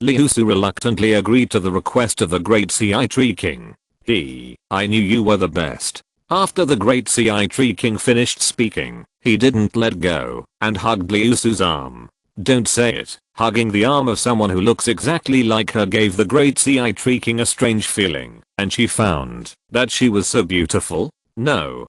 Liusu reluctantly agreed to the request of the Great Sea Tree King. I knew you were the best." After the Great Sea Tree King finished speaking, he didn't let go and hugged Liusu's arm. Don't say it. Hugging the arm of someone who looks exactly like her gave the Great Sea Tree King a strange feeling, and she found that she was so beautiful. No,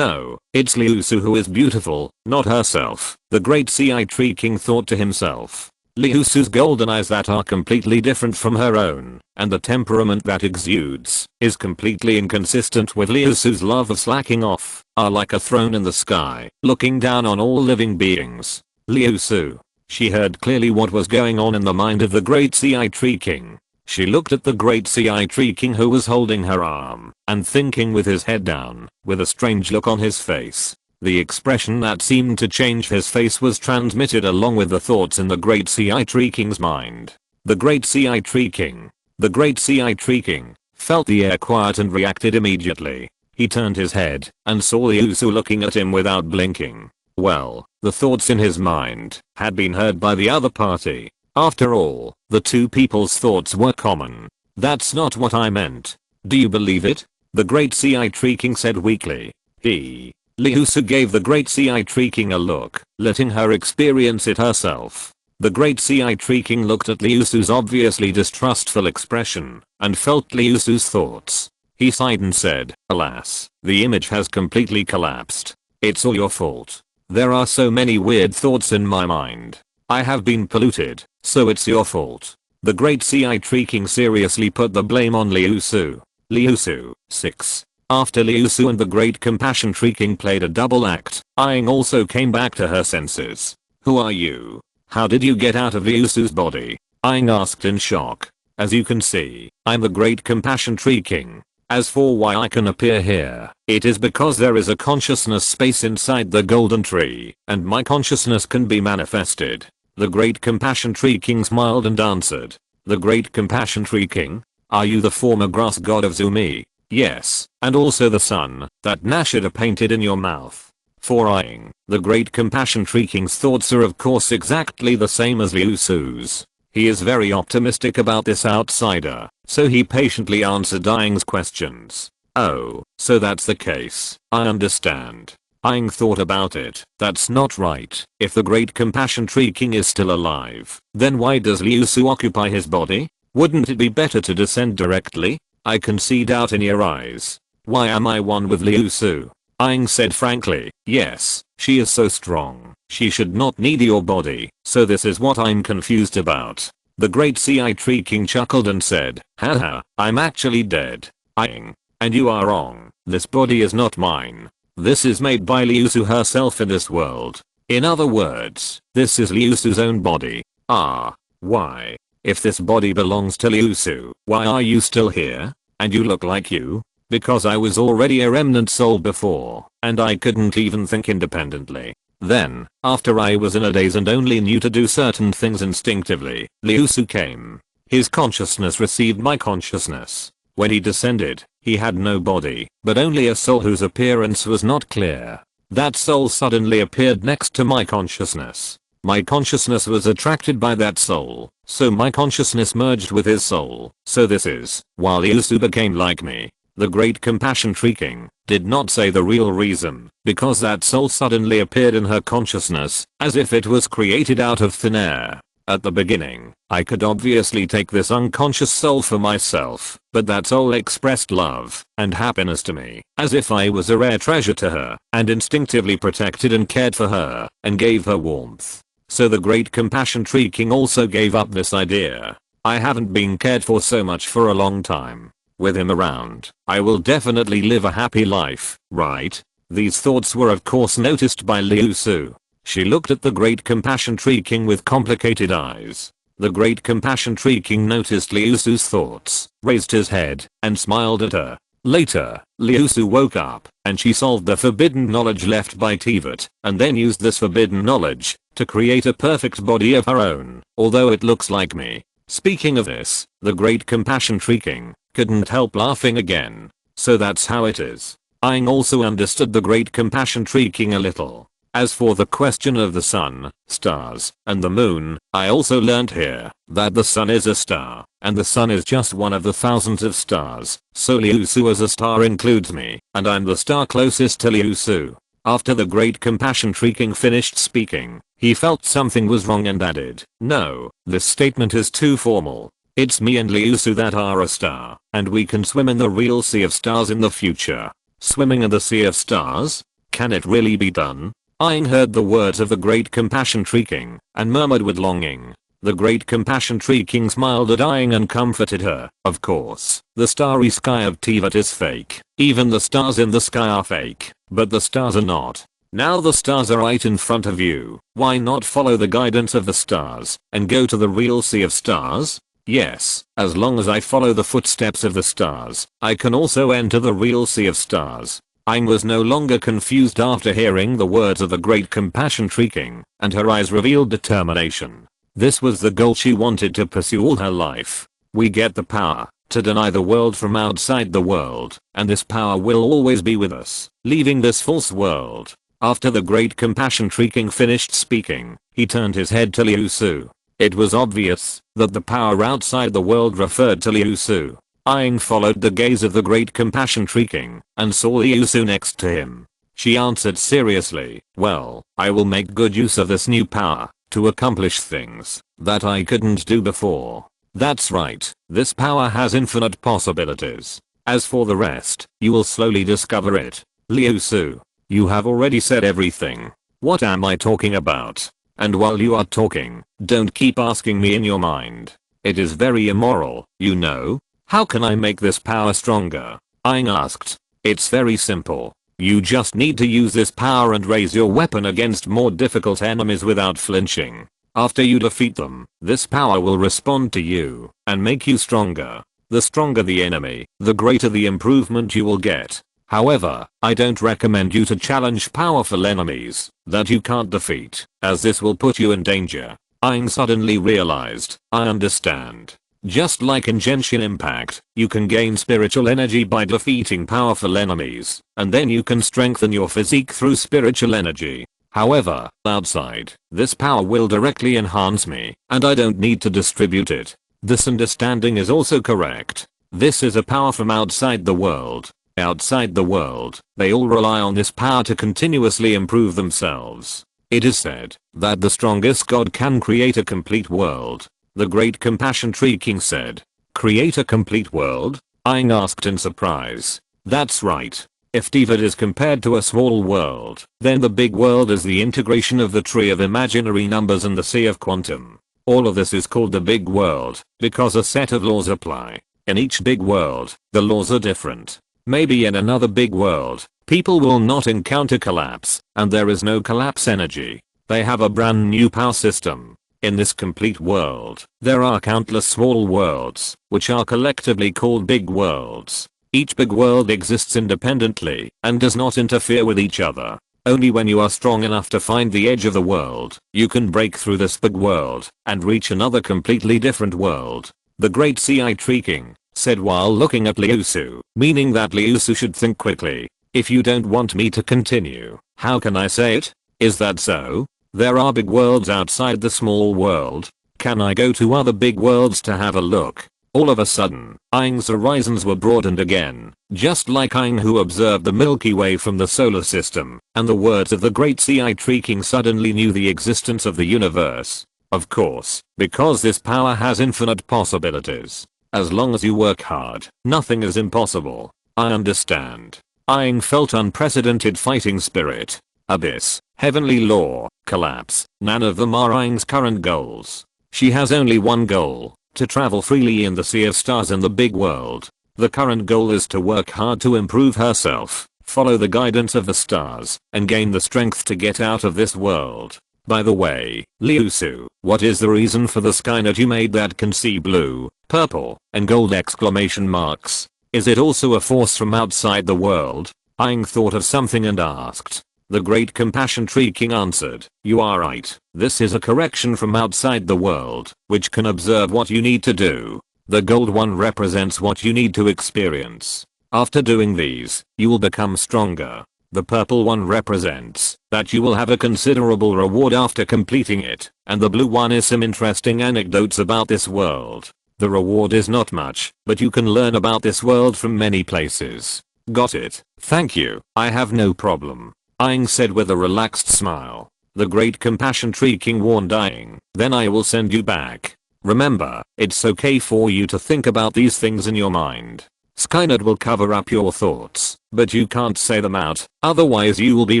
it's Liusu who is beautiful, not herself, the Great Sea Tree King thought to himself. Liusu's golden eyes that are completely different from her own, and the temperament that exudes, is completely inconsistent with Liusu's love of slacking off. are like a throne in the sky, looking down on all living beings. Liu Su. She heard clearly what was going on in the mind of the Great Sea Tree King. She looked at the Great Sea Tree King who was holding her arm, and thinking with his head down, with a strange look on his face. The expression that seemed to change his face was transmitted along with the thoughts in the Great Sea Tree King's mind. The Great Sea Tree King. The Great Sea Tree King felt the air quiet and reacted immediately. He turned his head and saw Liu Su looking at him without blinking. Well, the thoughts in his mind had been heard by the other party. After all, the two people's thoughts were common. That's not what I meant. Do you believe it? The Great Sea Tree King said weakly. Liu Su gave the Great Sea Tree King a look, letting her experience it herself. The Great Sea Tree King looked at Liu Su's obviously distrustful expression, and felt Liu Su's thoughts. He sighed and said, alas, the image has completely collapsed. It's all your fault. There are so many weird thoughts in my mind. I have been polluted, so it's your fault. The Great Sea Tree King seriously put the blame on Liu Su. Liu Su. 6. After Liu Su and the Great Compassion Tree King played a double act, Aang also came back to her senses. Who are you? How did you get out of Liu Su's body? Aang asked in shock. As you can see, I'm the Great Compassion Tree King. As for why I can appear here, it is because there is a consciousness space inside the golden tree, and my consciousness can be manifested. The Great Compassion Tree King smiled and answered. The Great Compassion Tree King? Are you the former grass god of Zumi? Yes, and also the sun that Nashida painted in your mouth. For Aang, the Great Compassion Tree King's thoughts are of course exactly the same as Liu Su's. He is very optimistic about this outsider, so he patiently answered Aang's questions. Oh, so that's the case. I understand. Aang thought about it. That's not right. If the Great Compassion Tree King is still alive, then why does Liu Su occupy his body? Wouldn't it be better to descend directly? I can see doubt in your eyes. Why am I one with Liu Su? Aang said frankly, yes, she is so strong. She should not need your body, so this is what I'm confused about. The Great Sea Tree King chuckled and said, haha, I'm actually dead. Aang. And you are wrong. This body is not mine. This is made by Liu Su herself in this world. In other words, this is Liu Su's own body. Ah. Why? If this body belongs to Liu Su, why are you still here? And you look like you? Because I was already a remnant soul before, and I couldn't even think independently. Then, after I was in a daze and only knew to do certain things instinctively, Liu Su came. His consciousness received my consciousness. When he descended, he had no body, but only a soul whose appearance was not clear. That soul suddenly appeared next to my consciousness. My consciousness was attracted by that soul, so my consciousness merged with his soul. So this is why Liu Su became like me. The Great Compassion Tree King did not say the real reason, because that soul suddenly appeared in her consciousness, as if it was created out of thin air. At the beginning, I could obviously take this unconscious soul for myself, but that soul expressed love and happiness to me, as if I was a rare treasure to her, and instinctively protected and cared for her, and gave her warmth. So the Great Compassion Tree King also gave up this idea. I haven't been cared for so much for a long time. With him around, I will definitely live a happy life, right? These thoughts were of course noticed by Liu Su. She looked at the Great Compassion Tree King with complicated eyes. The Great Compassion Tree King noticed Liu Su's thoughts, raised his head, and smiled at her. Later, Liu Su woke up, and she solved the forbidden knowledge left by Teyvat, and then used this forbidden knowledge to create a perfect body of her own, although it looks like me. Speaking of this, the Great Compassion Tree King couldn't help laughing again. So that's how it is. Aang also understood the Great Compassion Tree King a little. As for the question of the sun, stars, and the moon, I also learned here that the sun is a star, and the sun is just one of the thousands of stars, so Liu Su as a star includes me, and I'm the star closest to Liu Su. After the Great Compassion Tree King finished speaking, he felt something was wrong and added, no, this statement is too formal. It's me and Liu Su that are a star, and we can swim in the real sea of stars in the future. Swimming in the sea of stars? Can it really be done? Aang heard the words of the Great Compassion Tree King, and murmured with longing. The Great Compassion Tree King smiled at Aang and comforted her. Of course, the starry sky of Teyvat is fake. Even the stars in the sky are fake. But the stars are not. Now the stars are right in front of you. Why not follow the guidance of the stars and go to the real sea of stars? Yes, as long as I follow the footsteps of the stars, I can also enter the real sea of stars. Aang was no longer confused after hearing the words of the great compassion tree king, and her eyes revealed determination. This was the goal she wanted to pursue all her life. We get the power to deny the world from outside the world, and this power will always be with us, leaving this false world. After the great compassion tree king finished speaking, he turned his head to Liu Su. It was obvious that the power outside the world referred to Liu Su. Aang followed the gaze of the great compassion tree king and saw Liu Su next to him. She answered seriously, well, I will make good use of this new power to accomplish things that I couldn't do before. That's right, this power has infinite possibilities. As for the rest, you will slowly discover it. Liu Su, you have already said everything. What am I talking about? And while you are talking, don't keep asking me in your mind. It is very immoral, you know. How can I make this power stronger? Aang asked. It's very simple. You just need to use this power and raise your weapon against more difficult enemies without flinching. After you defeat them, this power will respond to you and make you stronger. The stronger the enemy, the greater the improvement you will get. However, I don't recommend you to challenge powerful enemies that you can't defeat, as this will put you in danger. Aang suddenly realized, I understand. Just like in Genshin Impact, you can gain spiritual energy by defeating powerful enemies, and then you can strengthen your physique through spiritual energy. However, outside, this power will directly enhance me, and I don't need to distribute it. This understanding is also correct. This is a power from outside the world. Outside the world, they all rely on this power to continuously improve themselves. It is said that the strongest god can create a complete world. The great compassion tree king said, create a complete world? Aang asked in surprise. That's right. If Teyvat is compared to a small world, then the big world is the integration of the tree of imaginary numbers and the sea of quantum. All of this is called the big world, because a set of laws apply. In each big world, the laws are different. Maybe in another big world, people will not encounter collapse, and there is no collapse energy. They have a brand new power system. In this complete world, there are countless small worlds, which are collectively called big worlds. Each big world exists independently and does not interfere with each other. Only when you are strong enough to find the edge of the world, you can break through this big world and reach another completely different world. The great Ci Tree King said while looking at Liu Su, meaning that Liu Su should think quickly. If you don't want me to continue, how can I say it? Is that so? There are big worlds outside the small world. Can I go to other big worlds to have a look? All of a sudden, Aang's horizons were broadened again, just like Aang who observed the Milky Way from the solar system, and the words of the great Ci Tree King suddenly knew the existence of the universe. Of course, because this power has infinite possibilities. As long as you work hard, nothing is impossible. I understand. Aang felt unprecedented fighting spirit. Abyss, heavenly law, collapse, none of them are Aang's current goals. She has only one goal, to travel freely in the sea of stars in the big world. The current goal is to work hard to improve herself, follow the guidance of the stars, and gain the strength to get out of this world. By the way, Liu Su, what is the reason for the Skynet you made that can see blue, purple, and gold exclamation marks? Is it also a force from outside the world? Aang thought of something and asked. The great compassion tree king answered, you are right. This is a correction from outside the world, which can observe what you need to do. The gold one represents what you need to experience. After doing these, you will become stronger. The purple one represents that you will have a considerable reward after completing it, and the blue one is some interesting anecdotes about this world. The reward is not much, but you can learn about this world from many places. Got it, thank you, I have no problem. Aang said with a relaxed smile. The great compassion tree king warned Aang, then I will send you back. Remember, it's okay for you to think about these things in your mind. Skynet will cover up your thoughts, but you can't say them out, otherwise you will be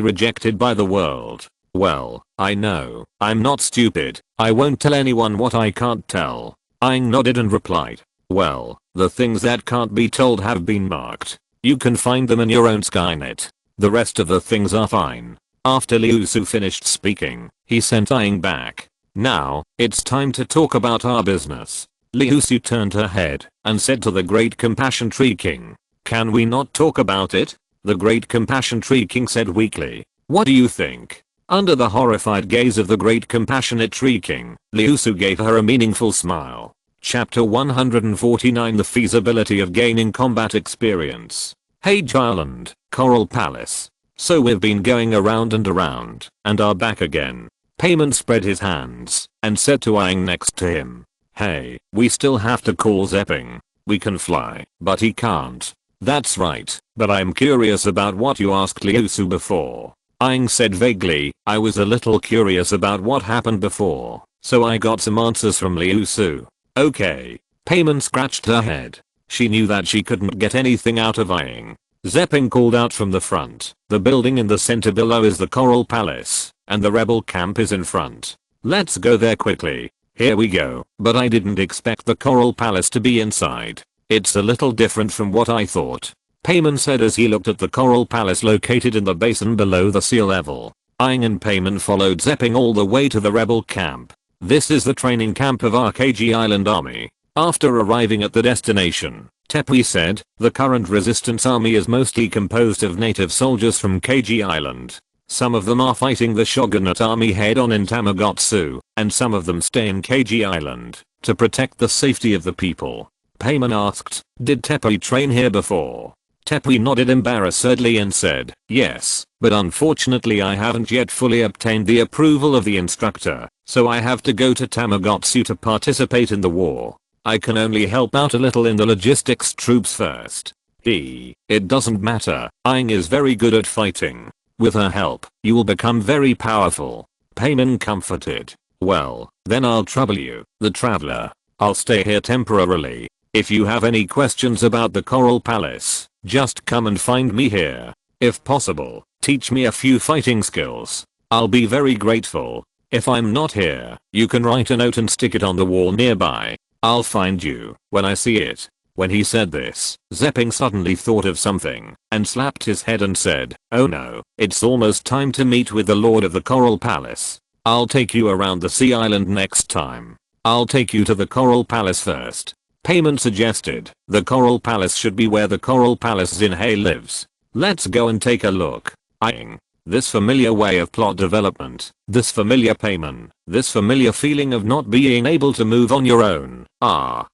rejected by the world. Well, I know, I'm not stupid, I won't tell anyone what I can't tell. Aang nodded and replied, well, the things that can't be told have been marked. You can find them in your own Skynet. The rest of the things are fine. After Liu Su finished speaking, he sent Aang back. Now, it's time to talk about our business. Liu Su turned her head and said to the Great Compassion Tree King, "Can we not talk about it?" The Great Compassion Tree King said weakly, "What do you think?" Under the horrified gaze of the Great Compassionate Tree King, Liu Su gave her a meaningful smile. Chapter 149 The Feasibility of Gaining Combat Experience. Hage Island, Coral Palace. So we've been going around and are back again. Payman spread his hands and said to Aang next to him, "Hey, we still have to call Zepping. We can fly, but he can't." "That's right, but I'm curious about what you asked Liu Su before." Aang said vaguely, "I was a little curious about what happened before, so I got some answers from Liu Su." "Okay." Payman scratched her head. She knew that she couldn't get anything out of Aang. Zepping called out from the front, "The building in the center below is the Coral Palace, and the rebel camp is in front. Let's go there quickly." "Here we go, but I didn't expect the Coral Palace to be inside. It's a little different from what I thought," Payman said as he looked at the Coral Palace located in the basin below the sea level. Aang and Payman followed Zepping all the way to the rebel camp. "This is the training camp of our KG Island army." After arriving at the destination, Tepui said, "The current resistance army is mostly composed of native soldiers from KG Island. Some of them are fighting the Shogunate army head-on in Tamagotsu, and some of them stay in KG Island to protect the safety of the people." Payman asked, "Did Tepui train here before?" Tepui nodded embarrassedly and said, "Yes, but unfortunately I haven't yet fully obtained the approval of the instructor, so I have to go to Tamagotsu to participate in the war. I can only help out a little in the logistics troops first." It doesn't matter, Aang is very good at fighting. With her help, you will become very powerful." Payman comforted. "Well, then I'll trouble you, the traveler. I'll stay here temporarily. If you have any questions about the Coral Palace, just come and find me here. If possible, teach me a few fighting skills. I'll be very grateful. If I'm not here, you can write a note and stick it on the wall nearby. I'll find you when I see it." When he said this, Zepping suddenly thought of something and slapped his head and said, "Oh no, it's almost time to meet with the Lord of the Coral Palace. I'll take you around the sea island next time. I'll take you to the Coral Palace first." Payman suggested, "The Coral Palace should be where the Coral Palace Zinhei lives. Let's go and take a look." Aang. This familiar way of plot development, this familiar Payman, this familiar feeling of not being able to move on your own.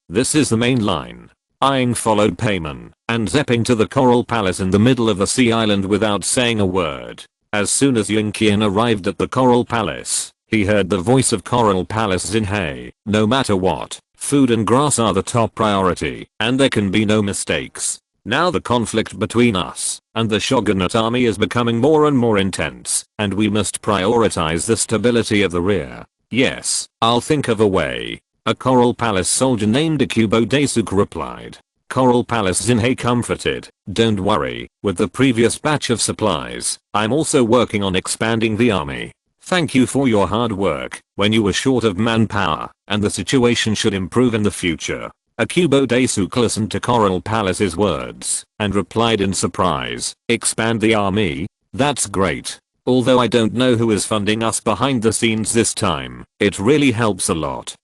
This is the main line. Aang followed Payman and Zepping to the Coral Palace in the middle of the sea island without saying a word. As soon as Yunqian arrived at the Coral Palace, he heard the voice of Coral Palace Zinhei. "No matter what, food and grass are the top priority, and there can be no mistakes. Now the conflict between us and the Shogunate army is becoming more and more intense, and we must prioritize the stability of the rear." "Yes, I'll think of a way," a Coral Palace soldier named Akubo Daisuke replied. Coral Palace Zinhei comforted, "Don't worry, with the previous batch of supplies, I'm also working on expanding the army. Thank you for your hard work when you were short of manpower, and the situation should improve in the future." Akubo Daisuke listened to Coral Palace's words and replied in surprise, "Expand the army? That's great. Although I don't know who is funding us behind the scenes this time, it really helps a lot.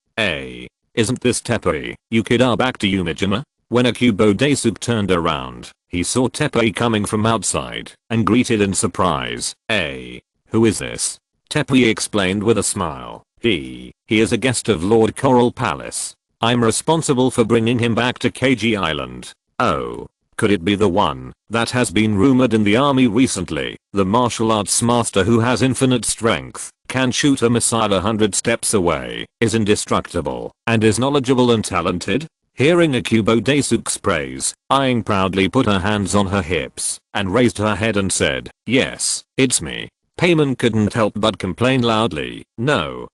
Isn't this Tepui, Yukida back to Yumijima?" When Akubo Daisuke turned around, he saw Tepui coming from outside and greeted in surprise. Who is this?" Tepui explained with a smile. He is a guest of Lord Coral Palace. I'm responsible for bringing him back to KG Island." "Oh. Could it be the one that has been rumored in the army recently, the martial arts master who has infinite strength, can shoot a missile 100 steps away, is indestructible, and is knowledgeable and talented?" Hearing Akubo Daisuke's praise, Aang proudly put her hands on her hips and raised her head and said, "Yes, it's me." Payman couldn't help but complain loudly, No.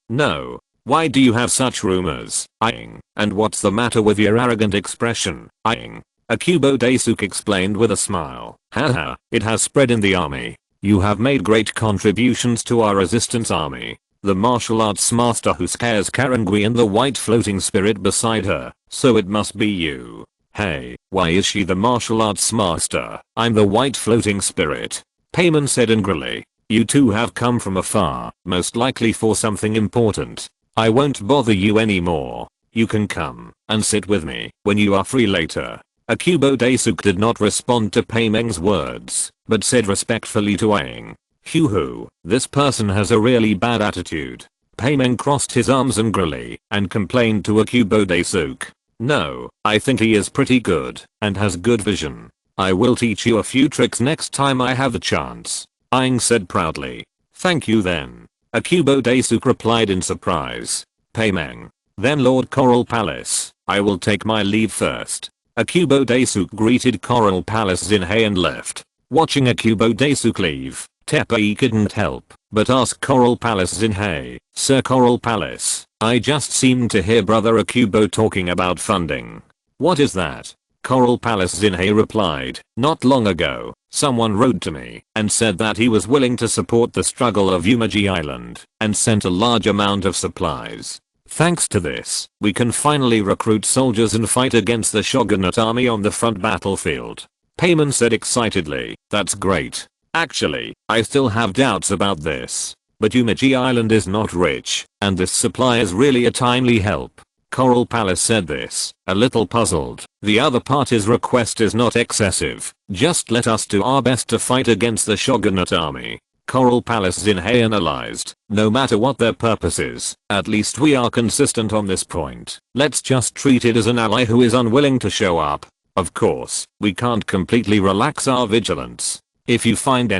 Why do you have such rumors, Aang? And what's the matter with your arrogant expression, Aang?" Akubo Daisuke explained with a smile. "Haha, it has spread in the army. You have made great contributions to our resistance army. The martial arts master who scares Karangui and the white floating spirit beside her, so it must be you." "Hey, why is she the martial arts master? I'm the white floating spirit." Payman said angrily. You two have come from afar, most likely for something important. I won't bother you anymore. You can come and sit with me when you are free later. Akubo Daisuke did not respond to Paimeng's words, but said respectfully to Aang. Hoo, this person has a really bad attitude. Paimeng crossed his arms angrily and complained to Akubo Daisuke. No, I think he is pretty good and has good vision. I will teach you a few tricks next time I have the chance. Aang said proudly. Thank you then. Akubo Daisuke replied in surprise. Paimeng. Then Lord Coral Palace, I will take my leave first. Akubo Daisuke greeted Coral Palace Zinhei and left. Watching Akubo Daisuke leave, Teppei couldn't help but ask Coral Palace Zinhei, Sir Coral Palace, I just seemed to hear Brother Akubo talking about funding. What is that? Coral Palace Zinhei replied, not long ago, someone wrote to me and said that he was willing to support the struggle of Umaji Island and sent a large amount of supplies. Thanks to this, we can finally recruit soldiers and fight against the shogunate army on the front battlefield. Paimon said excitedly, that's great. Actually, I still have doubts about this. But Umaji Island is not rich, and this supply is really a timely help. Coral Palace said this, a little puzzled. The other party's request is not excessive. Just let us do our best to fight against the shogunate army. Coral Palace Zinhei analyzed. No matter what their purpose is, at least we are consistent on this point. Let's just treat it as an ally who is unwilling to show up. Of course, we can't completely relax our vigilance. If you find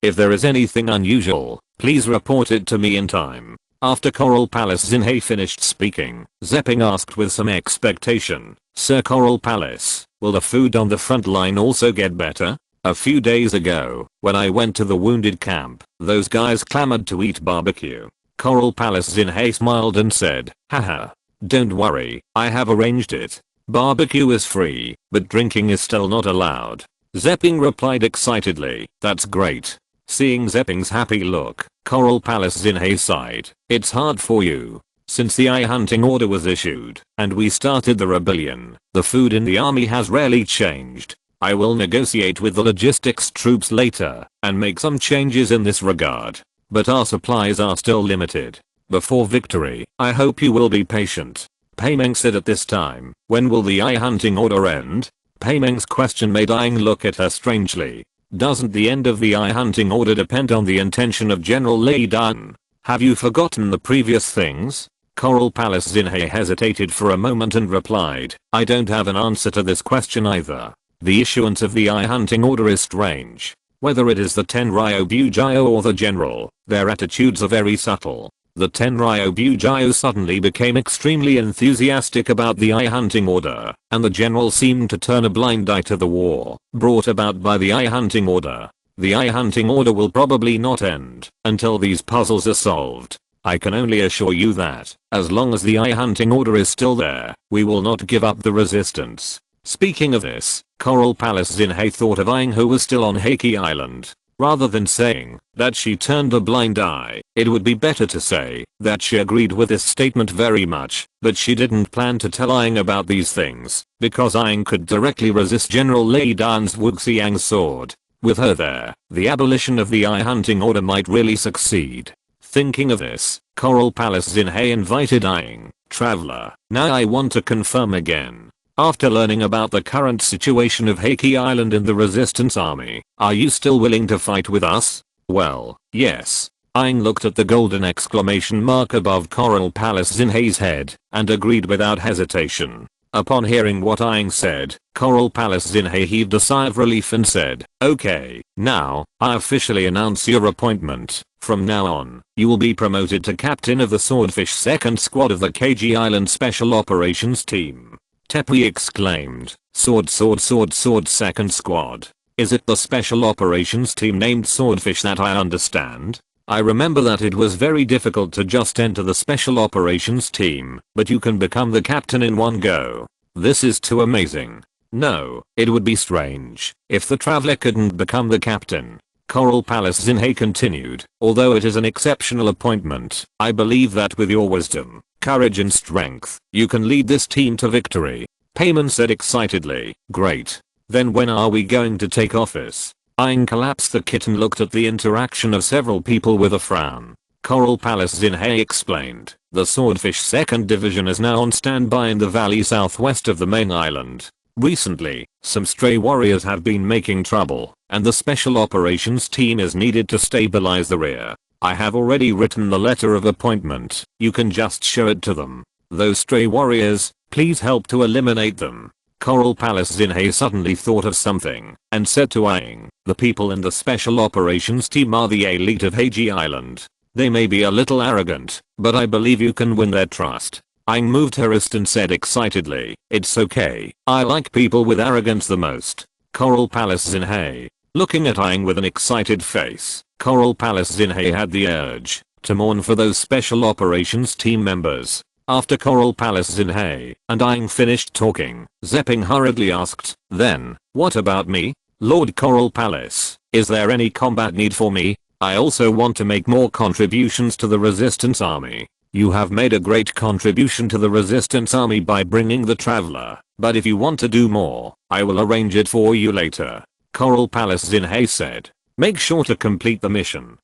if there is anything unusual, please report it to me in time. After Coral Palace Zinhei finished speaking, Zepping asked with some expectation, Sir Coral Palace, will the food on the front line also get better? A few days ago, when I went to the wounded camp, those guys clamored to eat barbecue. Coral Palace Zinhei smiled and said, haha. Don't worry, I have arranged it. Barbecue is free, but drinking is still not allowed. Zepping replied excitedly, that's great. Seeing Zepping's happy look, Coral Palace Zinhei sighed. It's hard for you. Since the eye hunting order was issued, and we started the rebellion, the food in the army has rarely changed. I will negotiate with the logistics troops later, and make some changes in this regard. But our supplies are still limited. Before victory, I hope you will be patient. Paimeng said at this time, when will the eye hunting order end? Paimeng's question made Aang look at her strangely. Doesn't the end of the eye hunting order depend on the intention of General Lei Dan? Have you forgotten the previous things? Coral Palace Zinhei hesitated for a moment and replied, I don't have an answer to this question either. The issuance of the eye hunting order is strange. Whether it is the Tenryo Bujio or the general, their attitudes are very subtle. The Tenryo Bujio suddenly became extremely enthusiastic about the eye hunting order, and the general seemed to turn a blind eye to the war brought about by the eye hunting order. The eye hunting order will probably not end until these puzzles are solved. I can only assure you that, as long as the eye hunting order is still there, we will not give up the resistance. Speaking of this, Coral Palace Zinhei thought of Aang, who was still on Heike Island. Rather than saying that she turned a blind eye, it would be better to say that she agreed with this statement very much, but she didn't plan to tell Aang about these things, because Aang could directly resist General Lei Dan's Wuxiang's sword. With her there, the abolition of the eye hunting order might really succeed. Thinking of this, Coral Palace Zinhei invited Aang, traveler, now I want to confirm again. After learning about the current situation of Heike Island and the resistance army, are you still willing to fight with us? Well, yes. Aang looked at the golden exclamation mark above Coral Palace Zinhei's head, and agreed without hesitation. Upon hearing what Aang said, Coral Palace Zinhei heaved a sigh of relief and said, okay, now, I officially announce your appointment. From now on, you will be promoted to captain of the Swordfish 2nd Squad of the KG Island Special Operations Team. Teppei exclaimed, sword 2nd Squad. Is it the special operations team named Swordfish that I understand? I remember that it was very difficult to just enter the special operations team, but you can become the captain in one go. This is too amazing. No, it would be strange if the traveler couldn't become the captain. Coral Palace Zinhei continued, although it is an exceptional appointment, I believe that with your wisdom, courage and strength, you can lead this team to victory. Paimon said excitedly, great. Then when are we going to take office? Aang collapsed. The kitten looked at the interaction of several people with a frown. Coral Palace. Zinhei explained, the Swordfish 2nd Division is now on standby in the valley southwest of the main island. Recently, some stray warriors have been making trouble, and the Special Operations Team is needed to stabilize the rear. I have already written the letter of appointment, you can just show it to them. Those stray warriors, please help to eliminate them. Coral Palace. Zinhei suddenly thought of something, and said to Aang, the people in the Special Operations Team are the elite of Heiji Island. They may be a little arrogant, but I believe you can win their trust. Aang moved her wrist and said excitedly, it's okay, I like people with arrogance the most. Coral Palace. Zinhei. Looking at Aang with an excited face, Coral Palace. Zinhei had the urge to mourn for those Special Operations Team members. After Coral Palace. Zinhei and Aang finished talking, Zepping hurriedly asked, then, what about me? Lord Coral Palace, is there any combat need for me? I also want to make more contributions to the Resistance Army. You have made a great contribution to the Resistance Army by bringing the Traveler, but if you want to do more, I will arrange it for you later. Coral Palace. Zinhei said, make sure to complete the mission.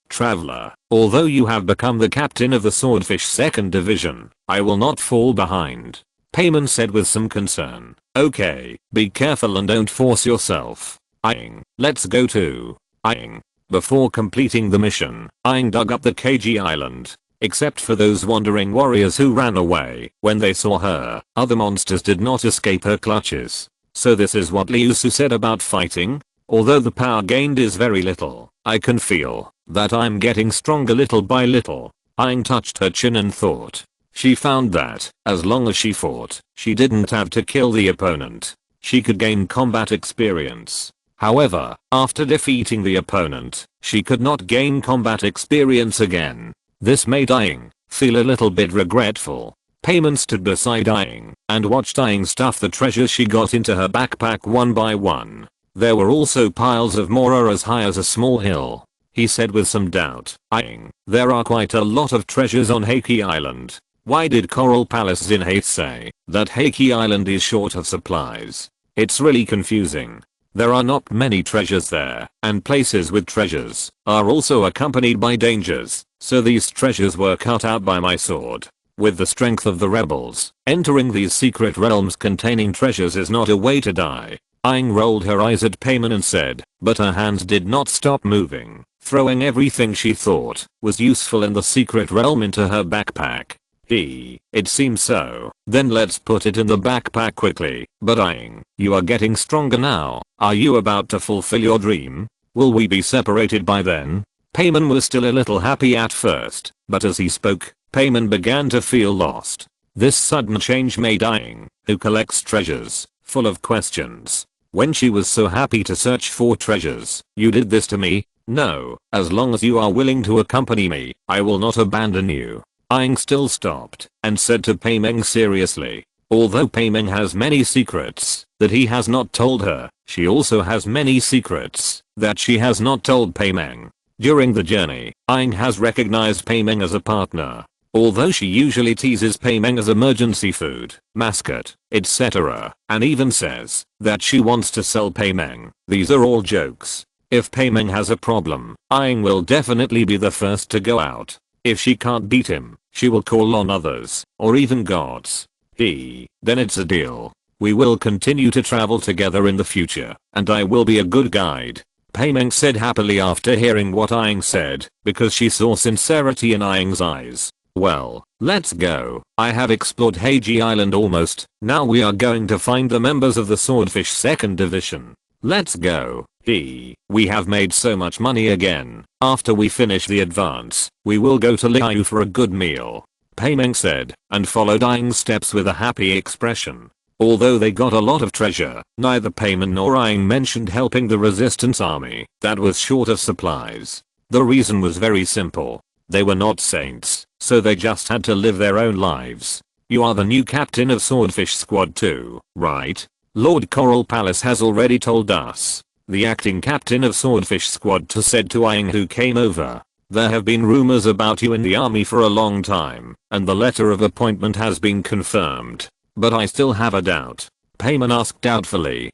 Traveler, although you have become the captain of the Swordfish 2nd Division, I will not fall behind. Payman said with some concern. Okay, be careful and don't force yourself. Aang, let's go too. Aang. Before completing the mission, Aang dug up the KG Island. Except for those wandering warriors who ran away when they saw her, other monsters did not escape her clutches. So this is what Liu Su said about fighting? Although the power gained is very little, I can feel that I'm getting stronger little by little. Aang touched her chin and thought. She found that, as long as she fought, she didn't have to kill the opponent. She could gain combat experience. However, after defeating the opponent, she could not gain combat experience again. This made Aang feel a little bit regretful. Payman stood beside Aang and watched Aang stuff the treasures she got into her backpack one by one. There were also piles of more as high as a small hill. He said with some doubt, Aang, there are quite a lot of treasures on Heiki Island. Why did Coral Palace. Zinhei say that Heiki Island is short of supplies? It's really confusing. There are not many treasures there, and places with treasures are also accompanied by dangers, so these treasures were cut out by my sword. With the strength of the rebels, entering these secret realms containing treasures is not a way to die. Aang rolled her eyes at Payman and said, but her hands did not stop moving, throwing everything she thought was useful in the secret realm into her backpack. It seems so. Then let's put it in the backpack quickly. But Aang, you are getting stronger now. Are you about to fulfill your dream? Will we be separated by then? Payman was still a little happy at first, but as he spoke, Payman began to feel lost. This sudden change made Aang, who collects treasures, full of questions. When she was so happy to search for treasures, you did this to me? No, as long as you are willing to accompany me, I will not abandon you. Aang still stopped and said to Paimeng seriously. Although Paimeng has many secrets that he has not told her, she also has many secrets that she has not told Paimeng. During the journey, Aang has recognized Paimeng as a partner. Although she usually teases Paimeng as emergency food, mascot, etc., and even says that she wants to sell Paimeng, these are all jokes. If Paimeng has a problem, Aang will definitely be the first to go out. If she can't beat him, she will call on others, or even gods. Then it's a deal. We will continue to travel together in the future, and I will be a good guide. Paimeng said happily after hearing what Aang said, because she saw sincerity in Aang's eyes. Well, let's go. I have explored Heiji Island almost. Now we are going to find the members of the Swordfish 2nd Division. Let's go. We have made so much money again. After we finish the advance, we will go to Liu for a good meal. Paimeng said, and followed Aang's steps with a happy expression. Although they got a lot of treasure, neither Paimeng nor Aang mentioned helping the resistance army that was short of supplies. The reason was very simple. They were not saints, so they just had to live their own lives. You are the new captain of Swordfish Squad 2, right? Lord Coral Palace has already told us. The acting captain of Swordfish Squad 2 said to Aang, who came over. There have been rumors about you in the army for a long time, and the letter of appointment has been confirmed. But I still have a doubt. Paimon asked doubtfully.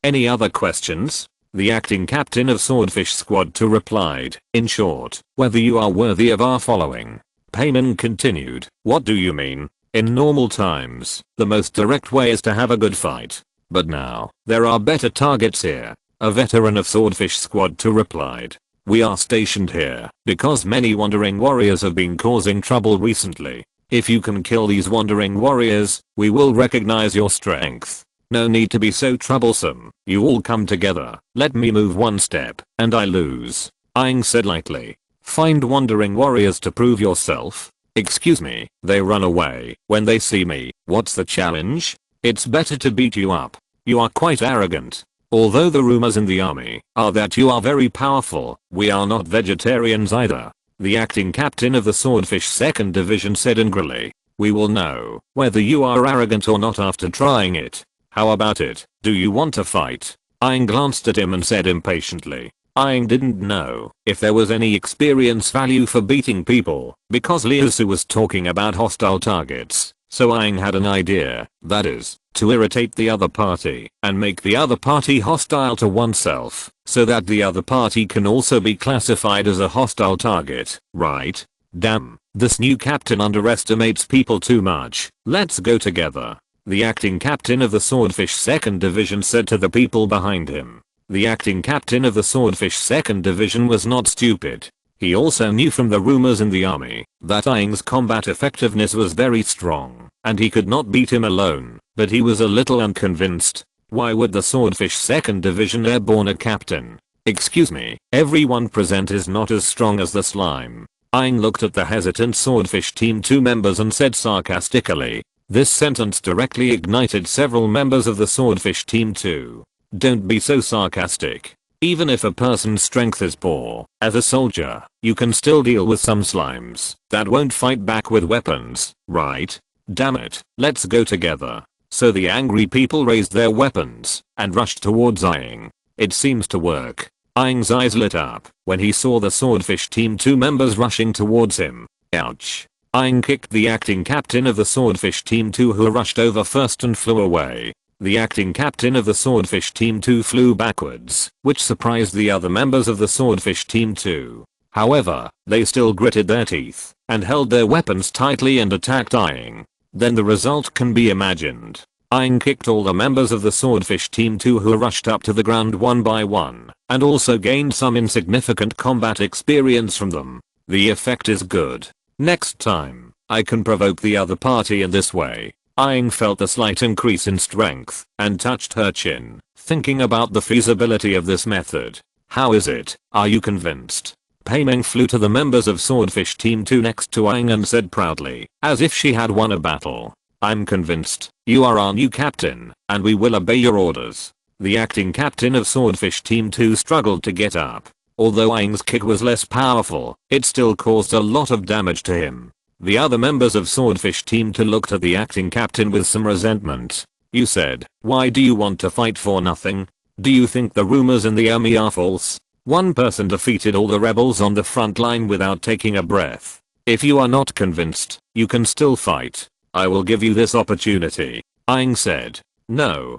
Any other questions? The acting captain of Swordfish Squad 2 replied, in short, whether you are worthy of our following. Payman continued, what do you mean? In normal times, the most direct way is to have a good fight. But now, there are better targets here. A veteran of Swordfish Squad 2 replied. We are stationed here because many wandering warriors have been causing trouble recently. If you can kill these wandering warriors, we will recognize your strength. No need to be so troublesome. You all come together. Let me move one step, and I lose. Aang said lightly. Find wandering warriors to prove yourself. Excuse me, they run away when they see me. What's the challenge? It's better to beat you up. You are quite arrogant. Although the rumors in the army are that you are very powerful, we are not vegetarians either. The acting captain of the Swordfish 2nd Division said angrily. We will know whether you are arrogant or not after trying it. How about it? Do you want to fight? Aang glanced at him and said impatiently. Aang didn't know if there was any experience value for beating people because Liusu was talking about hostile targets. So Aang had an idea, that is, to irritate the other party and make the other party hostile to oneself so that the other party can also be classified as a hostile target, right? Damn, this new captain underestimates people too much. Let's go together. The acting captain of the Swordfish 2nd Division said to the people behind him. The acting captain of the Swordfish 2nd Division was not stupid. He also knew from the rumors in the army that Aang's combat effectiveness was very strong and he could not beat him alone, but he was a little unconvinced. Why would the Swordfish 2nd Division airborne a captain? Excuse me, everyone present is not as strong as the slime. Aang looked at the hesitant Swordfish Team 2 members and said sarcastically. This sentence directly ignited several members of the Swordfish Team 2. Don't be so sarcastic. Even if a person's strength is poor, as a soldier, you can still deal with some slimes that won't fight back with weapons, right? Damn it, let's go together. So the angry people raised their weapons and rushed towards Aang. It seems to work. Aang's eyes lit up when he saw the Swordfish Team 2 members rushing towards him. Ouch. Aang kicked the acting captain of the Swordfish Team 2 who rushed over first and flew away. The acting captain of the Swordfish Team 2 flew backwards, which surprised the other members of the Swordfish Team 2. However, they still gritted their teeth and held their weapons tightly and attacked Aang. Then the result can be imagined. Aang kicked all the members of the Swordfish Team 2 who rushed up to the ground one by one, and also gained some insignificant combat experience from them. The effect is good. Next time, I can provoke the other party in this way. Aang felt a slight increase in strength and touched her chin, thinking about the feasibility of this method. How is it? Are you convinced? Paimeng flew to the members of Swordfish Team 2 next to Aang and said proudly, as if she had won a battle. I'm convinced. You are our new captain, and we will obey your orders. The acting captain of Swordfish Team 2 struggled to get up. Although Aang's kick was less powerful, it still caused a lot of damage to him. The other members of Swordfish Team 2 looked at the acting captain with some resentment. You said, why do you want to fight for nothing? Do you think the rumors in the army are false? One person defeated all the rebels on the front line without taking a breath. If you are not convinced, you can still fight. I will give you this opportunity. Aang said. No,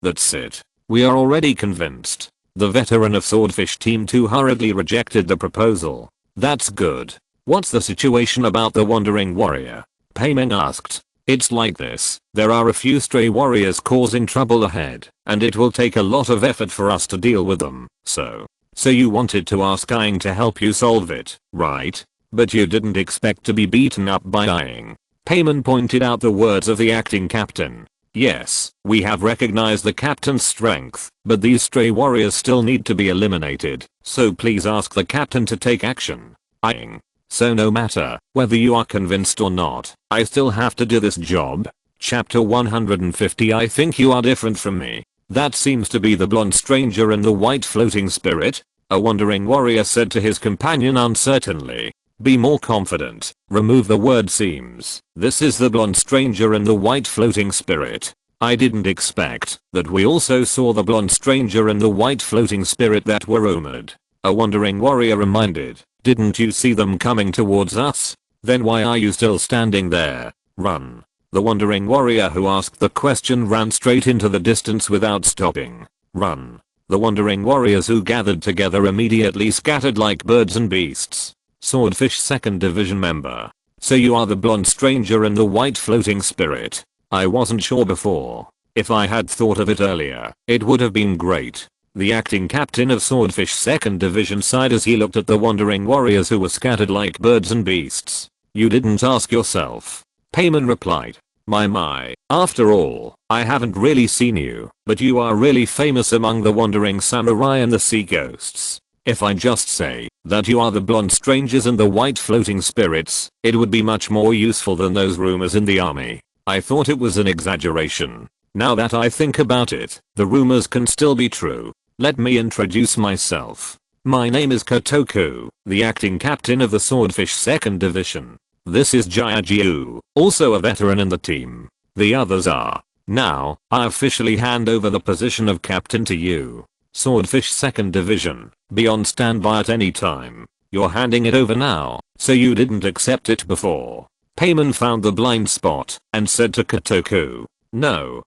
that's it. We are already convinced. The veteran of Swordfish Team 2 hurriedly rejected the proposal. That's good. What's the situation about the wandering warrior? Paimeng asked. It's like this. There are a few stray warriors causing trouble ahead, and it will take a lot of effort for us to deal with them. So you wanted to ask Aang to help you solve it, right? But you didn't expect to be beaten up by Aang. Paimeng pointed out the words of the acting captain. Yes, we have recognized the captain's strength, but these stray warriors still need to be eliminated, so please ask the captain to take action. Aang. So no matter whether you are convinced or not, I still have to do this job. Chapter 150. I think you are different from me. That seems to be the blonde stranger in the white floating spirit, a wandering warrior said to his companion uncertainly. Be more confident. Remove the word seems. This is the blonde stranger in the white floating spirit. I didn't expect that we also saw the blonde stranger in the white floating spirit that were rumored. A wandering warrior reminded. Didn't you see them coming towards us? Then why are you still standing there? Run. The wandering warrior who asked the question ran straight into the distance without stopping. Run. The wandering warriors who gathered together immediately scattered like birds and beasts. Swordfish 2nd Division member. So you are the blonde stranger and the white floating spirit. I wasn't sure before. If I had thought of it earlier, it would have been great. The acting captain of Swordfish 2nd Division sighed as he looked at the wandering warriors who were scattered like birds and beasts. You didn't ask yourself. Payman replied. My. After all, I haven't really seen you, but you are really famous among the wandering samurai and the sea ghosts. If I just say that you are the blonde strangers and the white floating spirits, it would be much more useful than those rumors in the army. I thought it was an exaggeration. Now that I think about it, the rumors can still be true. Let me introduce myself. My name is Kotoku, the acting captain of the Swordfish 2nd Division. This is Jiajiu, also a veteran in the team. The others are. Now, I officially hand over the position of captain to you. Swordfish 2nd Division, be on standby at any time. You're handing it over now, so you didn't accept it before. Payman found the blind spot and said to Kotoku. No,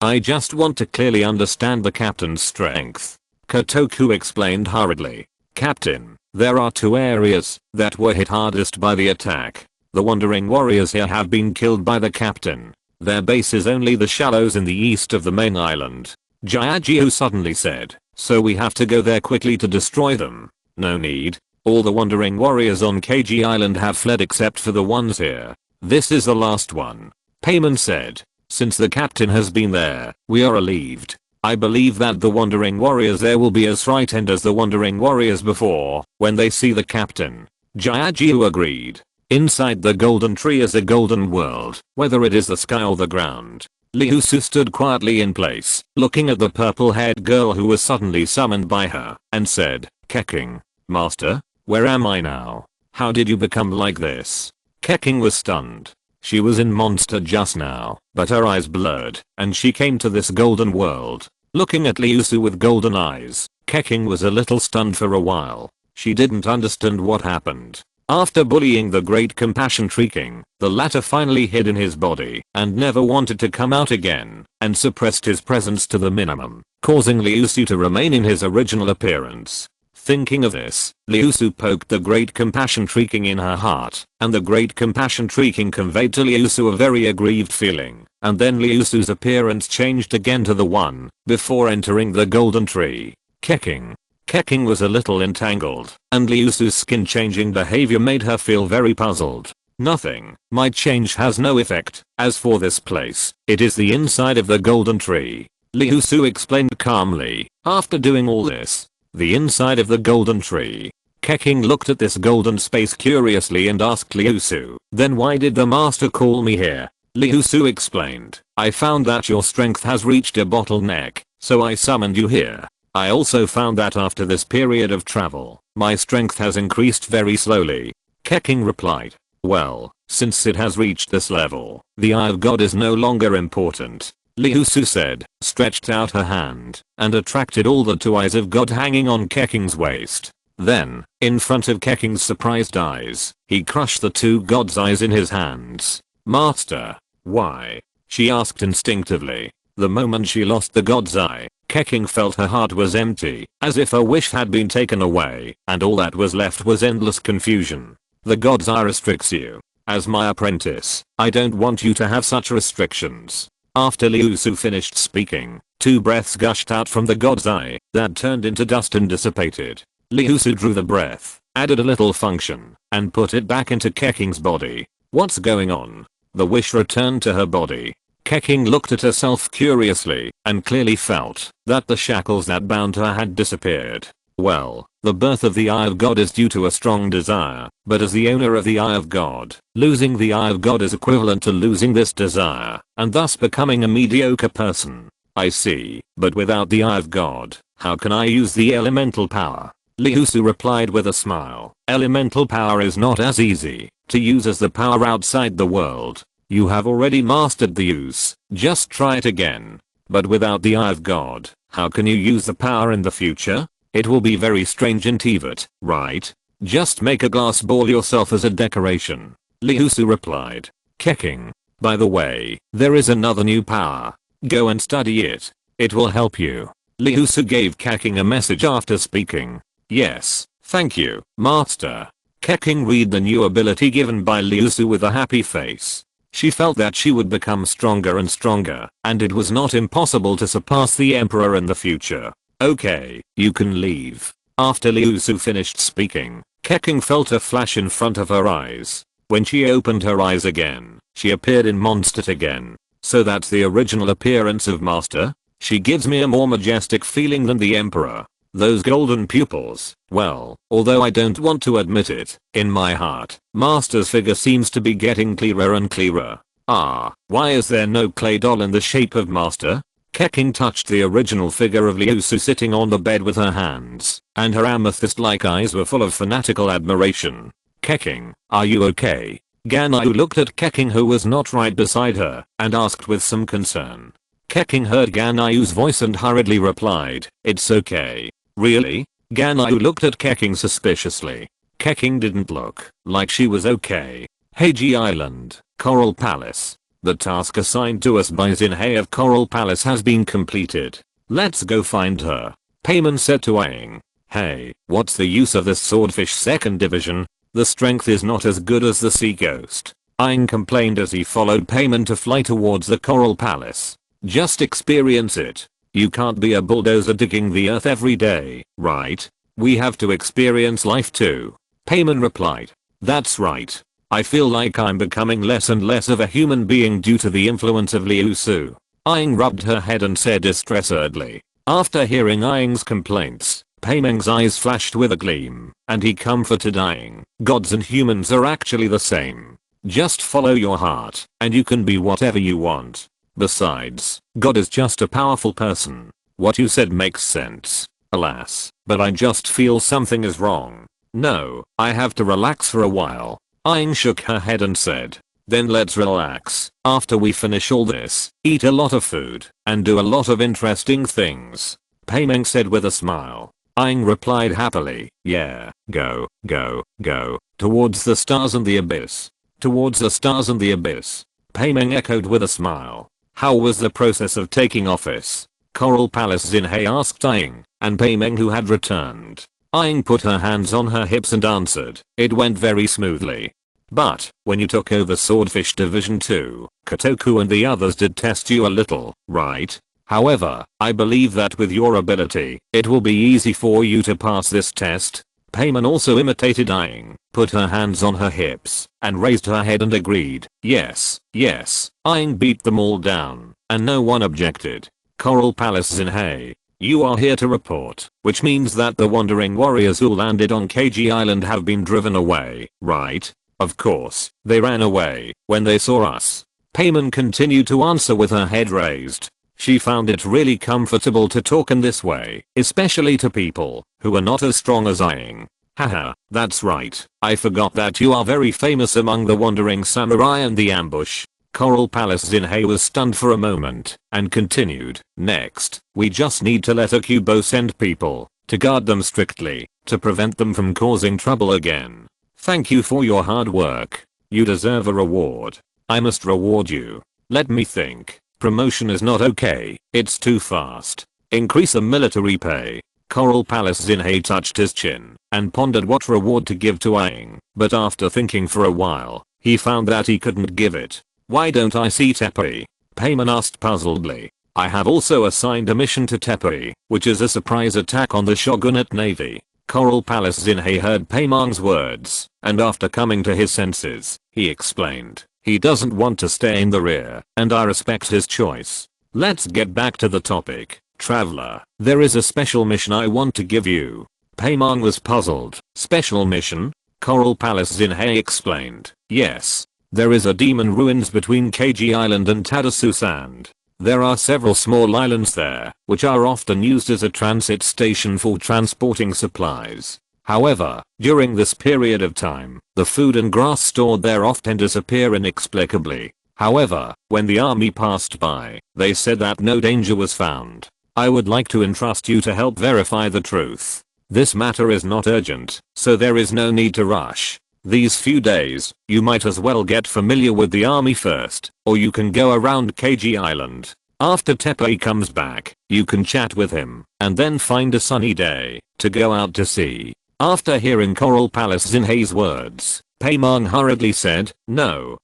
I just want to clearly understand the captain's strength. Kotoku explained hurriedly. Captain, there are 2 areas that were hit hardest by the attack. The wandering warriors here have been killed by the captain. Their base is only the shallows in the east of the main island. Jiajiu suddenly said, so we have to go there quickly to destroy them. No need. All the wandering warriors on KG Island have fled except for the ones here. This is the last one. Payman said. Since the captain has been there, we are relieved. I believe that the wandering warriors there will be as frightened as the wandering warriors before when they see the captain. Jiajiu agreed. Inside the golden tree is a golden world, whether it is the sky or the ground. Liusu stood quietly in place, looking at the purple-haired girl who was suddenly summoned by her, and said, Keking, Master, where am I now? How did you become like this? Keking was stunned. She was in monster just now, but her eyes blurred, and she came to this golden world. Looking at Liusu with golden eyes, Keking was a little stunned for a while. She didn't understand what happened. After bullying the Great Compassion Tree King, the latter finally hid in his body and never wanted to come out again, and suppressed his presence to the minimum, causing Liusu to remain in his original appearance. Thinking of this, Liusu poked the Great Compassion Tree King in her heart, and the Great Compassion Tree King conveyed to Liusu a very aggrieved feeling, and then Liusu's appearance changed again to the one before entering the golden tree. Keking was a little entangled, and Liusu's skin-changing behavior made her feel very puzzled. Nothing, my change has no effect. As for this place, it is the inside of the golden tree. Liusu explained calmly. After doing all this, the inside of the golden tree. Keking looked at this golden space curiously and asked Liusu, then why did the master call me here? Liusu explained, I found that your strength has reached a bottleneck, so I summoned you here. I also found that after this period of travel, my strength has increased very slowly. Keking replied, well, since it has reached this level, the Eye of God is no longer important. Liusu said, stretched out her hand, and attracted all the 2 eyes of God hanging on Keking's waist. Then, in front of Keking's surprised eyes, he crushed the 2 God's eyes in his hands. Master, why? She asked instinctively. The moment she lost the God's eye, Keking felt her heart was empty, as if a wish had been taken away, and all that was left was endless confusion. The God's eye restricts you. As my apprentice, I don't want you to have such restrictions. After Liusu finished speaking, 2 breaths gushed out from the God's eye that turned into dust and dissipated. Liusu drew the breath, added a little function, and put it back into Keking's body. What's going on? The wish returned to her body. Keking looked at herself curiously and clearly felt that the shackles that bound her had disappeared. Well, the birth of the Eye of God is due to a strong desire, but as the owner of the Eye of God, losing the Eye of God is equivalent to losing this desire, and thus becoming a mediocre person. I see, but without the Eye of God, how can I use the elemental power? Liusu replied with a smile. Elemental power is not as easy to use as the power outside the world. You have already mastered the use, just try it again. But without the Eye of God, how can you use the power in the future? It will be very strange in Teyvat, right? Just make a glass ball yourself as a decoration. Liusu replied. Keking. By the way, there is another new power. Go and study it. It will help you. Liusu gave Keqing a message after speaking. Yes, thank you, Master. Keqing read the new ability given by Liusu with a happy face. She felt that she would become stronger and stronger, and it was not impossible to surpass the Emperor in the future. Okay, you can leave. After Liusu finished speaking, Keqing felt a flash in front of her eyes. When she opened her eyes again, she appeared in Mondstadt again. So that's the original appearance of Master? She gives me a more majestic feeling than the Emperor. Those golden pupils, well, although I don't want to admit it, in my heart, Master's figure seems to be getting clearer and clearer. Ah, why is there no clay doll in the shape of Master? Keqing touched the original figure of Liusu sitting on the bed with her hands, and her amethyst-like eyes were full of fanatical admiration. Keqing, are you okay? Ganyu looked at Keqing, who was not right beside her, and asked with some concern. Keqing heard Ganyu's voice and hurriedly replied, it's okay. Really? Ganyu looked at Keqing suspiciously. Keqing didn't look like she was okay. Heiji Island, Coral Palace. The task assigned to us by Xinhei of Coral Palace has been completed. Let's go find her. Payman said to Aang. Hey, what's the use of this swordfish 2nd division? The strength is not as good as the sea ghost. Aang complained as he followed Payman to fly towards the Coral Palace. Just experience it. You can't be a bulldozer digging the earth every day, right? We have to experience life too. Payman replied. That's right. I feel like I'm becoming less and less of a human being due to the influence of Liusu. Aang rubbed her head and said distressedly. After hearing Aang's complaints, Paimeng's eyes flashed with a gleam, and he comforted Aang. Gods and humans are actually the same. Just follow your heart, and you can be whatever you want. Besides, God is just a powerful person. What you said makes sense. Alas, but I just feel something is wrong. No, I have to relax for a while. Aang shook her head and said. Then let's relax. After we finish all this, eat a lot of food, and do a lot of interesting things. Paimeng said with a smile. Aang replied happily, yeah, go, go, go, towards the stars and the abyss. Towards the stars and the abyss. Paimeng echoed with a smile. How was the process of taking office? Coral Palace Xinhei asked Aang, and Paimeng, who had returned. Aang put her hands on her hips and answered, it went very smoothly. But, when you took over Swordfish Division 2, Kotoku and the others did test you a little, right? However, I believe that with your ability, it will be easy for you to pass this test. Payman also imitated Aang, put her hands on her hips, and raised her head and agreed, yes, yes. Aang beat them all down, and no one objected. Coral Palace Xinhei, you are here to report, which means that the wandering warriors who landed on KG Island have been driven away, right? Of course, they ran away when they saw us. Payman continued to answer with her head raised. She found it really comfortable to talk in this way, especially to people who are not as strong as Aang. Haha, that's right. I forgot that you are very famous among the wandering samurai and the ambush. Coral Palace Xinhei was stunned for a moment and continued. Next, we just need to let Akubo send people to guard them strictly to prevent them from causing trouble again. Thank you for your hard work. You deserve a reward. I must reward you. Let me think. Promotion is not okay, it's too fast. Increase the military pay. Coral Palace Xinhei touched his chin and pondered what reward to give to Aang, but after thinking for a while, he found that he couldn't give it. Why don't I see Teppei? Payman asked puzzledly. I have also assigned a mission to Teppei, which is a surprise attack on the Shogunate Navy. Coral Palace Xinhei heard Payman's words, and after coming to his senses, he explained. He doesn't want to stay in the rear, and I respect his choice. Let's get back to the topic. Traveler, there is a special mission I want to give you. Payman was puzzled. Special mission? Coral Palace Xinhei explained. Yes. There is a demon ruins between KG Island and Tadasu Sand. There are several small islands there, which are often used as a transit station for transporting supplies. However, during this period of time, the food and grass stored there often disappear inexplicably. However, when the army passed by, they said that no danger was found. I would like to entrust you to help verify the truth. This matter is not urgent, so there is no need to rush. These few days, you might as well get familiar with the army first, or you can go around KG Island. After Tepe comes back, you can chat with him, and then find a sunny day to go out to sea. After hearing Coral Palace Zinhei's words, Paimon hurriedly said, no,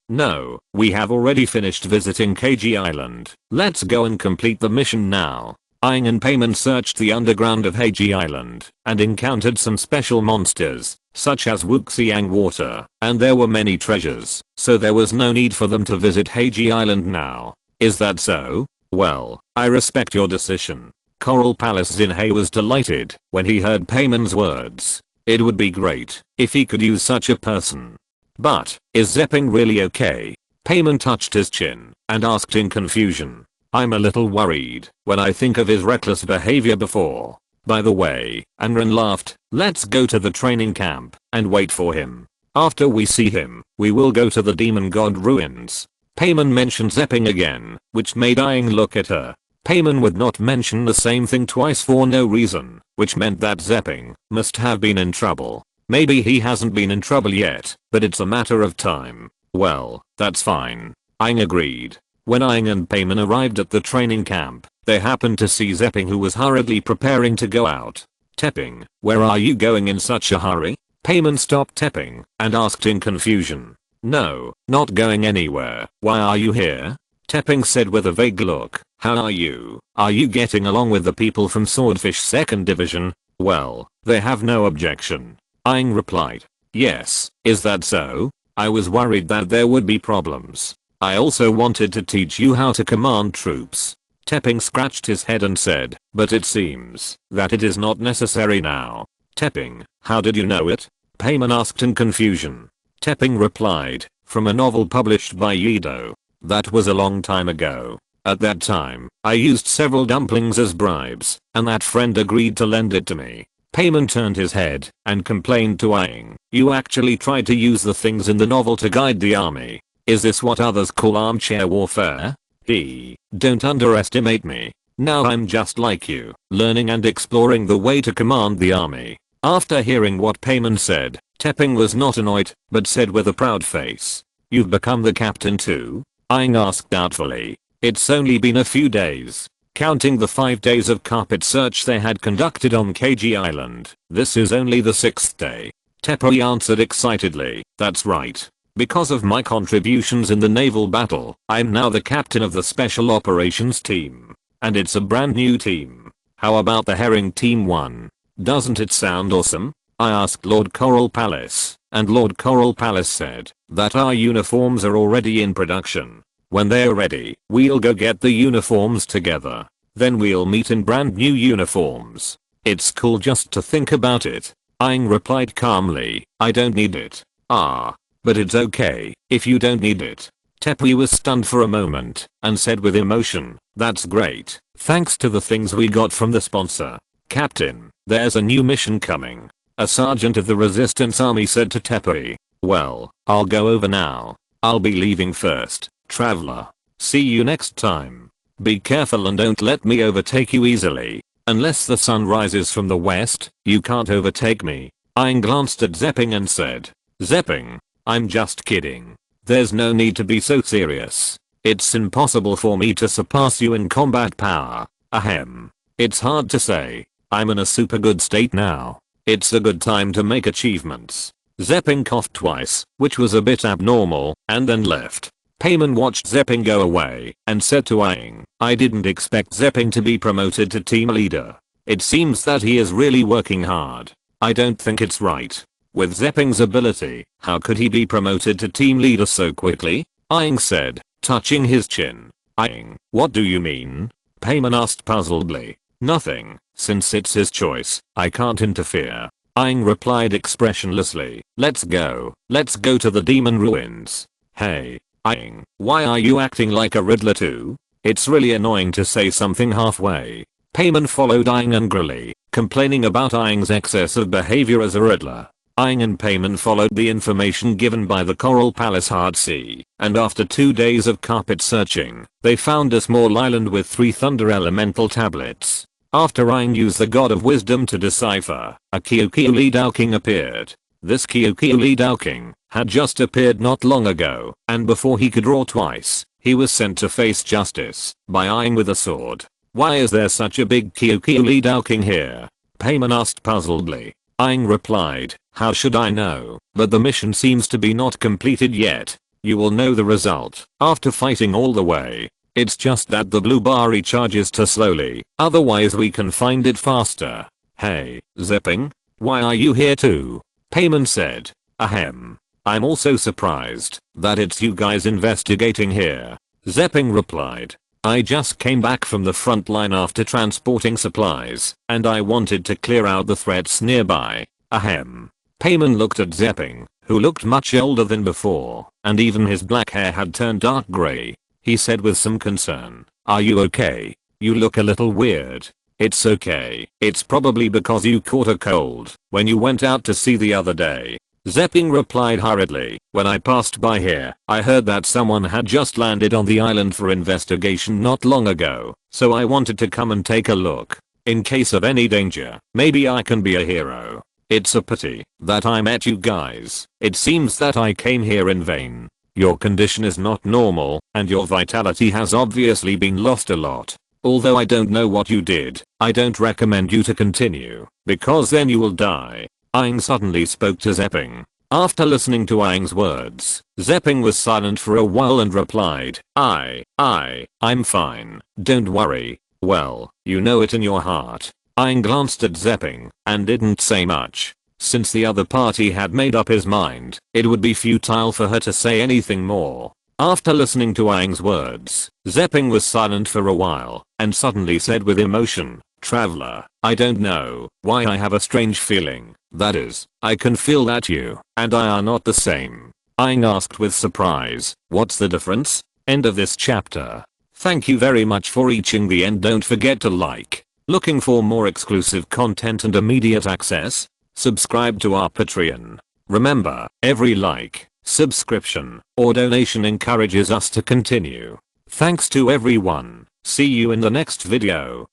we have already finished visiting KG Island. Let's go and complete the mission now. Aang and Paimon searched the underground of Heiji Island and encountered some special monsters, such as Wuxiang water, and there were many treasures, so there was no need for them to visit Heiji Island now. Is that so? Well, I respect your decision. Coral Palace Zinhei was delighted when he heard Paimon's words. It would be great if he could use such a person. But, is Zepping really okay? Paimon touched his chin and asked in confusion. I'm a little worried when I think of his reckless behavior before. By the way, Anran laughed, let's go to the training camp and wait for him. After we see him, we will go to the demon god ruins. Paimon mentioned Zepping again, which made Aang look at her. Paimon would not mention the same thing twice for no reason, which meant that Zepping must have been in trouble. Maybe he hasn't been in trouble yet, but it's a matter of time. Well, that's fine. Aang agreed. When Aang and Paimon arrived at the training camp, they happened to see Zepping, who was hurriedly preparing to go out. Tepping, where are you going in such a hurry? Paimon stopped Tepping and asked in confusion. No, not going anywhere. Why are you here? Tepping said with a vague look. How are you? Are you getting along with the people from Swordfish 2nd Division? Well, they have no objection. Aang replied. Yes, is that so? I was worried that there would be problems. I also wanted to teach you how to command troops. Tepping scratched his head and said, but it seems that it is not necessary now. Tepping, how did you know it? Paimon asked in confusion. Tepping replied, from a novel published by Yido. That was a long time ago. At that time, I used several dumplings as bribes, and that friend agreed to lend it to me. Paimon turned his head and complained to Aang, you actually tried to use the things in the novel to guide the army. Is this what others call armchair warfare? Don't underestimate me. Now I'm just like you, learning and exploring the way to command the army. After hearing what Paimon said, Tepping was not annoyed, but said with a proud face. You've become the captain too? Aang asked doubtfully. It's only been a few days. Counting the 5 days of carpet search they had conducted on KG Island, this is only the 6th day. Teppei answered excitedly, that's right. Because of my contributions in the naval battle, I'm now the captain of the Special Operations team. And it's a brand new team. How about the Herring Team 1? Doesn't it sound awesome? I asked Lord Coral Palace, and Lord Coral Palace said that our uniforms are already in production. When they're ready, we'll go get the uniforms together. Then we'll meet in brand new uniforms. It's cool just to think about it. Aang replied calmly, I don't need it. But it's okay if you don't need it. Teppei was stunned for a moment and said with emotion, that's great. Thanks to the things we got from the sponsor. Captain, there's a new mission coming. A sergeant of the resistance army said to Teppei. Well, I'll go over now. I'll be leaving first, traveler. See you next time. Be careful and don't let me overtake you easily. Unless the sun rises from the west, you can't overtake me. Aang glanced at Zepping and said. Zepping, I'm just kidding. There's no need to be so serious. It's impossible for me to surpass you in combat power. Ahem. It's hard to say. I'm in a super good state now. It's a good time to make achievements. Zepping coughed twice, which was a bit abnormal, and then left. Paimon watched Zepping go away and said to Aang, I didn't expect Zepping to be promoted to team leader. It seems that he is really working hard. I don't think it's right. With Zepping's ability, how could he be promoted to team leader so quickly? Aang said, touching his chin. Aang, what do you mean? Paimon asked puzzledly. Nothing, since it's his choice, I can't interfere. Aang replied expressionlessly, let's go to the demon ruins. Hey, Aang, why are you acting like a Riddler too? It's really annoying to say something halfway. Paimon followed Aang angrily, complaining about Aang's excessive behavior as a Riddler. Aang and Paimon followed the information given by the Coral Palace Hard Sea, and after 2 days of carpet searching, they found a small island with 3 thunder elemental tablets. After Aang used the God of Wisdom to decipher, a Kyokyuli King appeared. This Kyokyuli King had just appeared not long ago, and before he could roar twice, He was sent to face justice by Aang with a sword. Why is there such a big Kyokyo Dowking here? Payman asked puzzledly. Aang replied, how should I know, but the mission seems to be not completed yet. You will know the result after fighting all the way. It's just that the blue bar recharges too slowly, otherwise we can find it faster. Hey, Zipping? Why are you here too? Payman said. Ahem. I'm also surprised that it's you guys investigating here. Zepping replied. I just came back from the front line after transporting supplies, and I wanted to clear out the threats nearby. Ahem. Payman looked at Zepping, who looked much older than before, and even his black hair had turned dark grey. He said with some concern, are you okay? You look a little weird. It's okay. It's probably because you caught a cold when you went out to sea the other day. Zepping replied hurriedly. When I passed by here, I heard that someone had just landed on the island for investigation not long ago, so I wanted to come and take a look. In case of any danger, maybe I can be a hero. It's a pity that I met you guys. It seems that I came here in vain. Your condition is not normal, and your vitality has obviously been lost a lot. Although I don't know what you did, I don't recommend you to continue, because then you will die. Aang suddenly spoke to Zepping. After listening to Aang's words, Zepping was silent for a while and replied, I'm fine, don't worry. Well, you know it in your heart. Aang glanced at Zepping and didn't say much. Since the other party had made up his mind, it would be futile for her to say anything more. After listening to Aang's words, Zepping was silent for a while and suddenly said with emotion, Traveler, I don't know why I have a strange feeling. That is, I can feel that you and I are not the same. Aang asked with surprise, what's the difference? End of this chapter. Thank you very much for reaching the end. Don't forget to like. Looking for more exclusive content and immediate access? Subscribe to our Patreon. Remember, every like, subscription, or donation encourages us to continue. Thanks to everyone. See you in the next video.